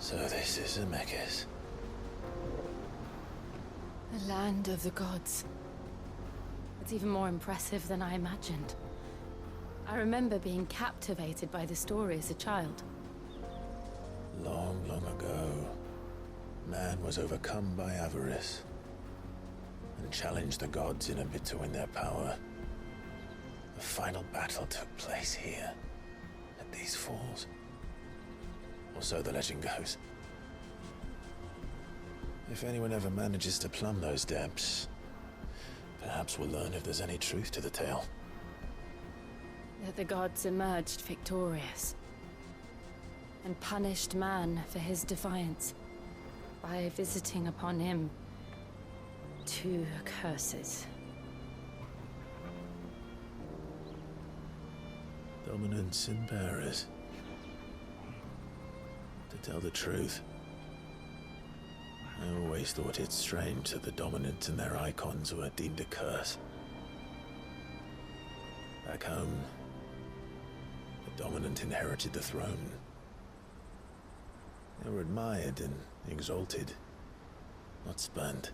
S1: So this is Zemeckis.
S5: The land of the gods. It's even more impressive than I imagined. I remember being captivated by the story as a child.
S1: Long, long ago, man was overcome by avarice and challenged the gods in a bid to win their power. The final battle took place here, at these falls. Or so the legend goes. If anyone ever manages to plumb those depths, perhaps we'll learn if there's any truth to the tale.
S5: That the gods emerged victorious and punished man for his defiance by visiting upon him 2 curses.
S1: Dominance and bearers. To tell the truth, I always thought it strange that the dominant and their Eikons were deemed a curse. Back home, the dominant inherited the throne. They were admired and exalted, not spurned.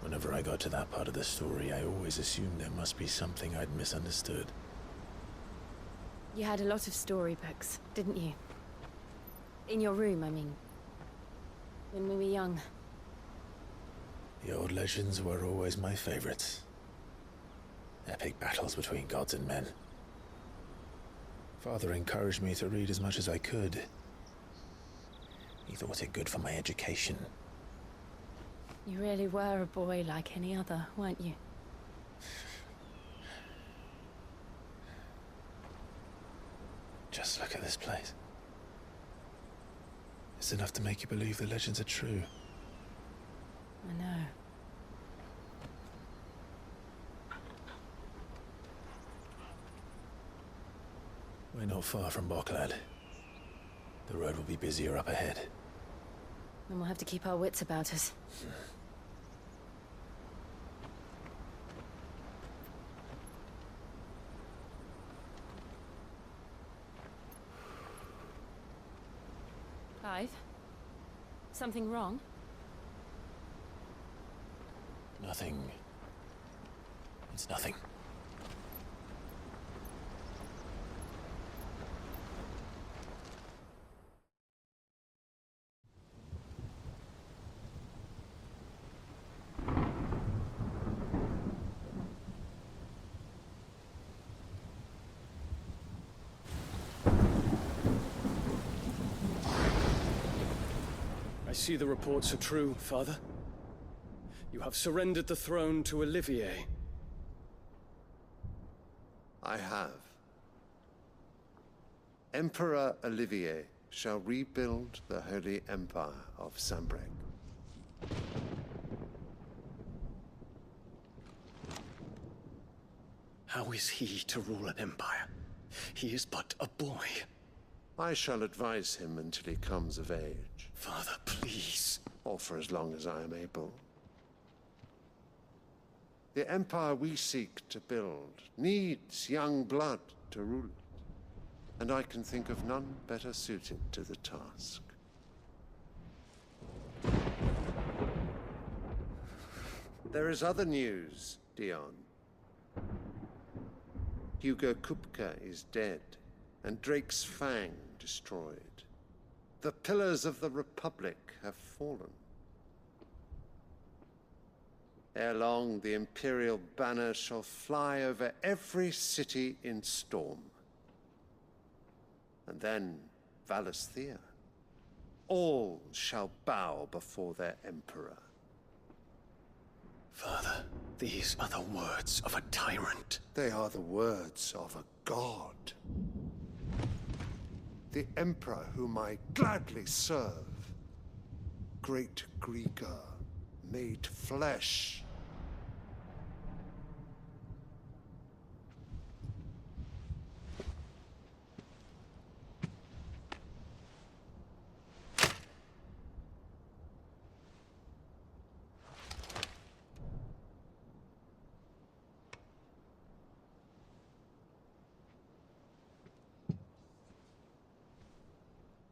S1: Whenever I got to that part of the story, I always assumed there must be something I'd misunderstood.
S5: You had a lot of storybooks, didn't you? In your room, I mean. When we were young.
S1: The old legends were always my favorites. Epic battles between gods and men. Father encouraged me to read as much as I could. He thought it good for my education.
S5: You really were a boy like any other, weren't you?
S1: Just look at this place. It's enough to make you believe the legends are true.
S5: I know.
S1: We're not far from Boklad. The road will be busier up ahead.
S5: Then we'll have to keep our wits about us. Clive? Something wrong?
S1: Nothing. It's nothing.
S17: I see the reports are true, Father. You have surrendered the throne to Olivier.
S20: I have. Emperor Olivier shall rebuild the Holy Empire of Sanbreque.
S17: How is he to rule an empire? He is but a boy.
S20: I shall advise him until he comes of age.
S17: Father, please.
S20: Or for as long as I am able. The empire we seek to build needs young blood to rule it, and I can think of none better suited to the task. There is other news, Dion. Hugo Kupka is dead, and Drake's Fang destroyed. The pillars of the Republic have fallen. Ere long, the Imperial banner shall fly over every city in storm. And then Valisthea. All shall bow before their Emperor.
S17: Father, these are the words of a tyrant.
S20: They are the words of a god. The Emperor whom I gladly serve. Great Grieger, made flesh.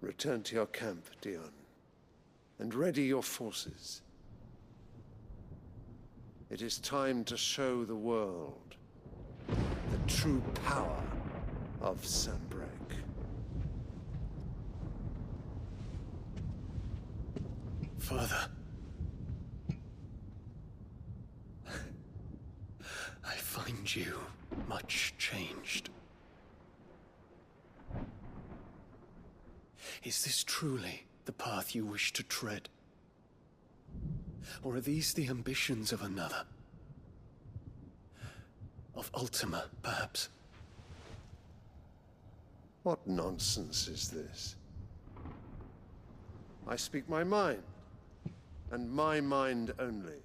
S20: Return to your camp, Dion, and ready your forces. It is time to show the world the true power of Sanbreque.
S17: Father. I find you much changed. Is this truly the path you wish to tread? Or are these the ambitions of another? Of Ultima, perhaps?
S20: What nonsense is this? I speak my mind, and my mind only.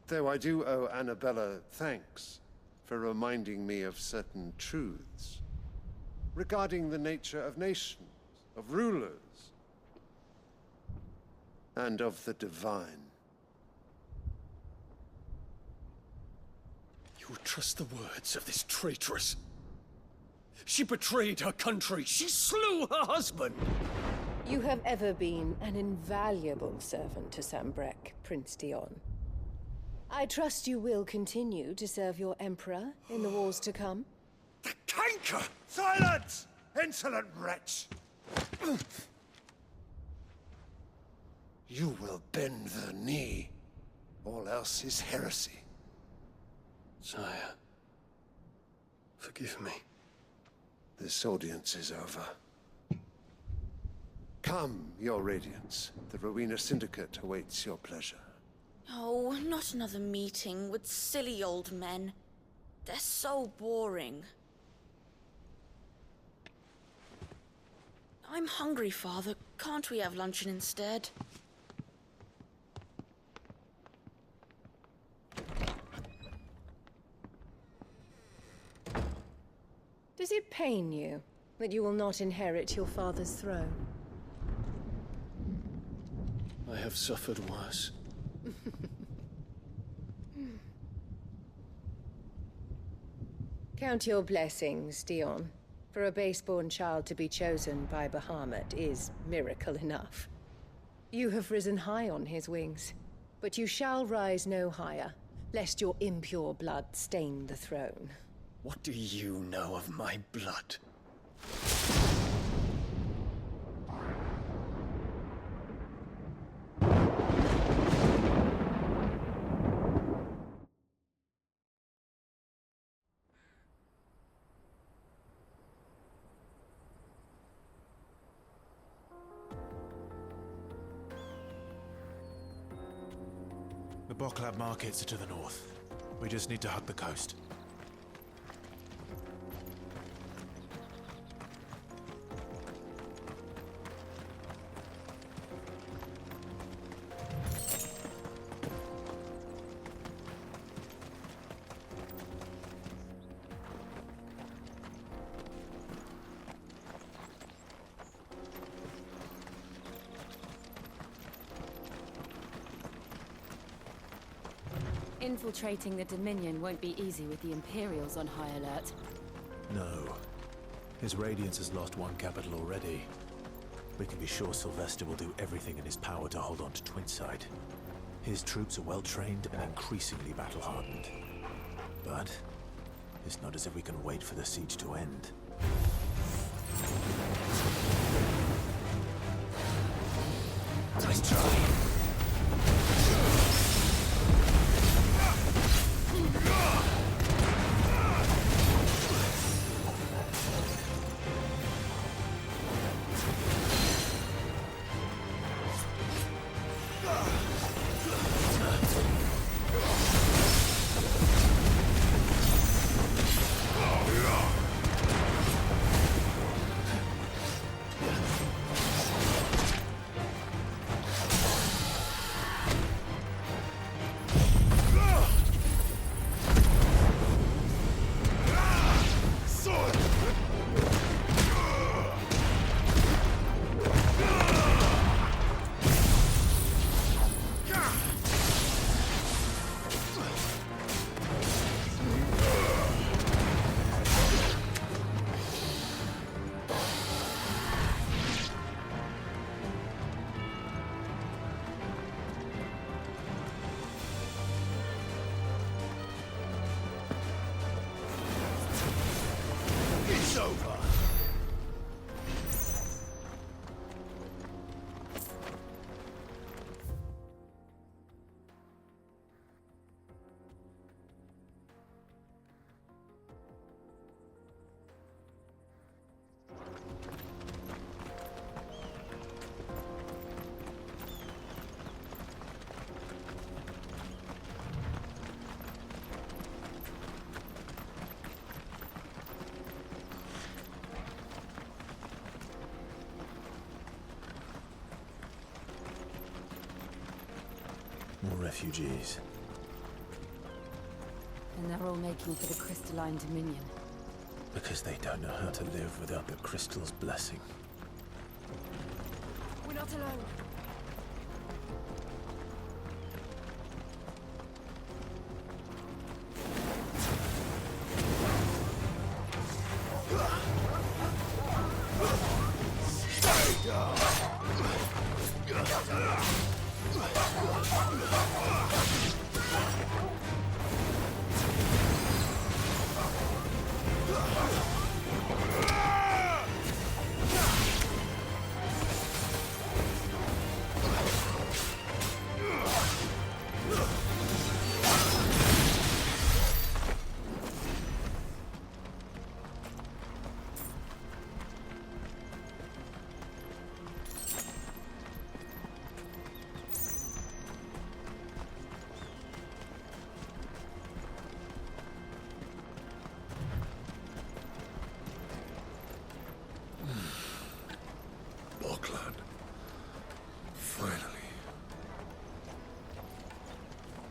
S20: Though I do owe Annabella thanks for reminding me of certain truths regarding the nature of nations, of rulers, and of the divine.
S17: You would trust the words of this traitress? She betrayed her country. She slew her husband.
S2: You have ever been an invaluable servant to Sanbreque, Prince Dion. I trust you will continue to serve your Emperor in the wars to come.
S20: The canker! Silence! Insolent wretch! You will bend the knee. All else is heresy.
S17: Sire, forgive me.
S20: This audience is over. Come, your Radiance. The Rowena Syndicate awaits your pleasure.
S9: Oh, not another meeting with silly old men. They're so boring. I'm hungry, Father. Can't we have luncheon instead?
S2: Does it pain you that you will not inherit your father's throne?
S17: I have suffered worse.
S2: Count your blessings, Dion. For a base-born child to be chosen by Bahamut is miracle enough. You have risen high on his wings, but you shall rise no higher, lest your impure blood stain the throne.
S17: What do you know of my blood?
S16: The Boklab markets are to the north. We just need to hug the coast.
S5: Infiltrating the Dominion won't be easy with the Imperials on high alert.
S16: No. His Radiance has lost one capital already. We can be sure Sylvester will do everything in his power to hold on to Twinside. His troops are well-trained and increasingly battle-hardened. But it's not as if we can wait for the siege to end.
S20: Nice try.
S16: refugees.
S5: And they're all making for the crystalline dominion.
S16: Because they don't know how to live without the crystal's blessing.
S5: We're not alone.
S8: Stay down!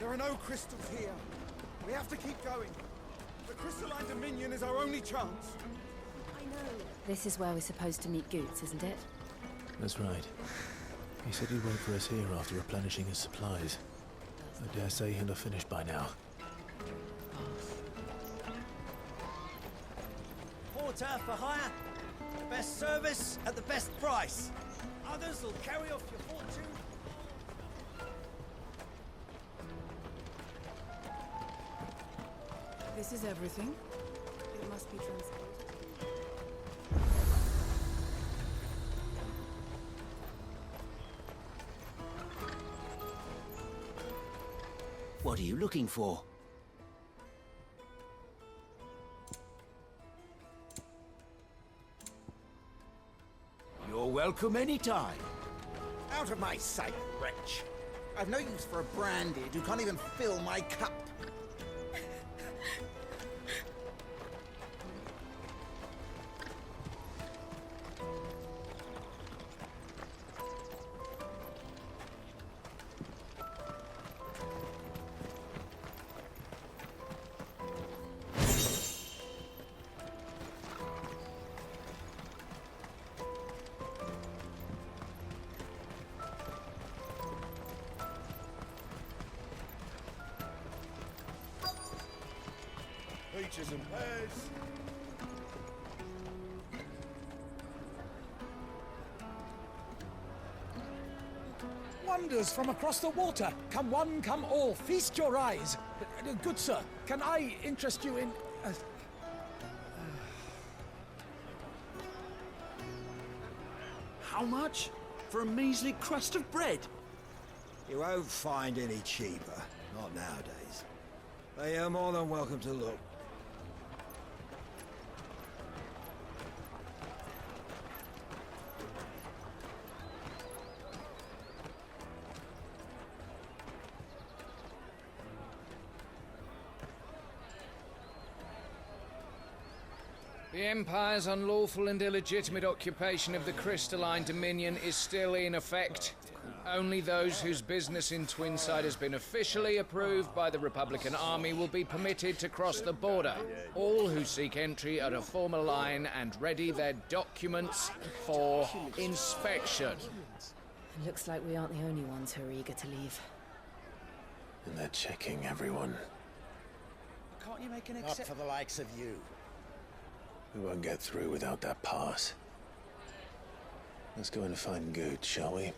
S6: There are no crystals here. We have to keep going. The crystalline dominion is our only chance.
S5: I know. This is where we're supposed to meet Goots, isn't it?
S16: That's right. He said he'd wait for us here after replenishing his supplies. I dare say he'll have finished by now.
S18: Porter for hire. The best service at the best price. Others will carry off your fortune.
S14: This is everything. It must be transported.
S18: What are you looking for? You're welcome anytime.
S19: Out of my sight, wretch. I've no use for a branded who can't even fill my cup.
S8: Peaches and pears.
S7: Wonders from across the water. Come one, come all. Feast your eyes. Good sir, can I interest you in...
S18: How much? For a measly crust of bread?
S19: You won't find any cheaper. Not nowadays. But you're more than welcome to look.
S7: The Empire's unlawful and illegitimate occupation of the crystalline dominion is still in effect. Only those whose business in Twinside has been officially approved by the Republican Army will be permitted to cross the border. All who seek entry are to form a line and ready their documents for inspection.
S5: It looks like we aren't the only ones who are eager to leave.
S16: And they're checking everyone.
S18: Can't you make an
S19: Not for the likes of you.
S16: We won't get through without that pass. Let's go and find Good, shall we?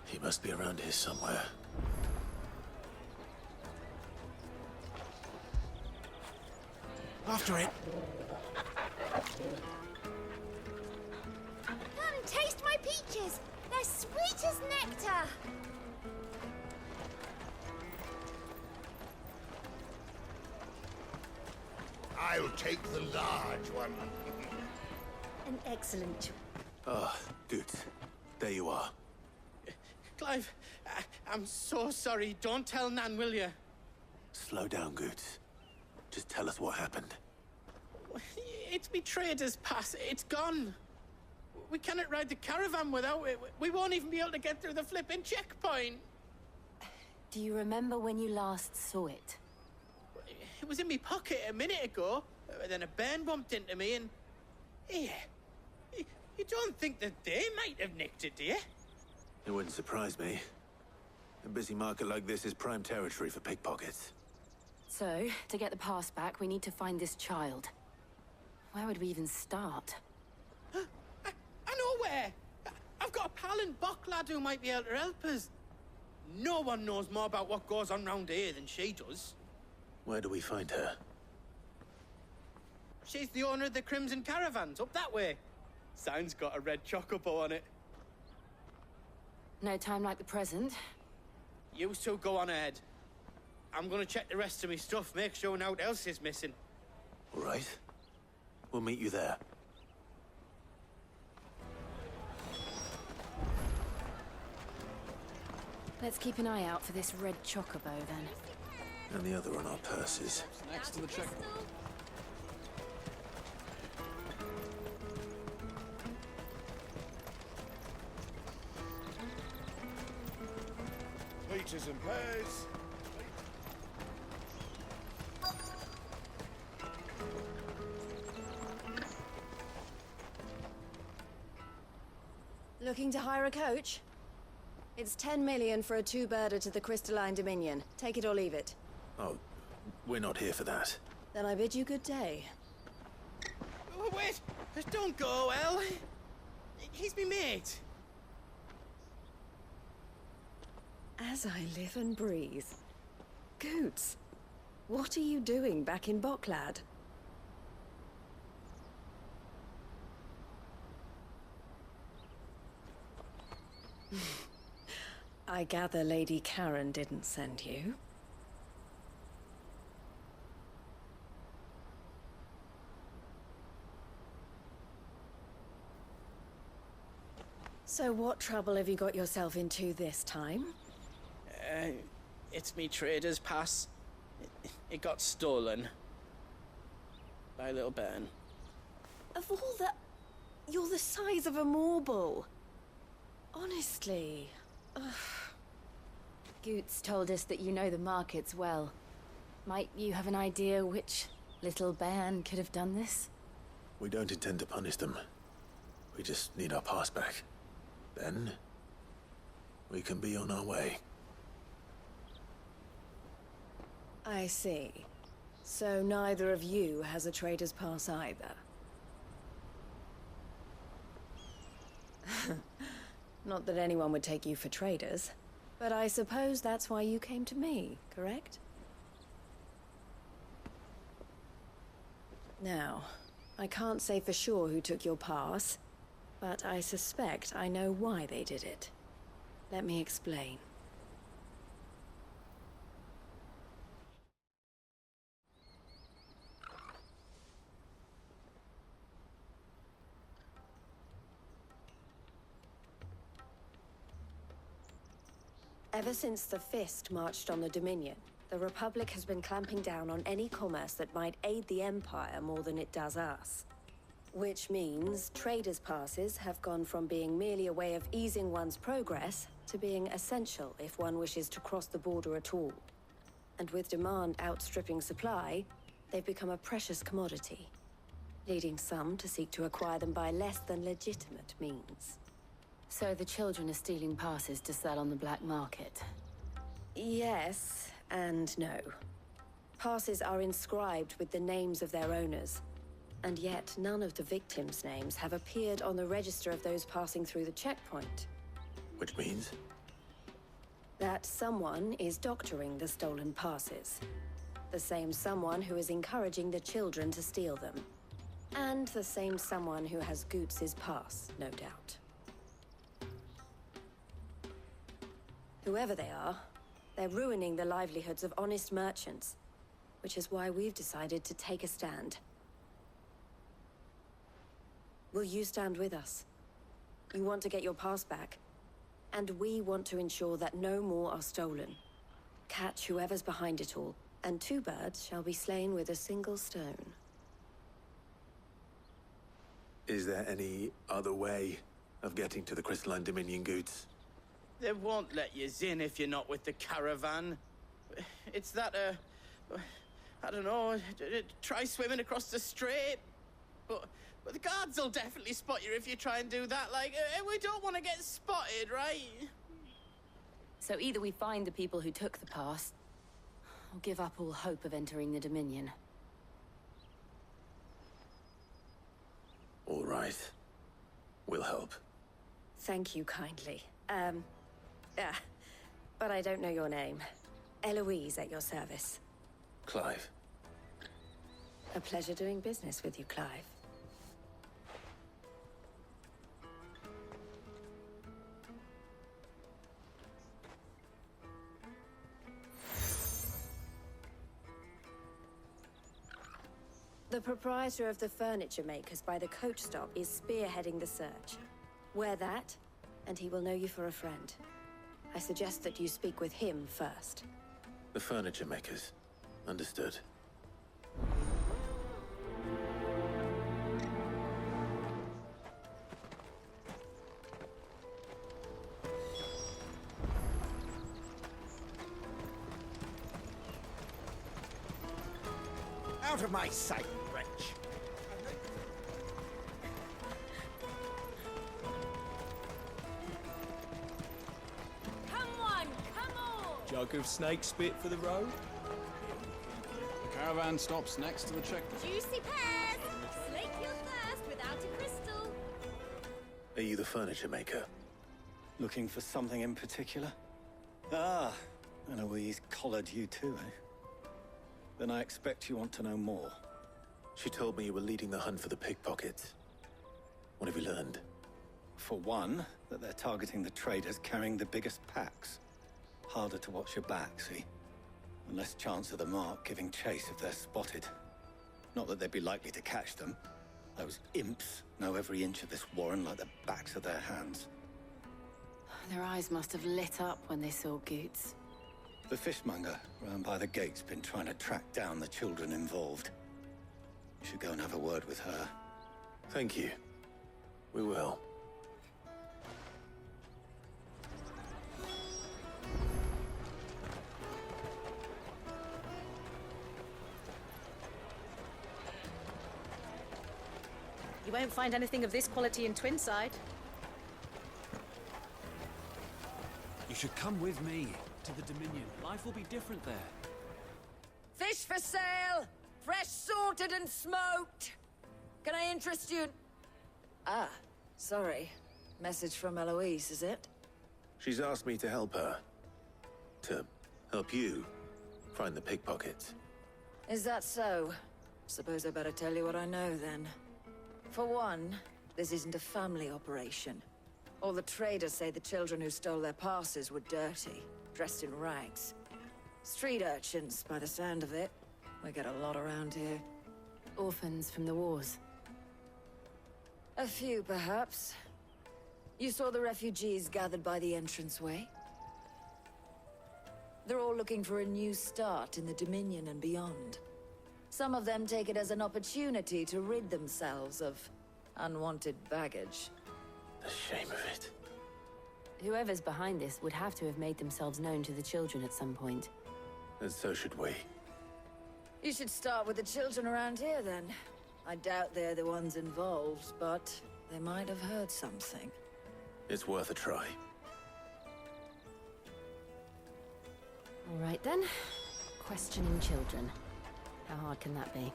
S16: He must be around here somewhere.
S19: After it.
S11: Come taste my peaches. They're sweet as nectar.
S8: I'll take the large one.
S2: An excellent choice.
S1: Ah, good. There you are.
S12: Clive, I'm so sorry. Don't tell Nan, will you?
S1: Slow down, Good. Just tell us what happened.
S12: It's me trader's pass. It's gone. We cannot ride the caravan without it. We won't even be able to get through the flipping checkpoint.
S5: Do you remember when you last saw it?
S12: It was in my pocket a minute ago. Then a band bumped into me and... Yeah. You don't think that they might have nicked it, do you?
S1: It wouldn't surprise me. A busy market like this is prime territory for pickpockets.
S5: So, to get the pass back, we need to find this child. Where would we even start?
S12: I know where! I've got a pal in Bock lad who might be able to help us. No one knows more about what goes on round here than she does.
S1: Where do we find her?
S12: She's the owner of the Crimson Caravans, up that way. Sign's got a red chocobo on it.
S5: No time like the present.
S12: You two go on ahead. I'm gonna check the rest of my stuff, make sure naught else is missing.
S1: All right. We'll meet you there.
S5: Let's keep an eye out for this red chocobo, then.
S1: And the other on our purses.
S17: Next to the check.
S3: Peaches and pears.
S2: Looking to hire a coach? It's 10 million for a two-birder to the Crystalline Dominion. Take it or leave it.
S1: Oh, we're not here for that.
S2: Then I bid you good day.
S12: Oh, wait! Don't go, El. He's me mate.
S2: As I live and breathe. Goots, what are you doing back in Bocklad? I gather Lady Karen didn't send you. So what trouble have you got yourself into this time?
S12: It's me trader's pass. It got stolen. By a little bairn.
S2: Of all the... You're the size of a marble. Honestly. Ugh.
S5: Goots told us that you know the markets well. Might you have an idea which little bairn could have done this?
S1: We don't intend to punish them. We just need our pass back. Then, we can be on our way.
S2: I see. So neither of you has a trader's pass either. Not that anyone would take you for traders, but I suppose that's why you came to me, correct? Now, I can't say for sure who took your pass, but I suspect I know why they did it. Let me explain. Ever since the Fist marched on the Dominion, the Republic has been clamping down on any commerce that might aid the Empire more than it does us. Which means traders' passes have gone from being merely a way of easing one's progress to being essential if one wishes to cross the border at all. And with demand outstripping supply, they've become a precious commodity, leading some to seek to acquire them by less than legitimate means.
S5: So the children are stealing passes to sell on the black market?
S2: Yes, and no. Passes are inscribed with the names of their owners, and yet none of the victims' names have appeared on the register of those passing through the checkpoint.
S1: Which means?
S2: That someone is doctoring the stolen passes. The same someone who is encouraging the children to steal them. And the same someone who has Goots' pass, no doubt. Whoever they are, they're ruining the livelihoods of honest merchants, which is why we've decided to take a stand. Will you stand with us? You want to get your pass back, and we want to ensure that no more are stolen. Catch whoever's behind it all, and 2 birds shall be slain with a single stone.
S1: Is there any other way of getting to the Crystalline Dominion goods?
S12: They won't let you in if you're not with the caravan. It's that, I don't know, try swimming across the strait. But the guards will definitely spot you if you try and do that. Like, we don't want to get spotted, right?
S5: So either we find the people who took the pass, or give up all hope of entering the Dominion.
S1: All right. We'll help.
S10: Thank you kindly. But I don't know your name. Eloise at your service.
S1: Clive.
S10: A pleasure doing business with you, Clive. The proprietor of the furniture makers by the coach stop is spearheading the search. Wear that, and he will know you for a friend. I suggest that you speak with him first.
S1: The furniture makers. Understood.
S18: Out of my sight, wretch!
S10: Come on, come on!
S17: Jug of snake spit for the road?
S21: The caravan stops next to the checkpoint.
S11: Juicy pears! Slake your thirst without a crystal.
S1: Are you the furniture maker?
S13: Looking for something in particular? Ah, Eloise collared you too, eh? Then I expect you want to know more.
S1: She told me you were leading the hunt for the pickpockets. What have you learned?
S13: For one, that they're targeting the traders carrying the biggest packs. Harder to watch your back, see? And less chance of the mark giving chase if they're spotted. Not that they'd be likely to catch them. Those imps know every inch of this warren like the backs of their hands.
S5: Their eyes must have lit up when they saw Goots.
S13: The fishmonger round by the gate's been trying to track down the children involved. You should go and have a word with her.
S1: Thank you. We will.
S2: You won't find anything of this quality in Twinside.
S16: You should come with me to the Dominion. Life will be different there.
S22: Fish for sale! Fresh sorted and smoked! Can I interest you? Ah, sorry. Message from Eloise, is it?
S1: She's asked me to help her. To help you find the pickpockets.
S22: Is that so? Suppose I better tell you what I know, then. For one, this isn't a family operation. All the traders say the children who stole their passes were dirty, dressed in rags. Street urchins, by the sound of it. We get a lot around here.
S5: Orphans from the wars.
S22: A few, perhaps. You saw the refugees gathered by the entranceway? They're all looking for a new start in the Dominion and beyond. Some of them take it as an opportunity to rid themselves of unwanted baggage.
S1: The shame of it.
S5: Whoever's behind this would have to have made themselves known to the children at some point.
S1: And so should we.
S22: You should start with the children around here, then. I doubt they're the ones involved, but they might have heard something.
S1: It's worth a try.
S5: All right, then. Questioning children. How hard can that be?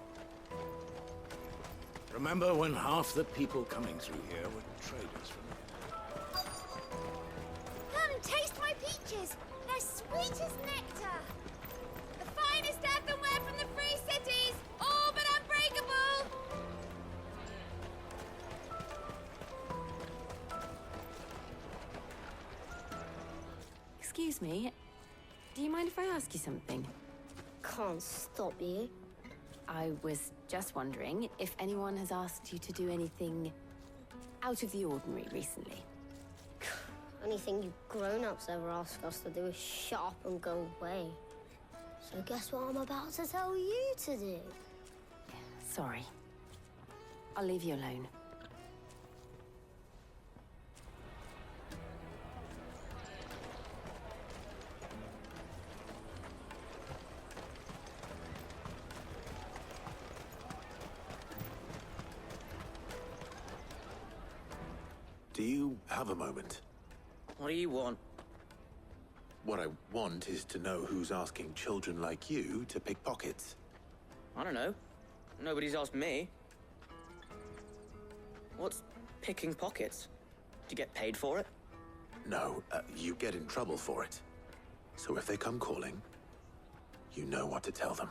S8: Remember when half the people coming through here were traders from here?
S11: Come taste my peaches. They're sweet as nectar. The finest earthenware from the free cities, all but unbreakable.
S5: Excuse me. Do you mind if I ask you something?
S11: Can't stop you.
S5: I was just wondering if anyone has asked you to do anything out of the ordinary recently.
S11: Anything you grown-ups ever ask us to do is shut up and go away. So guess what I'm about to tell you to do?
S5: Sorry. I'll leave you alone.
S1: Do you have a moment?
S14: What do you want?
S1: What I want is to know who's asking children like you to pick pockets.
S14: I don't know. Nobody's asked me. What's picking pockets? Do you get paid for it?
S1: No, you get in trouble for it. So if they come calling, you know what to tell them.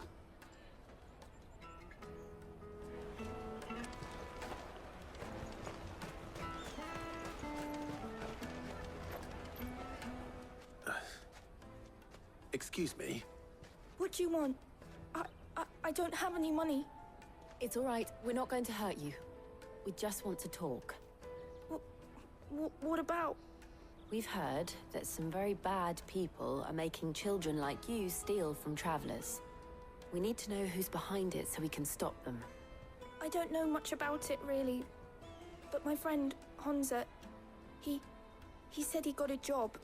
S1: Excuse me?
S4: What do you want? I don't have any money.
S5: It's all right. We're not going to hurt you. We just want to talk.
S4: What about?
S5: We've heard that some very bad people are making children like you steal from travelers. We need to know who's behind it so we can stop them.
S4: I don't know much about it, really. But my friend, Honza, he said he got a job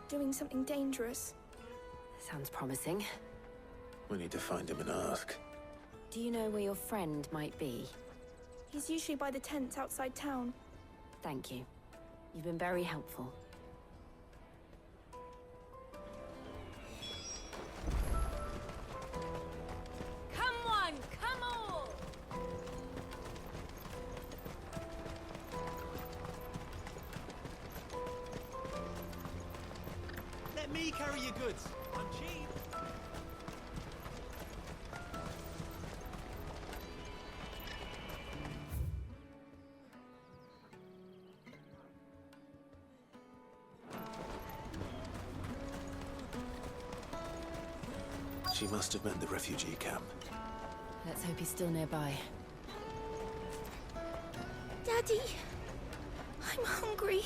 S4: doing something dangerous.
S5: Sounds promising.
S1: We need to find him and ask.
S5: Do you know where your friend might be?
S4: He's usually by the tents outside town.
S5: Thank you. You've been very helpful.
S11: Come on, come on!
S18: Let me carry your goods. I'm cheap.
S1: She must have meant the refugee camp.
S5: Let's hope he's still nearby.
S4: Daddy, I'm hungry.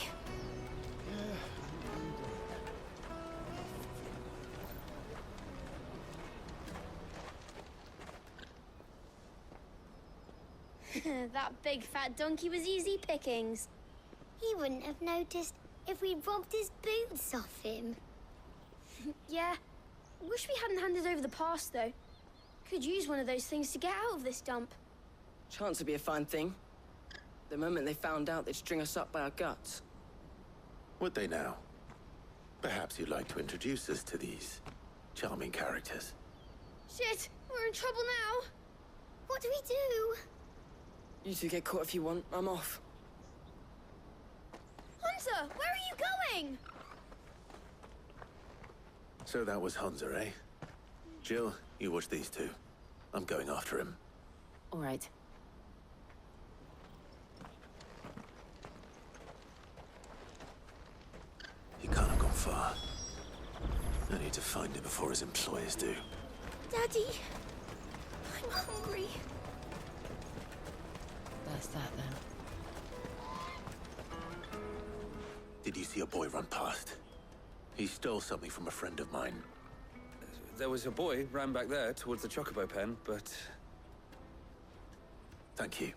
S11: That big fat donkey was easy pickings. He wouldn't have noticed if we'd robbed his boots off him.
S15: Yeah. Wish we hadn't handed over the pass, though. Could use one of those things to get out of this dump.
S14: Chance would be a fine thing. The moment they found out, they'd string us up by our guts.
S1: Would they now? Perhaps you'd like to introduce us to these charming characters.
S15: Shit, we're in trouble now.
S11: What do we do?
S14: You two get caught if you want. I'm off.
S15: Hunter, where are you going?
S1: So that was Hunza, eh? Jill, you watch these two. I'm going after him.
S5: All right.
S1: He can't have gone far. I need to find him before his employers do.
S4: Daddy, I'm hungry.
S5: That's that, then.
S1: Did you see a boy run past? He stole something from a friend of mine.
S23: There was a boy ran back there towards the chocobo pen, but...
S1: Thank you.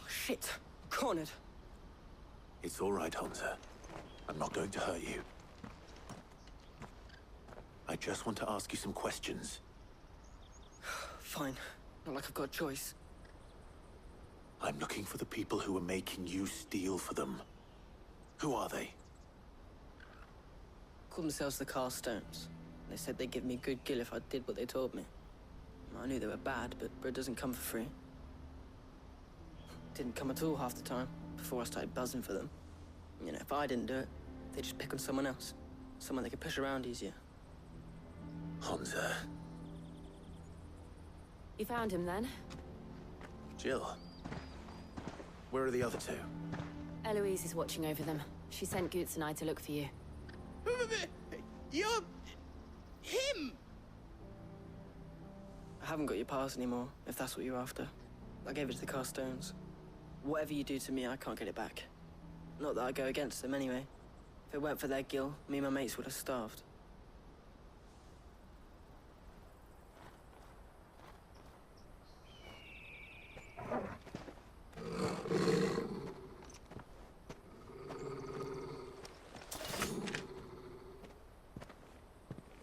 S14: Shit. Cornered.
S1: It's all right, Hunter. I'm not going to hurt you. I just want to ask you some questions.
S14: Fine. Not like I've got a choice.
S1: I'm looking for the people who are making you steal for them. Who are they?
S14: Call themselves the Carstones. They said they'd give me good gill if I did what they told me. I knew they were bad, but bread doesn't come for free. Didn't come at all half the time, before I started buzzing for them. You know, if I didn't do it, they'd just pick on someone else. Someone they could push around easier.
S1: Hunter.
S5: You found him, then?
S1: Jill. Where are the other two?
S5: Eloise is watching over them. She sent Goots and I to look for you.
S12: You're... him!
S14: I haven't got your pass anymore, if that's what you're after. I gave it to the cast stones. Whatever you do to me, I can't get it back. Not that I go against them anyway. If it weren't for their guild, me and my mates would have starved.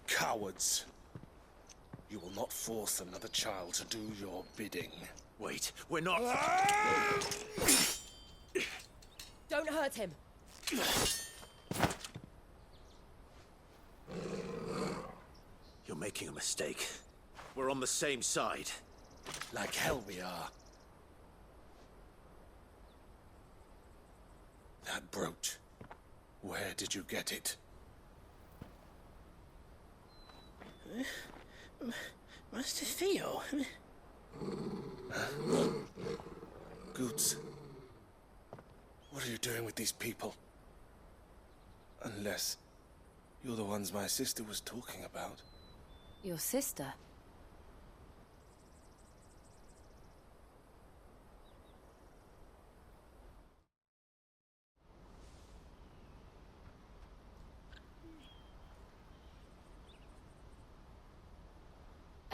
S8: Cowards. You will not force another child to do your bidding.
S16: Wait, we're not...
S6: Don't hurt him.
S16: You're making a mistake. We're on the same side.
S8: Like hell we are. That brooch. Where did you get it?
S12: Master Theo?
S8: Goots. What are you doing with these people? Unless you're the ones my sister was talking about.
S5: Your sister?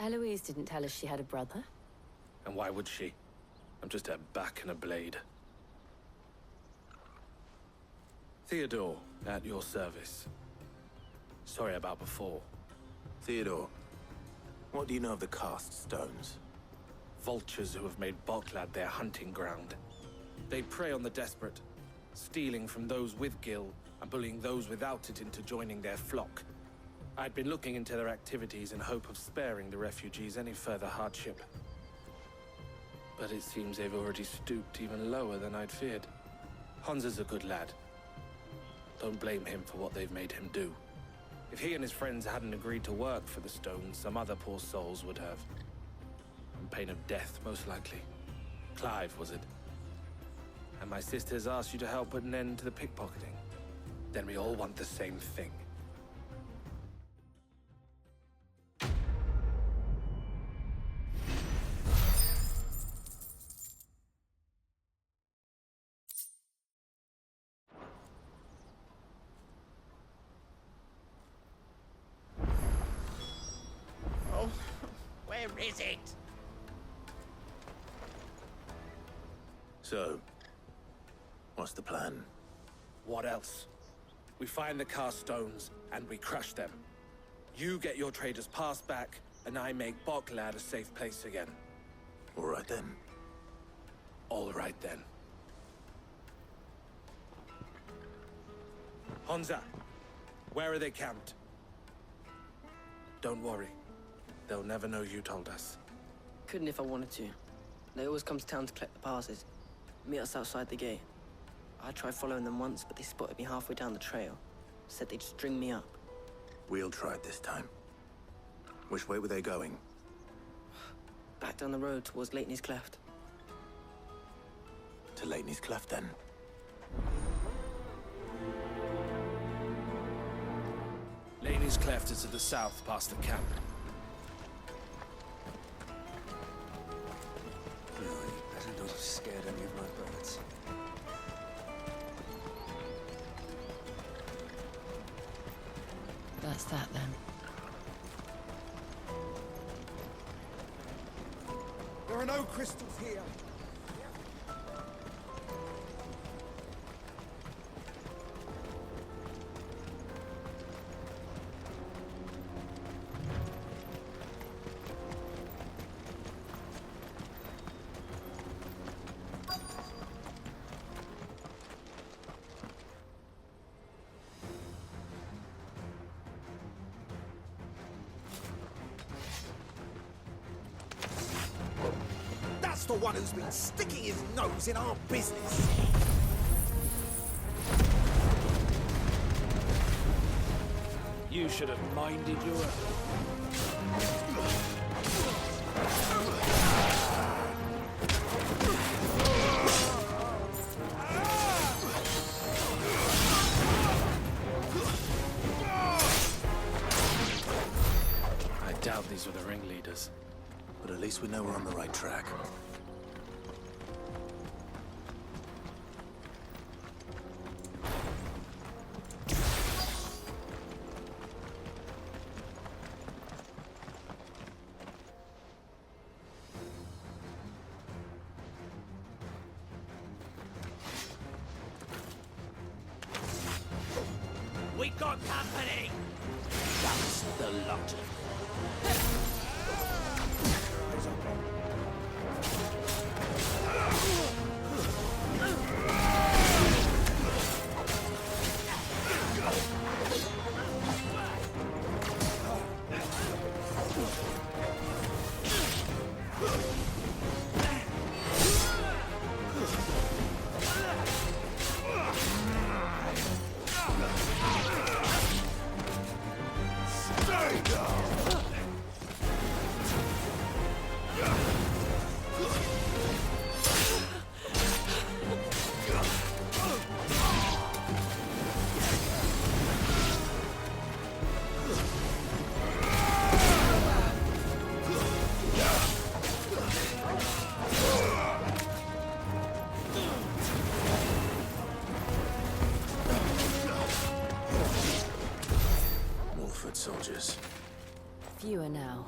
S5: Eloise didn't tell us she had a brother.
S23: And why would she? I'm just her back and a blade. Theodore, at your service. Sorry about before.
S1: Theodore, what do you know of the cast stones?
S23: Vultures who have made Boklad their hunting ground. They prey on the desperate, stealing from those with gil and bullying those without it into joining their flock. I'd been looking into their activities in hope of sparing the refugees any further hardship. But it seems they've already stooped even lower than I'd feared. Hansa's a good lad. Don't blame him for what they've made him do. If he and his friends hadn't agreed to work for the stones, some other poor souls would have. On pain of death, most likely. Clive, was it? And my sisters asked you to help put an end to the pickpocketing. Then we all want the same thing.
S12: Where is it?
S1: So, what's the plan?
S23: What else? We find the cast stones, and we crush them. You get your trader's pass back, and I make Boklad a safe place again.
S1: All right then.
S23: All right then. Hansa, where are they camped? Don't worry. They'll never know you told us.
S14: Couldn't if I wanted to. They always come to town to collect the passes. Meet us outside the gate. I tried following them once, but they spotted me halfway down the trail. Said they'd string me up.
S1: We'll try it this time. Which way were they going?
S14: Back down the road towards Leitney's Cleft.
S1: To Leitney's Cleft, then.
S23: Leitney's Cleft is to the south, past the camp.
S19: No, you better not have scared any of my birds.
S5: That's that then.
S18: There are no crystals here. The one who's been sticking his nose in our business.
S17: You should have minded your...
S23: I doubt these were the ringleaders.
S1: But
S16: but at least we know we're on the right track.
S18: We got company! That's the lot.
S16: Soldiers.
S5: Fewer now.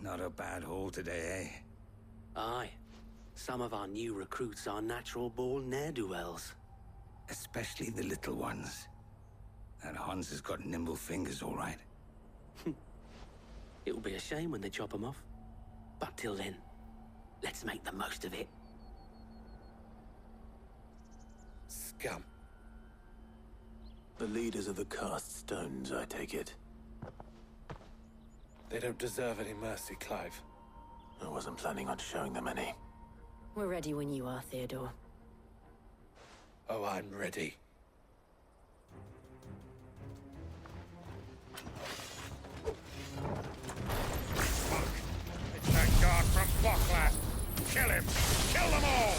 S7: Not a bad haul today, eh?
S9: Aye. Some of our new recruits are natural-born ne'er-do-wells.
S7: Especially the little ones. That Hans has got nimble fingers, all right.
S9: It'll be a shame when they chop them off. But till then, let's make the most of it.
S8: Scum.
S16: The leaders of the cast stones, I take it.
S23: They don't deserve any mercy, Clive.
S16: I wasn't planning on showing them any.
S5: We're ready when you are, Theodore.
S23: Oh, I'm ready.
S8: It's that guard from Boklat. Kill him! Kill them all!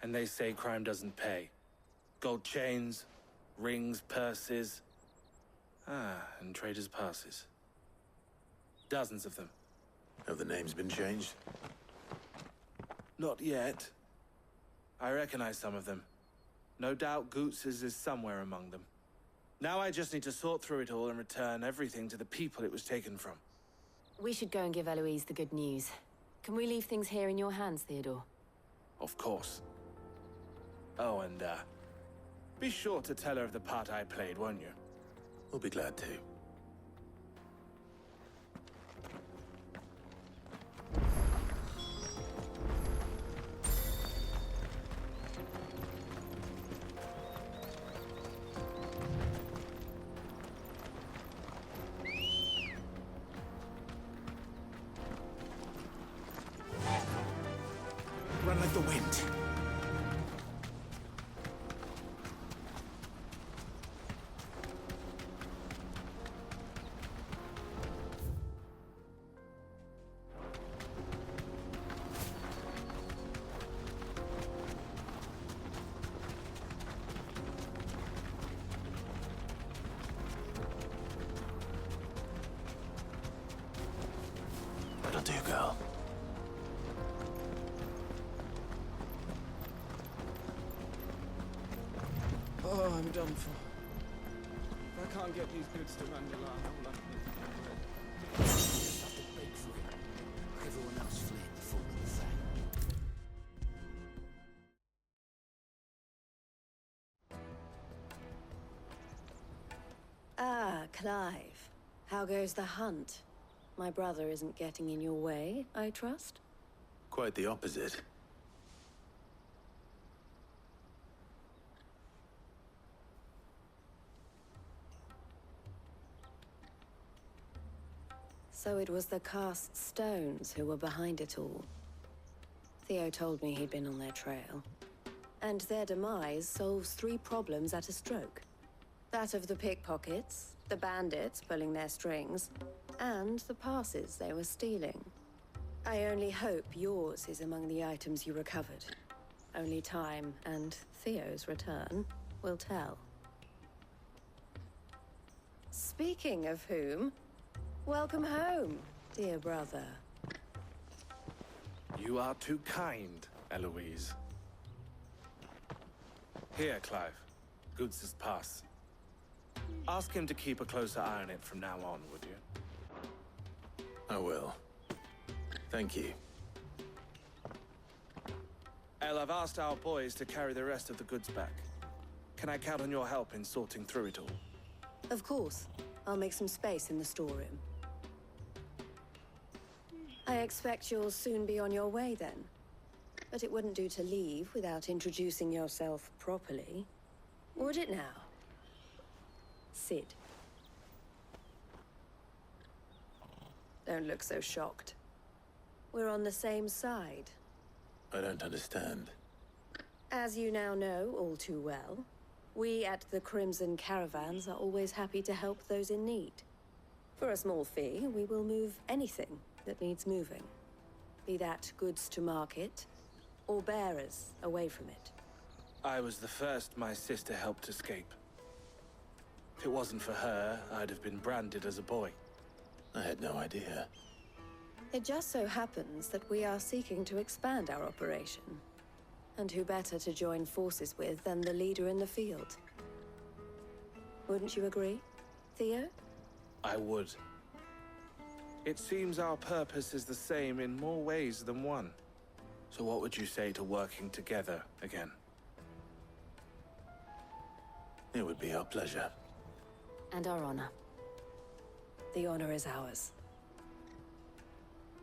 S23: And they say crime doesn't pay. Gold chains, rings, purses. And traders' passes. Dozens of them.
S1: Have the names been changed?
S23: Not yet. I recognize some of them. No doubt Goots's is somewhere among them. Now I just need to sort through it all and return everything to the people it was taken from.
S5: We should go and give Eloise the good news. Can we leave things here in your hands, Theodore?
S23: Of course. Oh, and, be sure to tell her of the part I played, won't you?
S1: We'll be glad to.
S16: Run like the wind. That'll do, girl.
S21: Oh, I'm done for. If I can't get these goods to Randalar, I'm lucky.
S7: Just have to beg for it. Like everyone else fleeing the fall of the Fang.
S2: Ah, Clive. How goes the hunt? My brother isn't getting in your way, I trust?
S1: Quite the opposite.
S2: So it was the cast stones who were behind it all. Theo told me he'd been on their trail. And their demise solves 3 problems at a stroke. That of the pickpockets, the bandits pulling their strings, and the passes they were stealing. I only hope yours is among the items you recovered. Only time and Theo's return will tell. Speaking of whom, welcome home, dear brother.
S23: You are too kind, Eloise. Here, Clive. Goods' pass. Ask him to keep a closer eye on it from now on, would you?
S1: I will. Thank you.
S23: El, I've asked our boys to carry the rest of the goods back. Can I count on your help in sorting through it all?
S2: Of course. I'll make some space in the storeroom. I expect you'll soon be on your way then. But it wouldn't do to leave without introducing yourself properly. Would it now? Sid. Don't look so shocked. We're on the same side.
S1: I don't understand.
S2: As you now know all too well, we at the Crimson Caravans are always happy to help those in need. For a small fee, we will move anything that needs moving. Be that goods to market, or bearers away from it.
S23: I was the first my sister helped escape. If it wasn't for her, I'd have been branded as a boy.
S1: I had no idea.
S2: It just so happens that we are seeking to expand our operation. And who better to join forces with than the leader in the field? Wouldn't you agree, Theo?
S23: I would. It seems our purpose is the same in more ways than one. So what would you say to working together again?
S1: It would be our pleasure.
S5: And our honor.
S2: The honor is ours.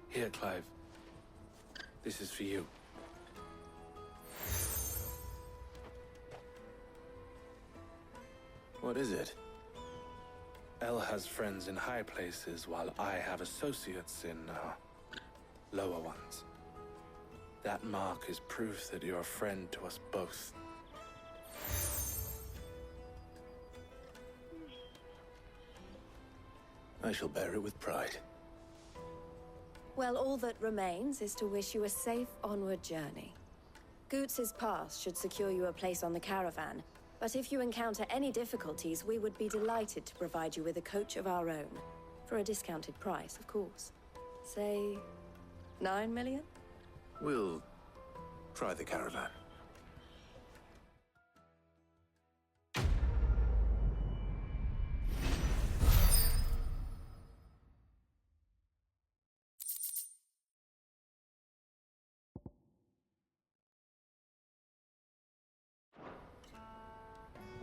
S23: Here, Clive. This is for you.
S1: What is it?
S23: El has friends in high places, while I have associates in, lower ones. That mark is proof that you're a friend to us both.
S1: I shall bear it with pride.
S2: Well, all that remains is to wish you a safe onward journey.
S3: Goots' pass should secure you a place on the caravan, but if you encounter any difficulties, we would be delighted to provide you with a coach of our own. For a discounted price, of course. Say, 9 million?
S1: We'll try the caravan.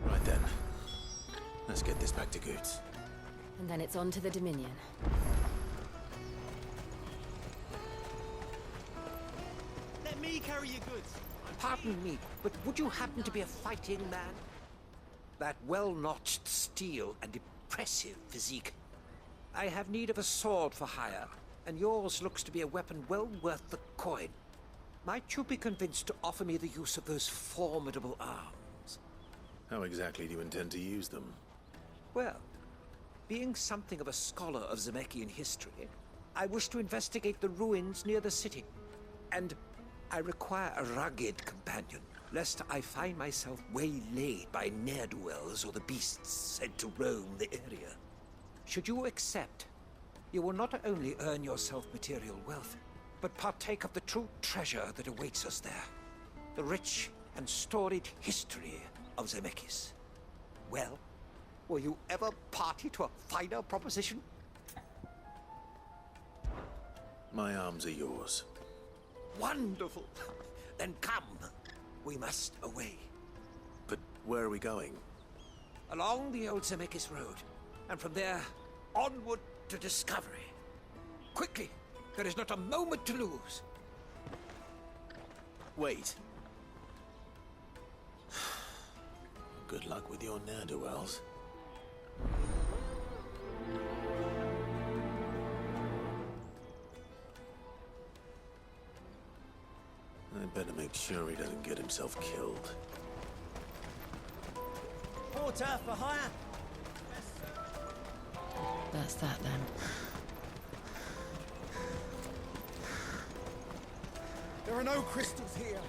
S1: Right then. Let's get this back to Goots.
S5: And then it's on to the Dominion.
S18: Let me carry your goods.
S10: Pardon me, but would you happen to be a fighting man? That well-notched steel and impressive physique. I have need of a sword for hire, and yours looks to be a weapon well worth the coin. Might you be convinced to offer me the use of those formidable arms?
S1: How exactly do you intend to use them?
S10: Well, being something of a scholar of Zamekian history, I wish to investigate the ruins near the city. And I require a rugged companion, lest I find myself waylaid by ne'er-do-wells or the beasts sent to roam the area. Should you accept, you will not only earn yourself material wealth, but partake of the true treasure that awaits us there. The rich and storied history of Zemekis. Well, were you ever party to a finer proposition?
S1: My arms are yours.
S10: Wonderful! Then come. We must away.
S1: But where are we going?
S10: Along the old Zemekis road, and from there, onward to discovery. Quickly! There is not a moment to lose.
S1: Wait. Good luck with your ne'er-do-wells. I'd better make sure he doesn't get himself killed.
S18: Porter for hire.
S5: That's that then.
S21: There are no crystals here.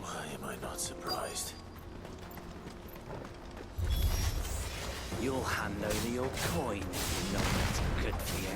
S1: Why am I not surprised?
S19: You'll hand over your coin if you know that's good for you.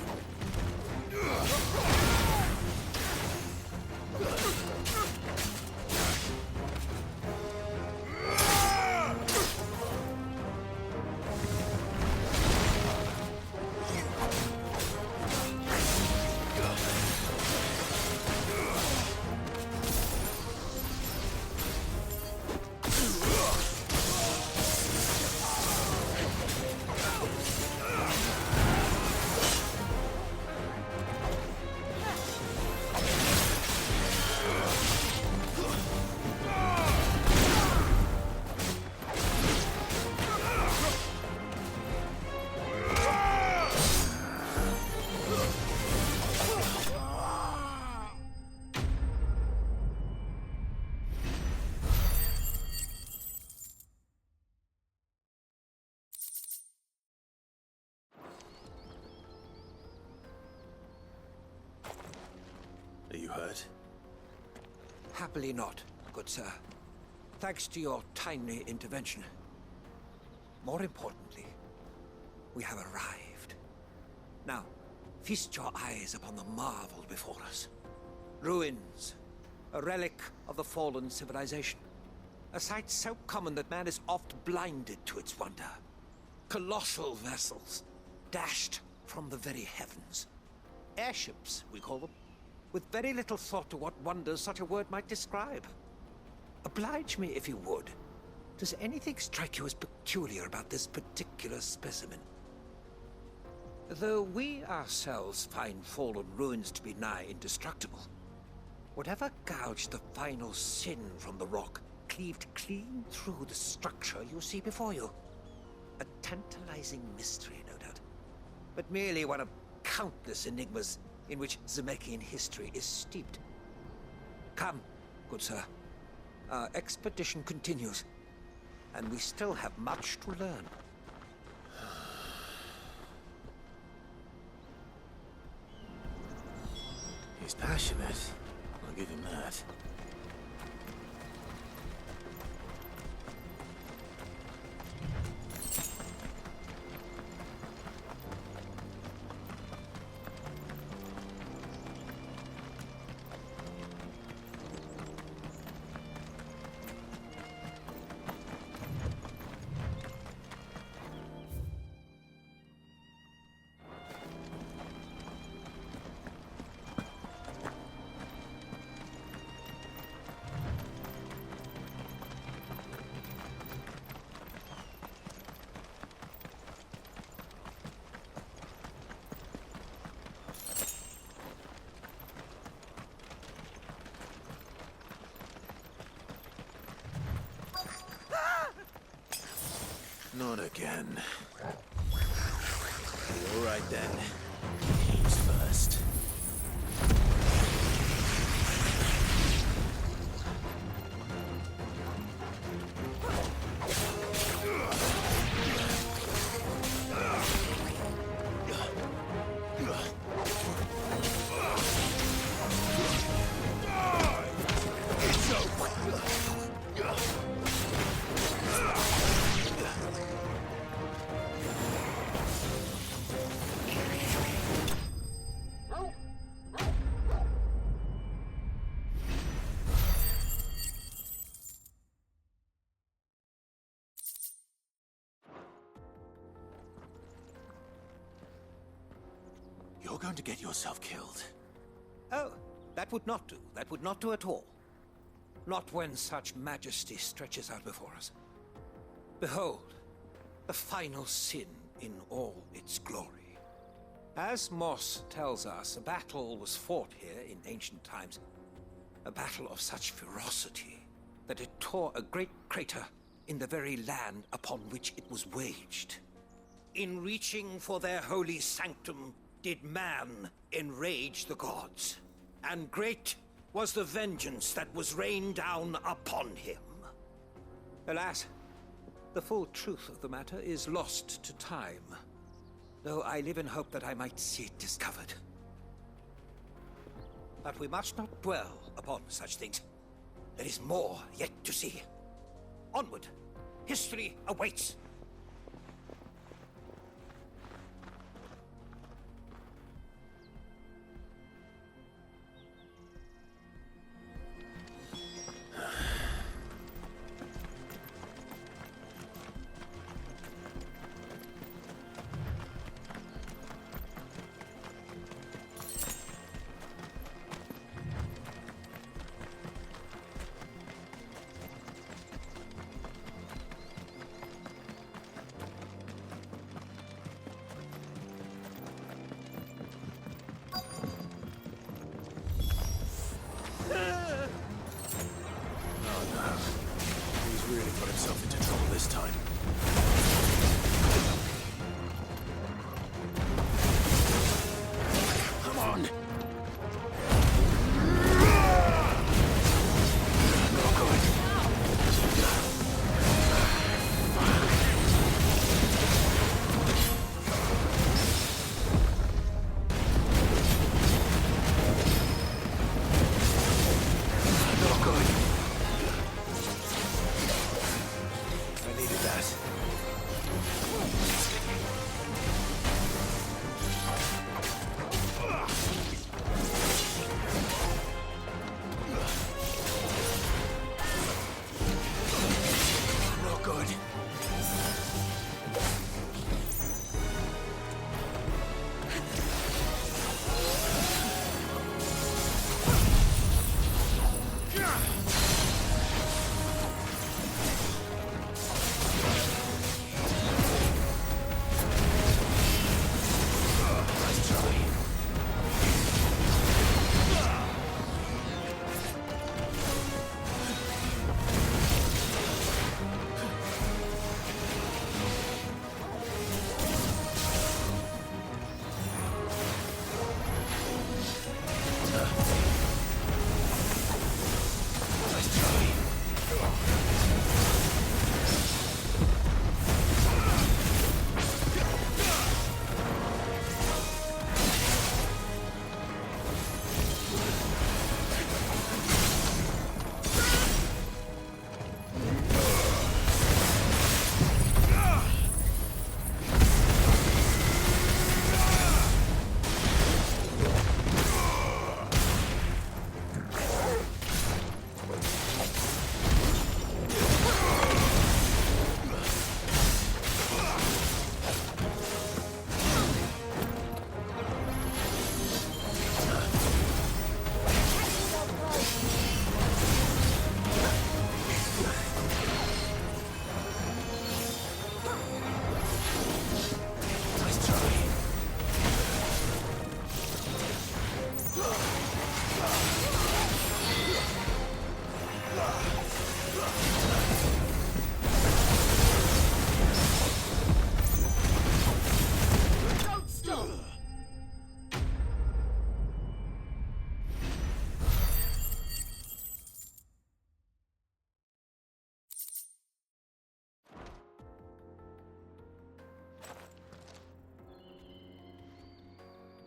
S1: Are you hurt?
S10: Happily not, good sir. Thanks to your timely intervention. More importantly, we have arrived. Now, feast your eyes upon the marvel before us. Ruins, a relic of the fallen civilization. A sight so common that man is oft blinded to its wonder. Colossal vessels, dashed from the very heavens. Airships, we call them, with very little thought to what wonders such a word might describe. Oblige me if you would. Does anything strike you as peculiar about this particular specimen? Though we ourselves find fallen ruins to be nigh indestructible, whatever gouged the final sin from the rock cleaved clean through the structure you see before you. A tantalizing mystery, no doubt, but merely one of countless enigmas in which Zamekian history is steeped. Come, good sir. Our expedition continues, and we still have much to learn.
S1: He's passionate. I'll give him that. Not again. All right then. Who's first? You're going to get yourself killed.
S10: Oh, that would not do. That would not do at all. Not when such majesty stretches out before us. Behold, the final sin in all its glory. As Moss tells us, a battle was fought here in ancient times. A battle of such ferocity that it tore a great crater in the very land upon which it was waged. In reaching for their holy sanctum, did man enrage the gods, and great was the vengeance that was rained down upon him. Alas, the full truth of the matter is lost to time, though I live in hope that I might see it discovered. But we must not dwell upon such things. There is more yet to see. Onward! History awaits!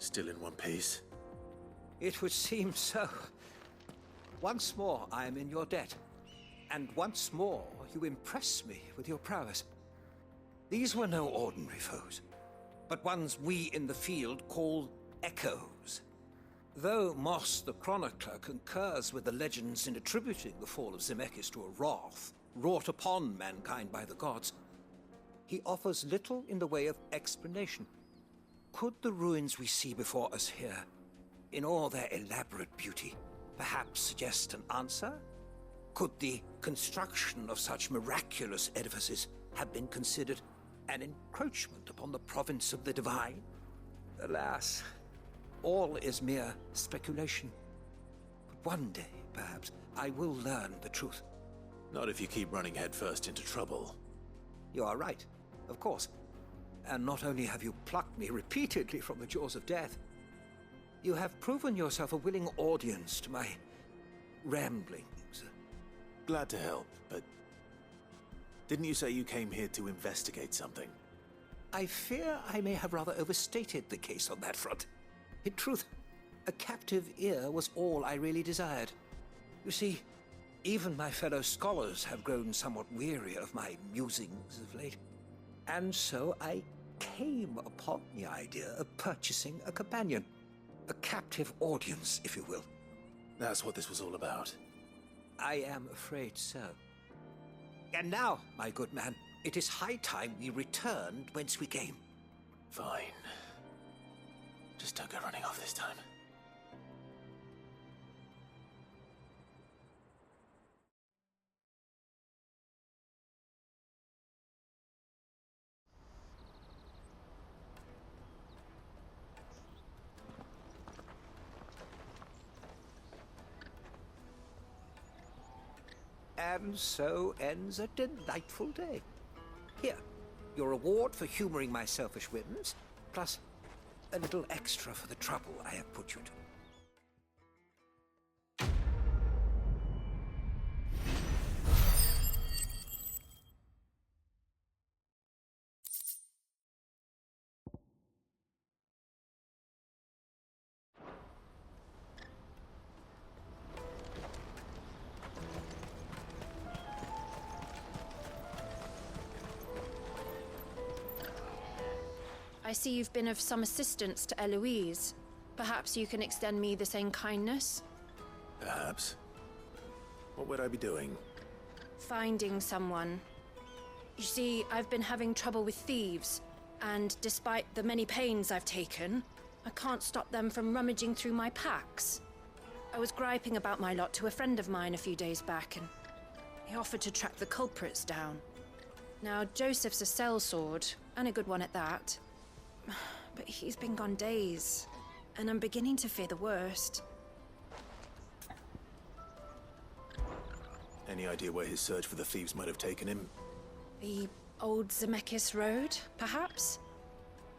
S1: Still in one piece?
S10: It would seem so. Once more, I am in your debt. And once more, you impress me with your prowess. These were no ordinary foes, but ones we in the field call echoes. Though Moss the Chronicler concurs with the legends in attributing the fall of Zemeckis to a wrath wrought upon mankind by the gods, he offers little in the way of explanation. Could the ruins we see before us here, in all their elaborate beauty, perhaps suggest an answer? Could the construction of such miraculous edifices have been considered an encroachment upon the province of the divine? Alas, all is mere speculation. But one day, perhaps, I will learn the truth.
S1: Not if you keep running headfirst into trouble.
S10: You are right, of course. And not only have you plucked me repeatedly from the jaws of death, you have proven yourself a willing audience to my ramblings.
S1: Glad to help, but didn't you say you came here to investigate something?
S10: I fear I may have rather overstated the case on that front. In truth, a captive ear was all I really desired. You see, even my fellow scholars have grown somewhat weary of my musings of late. And so I came upon the idea of purchasing a companion. A captive audience, if you will.
S1: That's what this was all about.
S10: I am afraid so. And now, my good man, it is high time we returned whence we came.
S1: Fine. Just don't go running off this time.
S10: And so ends a delightful day. Here, your reward for humoring my selfish whims, plus a little extra for the trouble I have put you to.
S5: I see you've been of some assistance to Eloise. Perhaps you can extend me the same kindness?
S1: Perhaps. What would I be doing?
S5: Finding someone. You see, I've been having trouble with thieves, and despite the many pains I've taken, I can't stop them from rummaging through my packs. I was griping about my lot to a friend of mine a few days back, and he offered to track the culprits down. Now, Joseph's a sellsword, and a good one at that. But he's been gone days, and I'm beginning to fear the worst.
S1: Any idea where his search for the thieves might have taken him?
S5: The old Zemeckis Road, perhaps?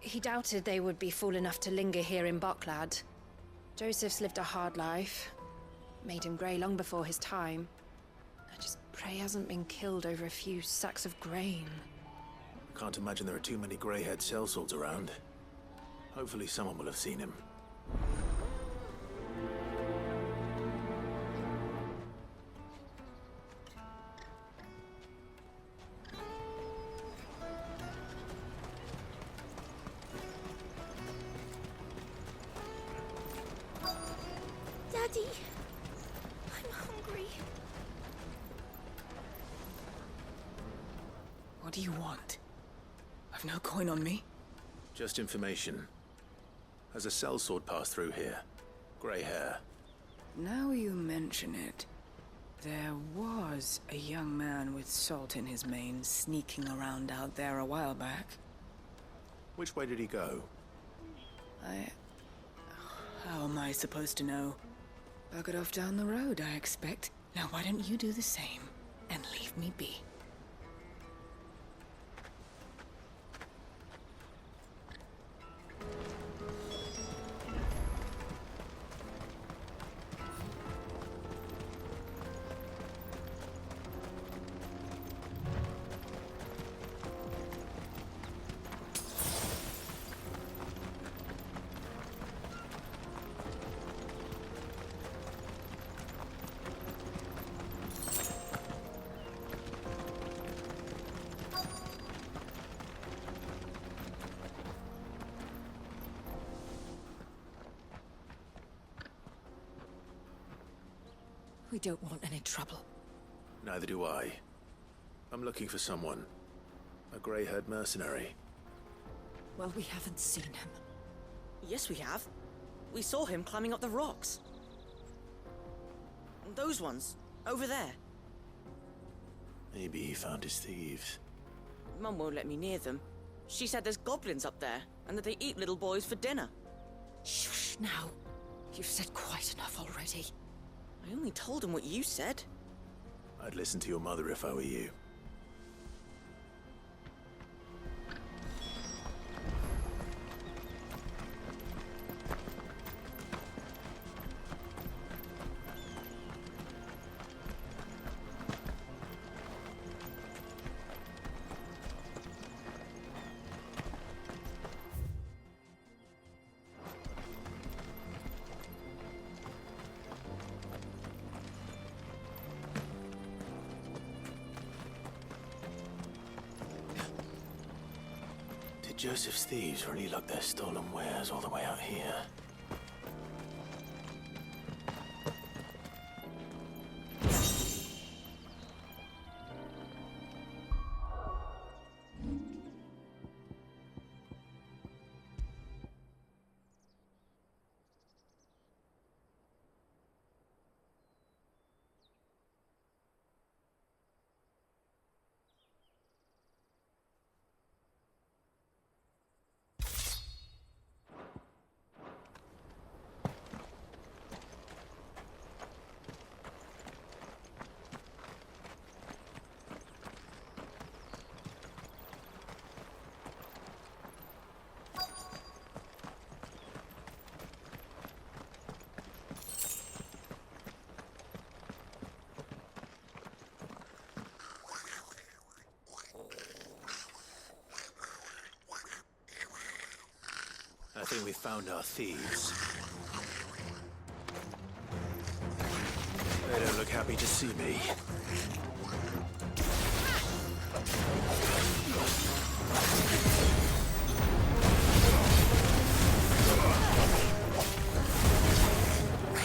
S5: He doubted they would be fool enough to linger here in Boklad. Joseph's lived a hard life. Made him grey long before his time. I just pray he hasn't been killed over a few sacks of grain.
S1: Can't imagine there are too many grey-haired sellswords around. Hopefully someone will have seen him.
S4: Daddy, I'm hungry.
S6: What do you want? I've no coin on me.
S1: Just information. Has a sellsword passed through here? Grey hair.
S6: Now you mention it, there was a young man with salt in his mane sneaking around out there a while back.
S1: Which way did he go?
S6: How am I supposed to know? Buggered off down the road, I expect. Now why don't you do the same and leave me be?
S5: We don't want any trouble.
S1: Neither do I. I'm looking for someone. A grey-haired mercenary.
S5: Well, we haven't seen him.
S13: Yes, we have. We saw him climbing up the rocks. Those ones, over there.
S1: Maybe he found his thieves.
S13: Mum won't let me near them. She said there's goblins up there, and that they eat little boys for dinner.
S5: Shush now. You've said quite enough already.
S13: I only told him what you said.
S1: I'd listen to your mother if I were you. Joseph's thieves really lug their stolen wares all the way out here. I think we found our thieves. They don't look happy to see me.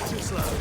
S1: Too slow.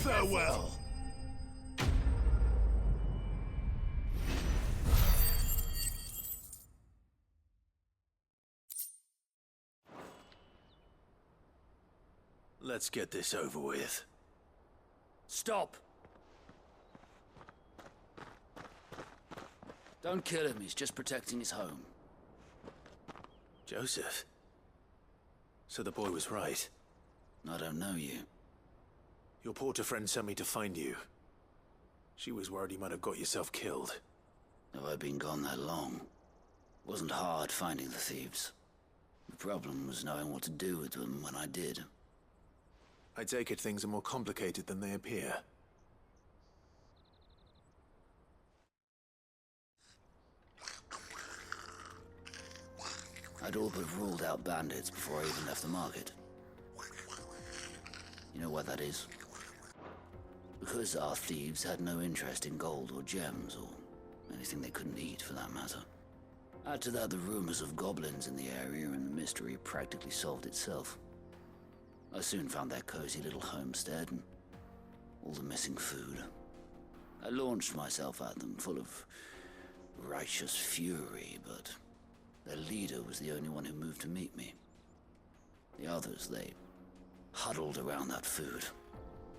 S1: Farewell. Let's get this over with.
S20: Stop! Don't kill him, he's just protecting his home.
S1: Joseph? So the boy was right.
S20: I don't know you.
S1: Your porter friend sent me to find you. She was worried you might have got yourself killed.
S20: Have I been gone that long? Wasn't hard finding the thieves. The problem was knowing what to do with them when I did.
S1: I take it things are more complicated than they appear.
S20: I'd all but ruled out bandits before I even left the market. You know why that is? Because our thieves had no interest in gold or gems, or anything they couldn't eat for that matter. Add to that the rumors of goblins in the area, and the mystery practically solved itself. I soon found their cozy little homestead, and all the missing food. I launched myself at them, full of righteous fury, but their leader was the only one who moved to meet me. The others, they huddled around that food,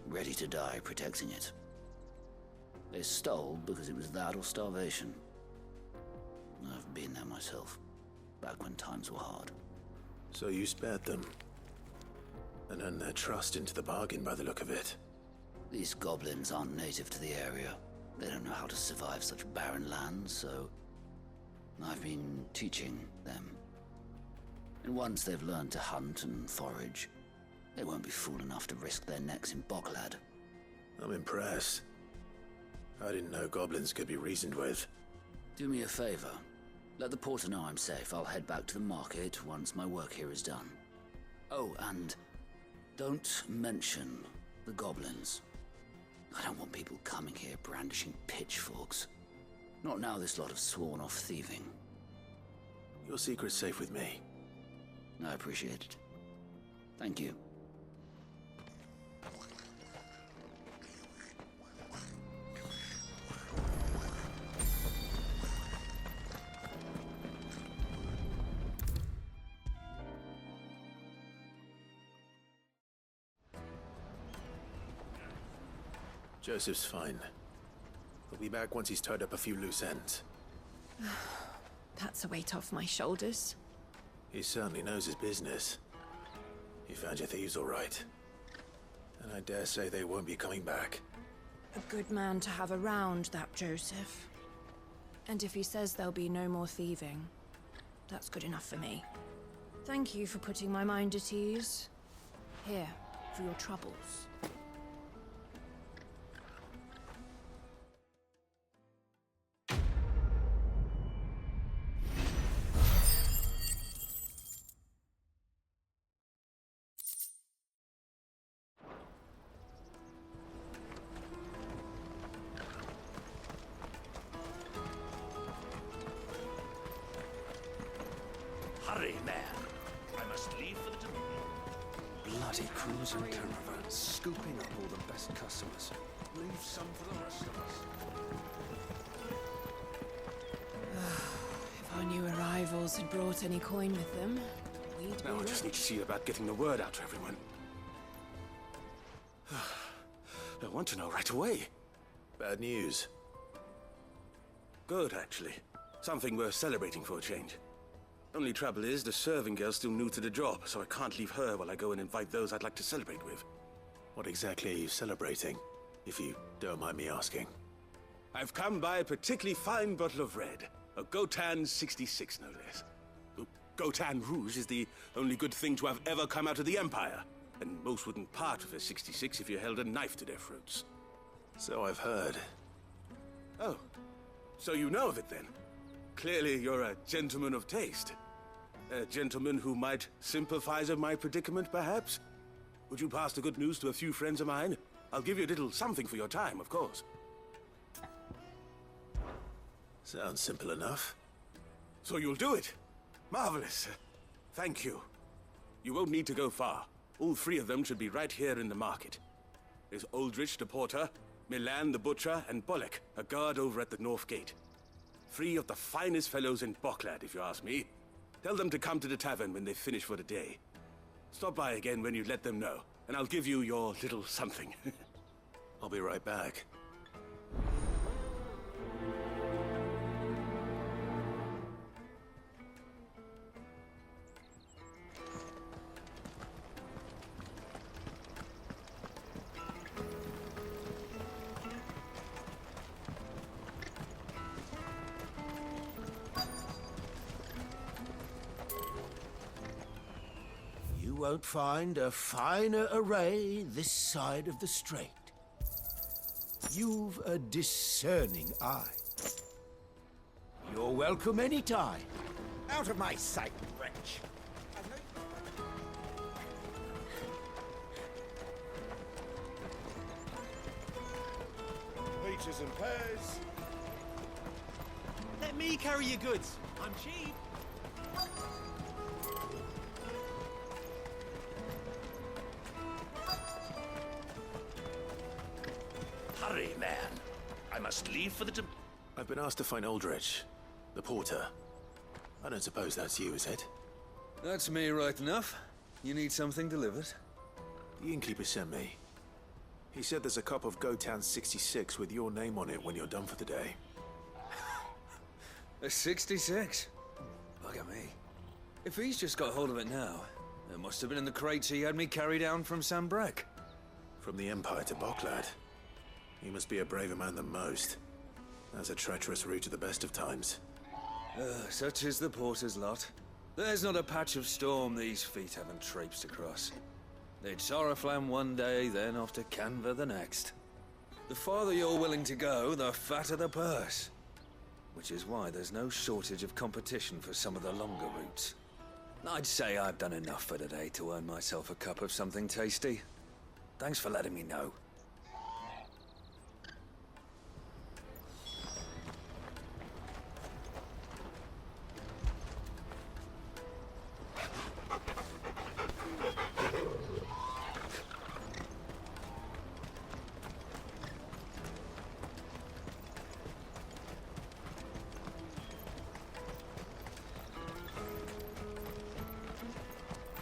S20: ready to die protecting it. They stole because it was that or starvation. I've been there myself, back when times were hard.
S1: So you spared them, and earned their trust into the bargain by the look of it.
S20: These goblins aren't native to the area. They don't know how to survive such barren lands, so I've been teaching them. And once they've learned to hunt and forage, they won't be fool enough to risk their necks in Boklad.
S1: I'm impressed. I didn't know goblins could be reasoned with.
S20: Do me a favor. Let the porter know I'm safe. I'll head back to the market once my work here is done. Oh, and don't mention the goblins. I don't want people coming here brandishing pitchforks. Not now this lot have sworn off thieving.
S1: Your secret's safe with me.
S20: I appreciate it. Thank you.
S1: Joseph's fine. He'll be back once he's tied up a few loose ends.
S5: That's a weight off my shoulders.
S1: He certainly knows his business. You found your thieves all right. And I dare say they won't be coming back.
S5: A good man to have around, that Joseph. And if he says there'll be no more thieving, that's good enough for me. Thank you for putting my mind at ease. Here, for your troubles.
S11: Hurry, man. I must leave for the
S15: Bloody cruising caravan, scooping up all the best customers. Leave some for the rest of us.
S5: If our new arrivals had brought any coin with them, we'd
S17: Now
S5: be
S17: I just need to
S5: rich.
S17: see about getting the word out to everyone. I want to know right away.
S1: Bad news.
S17: Good, actually. Something worth celebrating for a change. Only trouble is, the serving girl's still new to the job, so I can't leave her while I go and invite those I'd like to celebrate with.
S1: What exactly are you celebrating, if you don't mind me asking?
S17: I've come by a particularly fine bottle of red. A Gotan 66, no less. Gotan Rouge is the only good thing to have ever come out of the Empire. And most wouldn't part with a 66 if you held a knife to their throats.
S1: So I've heard.
S17: Oh, so you know of it then? Clearly you're a gentleman of taste. A gentleman who might sympathize with my predicament, perhaps? Would you pass the good news to a few friends of mine? I'll give you a little something for your time, of course.
S1: Sounds simple enough.
S17: So you'll do it? Marvelous. Thank you. You won't need to go far. All three of them should be right here in the market. There's Aldrich, the porter, Milan, the butcher, and Bolek, a guard over at the north gate. Three of the finest fellows in Boklad, if you ask me. Tell them to come to the tavern when they finish for the day. Stop by again when you let them know, and I'll give you your little something.
S1: I'll be right back.
S19: You won't find a finer array this side of the strait. You've a discerning eye. You're welcome any time. Out of my sight, wretch.
S21: Peaches and pears. Let me carry your goods. I'm cheap.
S11: Hurry, man. I must leave for the...
S1: I've been asked to find Aldrich, the porter. I don't suppose that's you, is it?
S15: That's me right enough. You need something delivered?
S1: The innkeeper sent me. He said there's a cup of Gotan 66 with your name on it when you're done for the day.
S15: A 66? Look at me. If he's just got hold of it now, it must have been in the crates he had me carry down from Sanbreque.
S1: From the Empire to Boklad. He must be a braver man than most. That's a treacherous route to the best of times.
S15: Such is the porter's lot. There's not a patch of storm these feet haven't traipsed across. They'd Sorrowflam one day, then off to Canva the next. The farther you're willing to go, the fatter the purse. Which is why there's no shortage of competition for some of the longer routes. I'd say I've done enough for today to earn myself a cup of something tasty. Thanks for letting me know.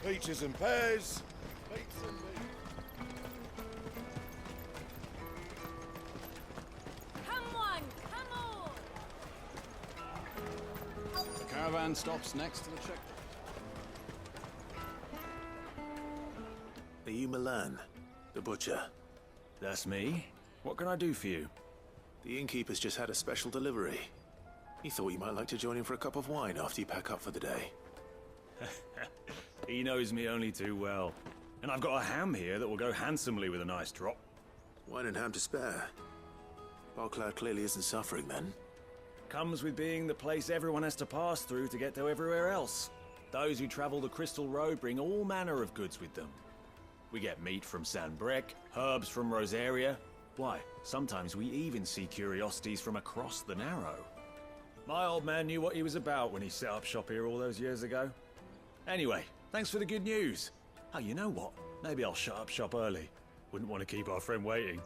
S8: Peaches and pears. Peaches and meat.
S12: Come on, come on!
S21: The caravan stops next to the checkpoint.
S1: Are you Milan, the butcher?
S14: That's me. What can I do for you?
S1: The innkeeper's just had a special delivery. He thought you might like to join him for a cup of wine after you pack up for the day.
S14: He knows me only too well. And I've got a ham here that will go handsomely with a nice drop.
S1: Wine and ham to spare. Boklad clearly isn't suffering then.
S14: Comes with being the place everyone has to pass through to get to everywhere else. Those who travel the Crystal Road bring all manner of goods with them. We get meat from Sanbreque, herbs from Rosaria. Why, sometimes we even see curiosities from across the Narrow. My old man knew what he was about when he set up shop here all those years ago. Anyway, thanks for the good news. Oh, you know what? Maybe I'll shut up shop early. Wouldn't want to keep our friend waiting.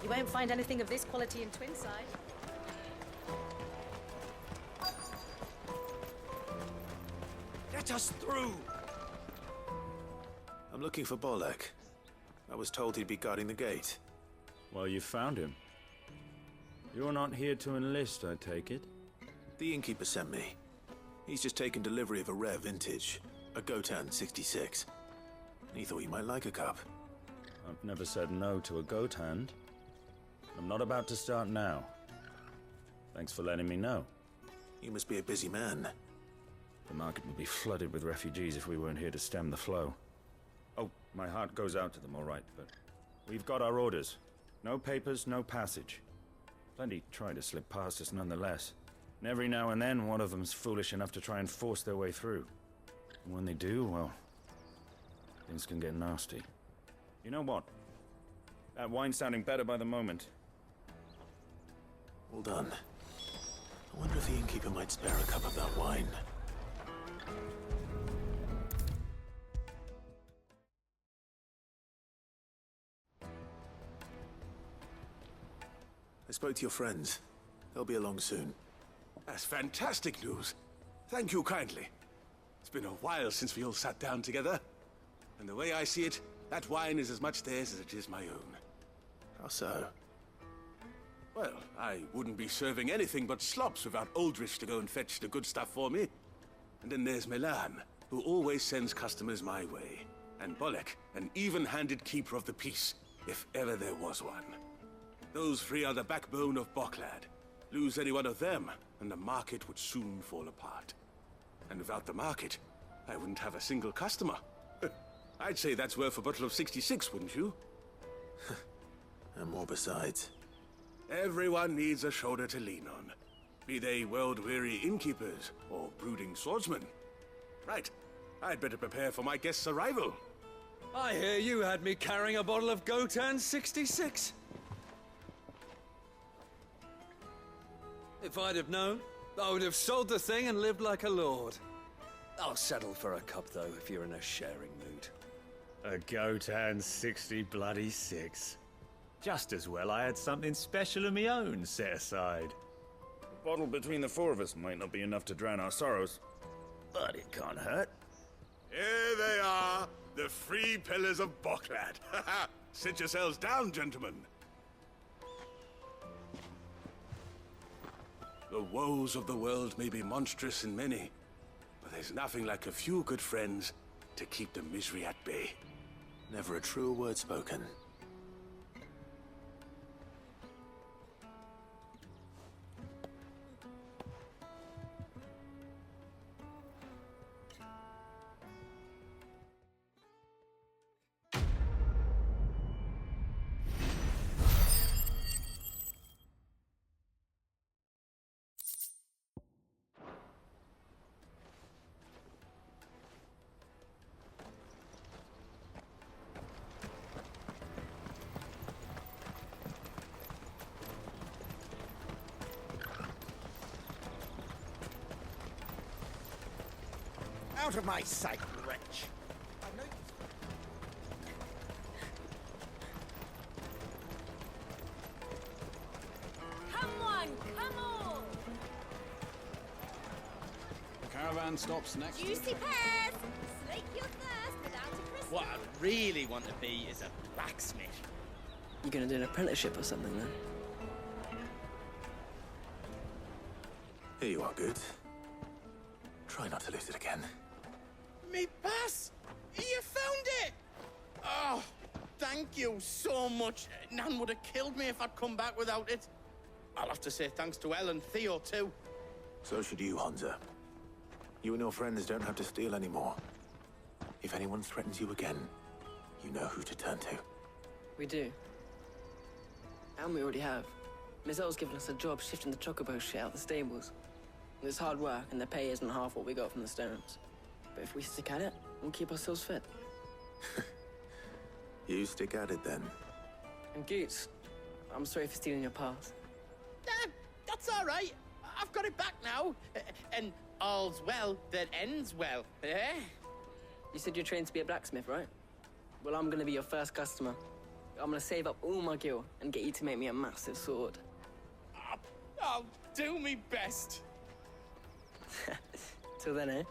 S12: You won't find anything of this quality in Twinside.
S10: Let us through!
S1: I'm looking for Bolek. I was told he'd be guarding the gate.
S14: Well, you found him. You're not here to enlist, I take it?
S1: The innkeeper sent me. He's just taken delivery of a rare vintage, a Gotan 66. He thought you might like a cup.
S14: I've never said no to a goat hand. I'm not about to start now. Thanks for letting me know.
S1: You must be a busy man.
S14: The market would be flooded with refugees if we weren't here to stem the flow. Oh, my heart goes out to them, all right, but we've got our orders. No papers, no passage. Plenty try to slip past us nonetheless. And every now and then, one of them's foolish enough to try and force their way through. And when they do, well, things can get nasty. You know what? That wine's sounding better by the moment.
S1: Well done. I wonder if the innkeeper might spare a cup of that wine. I spoke to your friends. They'll be along soon.
S17: That's fantastic news. Thank you kindly. It's been a while since we all sat down together. And the way I see it, that wine is as much theirs as it is my own.
S1: How so?
S17: Well, I wouldn't be serving anything but slops without Aldrich to go and fetch the good stuff for me. And then there's Milan, who always sends customers my way. And Bolek, an even-handed keeper of the peace, if ever there was one. Those three are the backbone of Boklad. Lose any one of them, and the market would soon fall apart. And without the market, I wouldn't have a single customer. I'd say that's worth a bottle of 66, wouldn't you?
S1: And more besides.
S17: Everyone needs a shoulder to lean on. Be they world-weary innkeepers or brooding swordsmen. Right. I'd better prepare for my guest's arrival.
S15: I hear you had me carrying a bottle of Gotan 66. If I'd have known, I would have sold the thing and lived like a lord. I'll settle for a cup, though, if you're in a sharing mood.
S14: A Gotan 66. Just as well I had something special of my own set aside. A bottle between the four of us might not be enough to drown our sorrows.
S11: but it can't hurt.
S17: Here they are, the free pillars of Boklad. Sit yourselves down, gentlemen. The woes of the world may be monstrous and many, but there's nothing like a few good friends to keep the misery at bay.
S1: Never a truer word spoken.
S19: Out of my sight, wretch!
S12: Come on, come on!
S21: The caravan stops next
S12: Juicy pears! Slake your thirst without a crystal.
S9: What I really want to be is a blacksmith.
S16: You gonna do an apprenticeship or something then?
S1: Here you are, good. Try not to lose it again.
S9: Me pass! You found it! Oh, thank you so much. Nan would have killed me if I'd come back without it. I'll have to say thanks to Elle and Theo, too.
S1: So should you, Honza. You and your friends don't have to steal anymore. If anyone threatens you again, you know who to turn to.
S16: We do. And we already have. Miss Elle's given us a job shifting the chocobo shit out the stables. It's hard work, and the pay isn't half what we got from the stones. But if we stick at it, we'll keep ourselves fit.
S1: You stick at it, then.
S16: And Goots, I'm sorry for stealing your path.
S9: That's all right. I've got it back now. And all's well that ends well, eh?
S16: You said you're trained to be a blacksmith, right? Well, I'm gonna be your first customer. I'm gonna save up all my gil and get you to make me a massive sword.
S9: I'll do me best.
S16: Till then, eh?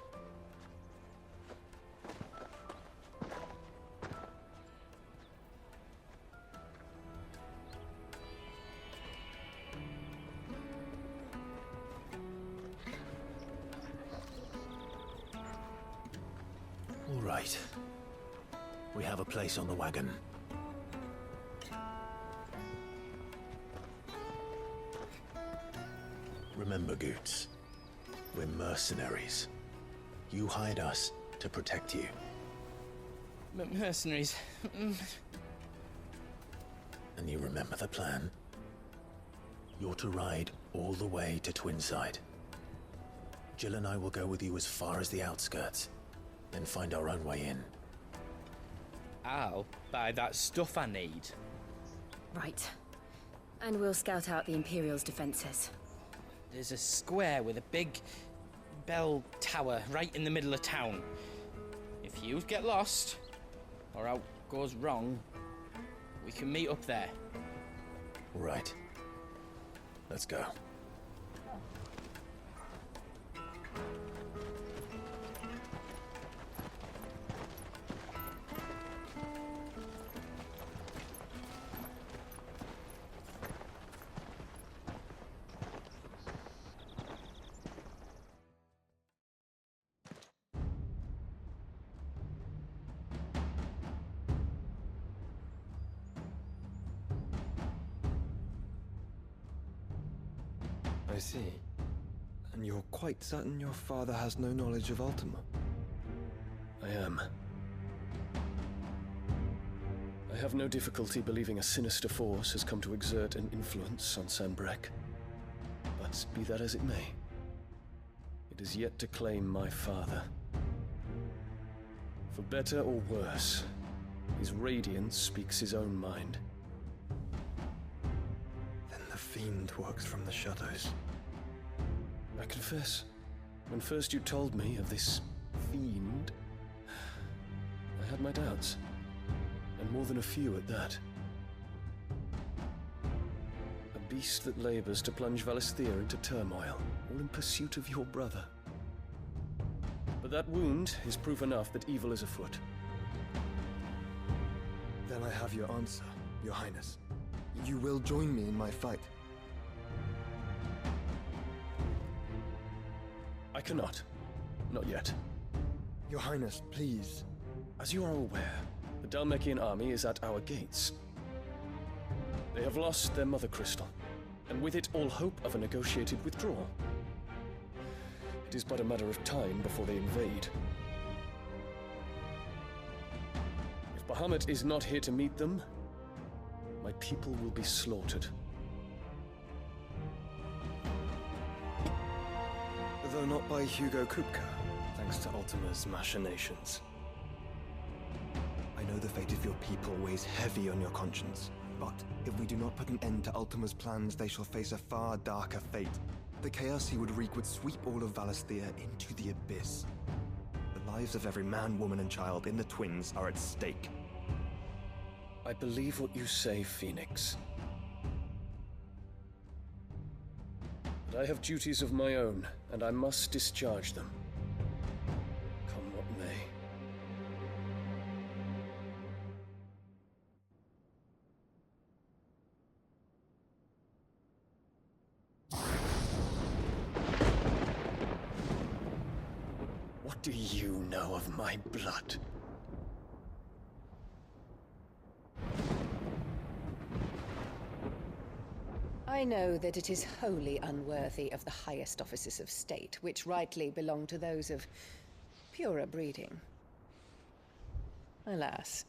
S1: All right. We have a place on the wagon. Remember, Goots, we're mercenaries. You hired us to protect you.
S9: Mercenaries.
S1: And you remember the plan? You're to ride all the way to Twinside. Jill and I will go with you as far as the outskirts, then find our own way in.
S9: I'll buy that stuff I need.
S12: Right. And we'll scout out the Imperial's defenses.
S9: There's a square with a big bell tower right in the middle of town. If you get lost, or out goes wrong, we can meet up there.
S1: Right. Let's go.
S22: I see. And you're quite certain your father has no knowledge of Ultima?
S24: I am. I have no difficulty believing a sinister force has come to exert an influence on Sanbreque. But be that as it may, it is yet to claim my father. For better or worse, his radiance speaks his own mind.
S22: Then the fiend works from the shadows.
S24: I confess, when first you told me of this fiend, I had my doubts, and more than a few at that. A beast that labors to plunge Valisthea into turmoil, all in pursuit of your brother. But that wound is proof enough that evil is afoot.
S22: Then I have your answer, Your Highness. You will join me in my fight.
S24: I cannot. Not yet.
S22: Your Highness, please.
S24: As you are aware, the Dhalmekian army is at our gates. They have lost their Mothercrystal, and with it all hope of a negotiated withdrawal. It is but a matter of time before they invade. If Bahamut is not here to meet them, my people will be slaughtered.
S22: Though not by Hugo Kupka, thanks to Ultima's machinations. I know the fate of your people weighs heavy on your conscience, but if we do not put an end to Ultima's plans, they shall face a far darker fate. The chaos he would wreak would sweep all of Valisthea into the abyss. The lives of every man, woman, and child in the Twins are at stake.
S24: I believe what you say, Phoenix. But I have duties of my own, and I must discharge them. Come what may. What do you know of my blood?
S2: I know that it is wholly unworthy of the highest offices of state, which rightly belong to those of purer breeding. Alas.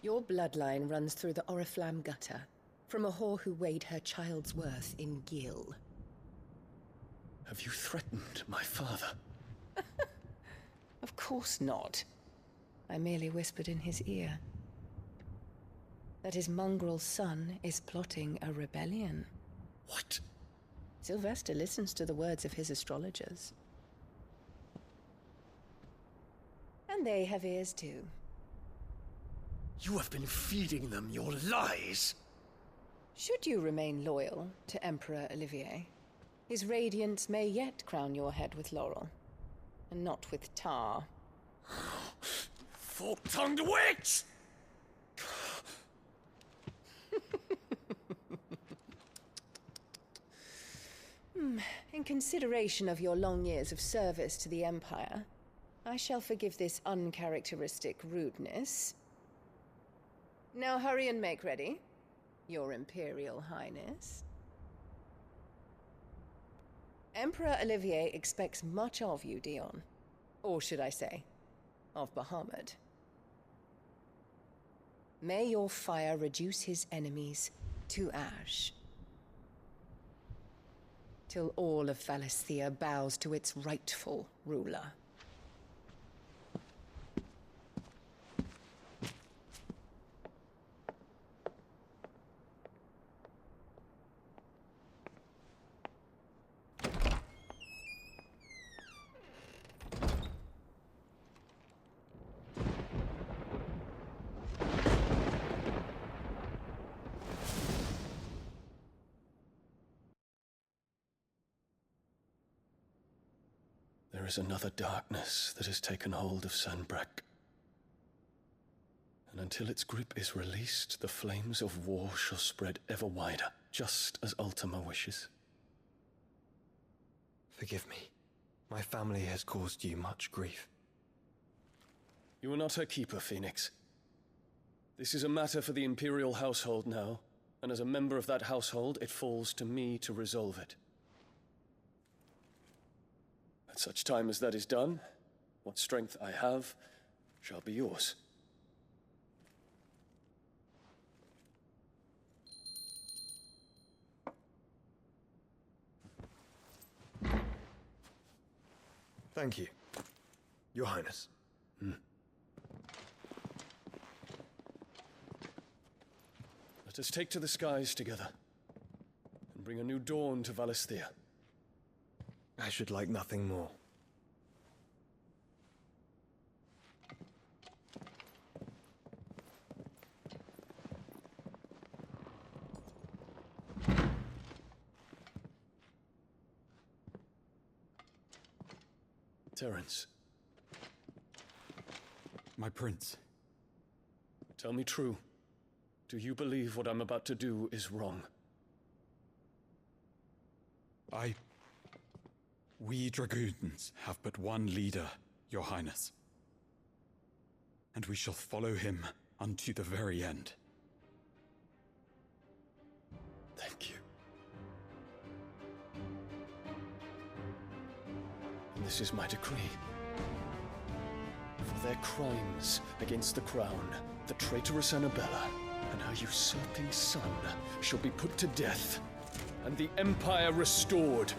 S2: Your bloodline runs through the Oriflamme gutter, from a whore who weighed her child's worth in gil.
S24: Have you threatened my father?
S2: Of course not. I merely whispered in his ear that his mongrel son is plotting a rebellion.
S24: What?
S2: Sylvester listens to the words of his astrologers. And they have ears too.
S24: You have been feeding them your lies!
S2: Should you remain loyal to Emperor Olivier, his radiance may yet crown your head with laurel, and not with tar.
S24: Fork-tongued witch!
S2: In consideration of your long years of service to the Empire, I shall forgive this uncharacteristic rudeness. Now hurry and make ready, Your Imperial Highness. Emperor Olivier expects much of you, Dion. Or should I say, of Bahamut. May your fire reduce his enemies to ash, till all of Valisthea bows to its rightful ruler.
S24: There is another darkness that has taken hold of Sanbreque. And until its grip is released, the flames of war shall spread ever wider, just as Ultima wishes.
S22: Forgive me. My family has caused you much grief.
S24: You are not her keeper, Phoenix. This is a matter for the Imperial household now, and as a member of that household, it falls to me to resolve it. At such time as that is done, what strength I have shall be yours.
S22: Thank you, Your Highness.
S24: Let us take to the skies together, and bring a new dawn to Valisthea.
S22: I should like nothing more.
S24: Terence.
S3: My prince.
S24: Tell me true. Do you believe what I'm about to do is wrong?
S3: We dragoons have but one leader, Your Highness. And we shall follow him unto the very end.
S24: Thank you. And this is my decree. For their crimes against the crown, the traitorous Annabella and her usurping son shall be put to death, and the Empire restored.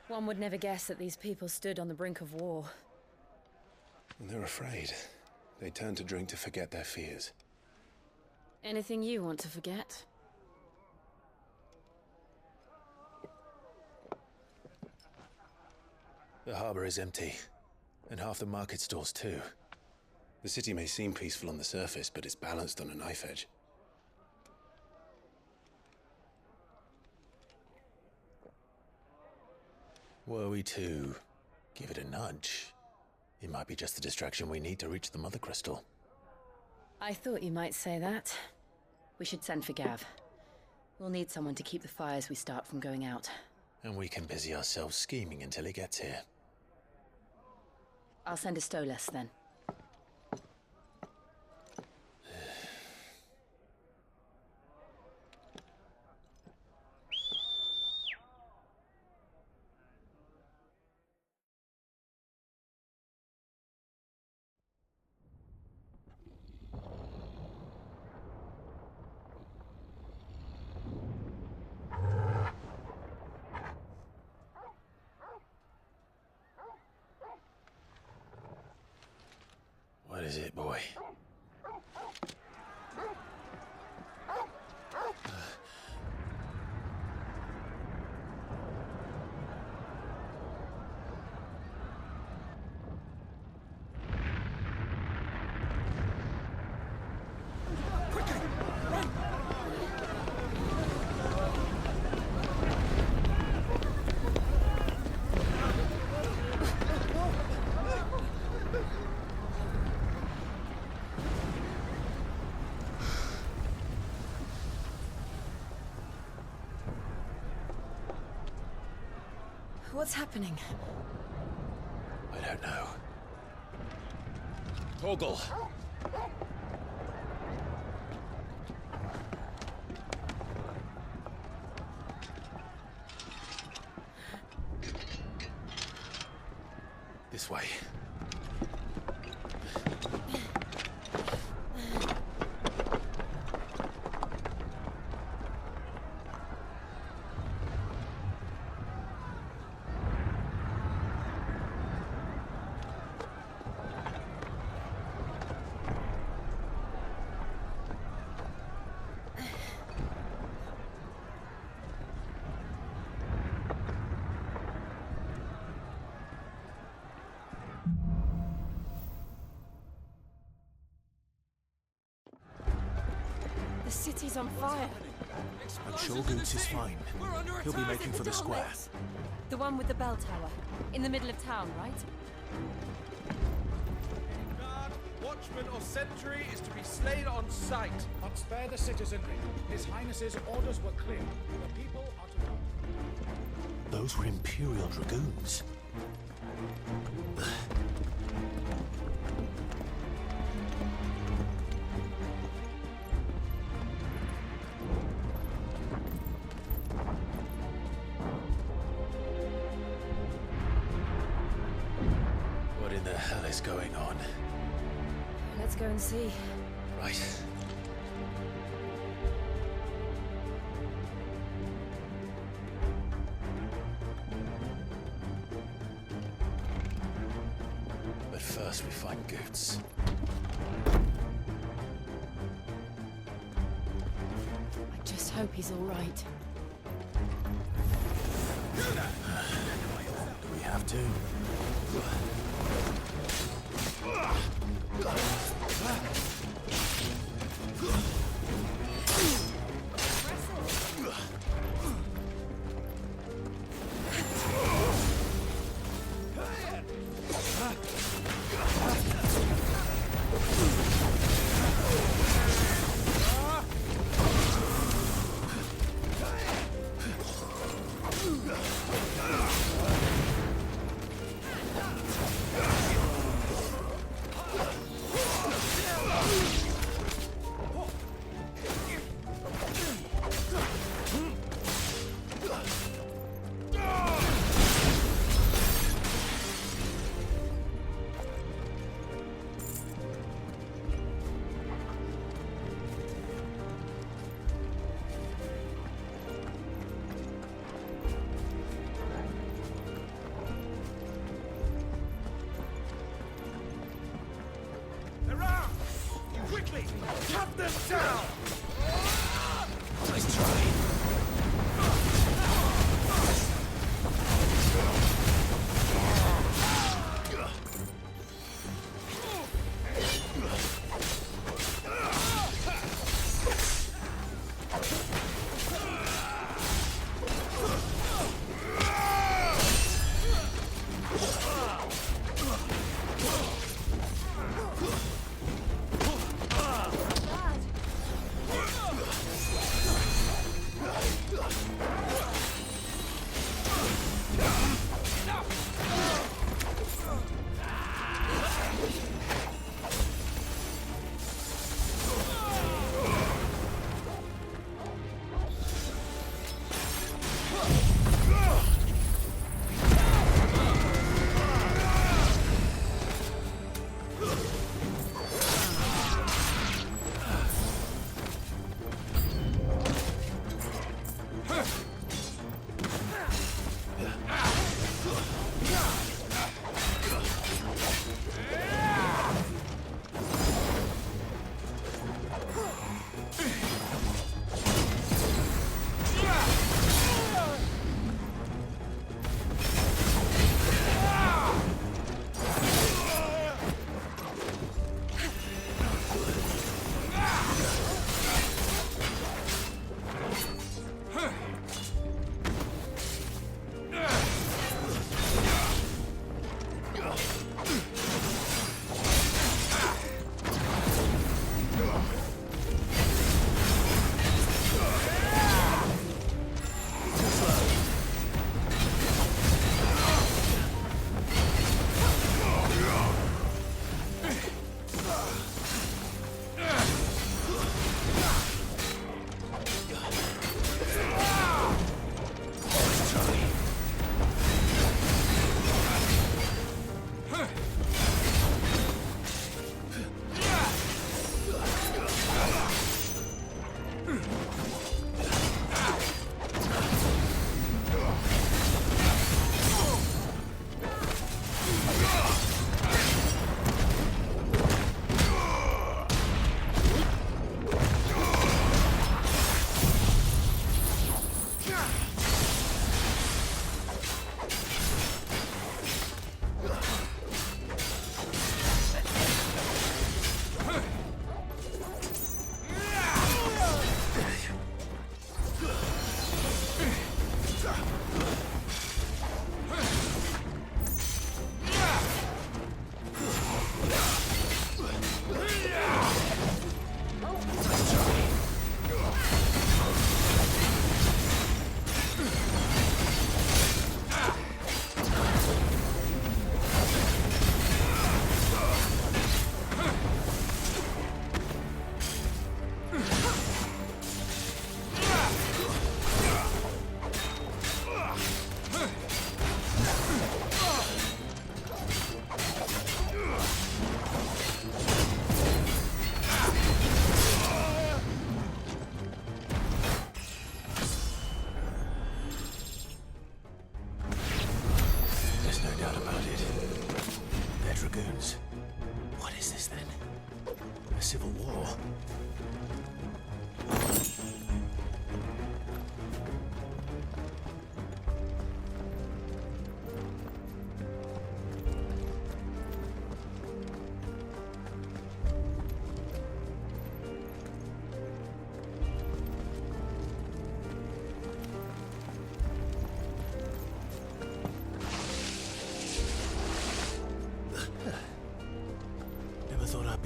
S12: One would never guess that these people stood on the brink of war.
S1: They're afraid. They turn to drink to forget their fears.
S12: Anything you want to forget?
S1: The harbor is empty, and half the market stalls too. The city may seem peaceful on the surface, but it's balanced on a knife edge. Were we to give it a nudge, it might be just the distraction we need to reach the Mothercrystal.
S12: I thought you might say that. We should send for Gav. We'll need someone to keep the fires we start from going out.
S1: And we can busy ourselves scheming until he gets here.
S12: I'll send a Stolas then.
S1: What is it, boy?
S12: What's happening?
S1: I don't know. Torgal! This way.
S12: The city's on fire.
S1: But Shogun's is fine. He'll be making for the square.
S12: The one with the bell tower. In the middle of town, right?
S7: Guard, watchman or sentry is to be slain on sight.
S18: But spare the citizenry. His Highness's orders were clear. The people are to...
S1: Those were Imperial Dragoons. What in the hell is is going on?
S5: Let's go and see.
S1: Right. But first we find Goots.
S12: I just hope he's all right.
S1: Do we have to?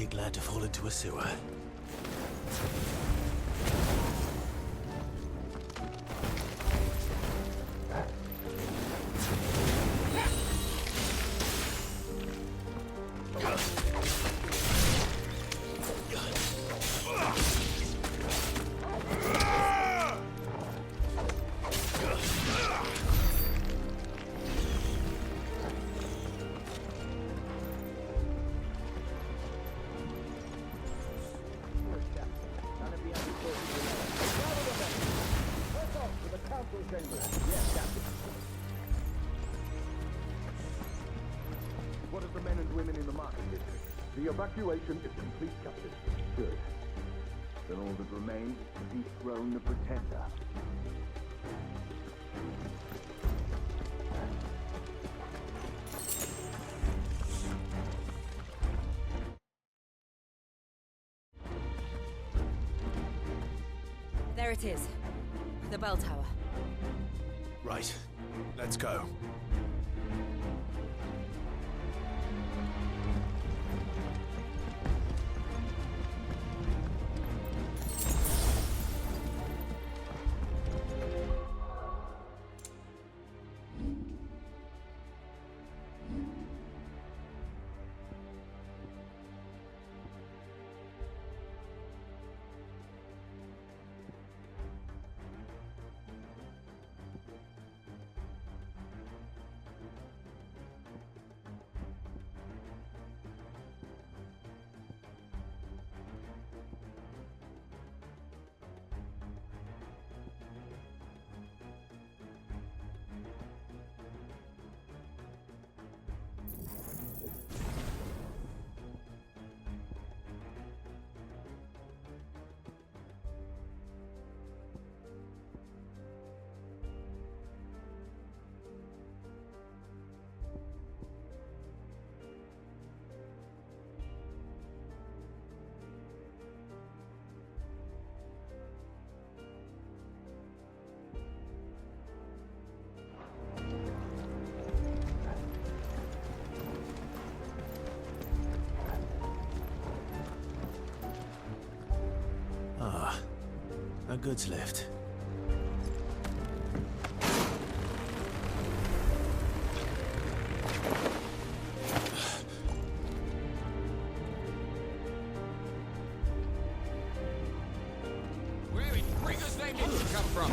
S1: Be glad to fall into a sewer.
S4: What of the men and women in the market district? The evacuation is complete, Captain. Good. Then all that remains is to dethrone the Pretender.
S12: There it is. The bell tower.
S1: Right. Let's go. A goods lift.
S7: Where in Gringo's name did you come from?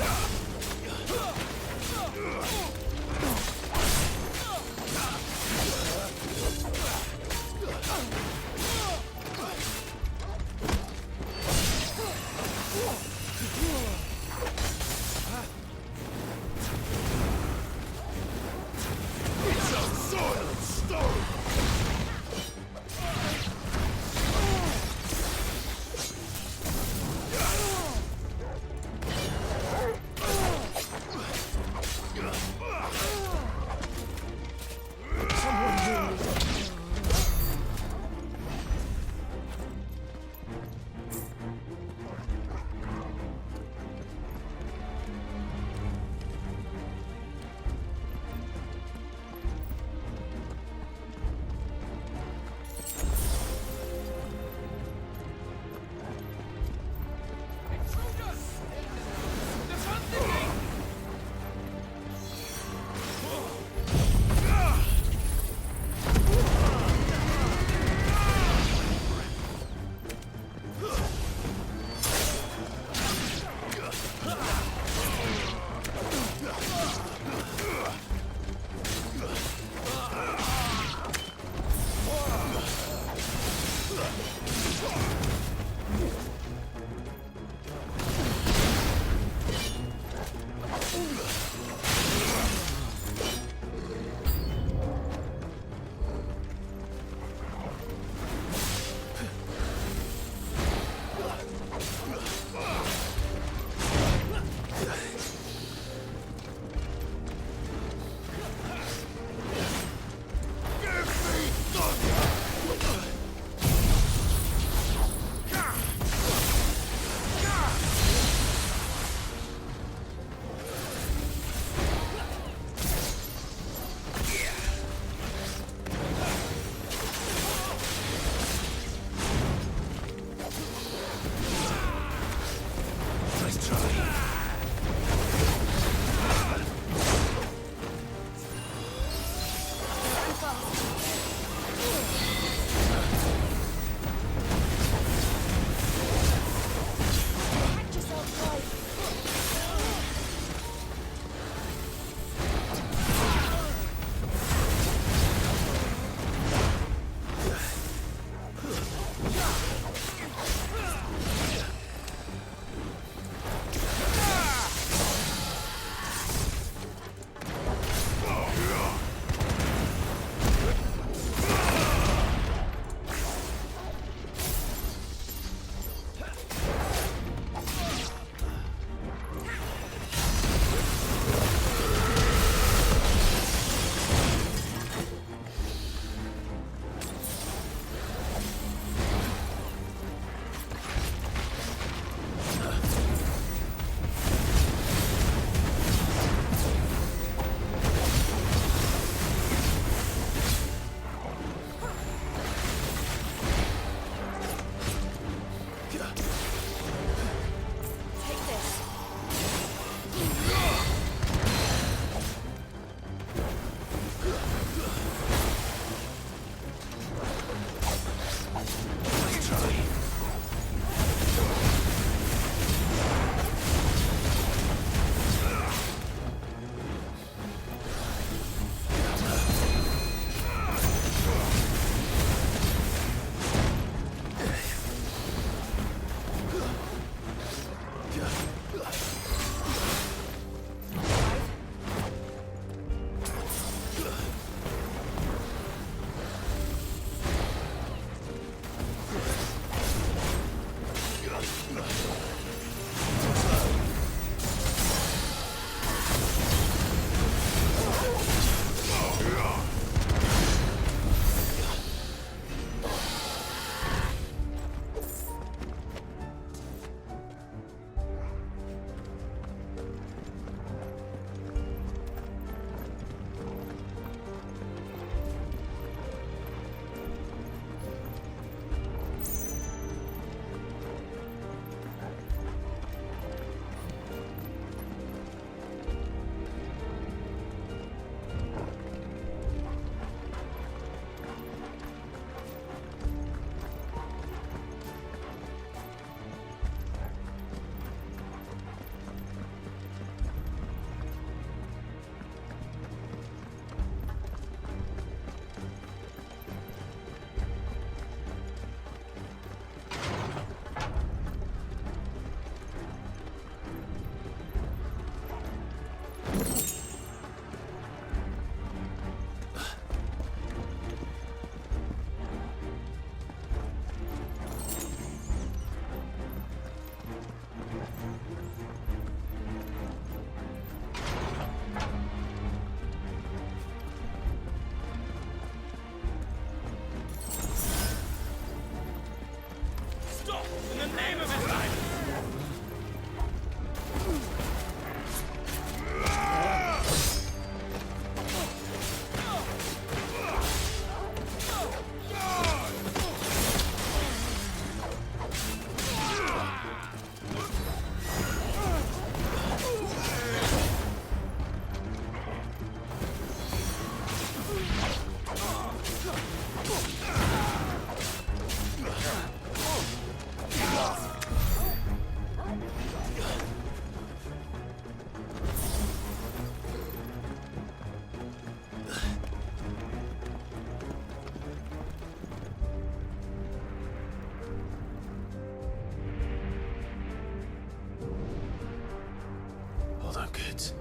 S1: done, kids.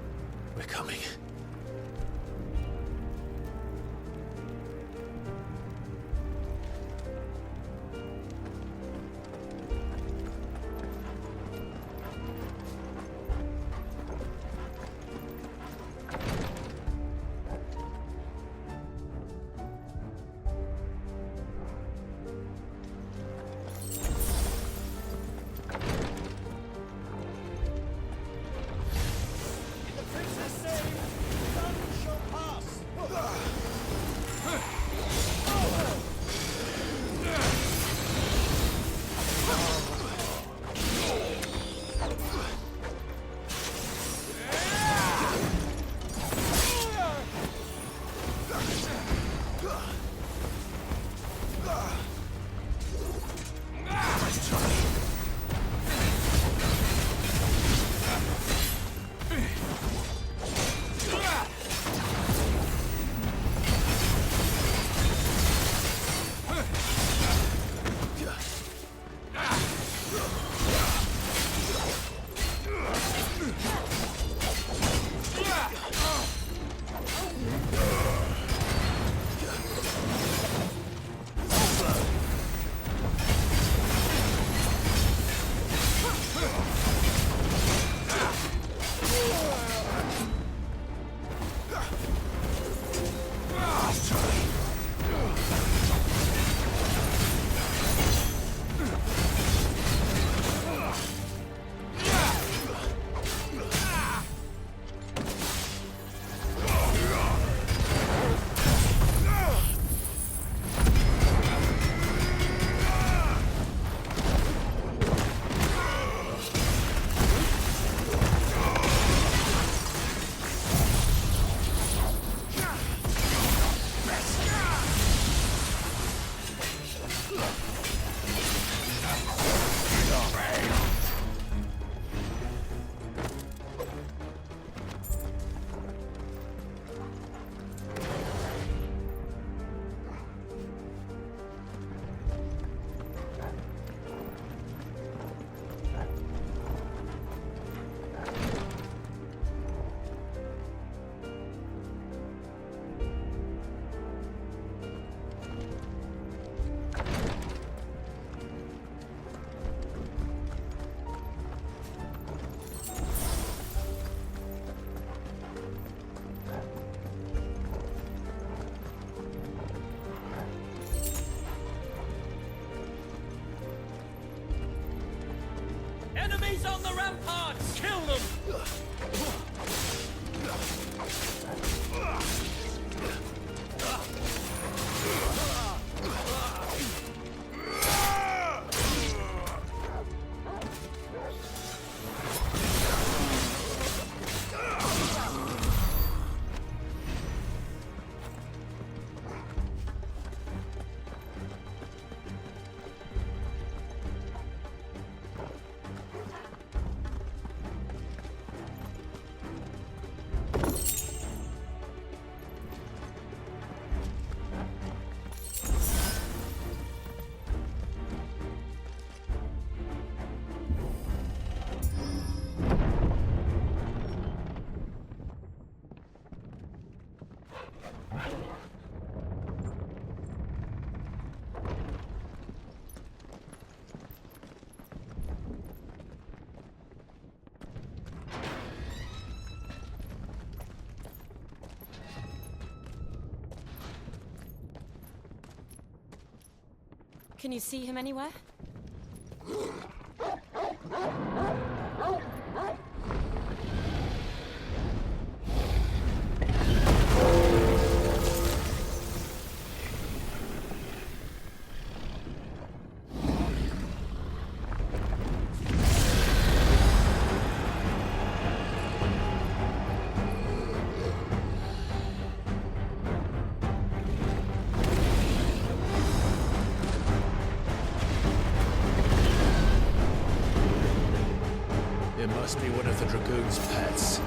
S1: We're coming.
S9: Enemies on the ramparts! Kill them!
S12: Can you see him anywhere?
S1: It must be one of the Dragoon's pets.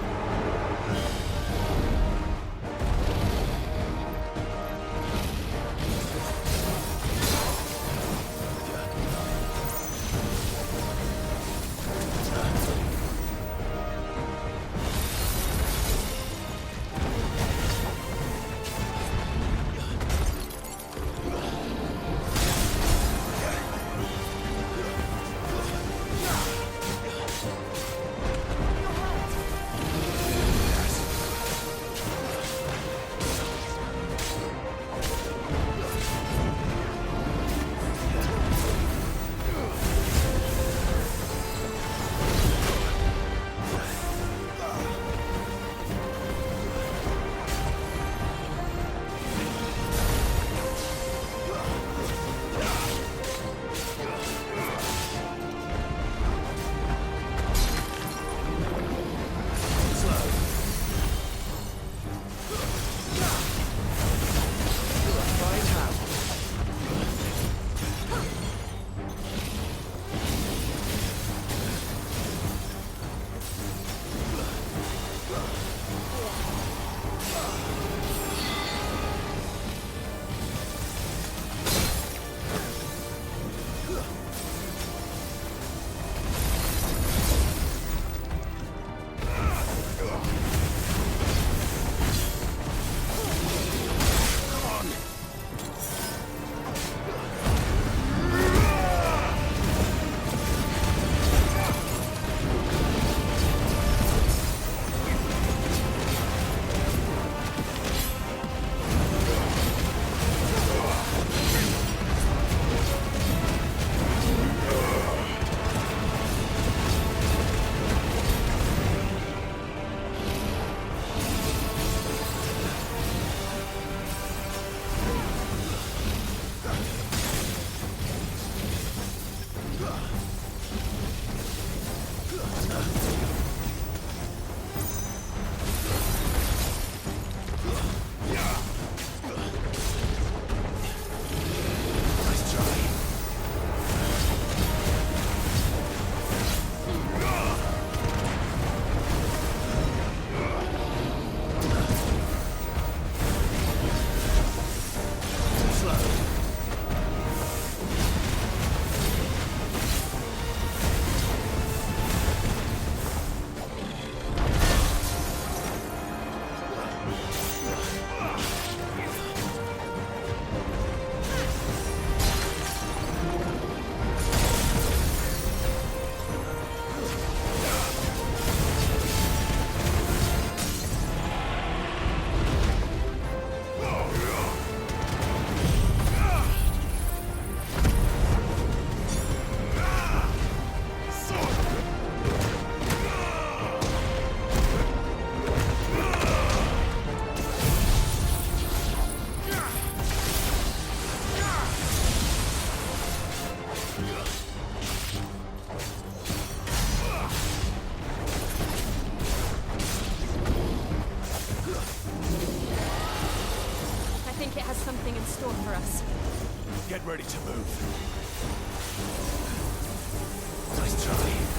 S5: store for us.
S17: Get ready to move. Nice try.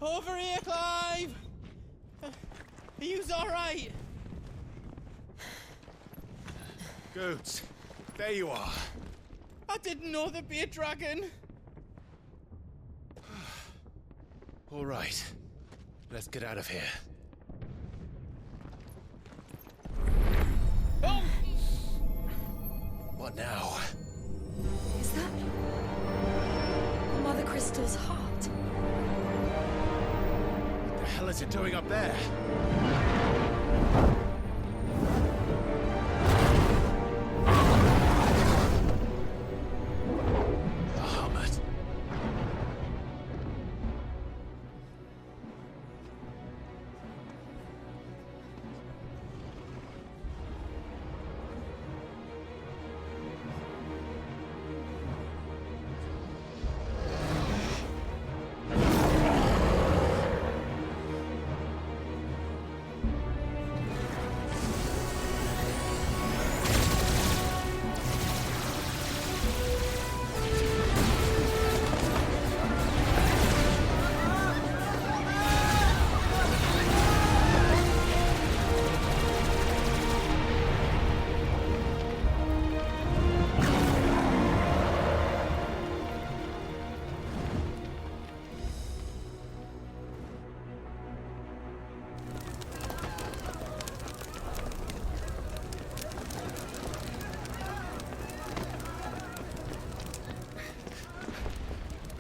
S9: Over here, Clive! Are you alright?
S17: Goods, there you are.
S9: I didn't know there'd be a dragon.
S17: All right, let's get out of here.
S9: Oh!
S17: What now?
S12: Is that Mothercrystal's heart?
S17: What the hell is it doing up there? Bahamut.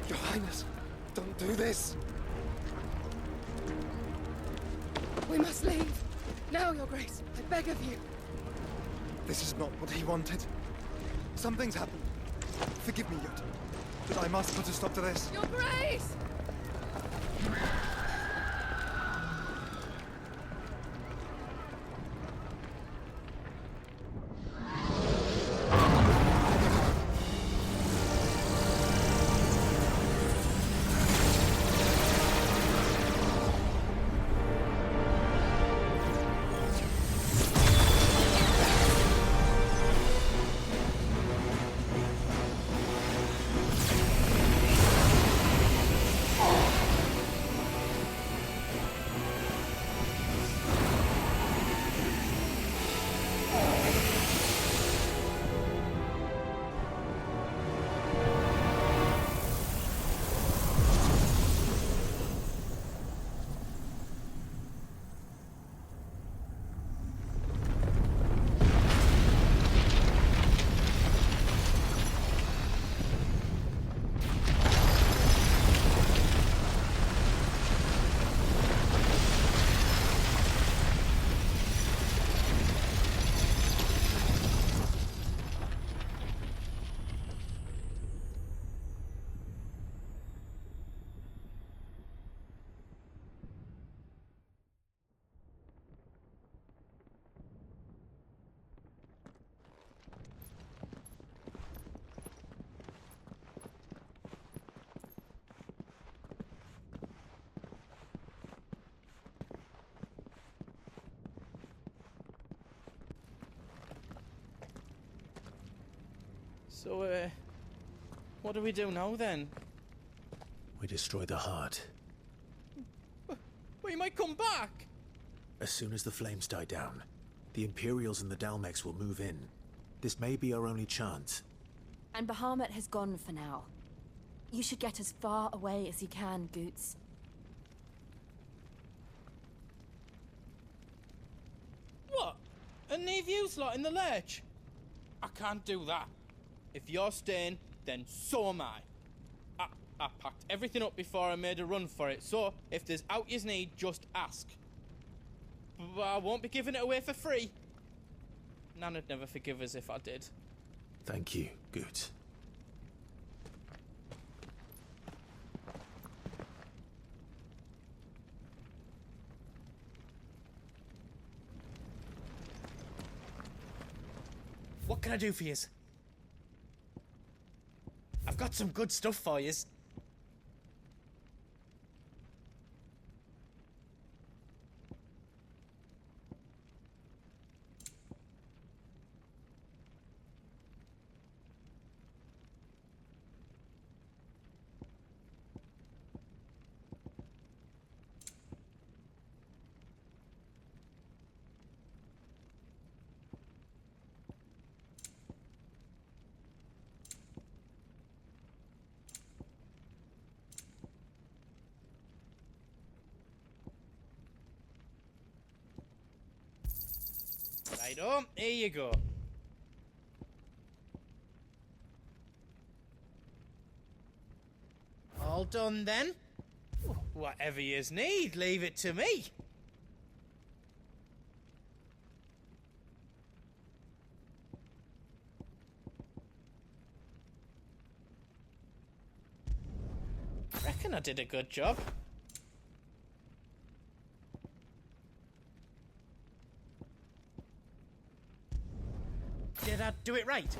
S6: Your Highness, don't do this.
S13: We must leave. Now, Your Grace, I beg of you.
S6: This is not what he wanted. Something's happened. Forgive me, Yod, but I must put a stop to this.
S13: Your Grace!
S9: So, what do we do now then?
S1: We destroy the heart.
S9: Well, you might come back!
S1: As soon as the flames die down, the Imperials and the Dalmex will move in. This may be our only chance.
S12: And Bahamut has gone for now. You should get as far away as you can, Goots.
S9: What? And leave you lot in the lurch? I can't do that. If you're staying, then so am I. I packed everything up before I made a run for it, so if there's out yous need, just ask. But I won't be giving it away for free. Nana'd never forgive us if I did.
S1: Thank you, Goots.
S9: What can I do for yous? I've got some good stuff for yous. So, here you go. All done then? Whatever yous need, leave it to me. Reckon I did a good job. Did I do it right?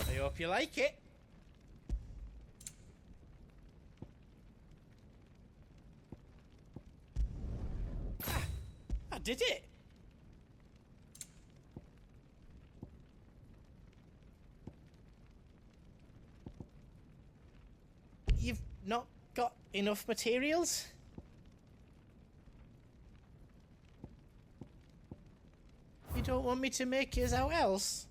S9: I hope you like it. Ah, I did it. You've not got enough materials? You don't want me to make yours out else?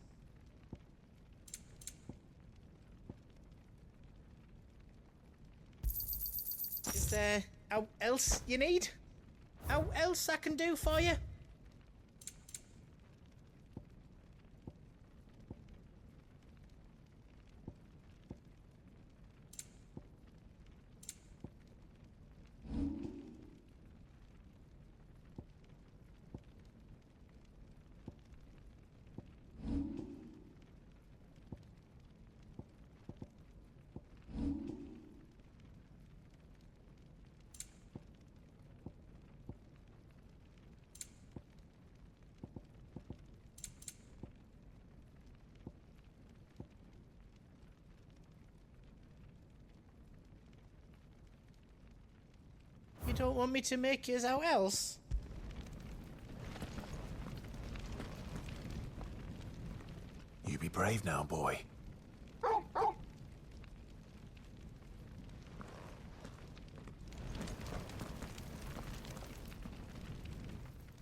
S9: Is there out else you need? Out else I can do for you? You don't want me to make yours out else?
S1: You be brave now, boy.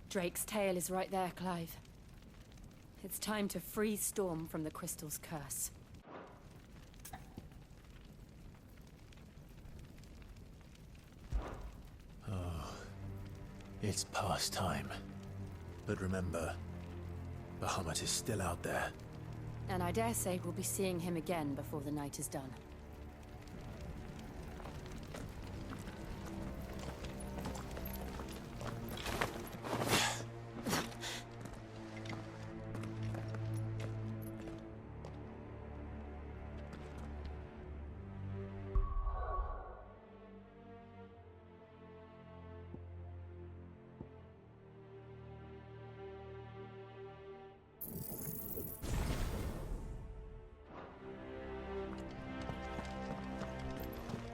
S12: Drake's tail is right there, Clive. It's time to free Storm from the crystal's curse.
S1: It's past time. But remember, Bahamut is still out there.
S12: And I dare say we'll be seeing him again before the night is done.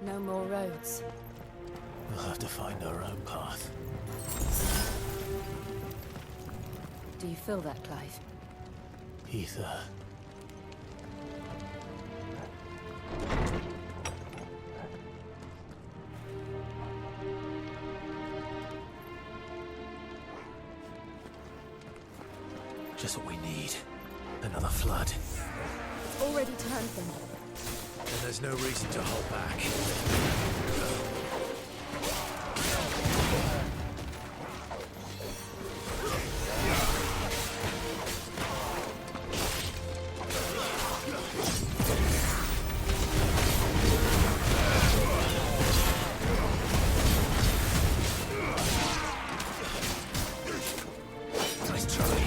S12: No more roads.
S1: We'll have to find our own path.
S12: Do you feel that, Clive?
S1: Ether. Just what we need. Another flood.
S12: It's already turned them.
S1: Then there's no reason to hold back. Nice try.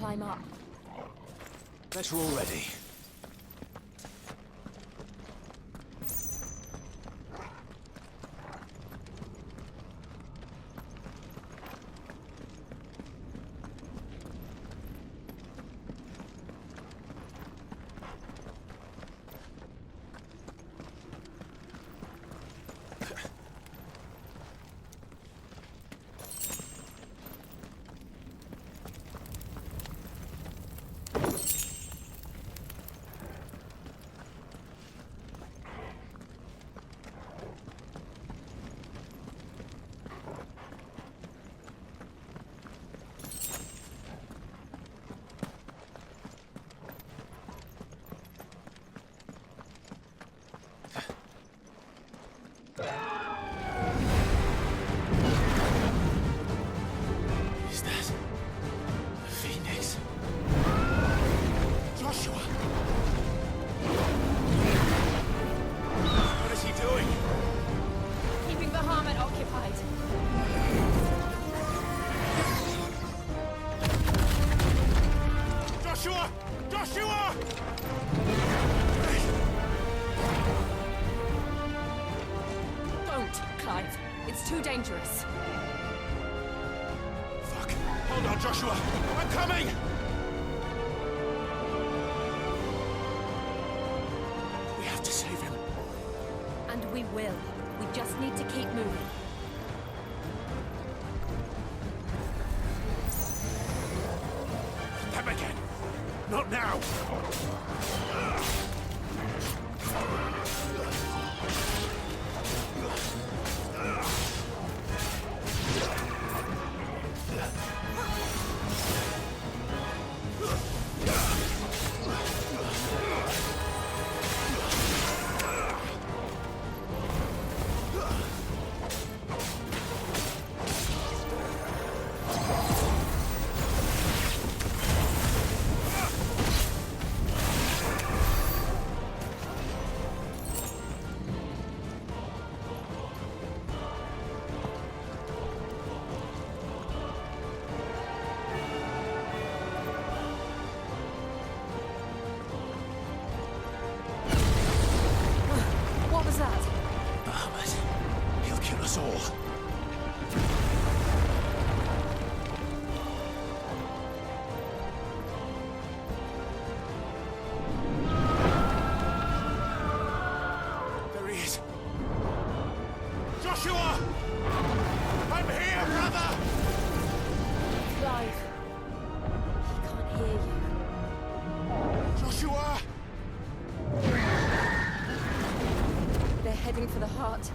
S12: climb up.
S1: Better already. Is that the Phoenix? Joshua! What is he doing?
S12: Keeping the Harmon occupied.
S17: Joshua! Joshua!
S12: Don't, Clive. It's too dangerous.
S17: Fuck. Hold on, Joshua! I'm coming! We have to save him.
S12: And we will. We just need to keep moving.
S17: Them again! Not now!
S1: us all.
S17: There he is. Joshua! I'm here, brother!
S12: Clive. He can't hear you.
S17: Joshua!
S12: They're heading for the heart.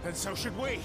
S17: Then so should we.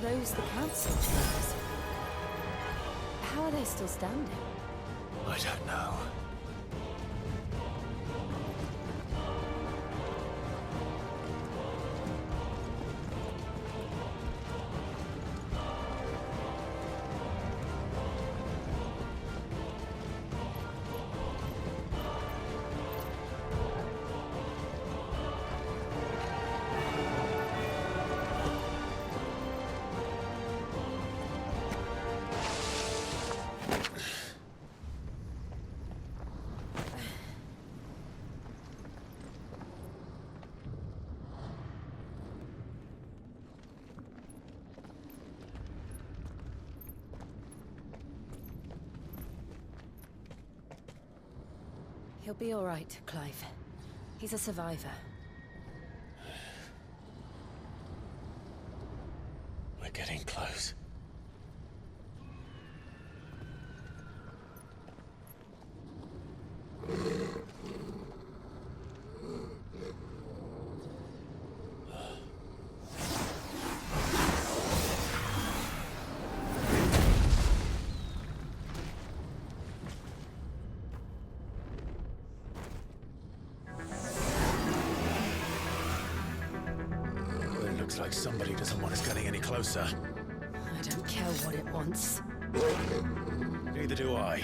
S12: those the council chambers? How are they still standing?
S1: I don't know.
S12: He'll be all right, Clive. He's a survivor.
S1: We're getting close. Looks like somebody doesn't want us getting any closer.
S12: I don't care what it wants.
S1: Neither do I.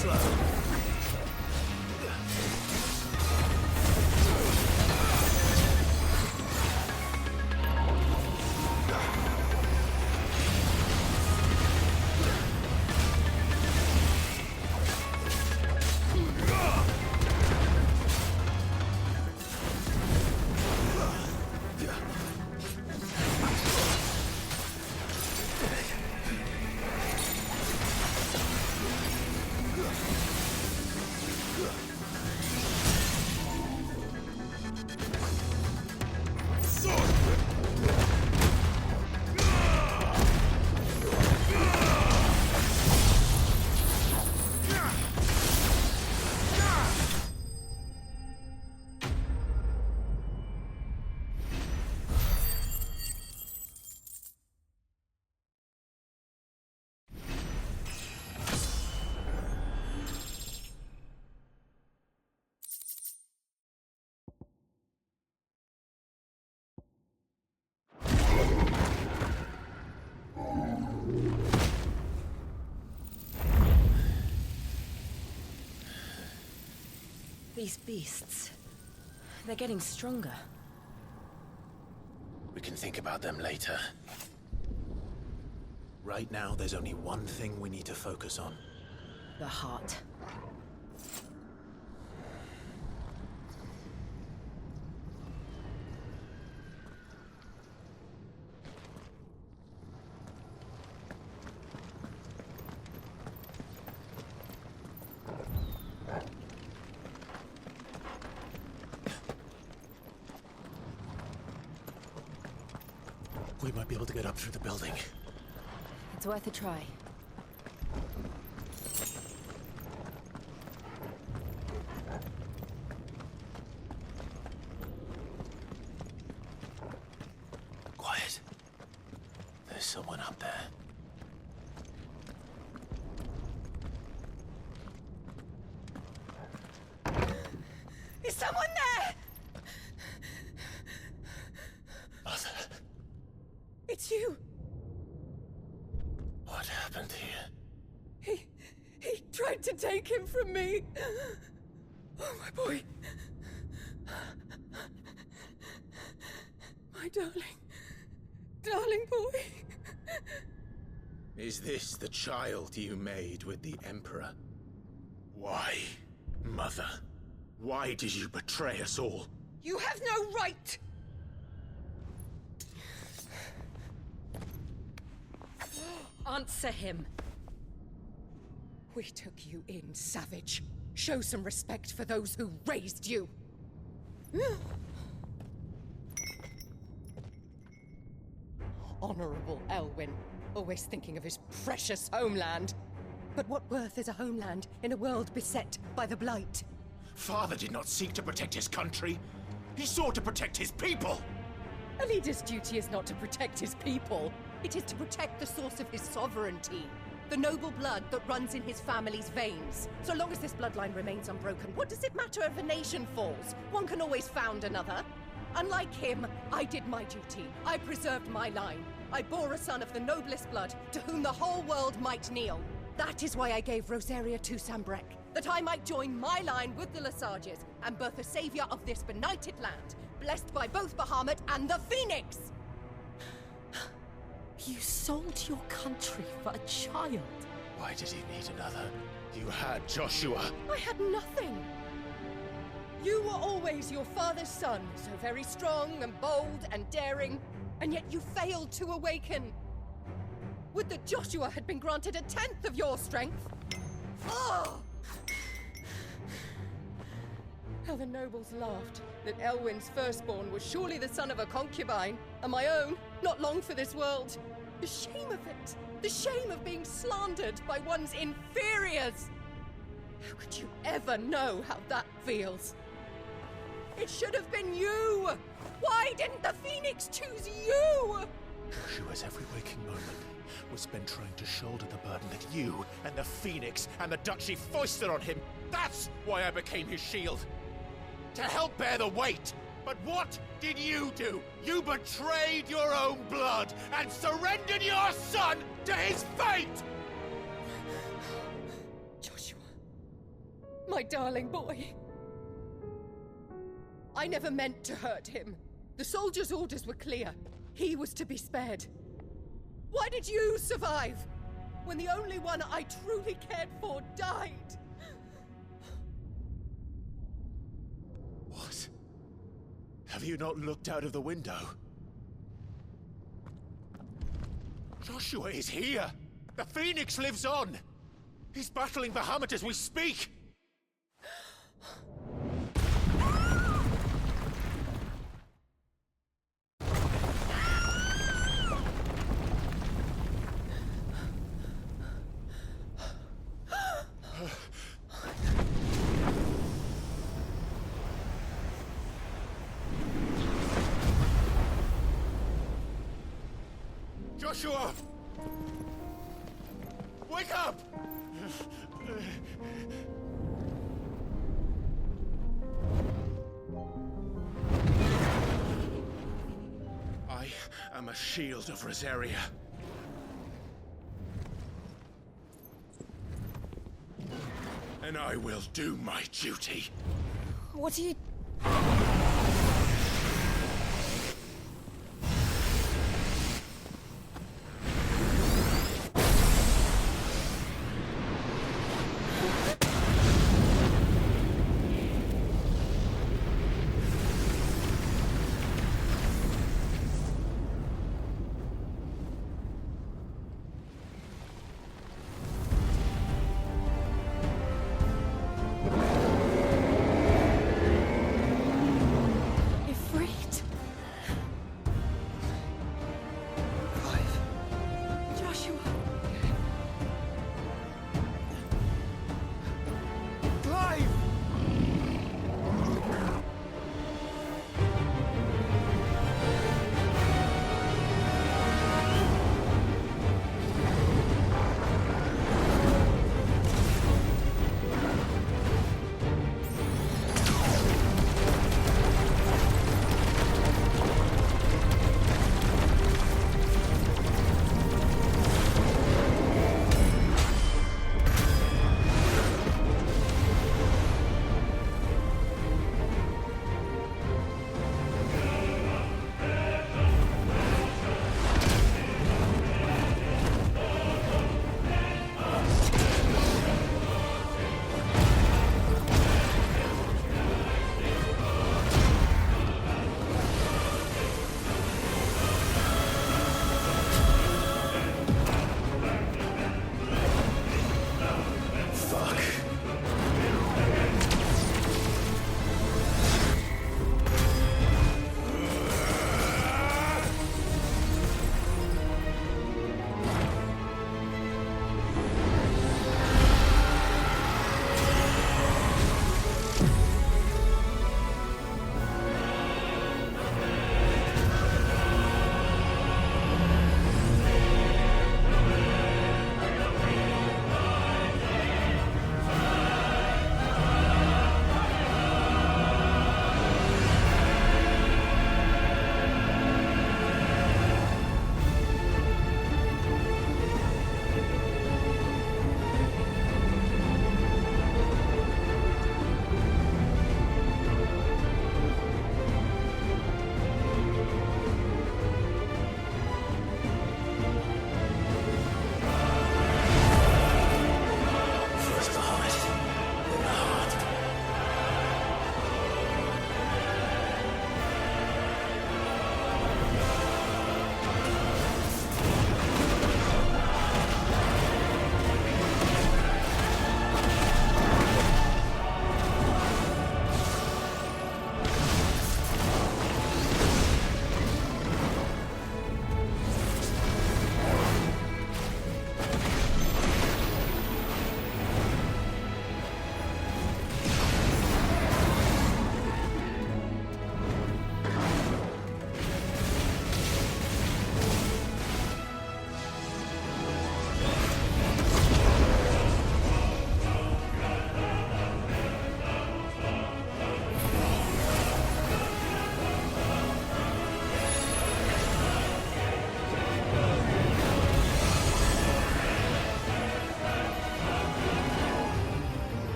S1: slow.
S12: These beasts, they're getting stronger.
S1: We can think about them later. Right now, there's only one thing we need to focus on.
S12: The heart.
S1: We might be able to get up through the building.
S12: It's worth a try.
S1: Quiet. There's someone up there.
S12: Is someone there?
S1: Mother.
S12: It's you.
S1: What happened here?
S12: He tried to take him from me. Oh, my boy. My darling boy.
S1: Is this the child you made with the Emperor? Why, Mother? Why did you betray us all?
S12: You have no right! Answer him.
S13: We took you in, savage. Show some respect for those who raised you. Honorable Elwyn, always thinking of his precious homeland. But what worth is a homeland in a world beset by the Blight?
S1: Father did not seek to protect his country. He sought to protect his people.
S13: A leader's duty is not to protect his people. It is to protect the source of his sovereignty. The noble blood that runs in his family's veins. So long as this bloodline remains unbroken, what does it matter if a nation falls? One can always found another. Unlike him, I did my duty. I preserved my line. I bore a son of the noblest blood, to whom the whole world might kneel. That is why I gave Rosaria to Sanbreque, that I might join my line with the Lesages and birth a savior of this benighted land, blessed by both Bahamut and the Phoenix!
S8: You sold your country for a child.
S1: Why did he need another? You had Joshua.
S13: I had nothing. You were always your father's son, so very strong and bold and daring, and yet you failed to awaken. Would that Joshua had been granted 1/10 of your strength? Oh! How the nobles laughed that Elwyn's firstborn was surely the son of a concubine, and my own, not long for this world. The shame of it! The shame of being slandered by one's inferiors! How could you ever know how that feels? It should have been you! Why didn't the Phoenix choose you?
S1: Joshua's every waking moment was spent trying to shoulder the burden that you and the Phoenix and the Duchy foisted on him. That's why I became his shield. To help bear the weight. But what did you do? You betrayed your own blood and surrendered your son to his fate!
S13: My darling boy. I never meant to hurt him. The soldiers' orders were clear. He was to be spared. Why did you survive when the only one I truly cared for died?
S1: What? Have you not looked out of the window? Joshua is here! The Phoenix lives on! He's battling Bahamut as we speak! Joshua! Wake up! I am a Shield of Rosaria. And I will do my duty.
S8: What are you...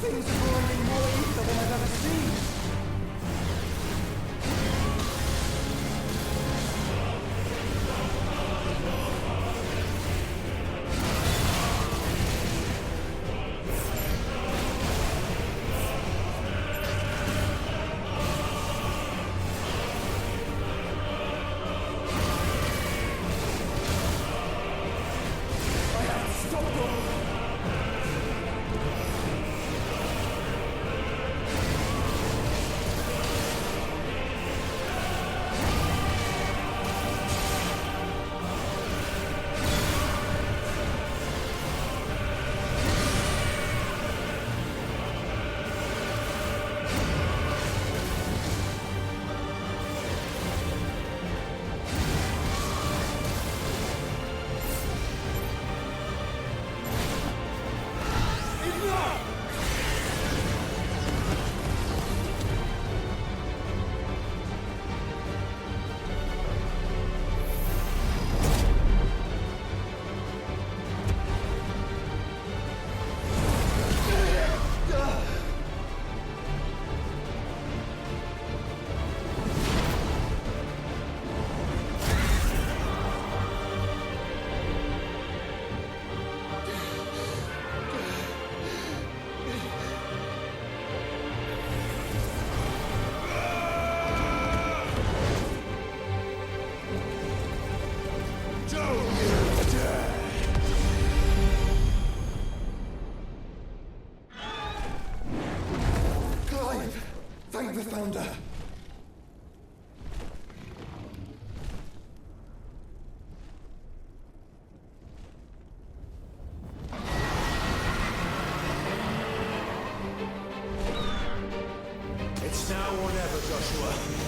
S6: Things are growing more ether than I've ever seen. Thank the Founder!
S11: It's now or never, Joshua.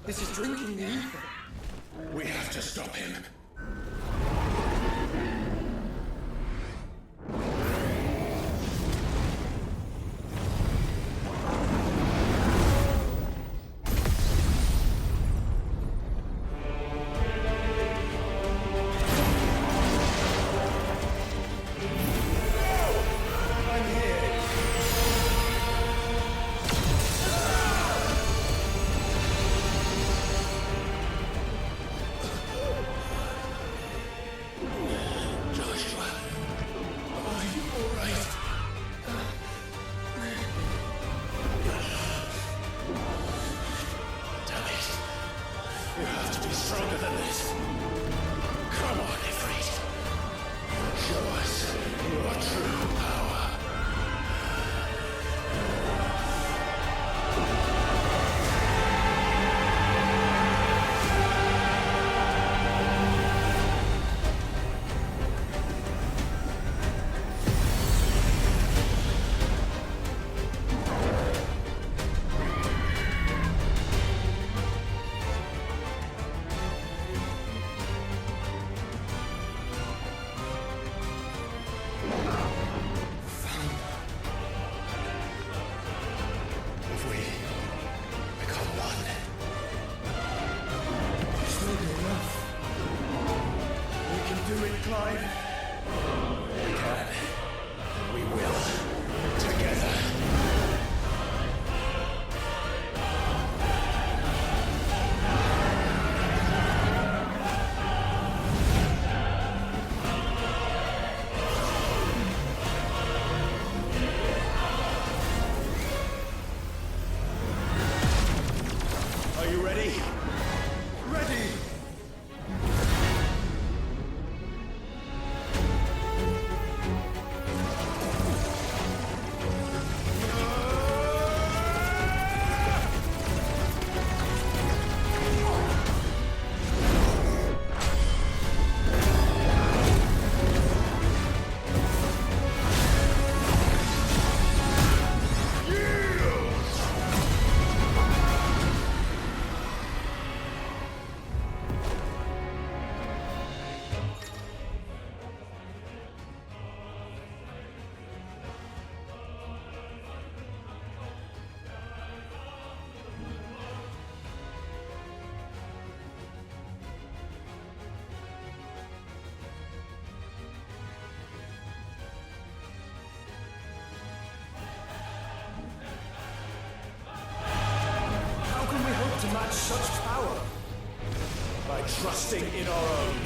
S6: This is drinking me.
S11: We have to stop him. Stronger than this. Come on, Ifrit. Show us your true power. Clive. We can. We will. Together.
S6: Are you ready? Ready!
S11: To match such power by trusting in our own.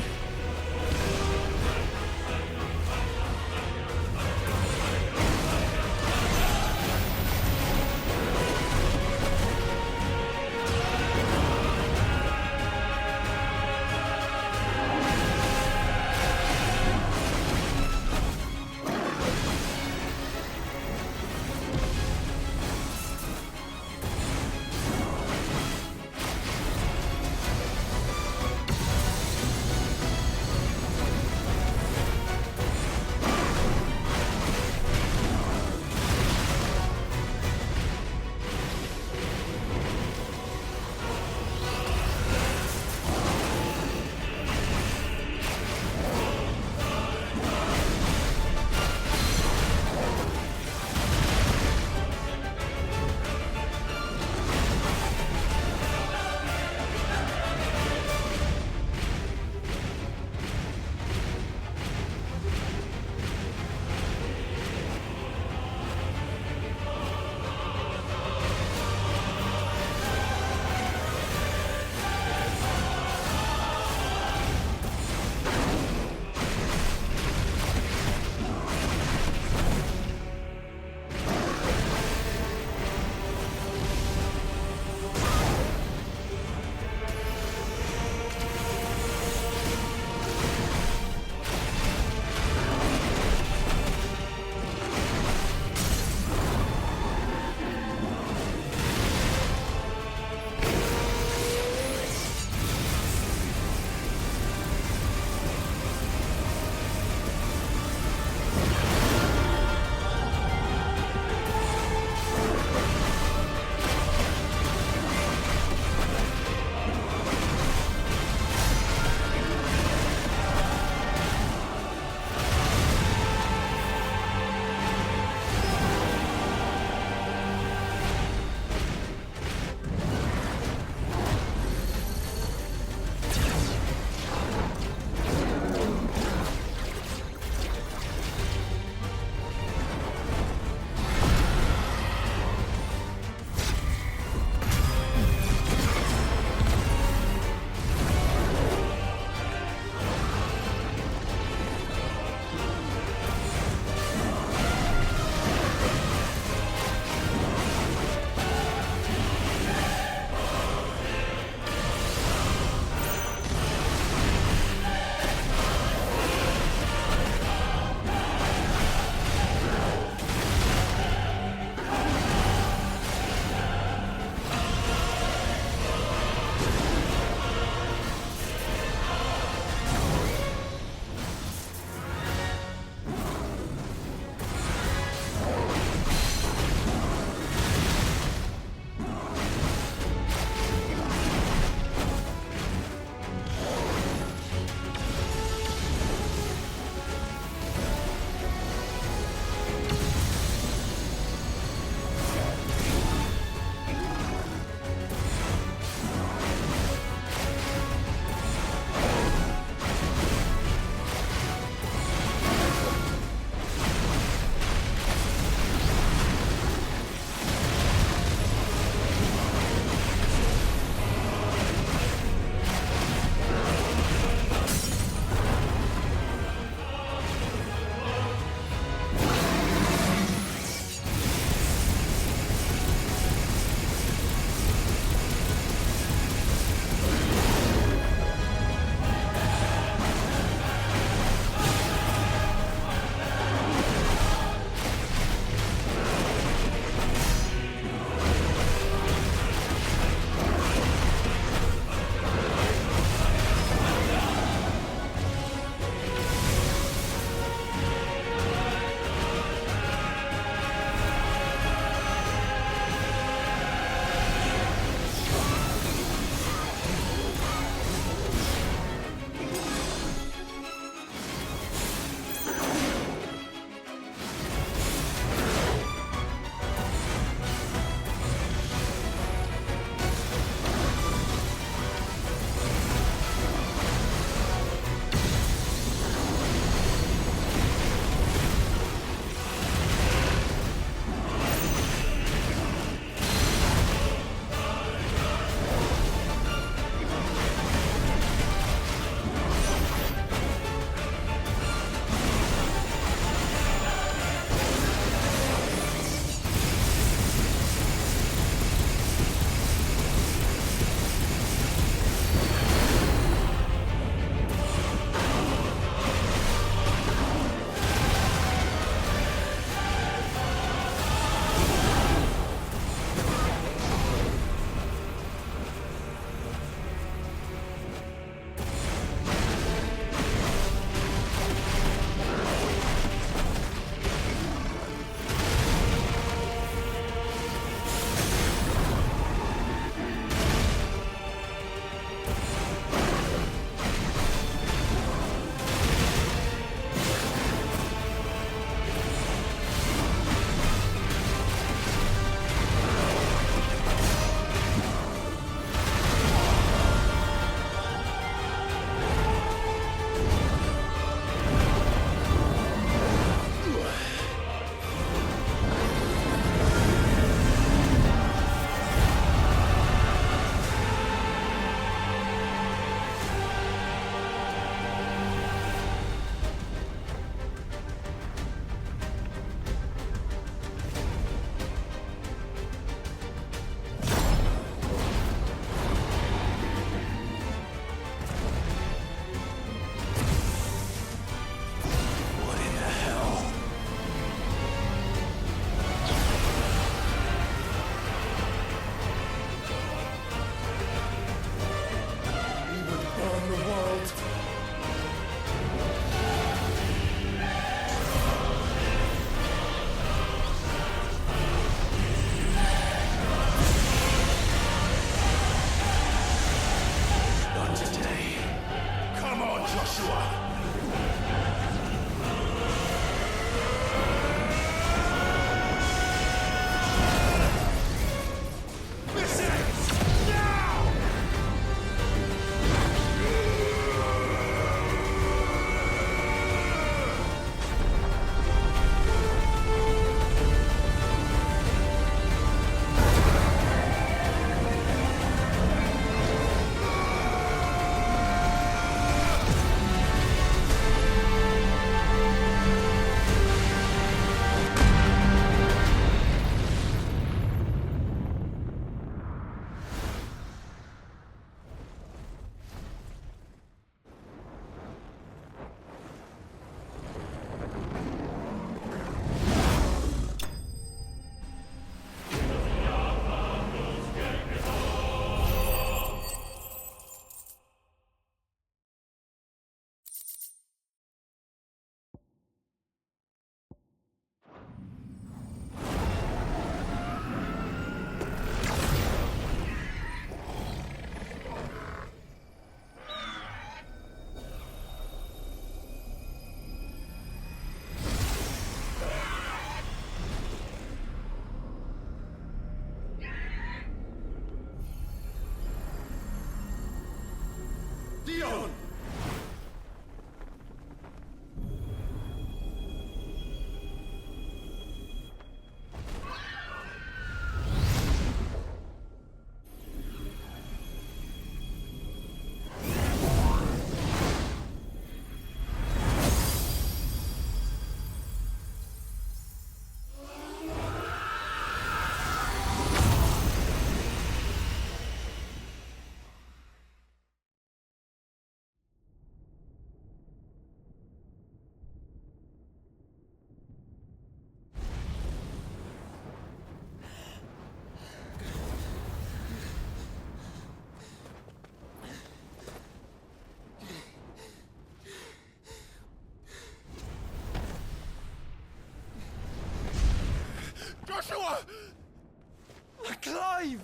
S6: Clive!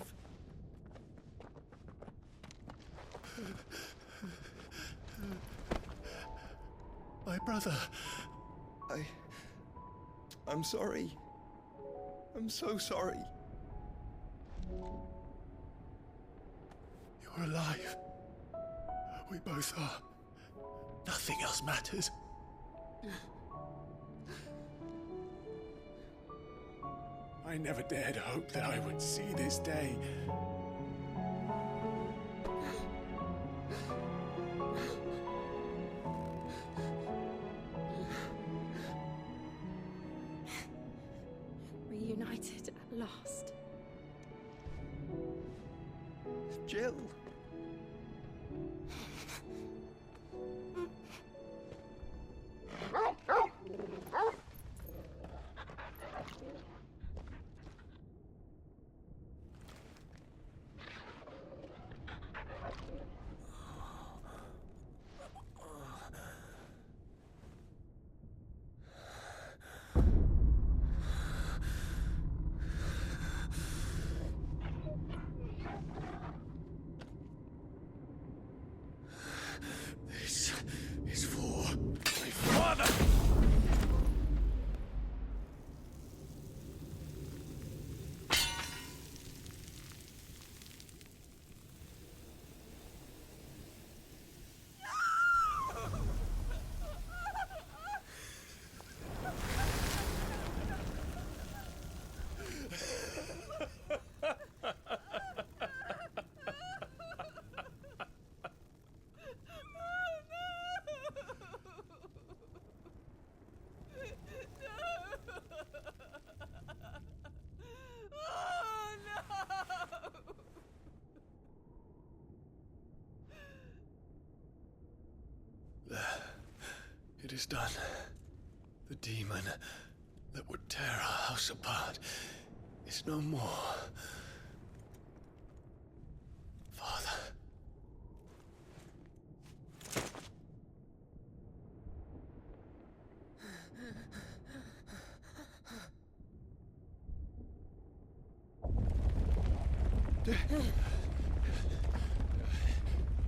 S1: My brother.
S6: I'm sorry. I'm so sorry.
S1: You're alive. We both are. Nothing else matters. I never dared hope that I would see this day.
S8: Reunited at last.
S6: Jill.
S1: This is for my father! It is done. The demon that would tear our house apart is no more. Father.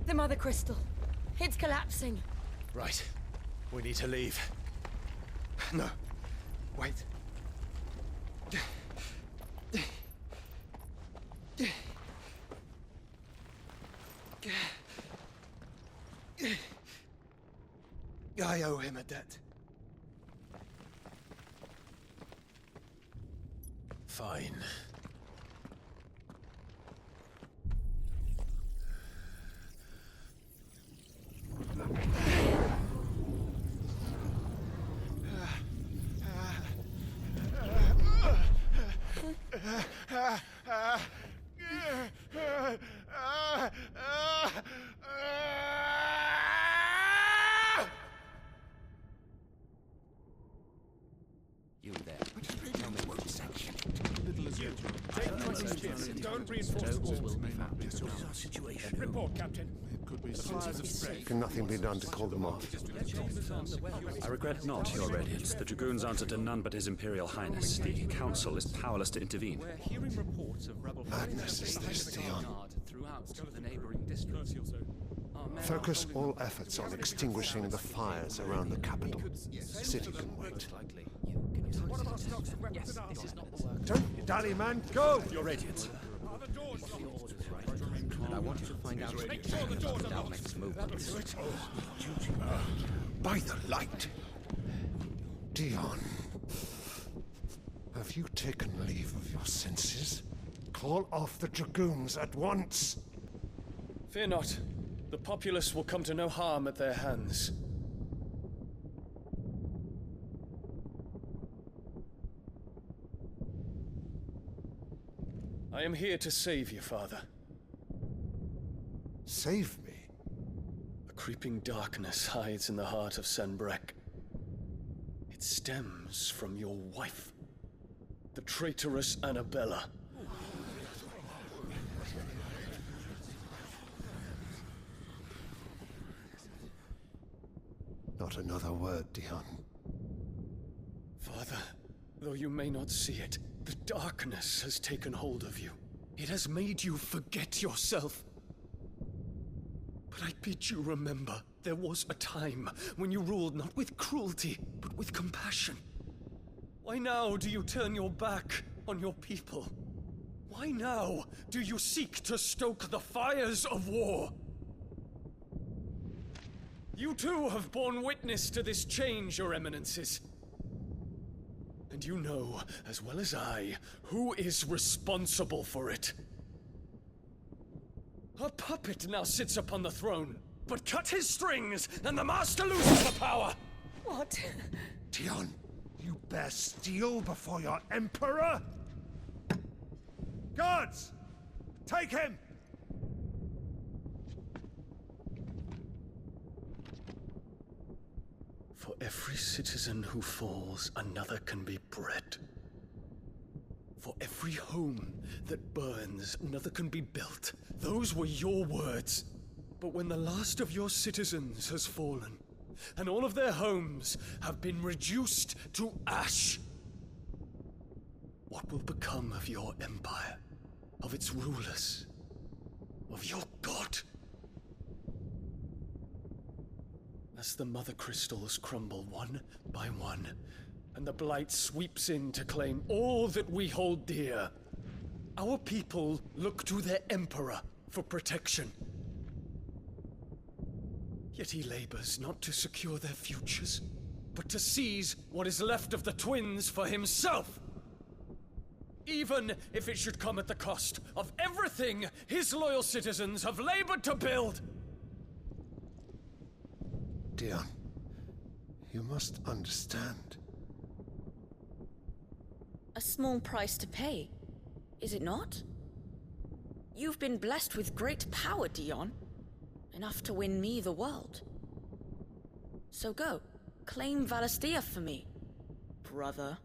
S8: The Mother Crystal. It's collapsing.
S1: Right. We need to leave.
S6: No. Wait. I owe him a debt.
S1: Fine.
S11: You there. Tell me what section.
S18: Don't reinforce the walls.
S11: Situation.
S18: Report, Captain.
S10: Can nothing be done to call them off?
S3: I regret not, Your Radiance. The Dragoons answer to none but His Imperial Highness. The Council is powerless to intervene.
S11: We're hearing reports of rebel
S10: Madness is this, Theon.
S11: throughout the neighboring districts.
S10: Focus all efforts on extinguishing the fires around the capital. The city can wait.
S11: Don't
S10: you dally, man. Go!
S3: Your Radiance.
S11: And I want you to find out our next move.
S10: By the light. Dion. Have you taken leave of your senses? Call off the Dragoons at once.
S24: Fear not. The populace will come to no harm at their hands. I am here to save you, Father.
S10: Save me?
S24: A creeping darkness hides in the heart of Sanbreque. It stems from your wife, the traitorous Annabella.
S10: Not another word, Dion.
S24: Father, though you may not see it, The darkness has taken hold of you. It has made you forget yourself. But I bid you remember, there was a time when you ruled not with cruelty, but with compassion. Why now do you turn your back on your people? Why now do you seek to stoke the fires of war? You too have borne witness to this change, Your Eminences. And you know, as well as I, who is responsible for it. A puppet now sits upon the throne, but cut his strings, and the master loses the power!
S10: What? Dion, you bear steel before your emperor? Guards! Take him!
S24: For every citizen who falls, another can be bred. For every home that burns, another can be built. Those were your words. But when the last of your citizens has fallen, and all of their homes have been reduced to ash, what will become of your empire, of its rulers, of your god? As the Mothercrystals crumble one by one, and the Blight sweeps in to claim all that we hold dear, our people look to their emperor for protection. Yet he labors not to secure their futures, but to seize what is left of the twins for himself. Even if it should come at the cost of everything his loyal citizens have labored to build.
S10: Dion, you must understand.
S5: A small price to pay, is it not? You've been blessed with great power, Dion. Enough to win me the world. So go, claim Valisthea for me, brother.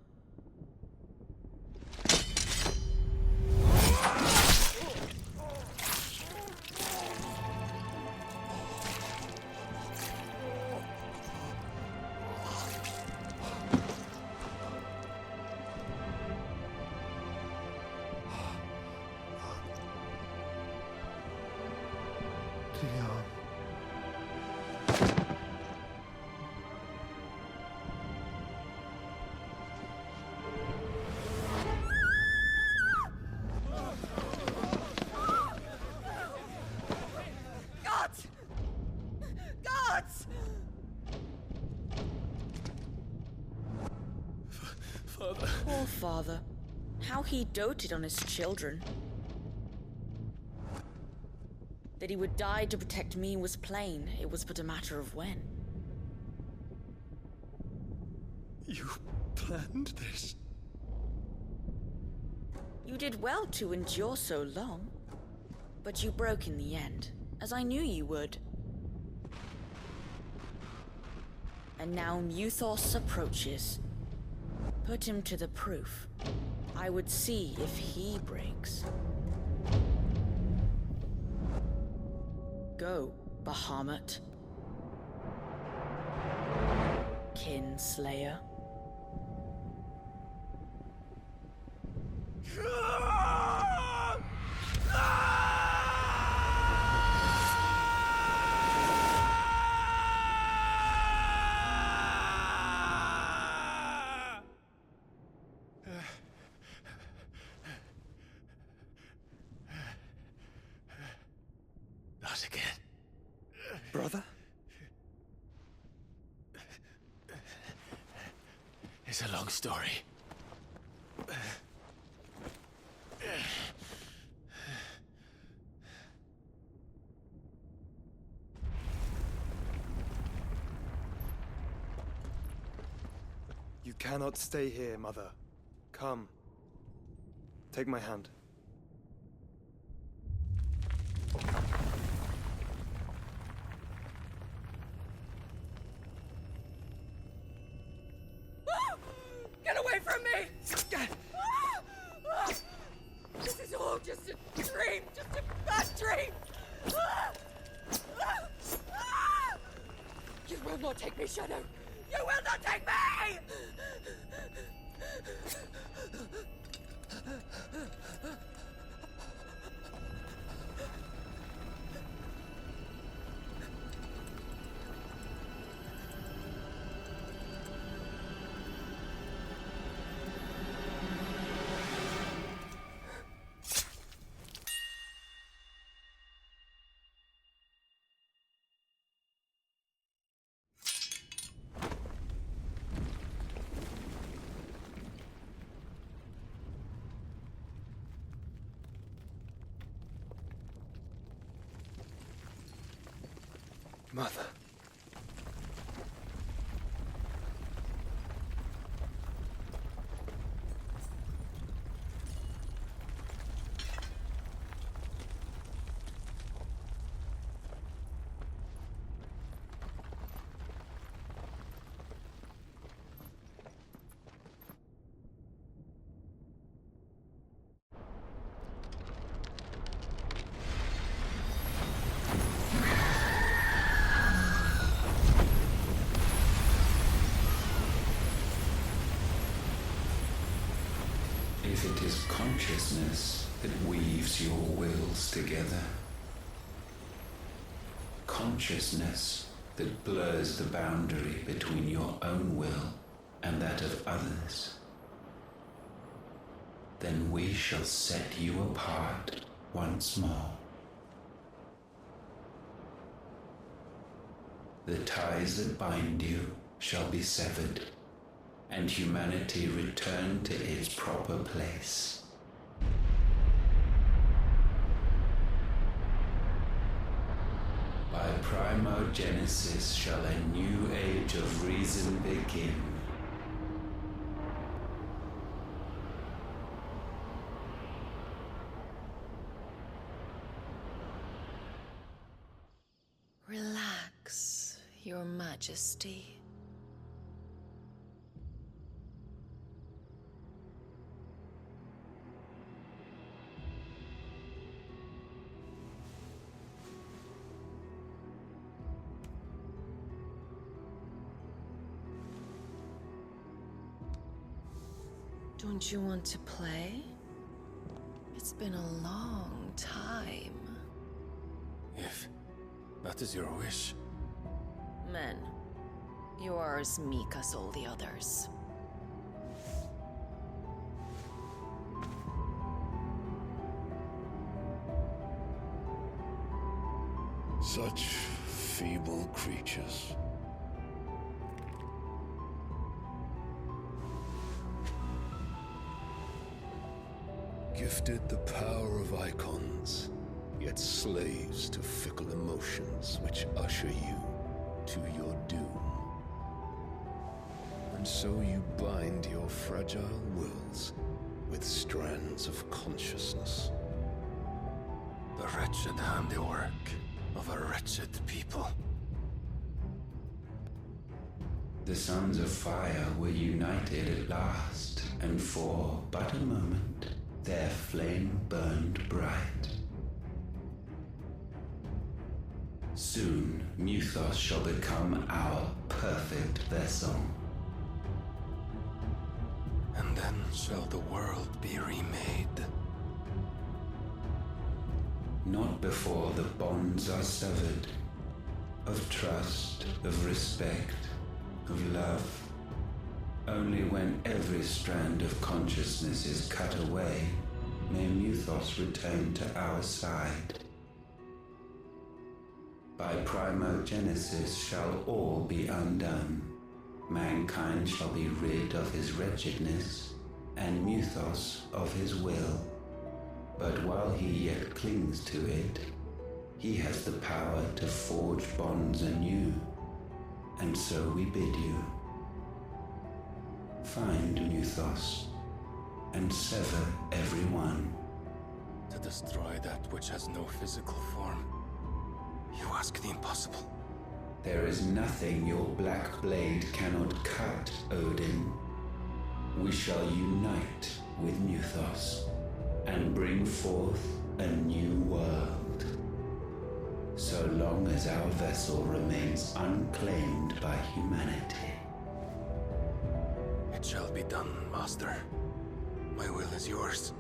S5: Poor father. How he doted on his children. That he would die to protect me was plain. It was but a matter of when.
S24: You planned this?
S5: You did well to endure so long. But you broke in the end, as I knew you would. And now Muthos approaches. Put him to the proof. I would see if he breaks. Go, Bahamut. Kinslayer.
S1: Not again.
S24: Brother?
S1: It's a long story.
S6: You cannot stay here, Mother. Come. Take my hand.
S13: Get away from me! This is all just a dream, just a bad dream! You will not take me, Shadow! You will not take me!
S24: Mother.
S14: If it is consciousness that weaves your wills together, consciousness that blurs the boundary between your own will and that of others, then we shall set you apart once more. The ties that bind you shall be severed, and humanity return to its proper place. By primogenesis shall a new age of reason begin.
S15: Relax, Your Majesty. Don't you want to play? It's been a long time.
S24: If that is your wish.
S15: Men, you are as meek as all the others.
S20: Such feeble creatures. Gifted the power of Eikons, yet slaves to fickle emotions which usher you to your doom. And so you bind your fragile wills with strands of consciousness.
S24: The wretched handiwork of a wretched people.
S14: The Sons of Fire were united at last, and for but a moment, their flame burned bright. Soon, Mythos shall become our perfect vessel.
S24: And then shall the world be remade.
S14: Not before the bonds are severed, of trust, of respect, of love. Only when every strand of consciousness is cut away, may Mythos return to our side. By primogenesis shall all be undone. Mankind shall be rid of his wretchedness, and Mythos of his will. But while he yet clings to it, he has the power to forge bonds anew, and so we bid you. Find Mythos, and sever every one.
S24: To destroy that which has no physical form, you ask the impossible.
S14: There is nothing your black blade cannot cut, Odin. We shall unite with Mythos, and bring forth a new world. So long as our vessel remains unclaimed by humanity.
S24: It shall be done, Master. My will is yours.